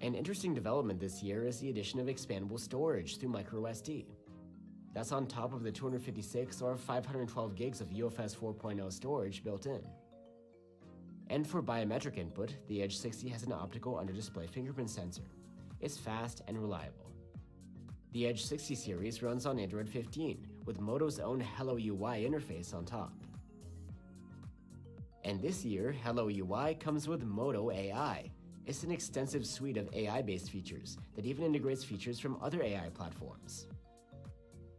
Speaker 7: An interesting development this year is the addition of expandable storage through microSD. That's on top of the 256 or 512 gigs of UFS 4.0 storage built in. And for biometric input, the Edge 60 has an optical under-display fingerprint sensor. It's fast and reliable. The Edge 60 series runs on Android 15, with Moto's own Hello UI interface on top. And this year, Hello UI comes with Moto AI. It's an extensive suite of AI-based features that even integrates features from other AI platforms.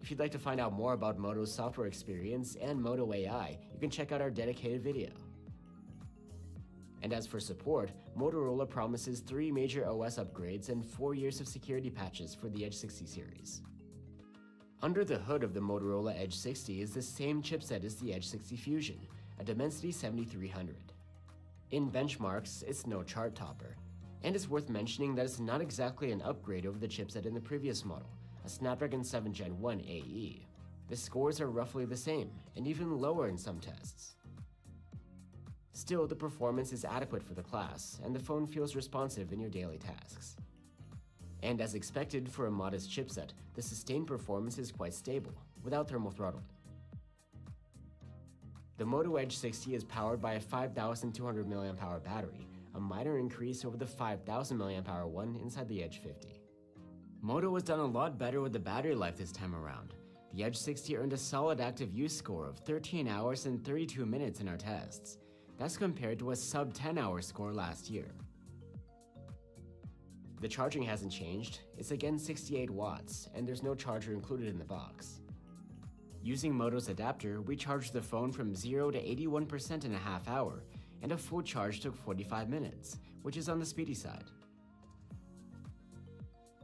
Speaker 7: If you'd like to find out more about Moto's software experience and Moto AI, you can check out our dedicated video. And as for support, Motorola promises 3 major OS upgrades and 4 years of security patches for the Edge 60 series. Under the hood of the Motorola Edge 60 is the same chipset as the Edge 60 Fusion, a Dimensity 7300. In benchmarks, it's no chart topper, and it's worth mentioning that it's not exactly an upgrade over the chipset in the previous model, a Snapdragon 7 Gen 1 AE. The scores are roughly the same, and even lower in some tests. Still, the performance is adequate for the class, and the phone feels responsive in your daily tasks. And as expected for a modest chipset, the sustained performance is quite stable, without thermal throttling. The Moto Edge 60 is powered by a 5,200 mAh battery, a minor increase over the 5,000 mAh one inside the Edge 50. Moto has done a lot better with the battery life this time around. The Edge 60 earned a solid active use score of 13 hours and 32 minutes in our tests. That's compared to a sub 10-hour score last year. The charging hasn't changed, it's again 68 watts, and there's no charger included in the box. Using Moto's adapter, we charged the phone from 0 to 81% in a half hour, and a full charge took 45 minutes, which is on the speedy side.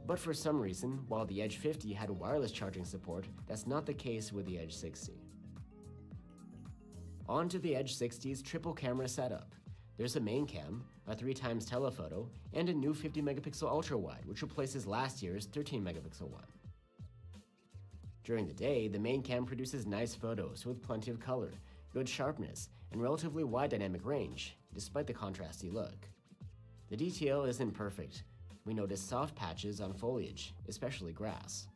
Speaker 7: But for some reason, while the Edge 50 had wireless charging support, that's not the case with the Edge 60. On to the Edge 60's triple camera setup. There's a main cam, a 3x telephoto, and a new 50 megapixel ultra-wide, which replaces last year's 13 megapixel one. During the day, the main cam produces nice photos with plenty of color, good sharpness, and relatively wide dynamic range, despite the contrasty look. The detail isn't perfect. We notice soft patches on foliage, especially grass.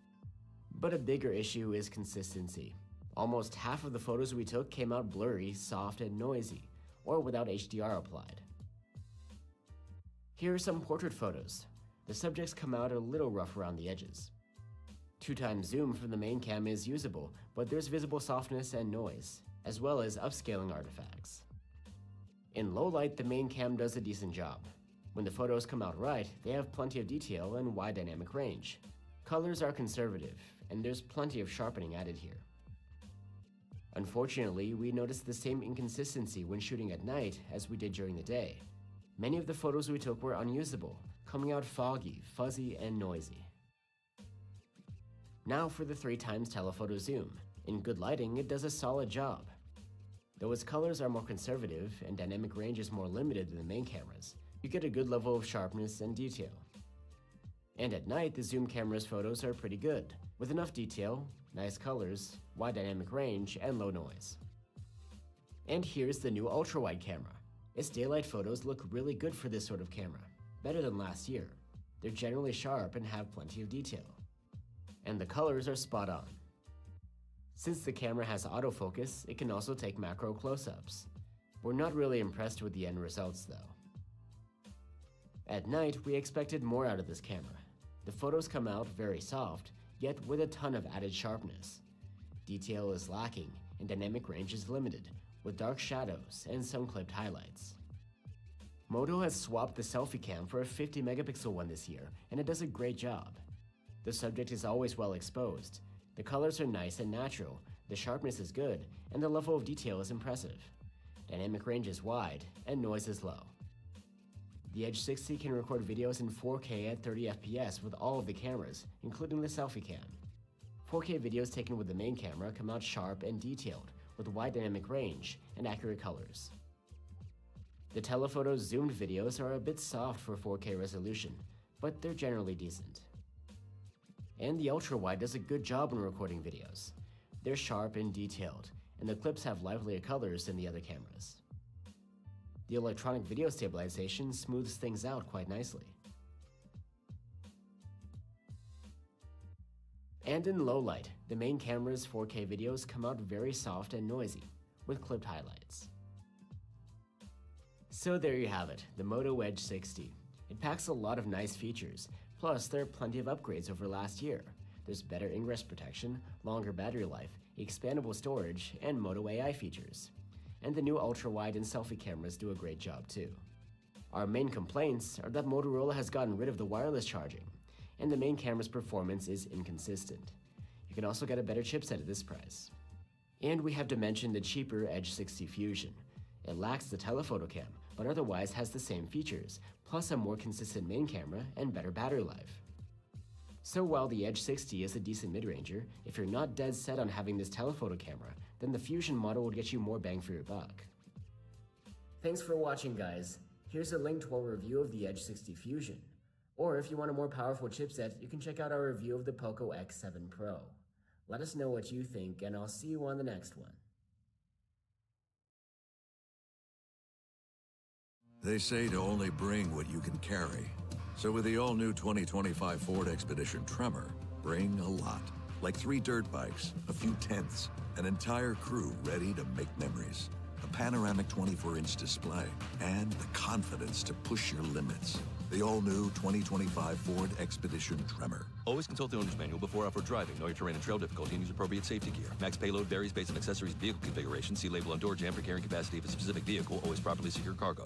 Speaker 7: But a bigger issue is consistency. Almost half of the photos we took came out blurry, soft, and noisy, or without HDR applied. Here are some portrait photos. The subjects come out a little rough around the edges. 2x zoom from the main cam is usable, but there's visible softness and noise, as well as upscaling artifacts. In low light, the main cam does a decent job. When the photos come out right, they have plenty of detail and wide dynamic range. Colors are conservative, and there's plenty of sharpening added here. Unfortunately, we noticed the same inconsistency when shooting at night as we did during the day. Many of the photos we took were unusable, coming out foggy, fuzzy, and noisy. Now for the 3x telephoto zoom. In good lighting, it does a solid job. Though its colors are more conservative and dynamic range is more limited than the main cameras, you get a good level of sharpness and detail. And at night, the zoom camera's photos are pretty good, with enough detail, nice colors, wide dynamic range, and low noise. And here's the new ultra-wide camera. Its daylight photos look really good for this sort of camera, better than last year. They're generally sharp and have plenty of detail. And the colors are spot on. Since the camera has autofocus, it can also take macro close-ups. We're not really impressed with the end results though. At night, we expected more out of this camera. The photos come out very soft, yet with a ton of added sharpness. Detail is lacking, and dynamic range is limited, with dark shadows and some clipped highlights. Moto has swapped the selfie cam for a 50 megapixel one this year, and it does a great job. The subject is always well exposed. The colors are nice and natural, the sharpness is good, and the level of detail is impressive. Dynamic range is wide, and noise is low. The Edge 60 can record videos in 4K at 30 FPS with all of the cameras, including the selfie cam. 4K videos taken with the main camera come out sharp and detailed, with wide dynamic range and accurate colors. The telephoto zoomed videos are a bit soft for 4K resolution, but they're generally decent. And the ultra-wide does a good job in recording videos. They're sharp and detailed, and the clips have livelier colors than the other cameras. The electronic video stabilization smooths things out quite nicely. And in low light, the main camera's 4K videos come out very soft and noisy, with clipped highlights. So there you have it, the Moto Edge 60. It packs a lot of nice features, plus there are plenty of upgrades over last year. There's better ingress protection, longer battery life, expandable storage, and Moto AI features. And the new ultra-wide and selfie cameras do a great job too. Our main complaints are that Motorola has gotten rid of the wireless charging, and the main camera's performance is inconsistent. You can also get a better chipset at this price. And we have to mention the cheaper Edge 60 Fusion. It lacks the telephoto cam, but otherwise has the same features, plus a more consistent main camera and better battery life. So while the Edge 60 is a decent mid-ranger, if you're not dead set on having this telephoto camera, then the Fusion model will get you more bang for your buck. Thanks for watching, guys. Here's a link to our review of the Edge 60 Fusion. Or if you want a more powerful chipset, you can check out our review of the Poco X7 Pro. Let us know what you think, and I'll see you on the next one.
Speaker 6: They say to only bring what you can carry. So with the all-new 2025 Ford Expedition Tremor, bring a lot. Like 3 dirt bikes, a few tents, an entire crew ready to make memories. A panoramic 24-inch display, and the confidence to push your limits. The all-new 2025 Ford Expedition Tremor.
Speaker 19: Always consult the owner's manual before off-road driving. Know your terrain and trail difficulty and use appropriate safety gear. Max payload varies based on accessories, vehicle configuration. See label on door jam for carrying capacity of a specific vehicle. Always properly secure cargo.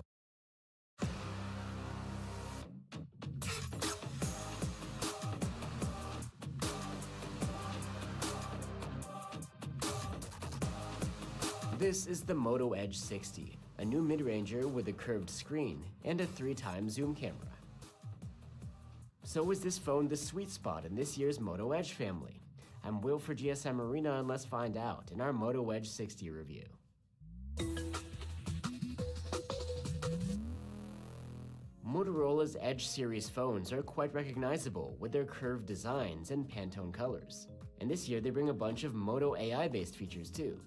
Speaker 7: This is the Moto Edge 60, a new mid-ranger with a curved screen and a 3x zoom camera. So is this phone the sweet spot in this year's Moto Edge family? I'm Will for GSM Arena, and let's find out in our Moto Edge 60 review. Motorola's Edge series phones are quite recognizable with their curved designs and Pantone colors. And this year they bring a bunch of Moto AI-based features too.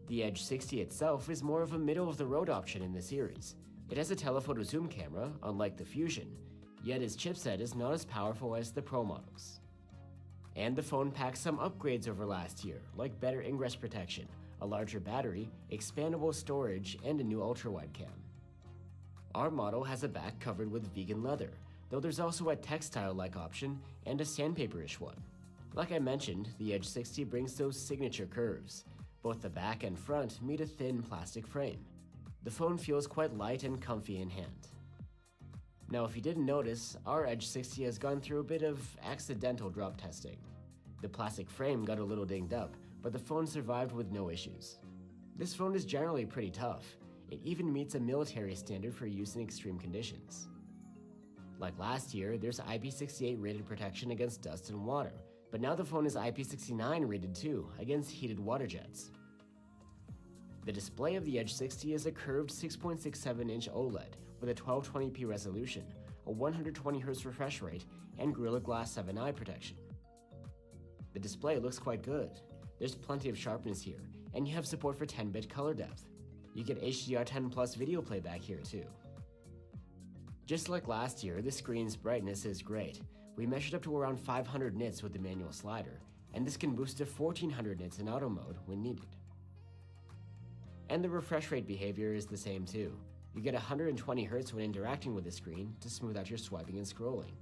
Speaker 7: The Edge 60 itself is more of a middle-of-the-road option in the series. It has a telephoto zoom camera, unlike the Fusion, yet its chipset is not as powerful as the Pro models. And the phone packs some upgrades over last year, like better ingress protection, a larger battery, expandable storage, and a new ultra-wide cam. Our model has a back covered with vegan leather, though there's also a textile-like option and a sandpaper-ish one. Like I mentioned, the Edge 60 brings those signature curves. Both the back and front meet a thin plastic frame. The phone feels quite light and comfy in hand. Now, if you didn't notice, our Edge 60 has gone through a bit of accidental drop testing. The plastic frame got a little dinged up, but the phone survived with no issues. This phone is generally pretty tough. It even meets a military standard for use in extreme conditions. Like last year, there's IP68 rated protection against dust and water, but now the phone is IP69 rated too, against heated water jets. The display of the Edge 60 is a curved 6.67-inch OLED with a 1220p resolution, a 120Hz refresh rate, and Gorilla Glass 7 eye protection. The display looks quite good. There's plenty of sharpness here, and you have support for 10-bit color depth. You get HDR10 Plus video playback here too. Just like last year, the screen's brightness is great. We measured up to around 500 nits with the manual slider, and this can boost to 1400 nits in auto mode when needed. And the refresh rate behavior is the same too. You get 120 Hz when interacting with the screen to smooth out your swiping and scrolling,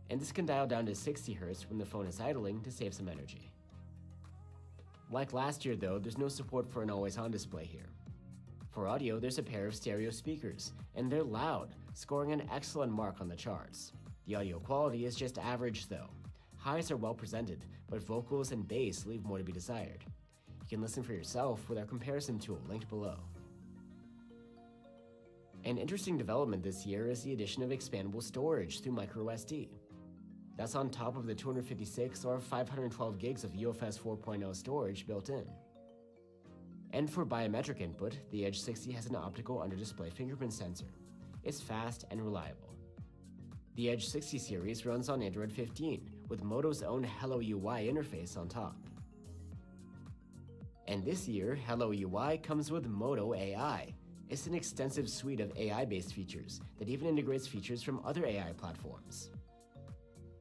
Speaker 7: and this can dial down to 60 Hz when the phone is idling to save some energy. Like last year though, there's no support for an always-on display here. For audio, there's a pair of stereo speakers, and they're loud, scoring an excellent mark on the charts. The audio quality is just average though. Highs are well presented, but vocals and bass leave more to be desired. You can listen for yourself with our comparison tool linked below. An interesting development this year is the addition of expandable storage through microSD. That's on top of the 256 or 512 gigs of UFS 4.0 storage built in. And for biometric input, the Edge 60 has an optical under-display fingerprint sensor. It's fast and reliable. The Edge 60 series runs on Android 15, with Moto's own Hello UI interface on top. And this year, Hello UI comes with Moto AI. It's an extensive suite of AI-based features that even integrates features from other AI platforms.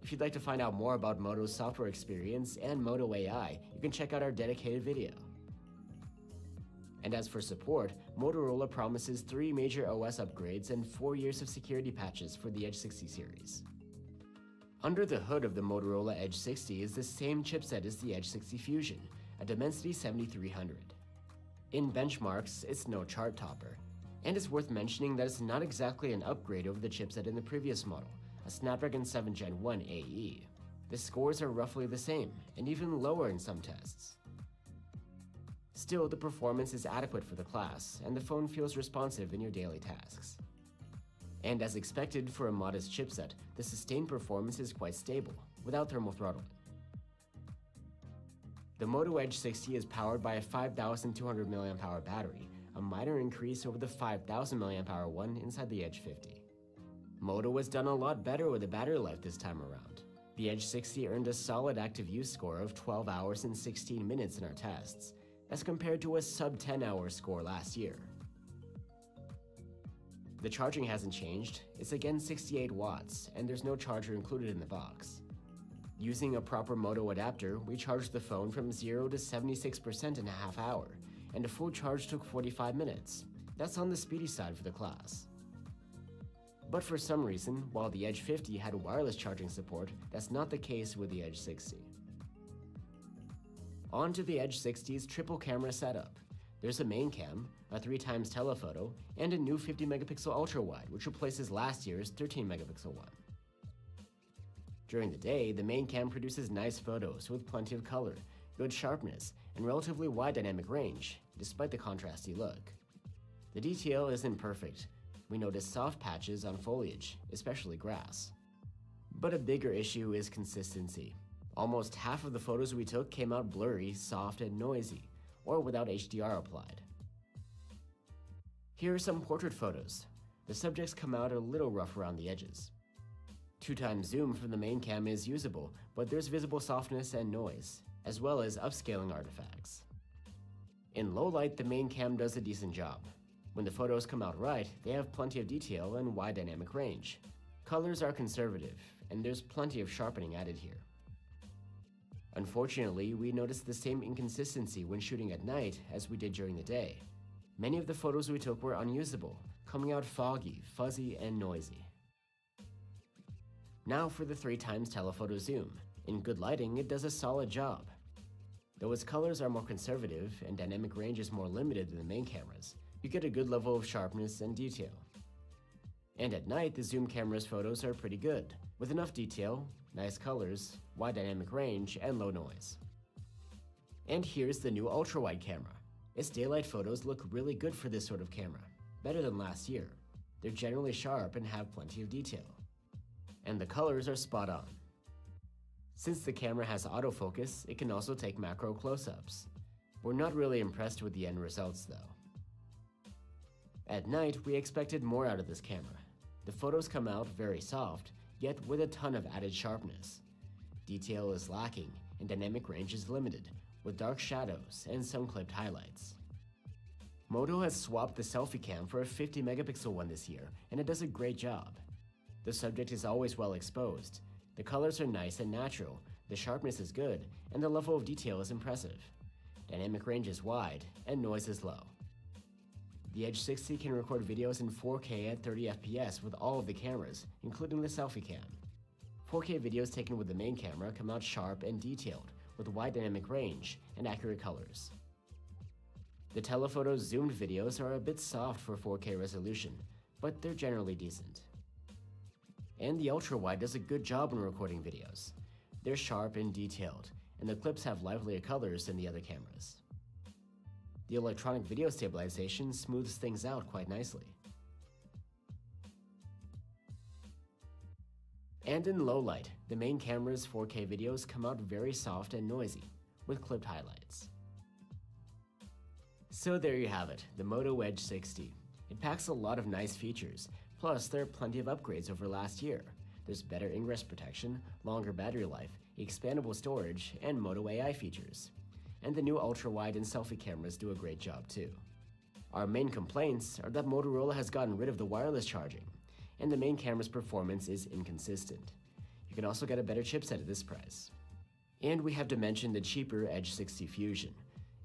Speaker 7: If you'd like to find out more about Moto's software experience and Moto AI, you can check out our dedicated video. And as for support, Motorola promises 3 major OS upgrades and 4 years of security patches for the Edge 60 series. Under the hood of the Motorola Edge 60 is the same chipset as the Edge 60 Fusion, a Dimensity 7300. In benchmarks, it's no chart topper, and it's worth mentioning that it's not exactly an upgrade over the chipset in the previous model, a Snapdragon 7 Gen 1 AE. The scores are roughly the same, and even lower in some tests. Still, the performance is adequate for the class, and the phone feels responsive in your daily tasks. And as expected for a modest chipset, the sustained performance is quite stable, without thermal throttling. The Moto Edge 60 is powered by a 5200 mAh battery, a minor increase over the 5000 mAh one inside the Edge 50. Moto has done a lot better with the battery life this time around. The Edge 60 earned a solid active use score of 12 hours and 16 minutes in our tests, as compared to a sub-10-hour score last year. The charging hasn't changed, it's again 68 watts, and there's no charger included in the box. Using a proper Moto adapter, we charged the phone from 0 to 76% in a half hour, and a full charge took 45 minutes. That's on the speedy side for the class. But for some reason, while the Edge 50 had wireless charging support, that's not the case with the Edge 60. On to the Edge 60's triple camera setup. There's a main cam, a 3x telephoto, and a new 50-megapixel ultra-wide, which replaces last year's 13-megapixel one. During the day, the main cam produces nice photos with plenty of color, good sharpness, and relatively wide dynamic range, despite the contrasty look. The detail isn't perfect. We notice soft patches on foliage, especially grass. But a bigger issue is consistency. Almost half of the photos we took came out blurry, soft, and noisy, or without HDR applied. Here are some portrait photos. The subjects come out a little rough around the edges. 2x zoom from the main cam is usable, but there's visible softness and noise, as well as upscaling artifacts. In low light, the main cam does a decent job. When the photos come out right, they have plenty of detail and wide dynamic range. Colors are conservative, and there's plenty of sharpening added here. Unfortunately, we noticed the same inconsistency when shooting at night as we did during the day. Many of the photos we took were unusable, coming out foggy, fuzzy, and noisy. Now for the 3x telephoto zoom. In good lighting, it does a solid job. Though its colors are more conservative and dynamic range is more limited than the main cameras, you get a good level of sharpness and detail. And at night, the zoom camera's photos are pretty good, with enough detail, nice colors, wide dynamic range, and low noise. And here's the new ultra-wide camera. Its daylight photos look really good for this sort of camera, better than last year. They're generally sharp and have plenty of detail. And the colors are spot on. Since the camera has autofocus, it can also take macro close-ups. We're not really impressed with the end results though. At night, we expected more out of this camera. The photos come out very soft, yet with a ton of added sharpness. Detail is lacking, and dynamic range is limited, with dark shadows and some clipped highlights. Moto has swapped the selfie cam for a 50-megapixel one this year, and it does a great job. The subject is always well exposed. The colors are nice and natural, the sharpness is good, and the level of detail is impressive. Dynamic range is wide, and noise is low. The Edge 60 can record videos in 4K at 30 FPS with all of the cameras, including the selfie cam. 4K videos taken with the main camera come out sharp and detailed, with wide dynamic range and accurate colors. The telephoto's zoomed videos are a bit soft for 4K resolution, but they're generally decent. And the ultra-wide does a good job when recording videos. They're sharp and detailed, and the clips have livelier colors than the other cameras. The electronic video stabilization smooths things out quite nicely. And in low light, the main camera's 4K videos come out very soft and noisy, with clipped highlights. So there you have it, the Moto Edge 60. It packs a lot of nice features, plus there are plenty of upgrades over last year. There's better ingress protection, longer battery life, expandable storage, and Moto AI features. And the new ultra-wide and selfie cameras do a great job too. Our main complaints are that Motorola has gotten rid of the wireless charging, and the main camera's performance is inconsistent. You can also get a better chipset at this price. And we have to mention the cheaper Edge 60 Fusion.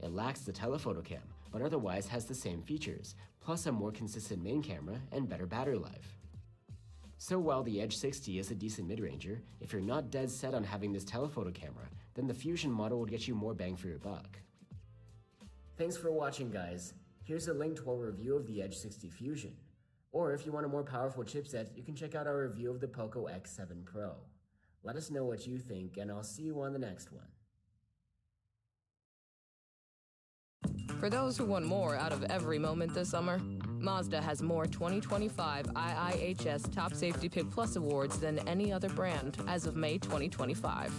Speaker 7: It lacks the telephoto cam, but otherwise has the same features, plus a more consistent main camera and better battery life. So while the Edge 60 is a decent mid-ranger, if you're not dead set on having this telephoto camera, then the Fusion model will get you more bang for your buck. Thanks for watching, guys. Here's a link to our review of the Edge 60 Fusion. Or if you want a more powerful chipset, you can check out our review of the Poco X7 Pro. Let us know what you think, and I'll see you on the next one.
Speaker 14: For those who want more out of every moment this summer, Mazda has more 2025 IIHS Top Safety Pick Plus awards than any other brand as of May 2025.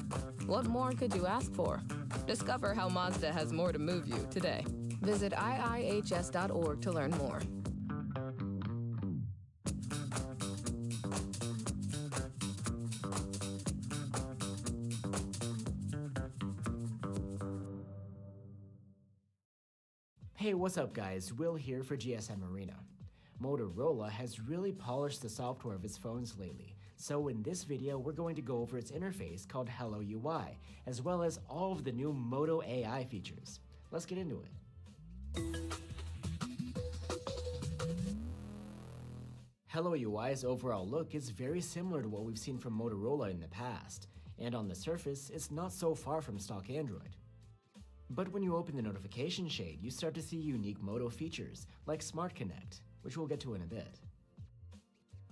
Speaker 14: What more could you ask for? Discover how Mazda has more to move you today. Visit IIHS.org to learn more.
Speaker 7: Hey, what's up guys? Will here for GSM Arena. Motorola has really polished the software of its phones lately, So in this video, we're going to go over its interface called Hello UI, as well as all of the new Moto AI features. Let's get into it. Hello UI's overall look is very similar to what we've seen from Motorola in the past, and on the surface, it's not so far from stock Android. But when you open the notification shade, you start to see unique Moto features, like Smart Connect, which we'll get to in a bit.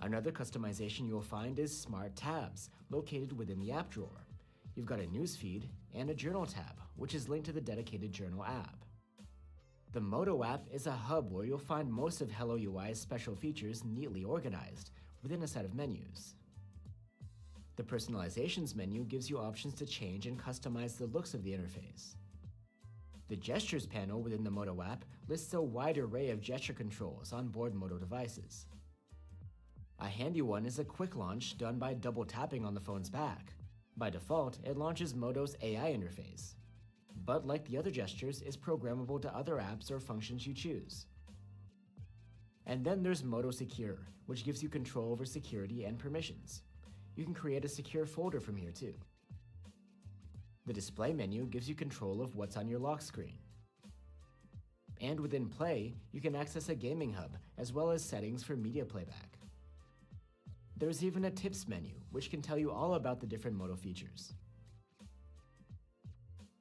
Speaker 7: Another customization you'll find is Smart Tabs, located within the app drawer. You've got a newsfeed and a journal tab, which is linked to the dedicated journal app. The Moto app is a hub where you'll find most of Hello UI's special features neatly organized within a set of menus. The Personalizations menu gives you options to change and customize the looks of the interface. The Gestures panel within the Moto app lists a wide array of gesture controls on board Moto devices. A handy one is a quick launch done by double tapping on the phone's back. By default, it launches Moto's AI interface. But like the other gestures, it's programmable to other apps or functions you choose. And then there's Moto Secure, which gives you control over security and permissions. You can create a secure folder from here too. The display menu gives you control of what's on your lock screen. And within Play, you can access a gaming hub, as well as settings for media playback. There's even a tips menu, which can tell you all about the different Moto features.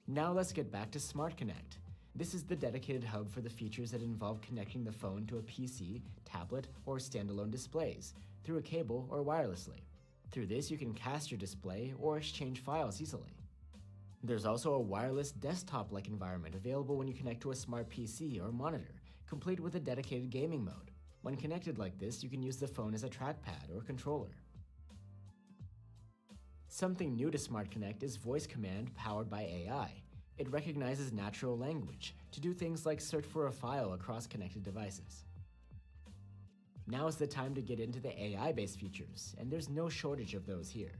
Speaker 7: Now let's get back to Smart Connect. This is the dedicated hub for the features that involve connecting the phone to a PC, tablet, or standalone displays through a cable or wirelessly. Through this, you can cast your display or exchange files easily. There's also a wireless desktop-like environment available when you connect to a smart PC or monitor, complete with a dedicated gaming mode. When connected like this, you can use the phone as a trackpad or controller. Something new to Smart Connect is Voice Command powered by AI. It recognizes natural language to do things like search for a file across connected devices. Now is the time to get into the AI-based features, and there's no shortage of those here.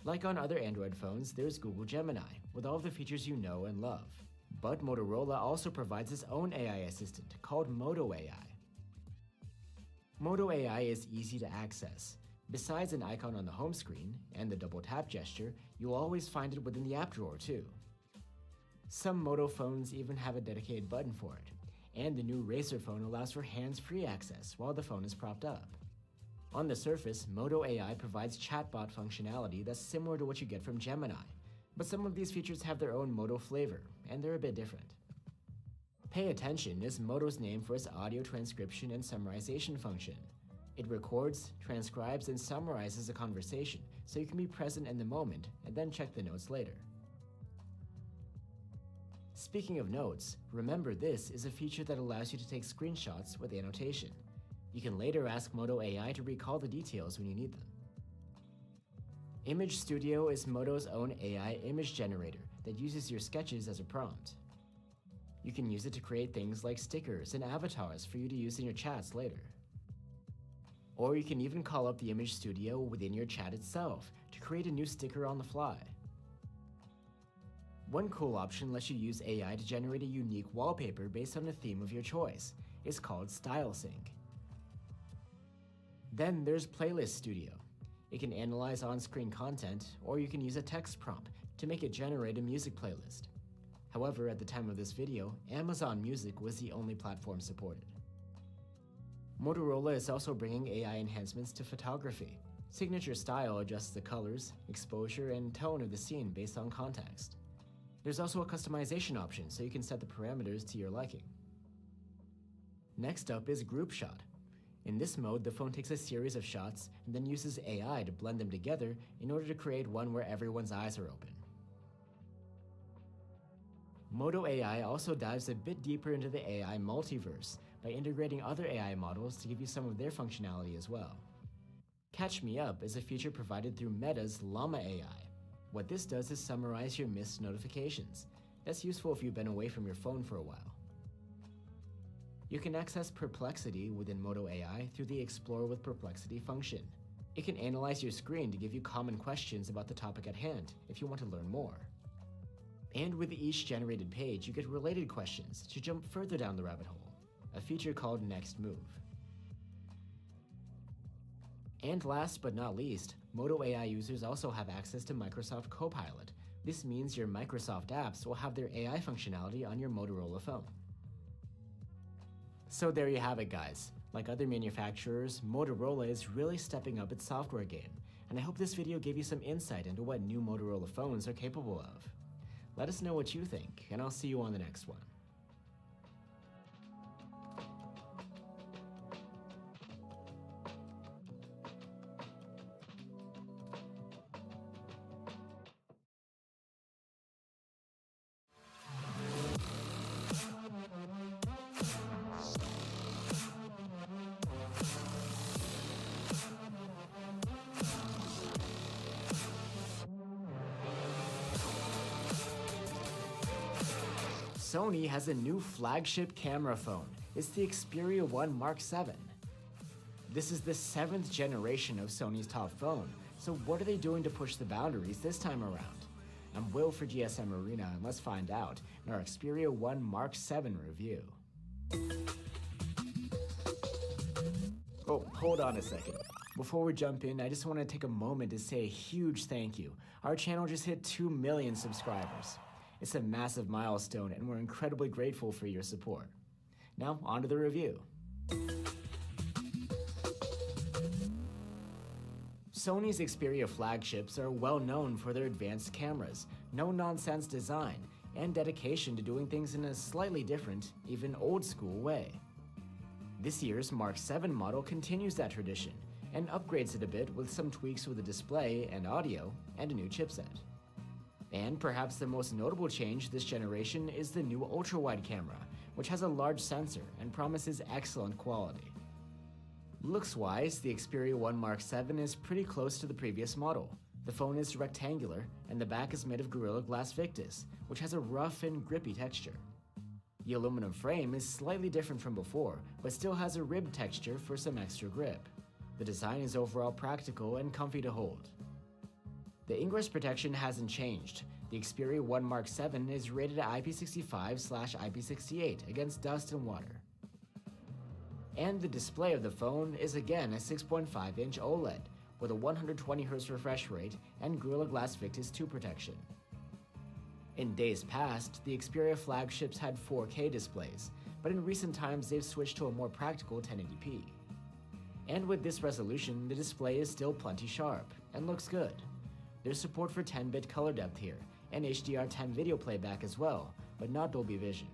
Speaker 7: Like on other Android phones, there's Google Gemini, with all the features you know and love. But Motorola also provides its own AI assistant called Moto AI. Moto AI is easy to access. Besides an icon on the home screen and the double tap gesture, you'll always find it within the app drawer too. Some Moto phones even have a dedicated button for it, and the new Razr phone allows for hands-free access while the phone is propped up. On the surface, Moto AI provides chatbot functionality that's similar to what you get from Gemini, but some of these features have their own Moto flavor, and they're a bit different. Pay Attention is Moto's name for its audio transcription and summarization function. It records, transcribes, and summarizes a conversation so you can be present in the moment and then check the notes later. Speaking of notes, remember this is a feature that allows you to take screenshots with annotation. You can later ask Moto AI to recall the details when you need them. Image Studio is Moto's own AI image generator that uses your sketches as a prompt. You can use it to create things like stickers and avatars for you to use in your chats later. Or you can even call up the Image Studio within your chat itself to create a new sticker on the fly. One cool option lets you use AI to generate a unique wallpaper based on a theme of your choice. It's called Style Sync. Then there's Playlist Studio. It can analyze on-screen content, or you can use a text prompt to make it generate a music playlist. However, at the time of this video, Amazon Music was the only platform supported. Motorola is also bringing AI enhancements to photography. Signature Style adjusts the colors, exposure, and tone of the scene based on context. There's also a customization option so you can set the parameters to your liking. Next up is Group Shot. In this mode, the phone takes a series of shots and then uses AI to blend them together in order to create one where everyone's eyes are open. Moto AI also dives a bit deeper into the AI multiverse by integrating other AI models to give you some of their functionality as well. Catch Me Up is a feature provided through Meta's Llama AI. What this does is summarize your missed notifications. That's useful if you've been away from your phone for a while. You can access Perplexity within Moto AI through the Explore with Perplexity function. It can analyze your screen to give you common questions about the topic at hand if you want to learn more. And with each generated page, you get related questions to jump further down the rabbit hole, a feature called Next Move. And last but not least, Moto AI users also have access to Microsoft Copilot. This means your Microsoft apps will have their AI functionality on your Motorola phone. So there you have it, guys. Like other manufacturers, Motorola is really stepping up its software game, and I hope this video gave you some insight into what new Motorola phones are capable of. Let us know what you think, and I'll see you on the next one. Sony has a new flagship camera phone. It's the Xperia 1 Mark 7. This is the 7th generation of Sony's top phone, so what are they doing to push the boundaries this time around? I'm Will for GSM Arena, and let's find out in our Xperia 1 Mark 7 review. Oh, hold on a second. Before we jump in, I just want to take a moment to say a huge thank you. Our channel just hit 2 million subscribers. It's a massive milestone, and we're incredibly grateful for your support. Now, on to the review. Sony's Xperia flagships are well known for their advanced cameras, no-nonsense design, and dedication to doing things in a slightly different, even old-school way. This year's Mark 7 model continues that tradition and upgrades it a bit with some tweaks with the display and audio and a new chipset. And perhaps the most notable change this generation is the new ultra-wide camera, which has a large sensor and promises excellent quality. Looks-wise, the Xperia 1 Mark 7 is pretty close to the previous model. The phone is rectangular, and the back is made of Gorilla Glass Victus, which has a rough and grippy texture. The aluminum frame is slightly different from before, but still has a rib texture for some extra grip. The design is overall practical and comfy to hold. The ingress protection hasn't changed. The Xperia 1 Mark 7 is rated at IP65/IP68 against dust and water. And the display of the phone is again a 6.5-inch OLED with a 120Hz refresh rate and Gorilla Glass Victus 2 protection. In days past, the Xperia flagships had 4K displays, but in recent times they've switched to a more practical 1080p. And with this resolution, the display is still plenty sharp and looks good. There's support for 10-bit color depth here, and HDR10 video playback as well, but not Dolby Vision.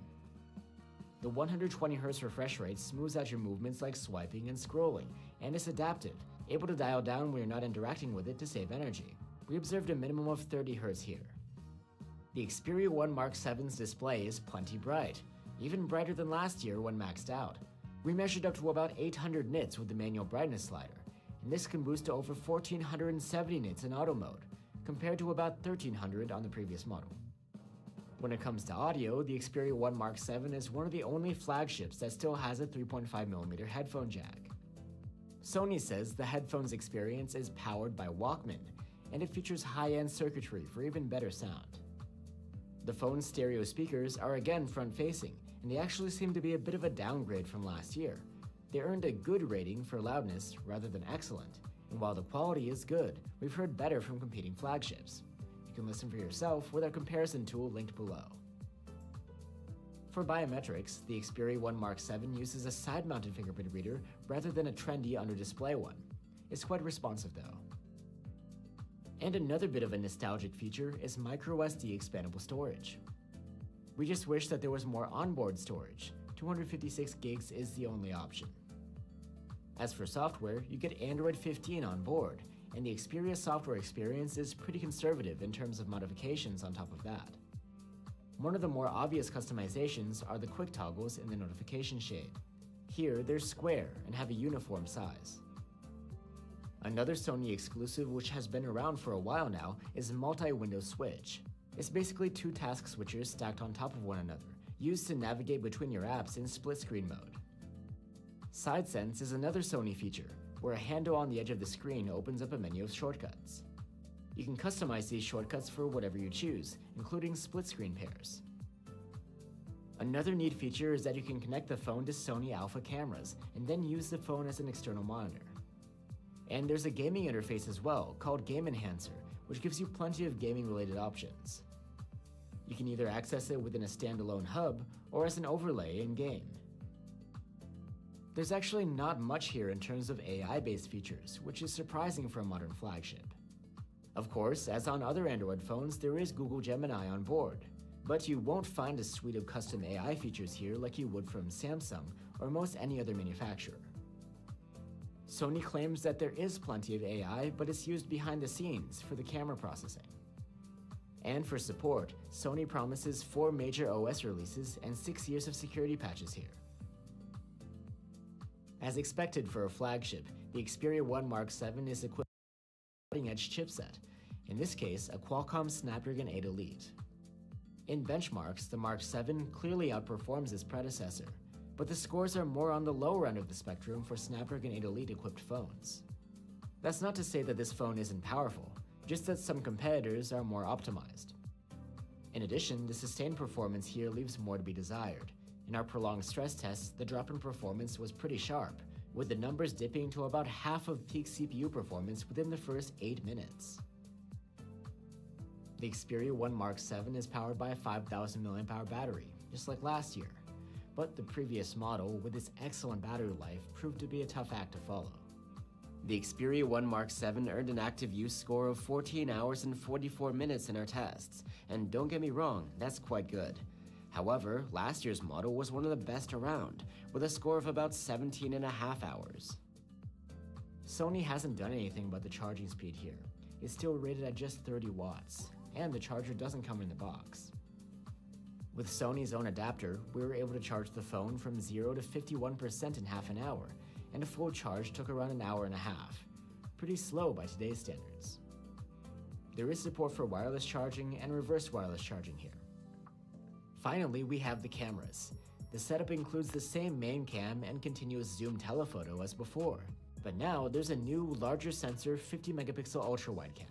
Speaker 7: The 120Hz refresh rate smooths out your movements like swiping and scrolling, and is adaptive, able to dial down when you're not interacting with it to save energy. We observed a minimum of 30Hz here. The Xperia 1 Mark 7's display is plenty bright, even brighter than last year when maxed out. We measured up to about 800 nits with the manual brightness slider, and this can boost to over 1470 nits in auto mode, compared to about 1300 on the previous model. When it comes to audio, the Xperia 1 Mark 7 is one of the only flagships that still has a 3.5mm headphone jack. Sony says the headphones experience is powered by Walkman, and it features high-end circuitry for even better sound. The phone's stereo speakers are again front-facing, and they actually seem to be a bit of a downgrade from last year. They earned a good rating for loudness rather than excellent, and while the quality is good, we've heard better from competing flagships. You can listen for yourself with our comparison tool linked below. For biometrics, the Xperia 1 Mark 7 uses a side-mounted fingerprint reader rather than a trendy under-display one. It's quite responsive though. And another bit of a nostalgic feature is microSD expandable storage. We just wish that there was more onboard storage. 256 gigs is the only option. As for software, you get Android 15 on board, and the Xperia software experience is pretty conservative in terms of modifications on top of that. One of the more obvious customizations are the quick toggles in the notification shade. Here, they're square and have a uniform size. Another Sony exclusive which has been around for a while now is multi-window switch. It's basically two task switchers stacked on top of one another, used to navigate between your apps in split-screen mode. SideSense is another Sony feature, where a handle on the edge of the screen opens up a menu of shortcuts. You can customize these shortcuts for whatever you choose, including split-screen pairs. Another neat feature is that you can connect the phone to Sony Alpha cameras and then use the phone as an external monitor. And there's a gaming interface as well, called Game Enhancer, which gives you plenty of gaming-related options. You can either access it within a standalone hub or as an overlay in-game. There's actually not much here in terms of AI-based features, which is surprising for a modern flagship. Of course, as on other Android phones, there is Google Gemini on board, but you won't find a suite of custom AI features here like you would from Samsung or most any other manufacturer. Sony claims that there is plenty of AI, but it's used behind the scenes for the camera processing. And for support, Sony promises 4 major OS releases and 6 years of security patches here. As expected for a flagship, the Xperia 1 Mark 7 is equipped with a cutting-edge chipset, in this case a Qualcomm Snapdragon 8 Elite. In benchmarks, the Mark 7 clearly outperforms its predecessor, but the scores are more on the lower end of the spectrum for Snapdragon 8 Elite equipped phones. That's not to say that this phone isn't powerful, just that some competitors are more optimized. In addition, the sustained performance here leaves more to be desired. In our prolonged stress tests, the drop in performance was pretty sharp, with the numbers dipping to about half of peak CPU performance within the first 8 minutes. The Xperia 1 Mark 7 is powered by a 5,000 mAh battery, just like last year, but the previous model, with its excellent battery life, proved to be a tough act to follow. The Xperia 1 Mark 7 earned an active use score of 14 hours and 44 minutes in our tests, and don't get me wrong, that's quite good. However, last year's model was one of the best around, with a score of about 17.5 hours. Sony hasn't done anything about the charging speed here. It's still rated at just 30 watts, and the charger doesn't come in the box. With Sony's own adapter, we were able to charge the phone from 0 to 51% in half an hour, and a full charge took around an hour and a half. Pretty slow by today's standards. There is support for wireless charging and reverse wireless charging here. Finally, we have the cameras. The setup includes the same main cam and continuous zoom telephoto as before, but now there's a new, larger sensor 50 megapixel ultra-wide cam.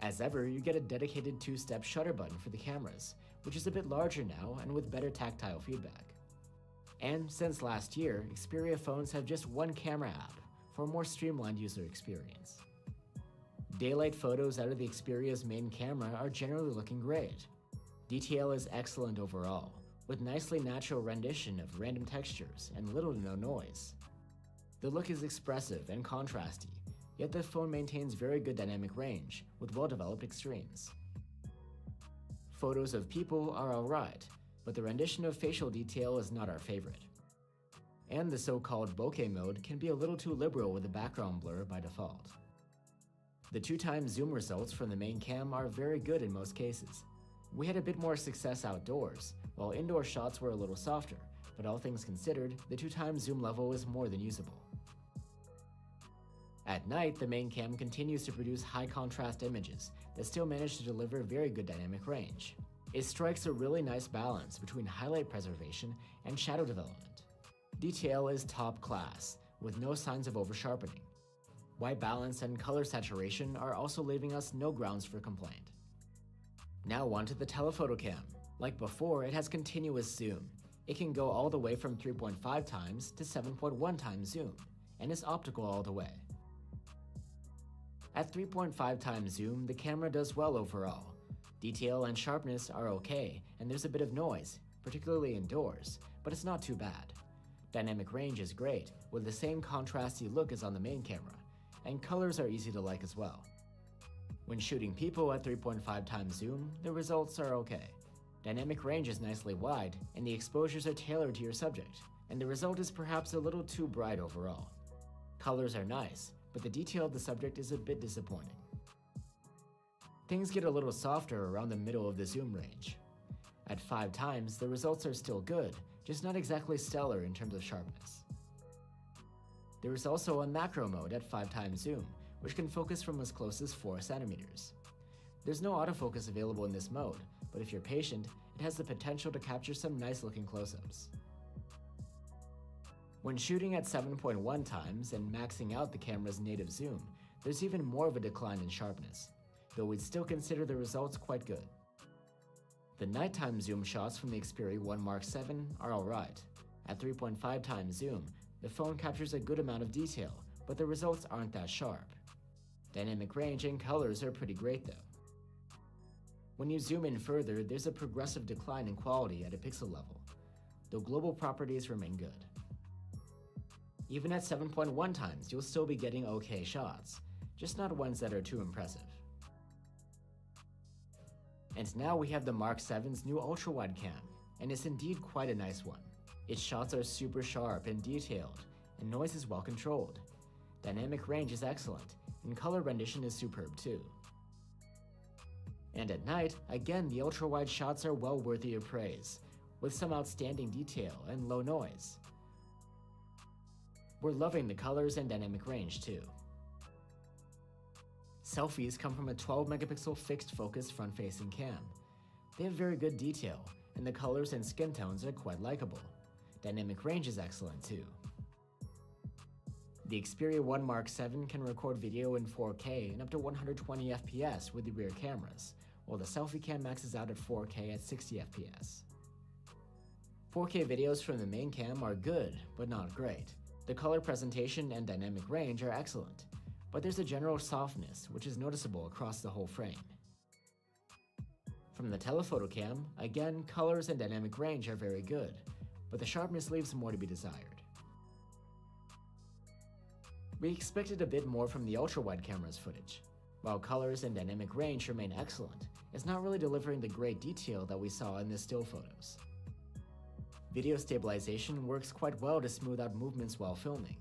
Speaker 7: As ever, you get a dedicated 2-step shutter button for the cameras, which is a bit larger now and with better tactile feedback. And since last year, Xperia phones have just one camera app for a more streamlined user experience. Daylight photos out of the Xperia's main camera are generally looking great. Detail is excellent overall, with nicely natural rendition of random textures and little to no noise. The look is expressive and contrasty, yet the phone maintains very good dynamic range with well-developed extremes. Photos of people are alright, but the rendition of facial detail is not our favorite. And the so-called bokeh mode can be a little too liberal with the background blur by default. The 2x zoom results from the main cam are very good in most cases. We had a bit more success outdoors, while indoor shots were a little softer, but all things considered, the 2x zoom level is more than usable. At night, the main cam continues to produce high contrast images that still manage to deliver very good dynamic range. It strikes a really nice balance between highlight preservation and shadow development. Detail is top class, with no signs of over-sharpening. White balance and color saturation are also leaving us no grounds for complaint. Now on to the telephoto cam. Like before, it has continuous zoom. It can go all the way from 3.5 times to 7.1 times zoom, and is optical all the way. At 3.5 times zoom, the camera does well overall. Detail and sharpness are okay, and there's a bit of noise, particularly indoors, but it's not too bad. Dynamic range is great, with the same contrasty look as on the main camera, and colors are easy to like as well. When shooting people at 3.5 times zoom, the results are okay. Dynamic range is nicely wide, and the exposures are tailored to your subject, and the result is perhaps a little too bright overall. Colors are nice, but the detail of the subject is a bit disappointing. Things get a little softer around the middle of the zoom range. At 5 times, the results are still good, just not exactly stellar in terms of sharpness. There is also a macro mode at 5 times zoom, which can focus from as close as 4 centimeters. There's no autofocus available in this mode, but if you're patient, it has the potential to capture some nice looking close-ups. When shooting at 7.1 times and maxing out the camera's native zoom, there's even more of a decline in sharpness, though we'd still consider the results quite good. The nighttime zoom shots from the Xperia 1 Mark 7 are alright. At 3.5 times zoom, the phone captures a good amount of detail, but the results aren't that sharp. Dynamic range and colors are pretty great though. When you zoom in further, there's a progressive decline in quality at a pixel level, though global properties remain good. Even at 7.1 times, you'll still be getting okay shots, just not ones that are too impressive. And now we have the Mark 7's new ultra-wide cam, and it's indeed quite a nice one. Its shots are super sharp and detailed, and noise is well controlled. Dynamic range is excellent, and color rendition is superb too. And at night, again the ultra-wide shots are well worthy of praise, with some outstanding detail and low noise. We're loving the colors and dynamic range too. Selfies come from a 12 megapixel fixed focus front-facing cam. They have very good detail, and the colors and skin tones are quite likable. Dynamic range is excellent too. The Xperia 1 Mark 7 can record video in 4K and up to 120 FPS with the rear cameras, while the selfie cam maxes out at 4K at 60 FPS. 4K videos from the main cam are good, but not great. The color presentation and dynamic range are excellent, but there's a general softness which is noticeable across the whole frame. From the telephoto cam, again, colors and dynamic range are very good, but the sharpness leaves more to be desired. We expected a bit more from the ultra-wide camera's footage. While colors and dynamic range remain excellent, it's not really delivering the great detail that we saw in the still photos. Video stabilization works quite well to smooth out movements while filming.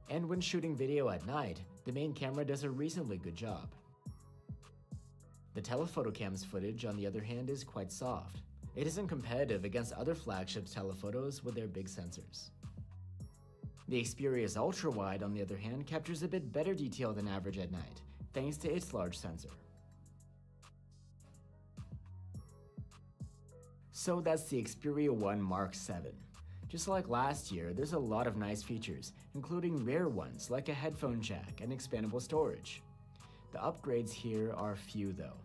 Speaker 7: And when shooting video at night, the main camera does a reasonably good job. The telephoto cam's footage, on the other hand, is quite soft. It isn't competitive against other flagships' telephotos with their big sensors. The Xperia's ultra-wide, on the other hand, captures a bit better detail than average at night, thanks to its large sensor. So that's the Xperia 1 Mark 7. Just like last year, there's a lot of nice features, including rare ones like a headphone jack and expandable storage. The upgrades here are few though.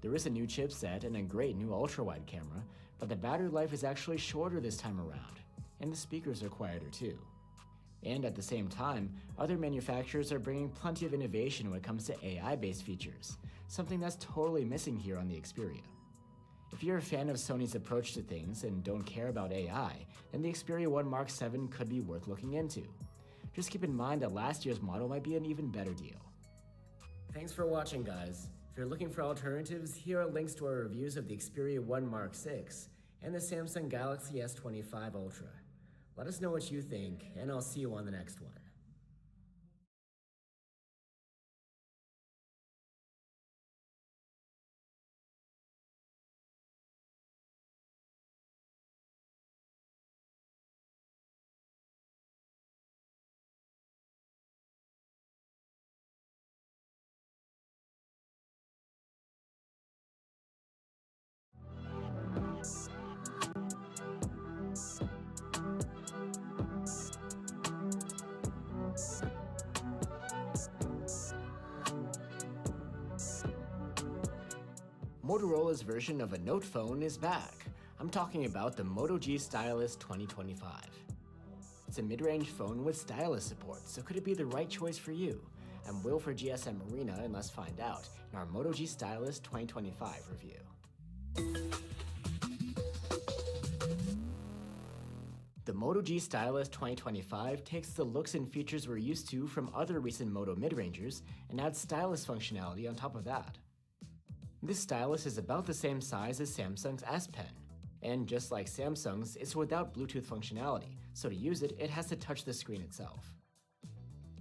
Speaker 7: There is a new chipset and a great new ultra-wide camera, but the battery life is actually shorter this time around, and the speakers are quieter too. And at the same time, other manufacturers are bringing plenty of innovation when it comes to AI-based features, something that's totally missing here on the Xperia. If you're a fan of Sony's approach to things and don't care about AI, then the Xperia 1 Mark 7 could be worth looking into. Just keep in mind that last year's model might be an even better deal. Thanks for watching, guys. If you're looking for alternatives, here are links to our reviews of the Xperia 1 Mark 6 and the Samsung Galaxy S25 Ultra. Let us know what you think, and I'll see you on the next one. Motorola's version of a Note phone is back. I'm talking about the Moto G Stylus 2025. It's a mid-range phone with stylus support, so could it be the right choice for you? I'm Will for GSM Arena, and let's find out in our Moto G Stylus 2025 review. The Moto G Stylus 2025 takes the looks and features we're used to from other recent Moto mid-rangers and adds stylus functionality on top of that. This stylus is about the same size as Samsung's S Pen, and just like Samsung's, it's without Bluetooth functionality, so to use it, it has to touch the screen itself.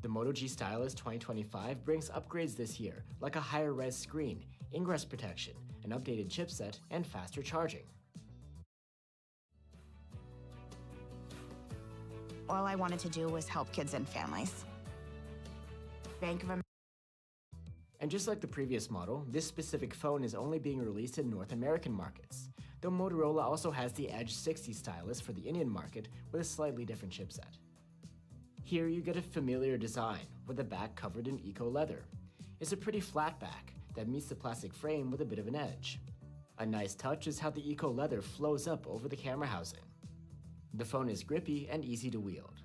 Speaker 7: The Moto G Stylus 2025 brings upgrades this year, like a higher res screen, ingress protection, an updated chipset, and faster charging.
Speaker 8: All I wanted to do was help kids and families. Bank of America.
Speaker 7: And just like the previous model, this specific phone is only being released in North American markets, though Motorola also has the Edge 60 stylus for the Indian market with a slightly different chipset. Here you get a familiar design, with the back covered in eco leather. It's a pretty flat back that meets the plastic frame with a bit of an edge. A nice touch is how the eco leather flows up over the camera housing. The phone is grippy and easy to wield.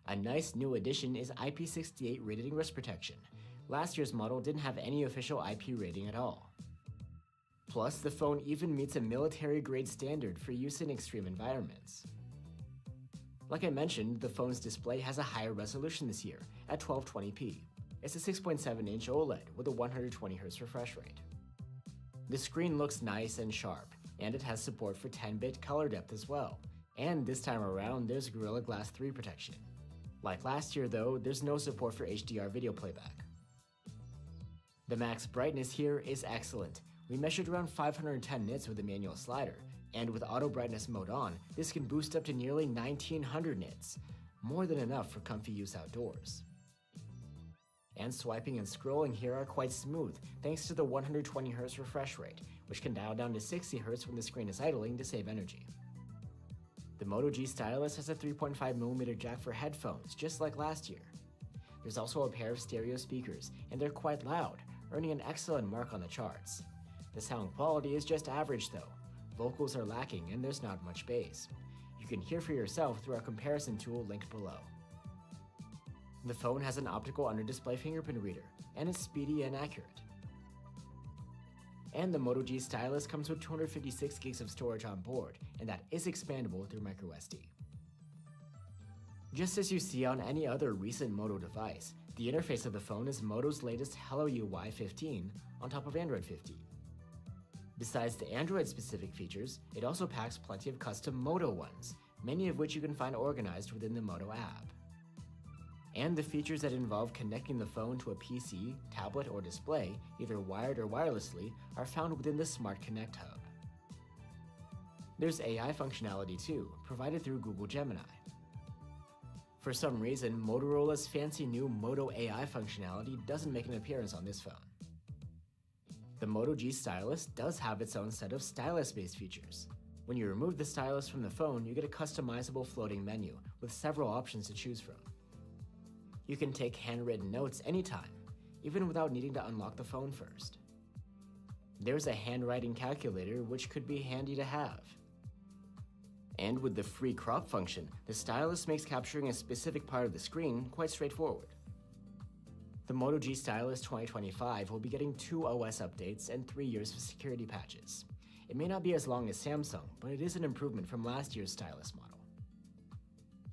Speaker 7: A nice new addition is IP68 rated wrist protection. Last year's model didn't have any official IP rating at all. Plus, the phone even meets a military-grade standard for use in extreme environments. Like I mentioned, the phone's display has a higher resolution this year, at 1220p. It's a 6.7-inch OLED with a 120Hz refresh rate. The screen looks nice and sharp, and it has support for 10-bit color depth as well. And this time around, there's Gorilla Glass 3 protection. Like last year though, there's no support for HDR video playback. The max brightness here is excellent. We measured around 510 nits with the manual slider, and with auto brightness mode on, this can boost up to nearly 1900 nits, more than enough for comfy use outdoors. And swiping and scrolling here are quite smooth, thanks to the 120Hz refresh rate, which can dial down to 60Hz when the screen is idling to save energy. The Moto G stylus has a 3.5mm jack for headphones, just like last year. There's also a pair of stereo speakers, and they're quite loud, earning an excellent mark on the charts. The sound quality is just average though. Vocals are lacking and there's not much bass. You can hear for yourself through our comparison tool linked below. The phone has an optical under-display fingerprint reader, and is speedy and accurate. And the Moto G stylus comes with 256 gigs of storage on board, and that is expandable through microSD. Just as you see on any other recent Moto device, the interface of the phone is Moto's latest Hello UI 15 on top of Android 15. Besides the Android-specific features, it also packs plenty of custom Moto ones, many of which you can find organized within the Moto app. And the features that involve connecting the phone to a PC, tablet, or display, either wired or wirelessly, are found within the Smart Connect hub. There's AI functionality too, provided through Google Gemini. For some reason, Motorola's fancy new Moto AI functionality doesn't make an appearance on this phone. The Moto G stylus does have its own set of stylus-based features. When you remove the stylus from the phone, you get a customizable floating menu with several options to choose from. You can take handwritten notes anytime, even without needing to unlock the phone first. There's a handwriting calculator, which could be handy to have. And with the free crop function, the stylus makes capturing a specific part of the screen quite straightforward. The Moto G Stylus 2025 will be getting 2 OS updates and 3 years of security patches. It may not be as long as Samsung, but it is an improvement from last year's stylus model.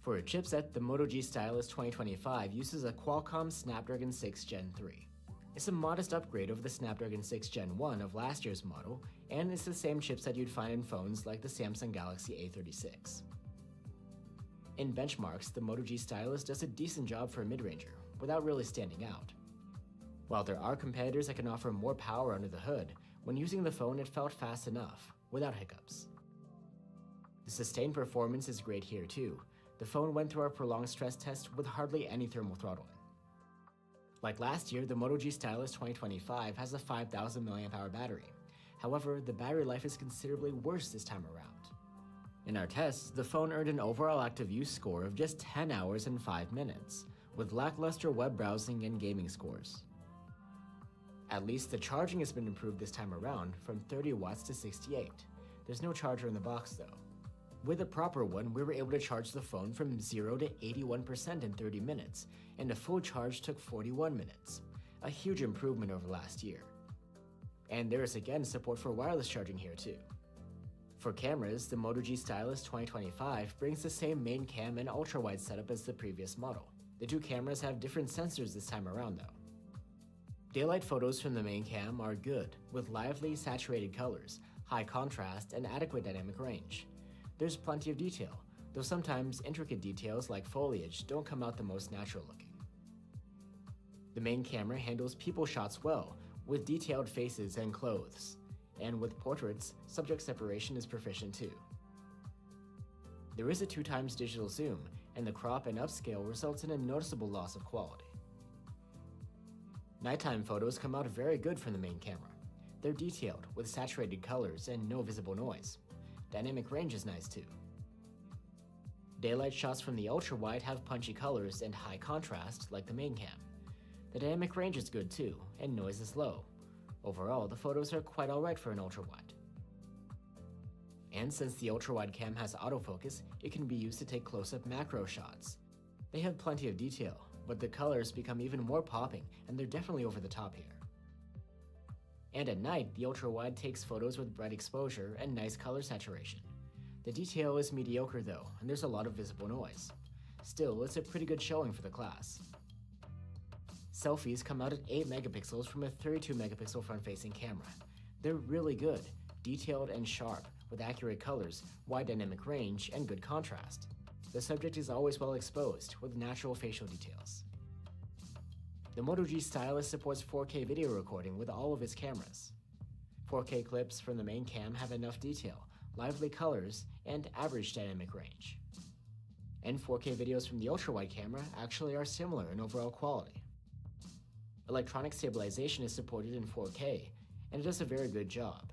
Speaker 7: For a chipset, the Moto G Stylus 2025 uses a Qualcomm Snapdragon 6 Gen 3. It's a modest upgrade over the Snapdragon 6 Gen 1 of last year's model, and it's the same chipset you'd find in phones like the Samsung Galaxy A36. In benchmarks, the Moto G Stylus does a decent job for a mid-ranger, without really standing out. While there are competitors that can offer more power under the hood, when using the phone it felt fast enough, without hiccups. The sustained performance is great here too. The phone went through our prolonged stress test with hardly any thermal throttling. Like last year, the Moto G Stylus 2025 has a 5000 mAh battery. However, the battery life is considerably worse this time around. In our tests, the phone earned an overall active use score of just 10 hours and 5 minutes, with lackluster web browsing and gaming scores. At least the charging has been improved this time around, from 30 watts to 68. There's no charger in the box though. With a proper one, we were able to charge the phone from 0 to 81% in 30 minutes, and a full charge took 41 minutes. A huge improvement over last year. And there is again support for wireless charging here too. For cameras, the Moto G Stylus 2025 brings the same main cam and ultra-wide setup as the previous model. The two cameras have different sensors this time around though. Daylight photos from the main cam are good, with lively, saturated colors, high contrast, and adequate dynamic range. There's plenty of detail, though sometimes intricate details like foliage don't come out the most natural looking. The main camera handles people shots well, with detailed faces and clothes, and with portraits, subject separation is proficient too. There is a 2x digital zoom, and the crop and upscale results in a noticeable loss of quality. Nighttime photos come out very good from the main camera. They're detailed, with saturated colors and no visible noise. Dynamic range is nice too. Daylight shots from the ultra-wide have punchy colors and high contrast like the main cam. The dynamic range is good too, and noise is low. Overall, the photos are quite alright for an ultra-wide. And since the ultra-wide cam has autofocus, it can be used to take close-up macro shots. They have plenty of detail, but the colors become even more popping, and they're definitely over the top here. And at night, the ultra-wide takes photos with bright exposure and nice color saturation. The detail is mediocre though, and there's a lot of visible noise. Still, it's a pretty good showing for the class. Selfies come out at 8 megapixels from a 32 megapixel front-facing camera. They're really good, detailed and sharp, with accurate colors, wide dynamic range, and good contrast. The subject is always well exposed, with natural facial details. The Moto G Stylus supports 4K video recording with all of its cameras. 4K clips from the main cam have enough detail, lively colors, and average dynamic range. And 4K videos from the ultra-wide camera actually are similar in overall quality. Electronic stabilization is supported in 4K, and it does a very good job.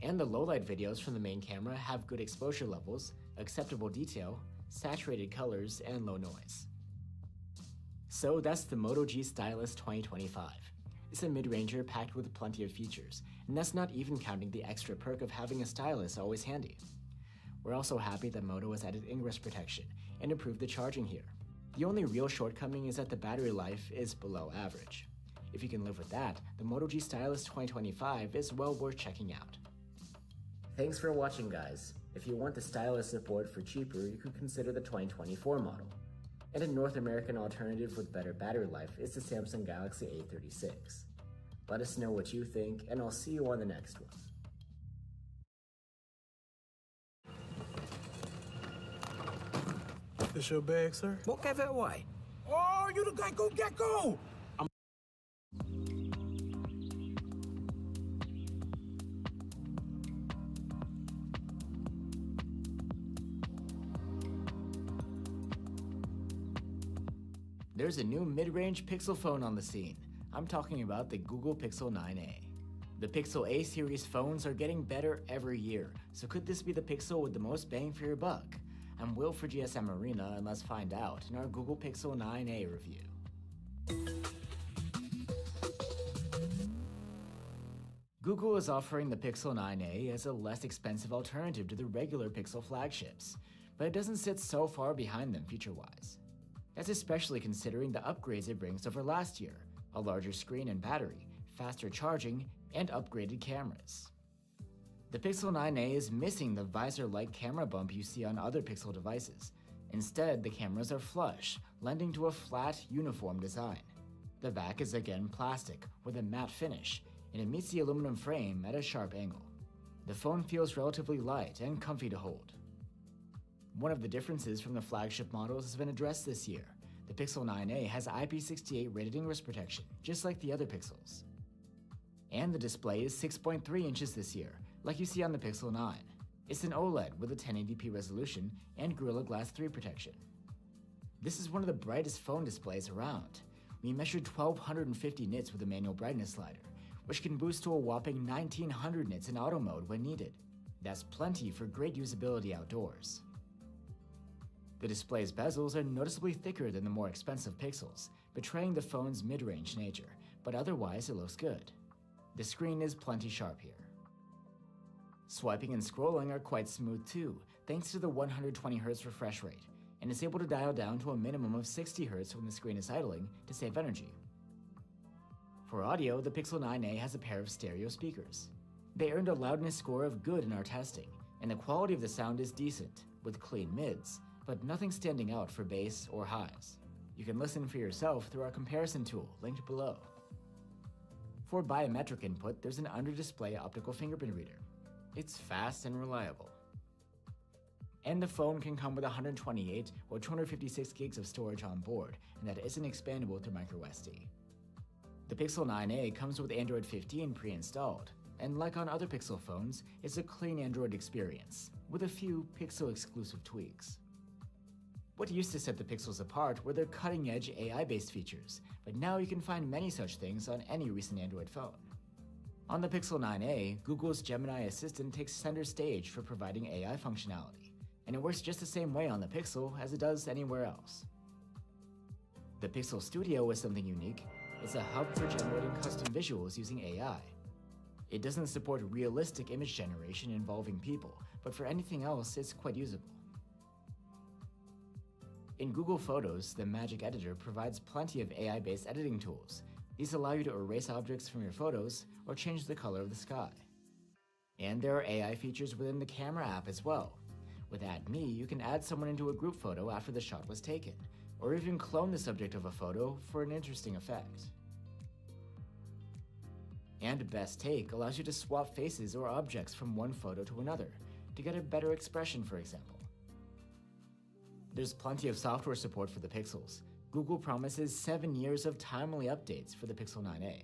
Speaker 7: And the low-light videos from the main camera have good exposure levels, acceptable detail, saturated colors, and low noise. So that's the Moto G Stylus 2025. It's a mid-ranger packed with plenty of features, and that's not even counting the extra perk of having a stylus always handy. We're also happy that Moto has added ingress protection and improved the charging here. The only real shortcoming is that the battery life is below average. If you can live with that, the Moto G Stylus 2025 is well worth checking out. Thanks for watching, guys. If you want the stylus support for cheaper, you could consider the 2024 model. And a North American alternative with better battery life is the Samsung Galaxy A36. Let us know what you think, and I'll see you on the next one.
Speaker 11: This your bag, sir? What gave it away?
Speaker 16: Oh, you the Geico Gecko!
Speaker 7: There's a new mid-range Pixel phone on the scene. I'm talking about the Google Pixel 9a. The Pixel A series phones are getting better every year, so could this be the Pixel with the most bang for your buck? I'm Will for GSM Arena, and let's find out in our Google Pixel 9a review. Google is offering the Pixel 9a as a less expensive alternative to the regular Pixel flagships, but it doesn't sit so far behind them feature-wise. That's especially considering the upgrades it brings over last year: a larger screen and battery, faster charging, and upgraded cameras. The Pixel 9a is missing the visor-like camera bump you see on other Pixel devices. Instead, the cameras are flush, lending to a flat, uniform design. The back is again plastic, with a matte finish, and it meets the aluminum frame at a sharp angle. The phone feels relatively light and comfy to hold. One of the differences from the flagship models has been addressed this year. The Pixel 9a has IP68 rated ingress protection, just like the other Pixels. And the display is 6.3 inches this year, like you see on the Pixel 9. It's an OLED with a 1080p resolution and Gorilla Glass 3 protection. This is one of the brightest phone displays around. We measured 1250 nits with a manual brightness slider, which can boost to a whopping 1900 nits in auto mode when needed. That's plenty for great usability outdoors. The display's bezels are noticeably thicker than the more expensive Pixels, betraying the phone's mid-range nature, but otherwise it looks good. The screen is plenty sharp here. Swiping and scrolling are quite smooth too, thanks to the 120Hz refresh rate, and is able to dial down to a minimum of 60Hz when the screen is idling to save energy. For audio, the Pixel 9a has a pair of stereo speakers. They earned a loudness score of good in our testing, and the quality of the sound is decent, with clean mids, but nothing standing out for bass or highs. You can listen for yourself through our comparison tool, linked below. For biometric input, there's an under-display optical fingerprint reader. It's fast and reliable. And the phone can come with 128 or 256 gigs of storage on board, and that isn't expandable through microSD. The Pixel 9a comes with Android 15 pre-installed, and like on other Pixel phones, it's a clean Android experience, with a few Pixel-exclusive tweaks. What used to set the Pixels apart were their cutting-edge AI-based features, but now you can find many such things on any recent Android phone. On the Pixel 9a, Google's Gemini Assistant takes center stage for providing AI functionality, and it works just the same way on the Pixel as it does anywhere else. The Pixel Studio is something unique. It's a hub for generating custom visuals using AI. It doesn't support realistic image generation involving people, but for anything else, it's quite usable. In Google Photos, the Magic Editor provides plenty of AI-based editing tools. These allow you to erase objects from your photos or change the color of the sky. And there are AI features within the Camera app as well. With Add Me, you can add someone into a group photo after the shot was taken, or even clone the subject of a photo for an interesting effect. And Best Take allows you to swap faces or objects from one photo to another, to get a better expression, for example. There's plenty of software support for the Pixels. Google promises 7 years of timely updates for the Pixel 9a.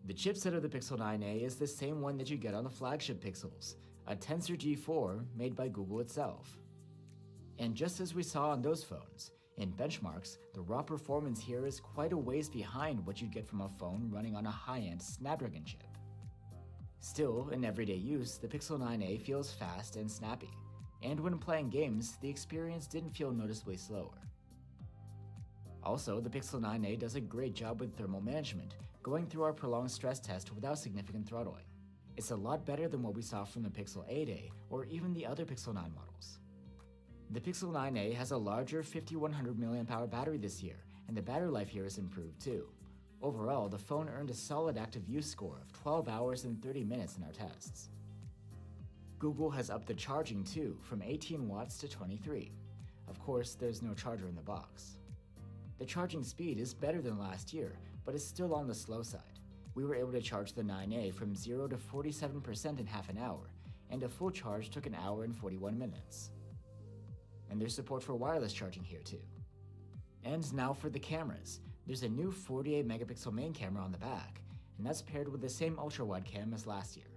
Speaker 7: The chipset of the Pixel 9a is the same one that you get on the flagship Pixels, a Tensor G4 made by Google itself. And just as we saw on those phones, in benchmarks, the raw performance here is quite a ways behind what you'd get from a phone running on a high-end Snapdragon chip. Still, in everyday use, the Pixel 9a feels fast and snappy, and when playing games, the experience didn't feel noticeably slower. Also, the Pixel 9a does a great job with thermal management, going through our prolonged stress test without significant throttling. It's a lot better than what we saw from the Pixel 8a or even the other Pixel 9 models. The Pixel 9a has a larger 5100 mAh battery this year, and the battery life here is improved too. Overall, the phone earned a solid active use score of 12 hours and 30 minutes in our tests. Google has upped the charging too, from 18 watts to 23. Of course, there's no charger in the box. The charging speed is better than last year, but is still on the slow side. We were able to charge the 9a from 0 to 47% in half an hour, and a full charge took an hour and 41 minutes. And there's support for wireless charging here too. And now for the cameras. There's a new 48 megapixel main camera on the back, and that's paired with the same ultra-wide cam as last year.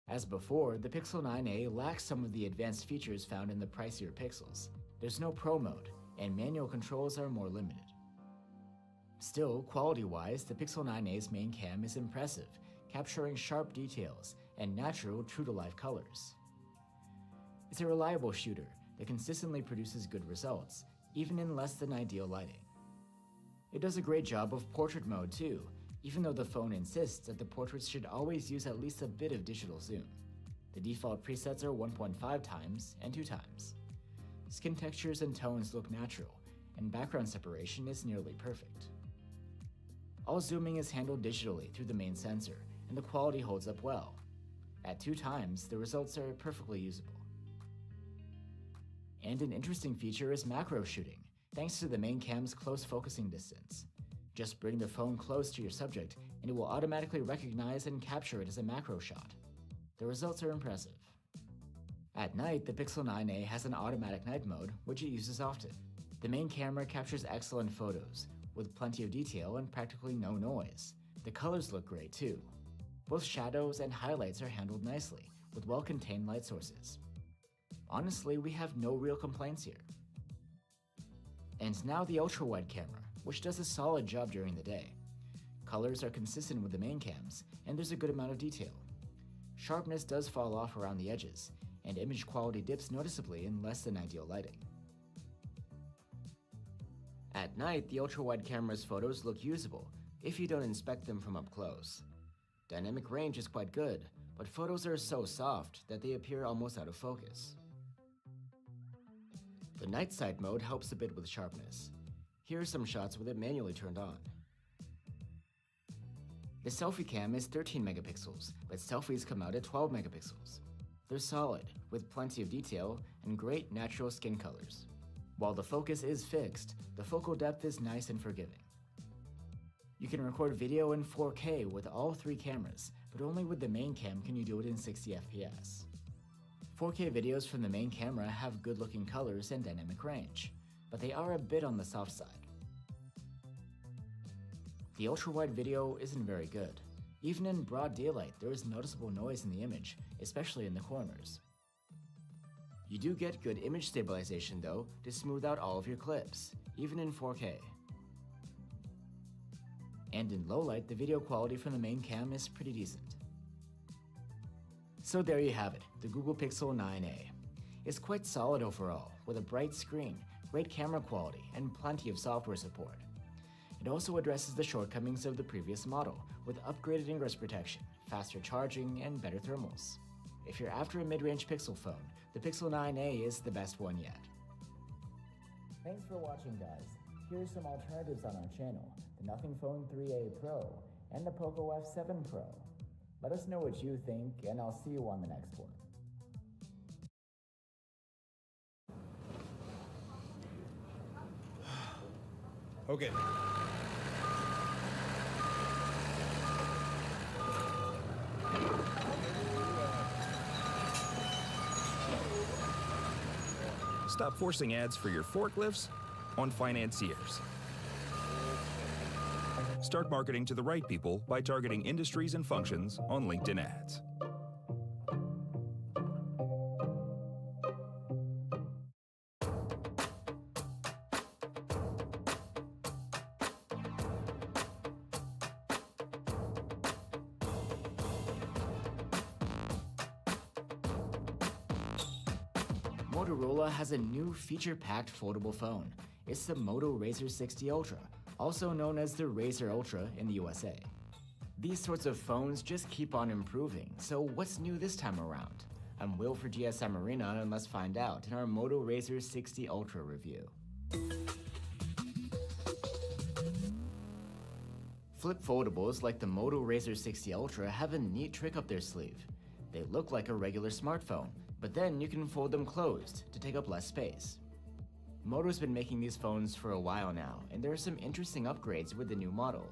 Speaker 7: As before, the Pixel 9a lacks some of the advanced features found in the pricier Pixels. There's no Pro mode, and manual controls are more limited. Still, quality-wise, the Pixel 9a's main cam is impressive, capturing sharp details and natural, true-to-life colors. It's a reliable shooter that consistently produces good results, even in less than ideal lighting. It does a great job of portrait mode too, even though the phone insists that the portraits should always use at least a bit of digital zoom. The default presets are 1.5 times and 2 times. Skin textures and tones look natural, and background separation is nearly perfect. All zooming is handled digitally through the main sensor, and the quality holds up well. At 2 times, the results are perfectly usable. And an interesting feature is macro shooting, thanks to the main cam's close focusing distance. Just bring the phone close to your subject, and it will automatically recognize and capture it as a macro shot. The results are impressive. At night, the Pixel 9a has an automatic night mode, which it uses often. The main camera captures excellent photos, with plenty of detail and practically no noise. The colors look great too. Both shadows and highlights are handled nicely, with well-contained light sources. Honestly, we have no real complaints here. And now the ultra-wide camera, which does a solid job during the day. Colors are consistent with the main cams, and there's a good amount of detail. Sharpness does fall off around the edges, and image quality dips noticeably in less than ideal lighting. At night, the ultra-wide camera's photos look usable if you don't inspect them from up close. Dynamic range is quite good, but photos are so soft that they appear almost out of focus. The night sight mode helps a bit with sharpness. Here are some shots with it manually turned on. The selfie cam is 13 megapixels, but selfies come out at 12 megapixels. They're solid, with plenty of detail and great natural skin colors. While the focus is fixed, the focal depth is nice and forgiving. You can record video in 4K with all three cameras, but only with the main cam can you do it in 60 FPS. 4K videos from the main camera have good-looking colors and dynamic range, but they are a bit on the soft side. The ultra-wide video isn't very good. Even in broad daylight, there is noticeable noise in the image, especially in the corners. You do get good image stabilization though to smooth out all of your clips, even in 4K. And in low light, the video quality from the main cam is pretty decent. So there you have it, the Google Pixel 9a. It's quite solid overall, with a bright screen, great camera quality, and plenty of software support. It also addresses the shortcomings of the previous model, with upgraded ingress protection, faster charging, and better thermals. If you're after a mid-range Pixel phone, the Pixel 9a is the best one yet. Thanks for watching, guys. Here are some alternatives on our channel, the Nothing Phone 3a Pro and the Poco F7 Pro. Let us know what you think, and I'll see you on the next one.
Speaker 17: Okay. Stop forcing ads for your forklifts on financiers. Start marketing to the right people by targeting industries and functions on LinkedIn ads.
Speaker 7: Motorola has a new feature-packed foldable phone. It's the Moto Razr 60 Ultra, also known as the Razr Ultra in the USA. These sorts of phones just keep on improving, so what's new this time around? I'm Will for GSM Arena, and let's find out in our Moto Razr 60 Ultra review. Flip foldables like the Moto Razr 60 Ultra have a neat trick up their sleeve. They look like a regular smartphone, but then you can fold them closed to take up less space. Moto's been making these phones for a while now, and there are some interesting upgrades with the new model.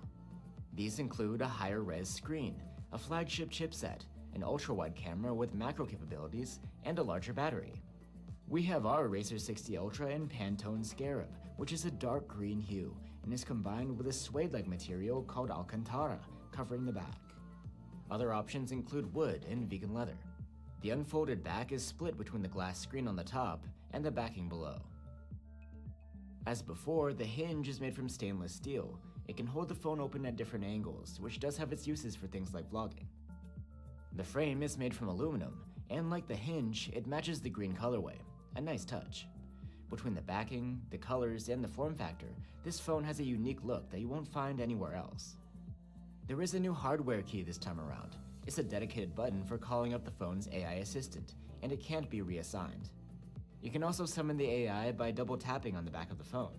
Speaker 7: These include a higher res screen, a flagship chipset, an ultra-wide camera with macro capabilities, and a larger battery. We have our Razr 60 Ultra in Pantone Scarab, which is a dark green hue and is combined with a suede-like material called Alcantara, covering the back. Other options include wood and vegan leather. The unfolded back is split between the glass screen on the top and the backing below. As before, the hinge is made from stainless steel. It can hold the phone open at different angles, which does have its uses for things like vlogging. The frame is made from aluminum, and like the hinge, it matches the green colorway, a nice touch. Between the backing, the colors, and the form factor, this phone has a unique look that you won't find anywhere else. There is a new hardware key this time around. It's a dedicated button for calling up the phone's AI assistant, and it can't be reassigned. You can also summon the AI by double tapping on the back of the phone.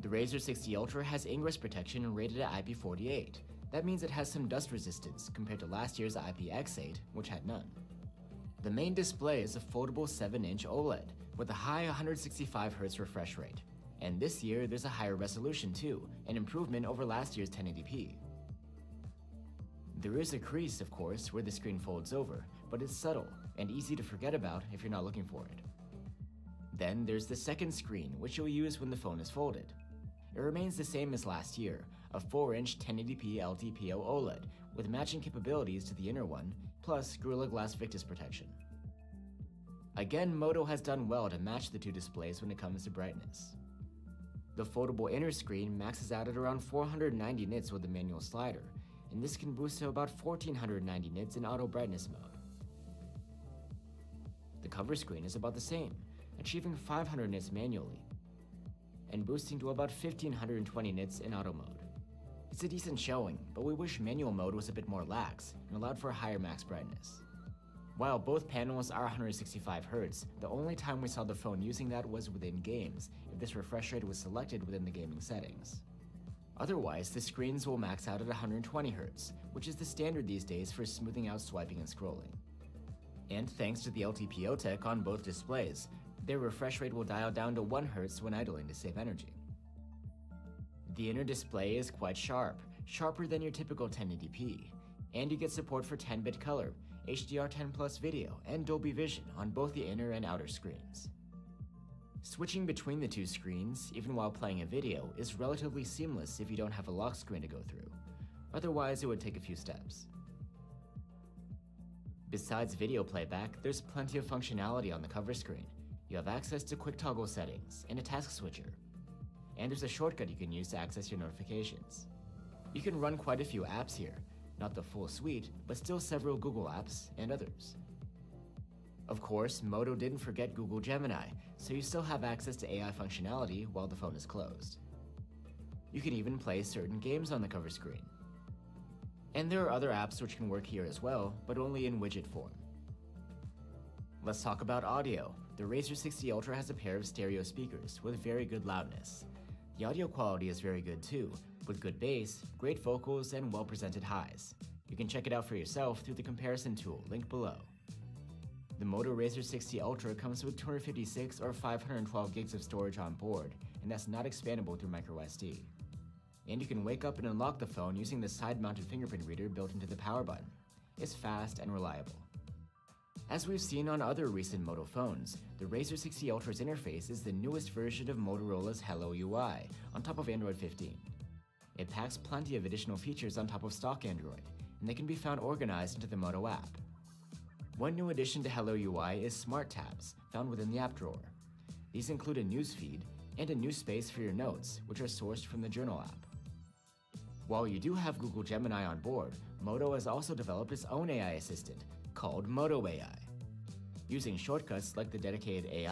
Speaker 7: The Razr 60 Ultra has ingress protection rated at IP48. That means it has some dust resistance compared to last year's IPX8, which had none. The main display is a foldable 7-inch OLED with a high 165Hz refresh rate. And this year, there's a higher resolution too, an improvement over last year's 1080p. There is a crease, of course, where the screen folds over, but it's subtle and easy to forget about if you're not looking for it. Then there's the second screen, which you'll use when the phone is folded. It remains the same as last year, a 4-inch 1080p LTPO OLED with matching capabilities to the inner one plus Gorilla Glass Victus protection. Again, Moto has done well to match the two displays when it comes to brightness. The foldable inner screen maxes out at around 490 nits with the manual slider, and this can boost to about 1490 nits in auto brightness mode. The cover screen is about the same, achieving 500 nits manually, and boosting to about 1520 nits in auto mode. It's a decent showing, but we wish manual mode was a bit more lax and allowed for higher max brightness. While both panels are 165Hz, the only time we saw the phone using that was within games, if this refresh rate was selected within the gaming settings. Otherwise, the screens will max out at 120Hz, which is the standard these days for smoothing out swiping and scrolling. And thanks to the LTPO tech on both displays, their refresh rate will dial down to 1 Hz when idling to save energy. The inner display is quite sharp, sharper than your typical 1080p, and you get support for 10-bit color, HDR10+ video, and Dolby Vision on both the inner and outer screens. Switching between the two screens, even while playing a video, is relatively seamless if you don't have a lock screen to go through. Otherwise, it would take a few steps. Besides video playback, there's plenty of functionality on the cover screen. You have access to quick toggle settings and a task switcher. And there's a shortcut you can use to access your notifications. You can run quite a few apps here, not the full suite, but still several Google apps and others. Of course, Moto didn't forget Google Gemini, so you still have access to AI functionality while the phone is closed. You can even play certain games on the cover screen. And there are other apps which can work here as well, but only in widget form. Let's talk about audio. The Razer 60 Ultra has a pair of stereo speakers with very good loudness. The audio quality is very good too, with good bass, great vocals, and well-presented highs. You can check it out for yourself through the comparison tool linked below. The Moto Razer 60 Ultra comes with 256 or 512 gigs of storage on board, and that's not expandable through microSD. And you can wake up and unlock the phone using the side-mounted fingerprint reader built into the power button. It's fast and reliable. As we've seen on other recent Moto phones, the Razer 60 Ultra's interface is the newest version of Motorola's Hello UI on top of Android 15. It packs plenty of additional features on top of stock Android, and they can be found organized into the Moto app. One new addition to Hello UI is Smart Tabs, found within the app drawer. These include a news feed and a new space for your notes, which are sourced from the Journal app. While you do have Google Gemini on board, Moto has also developed its own AI assistant, called Moto AI. Using shortcuts like the dedicated AI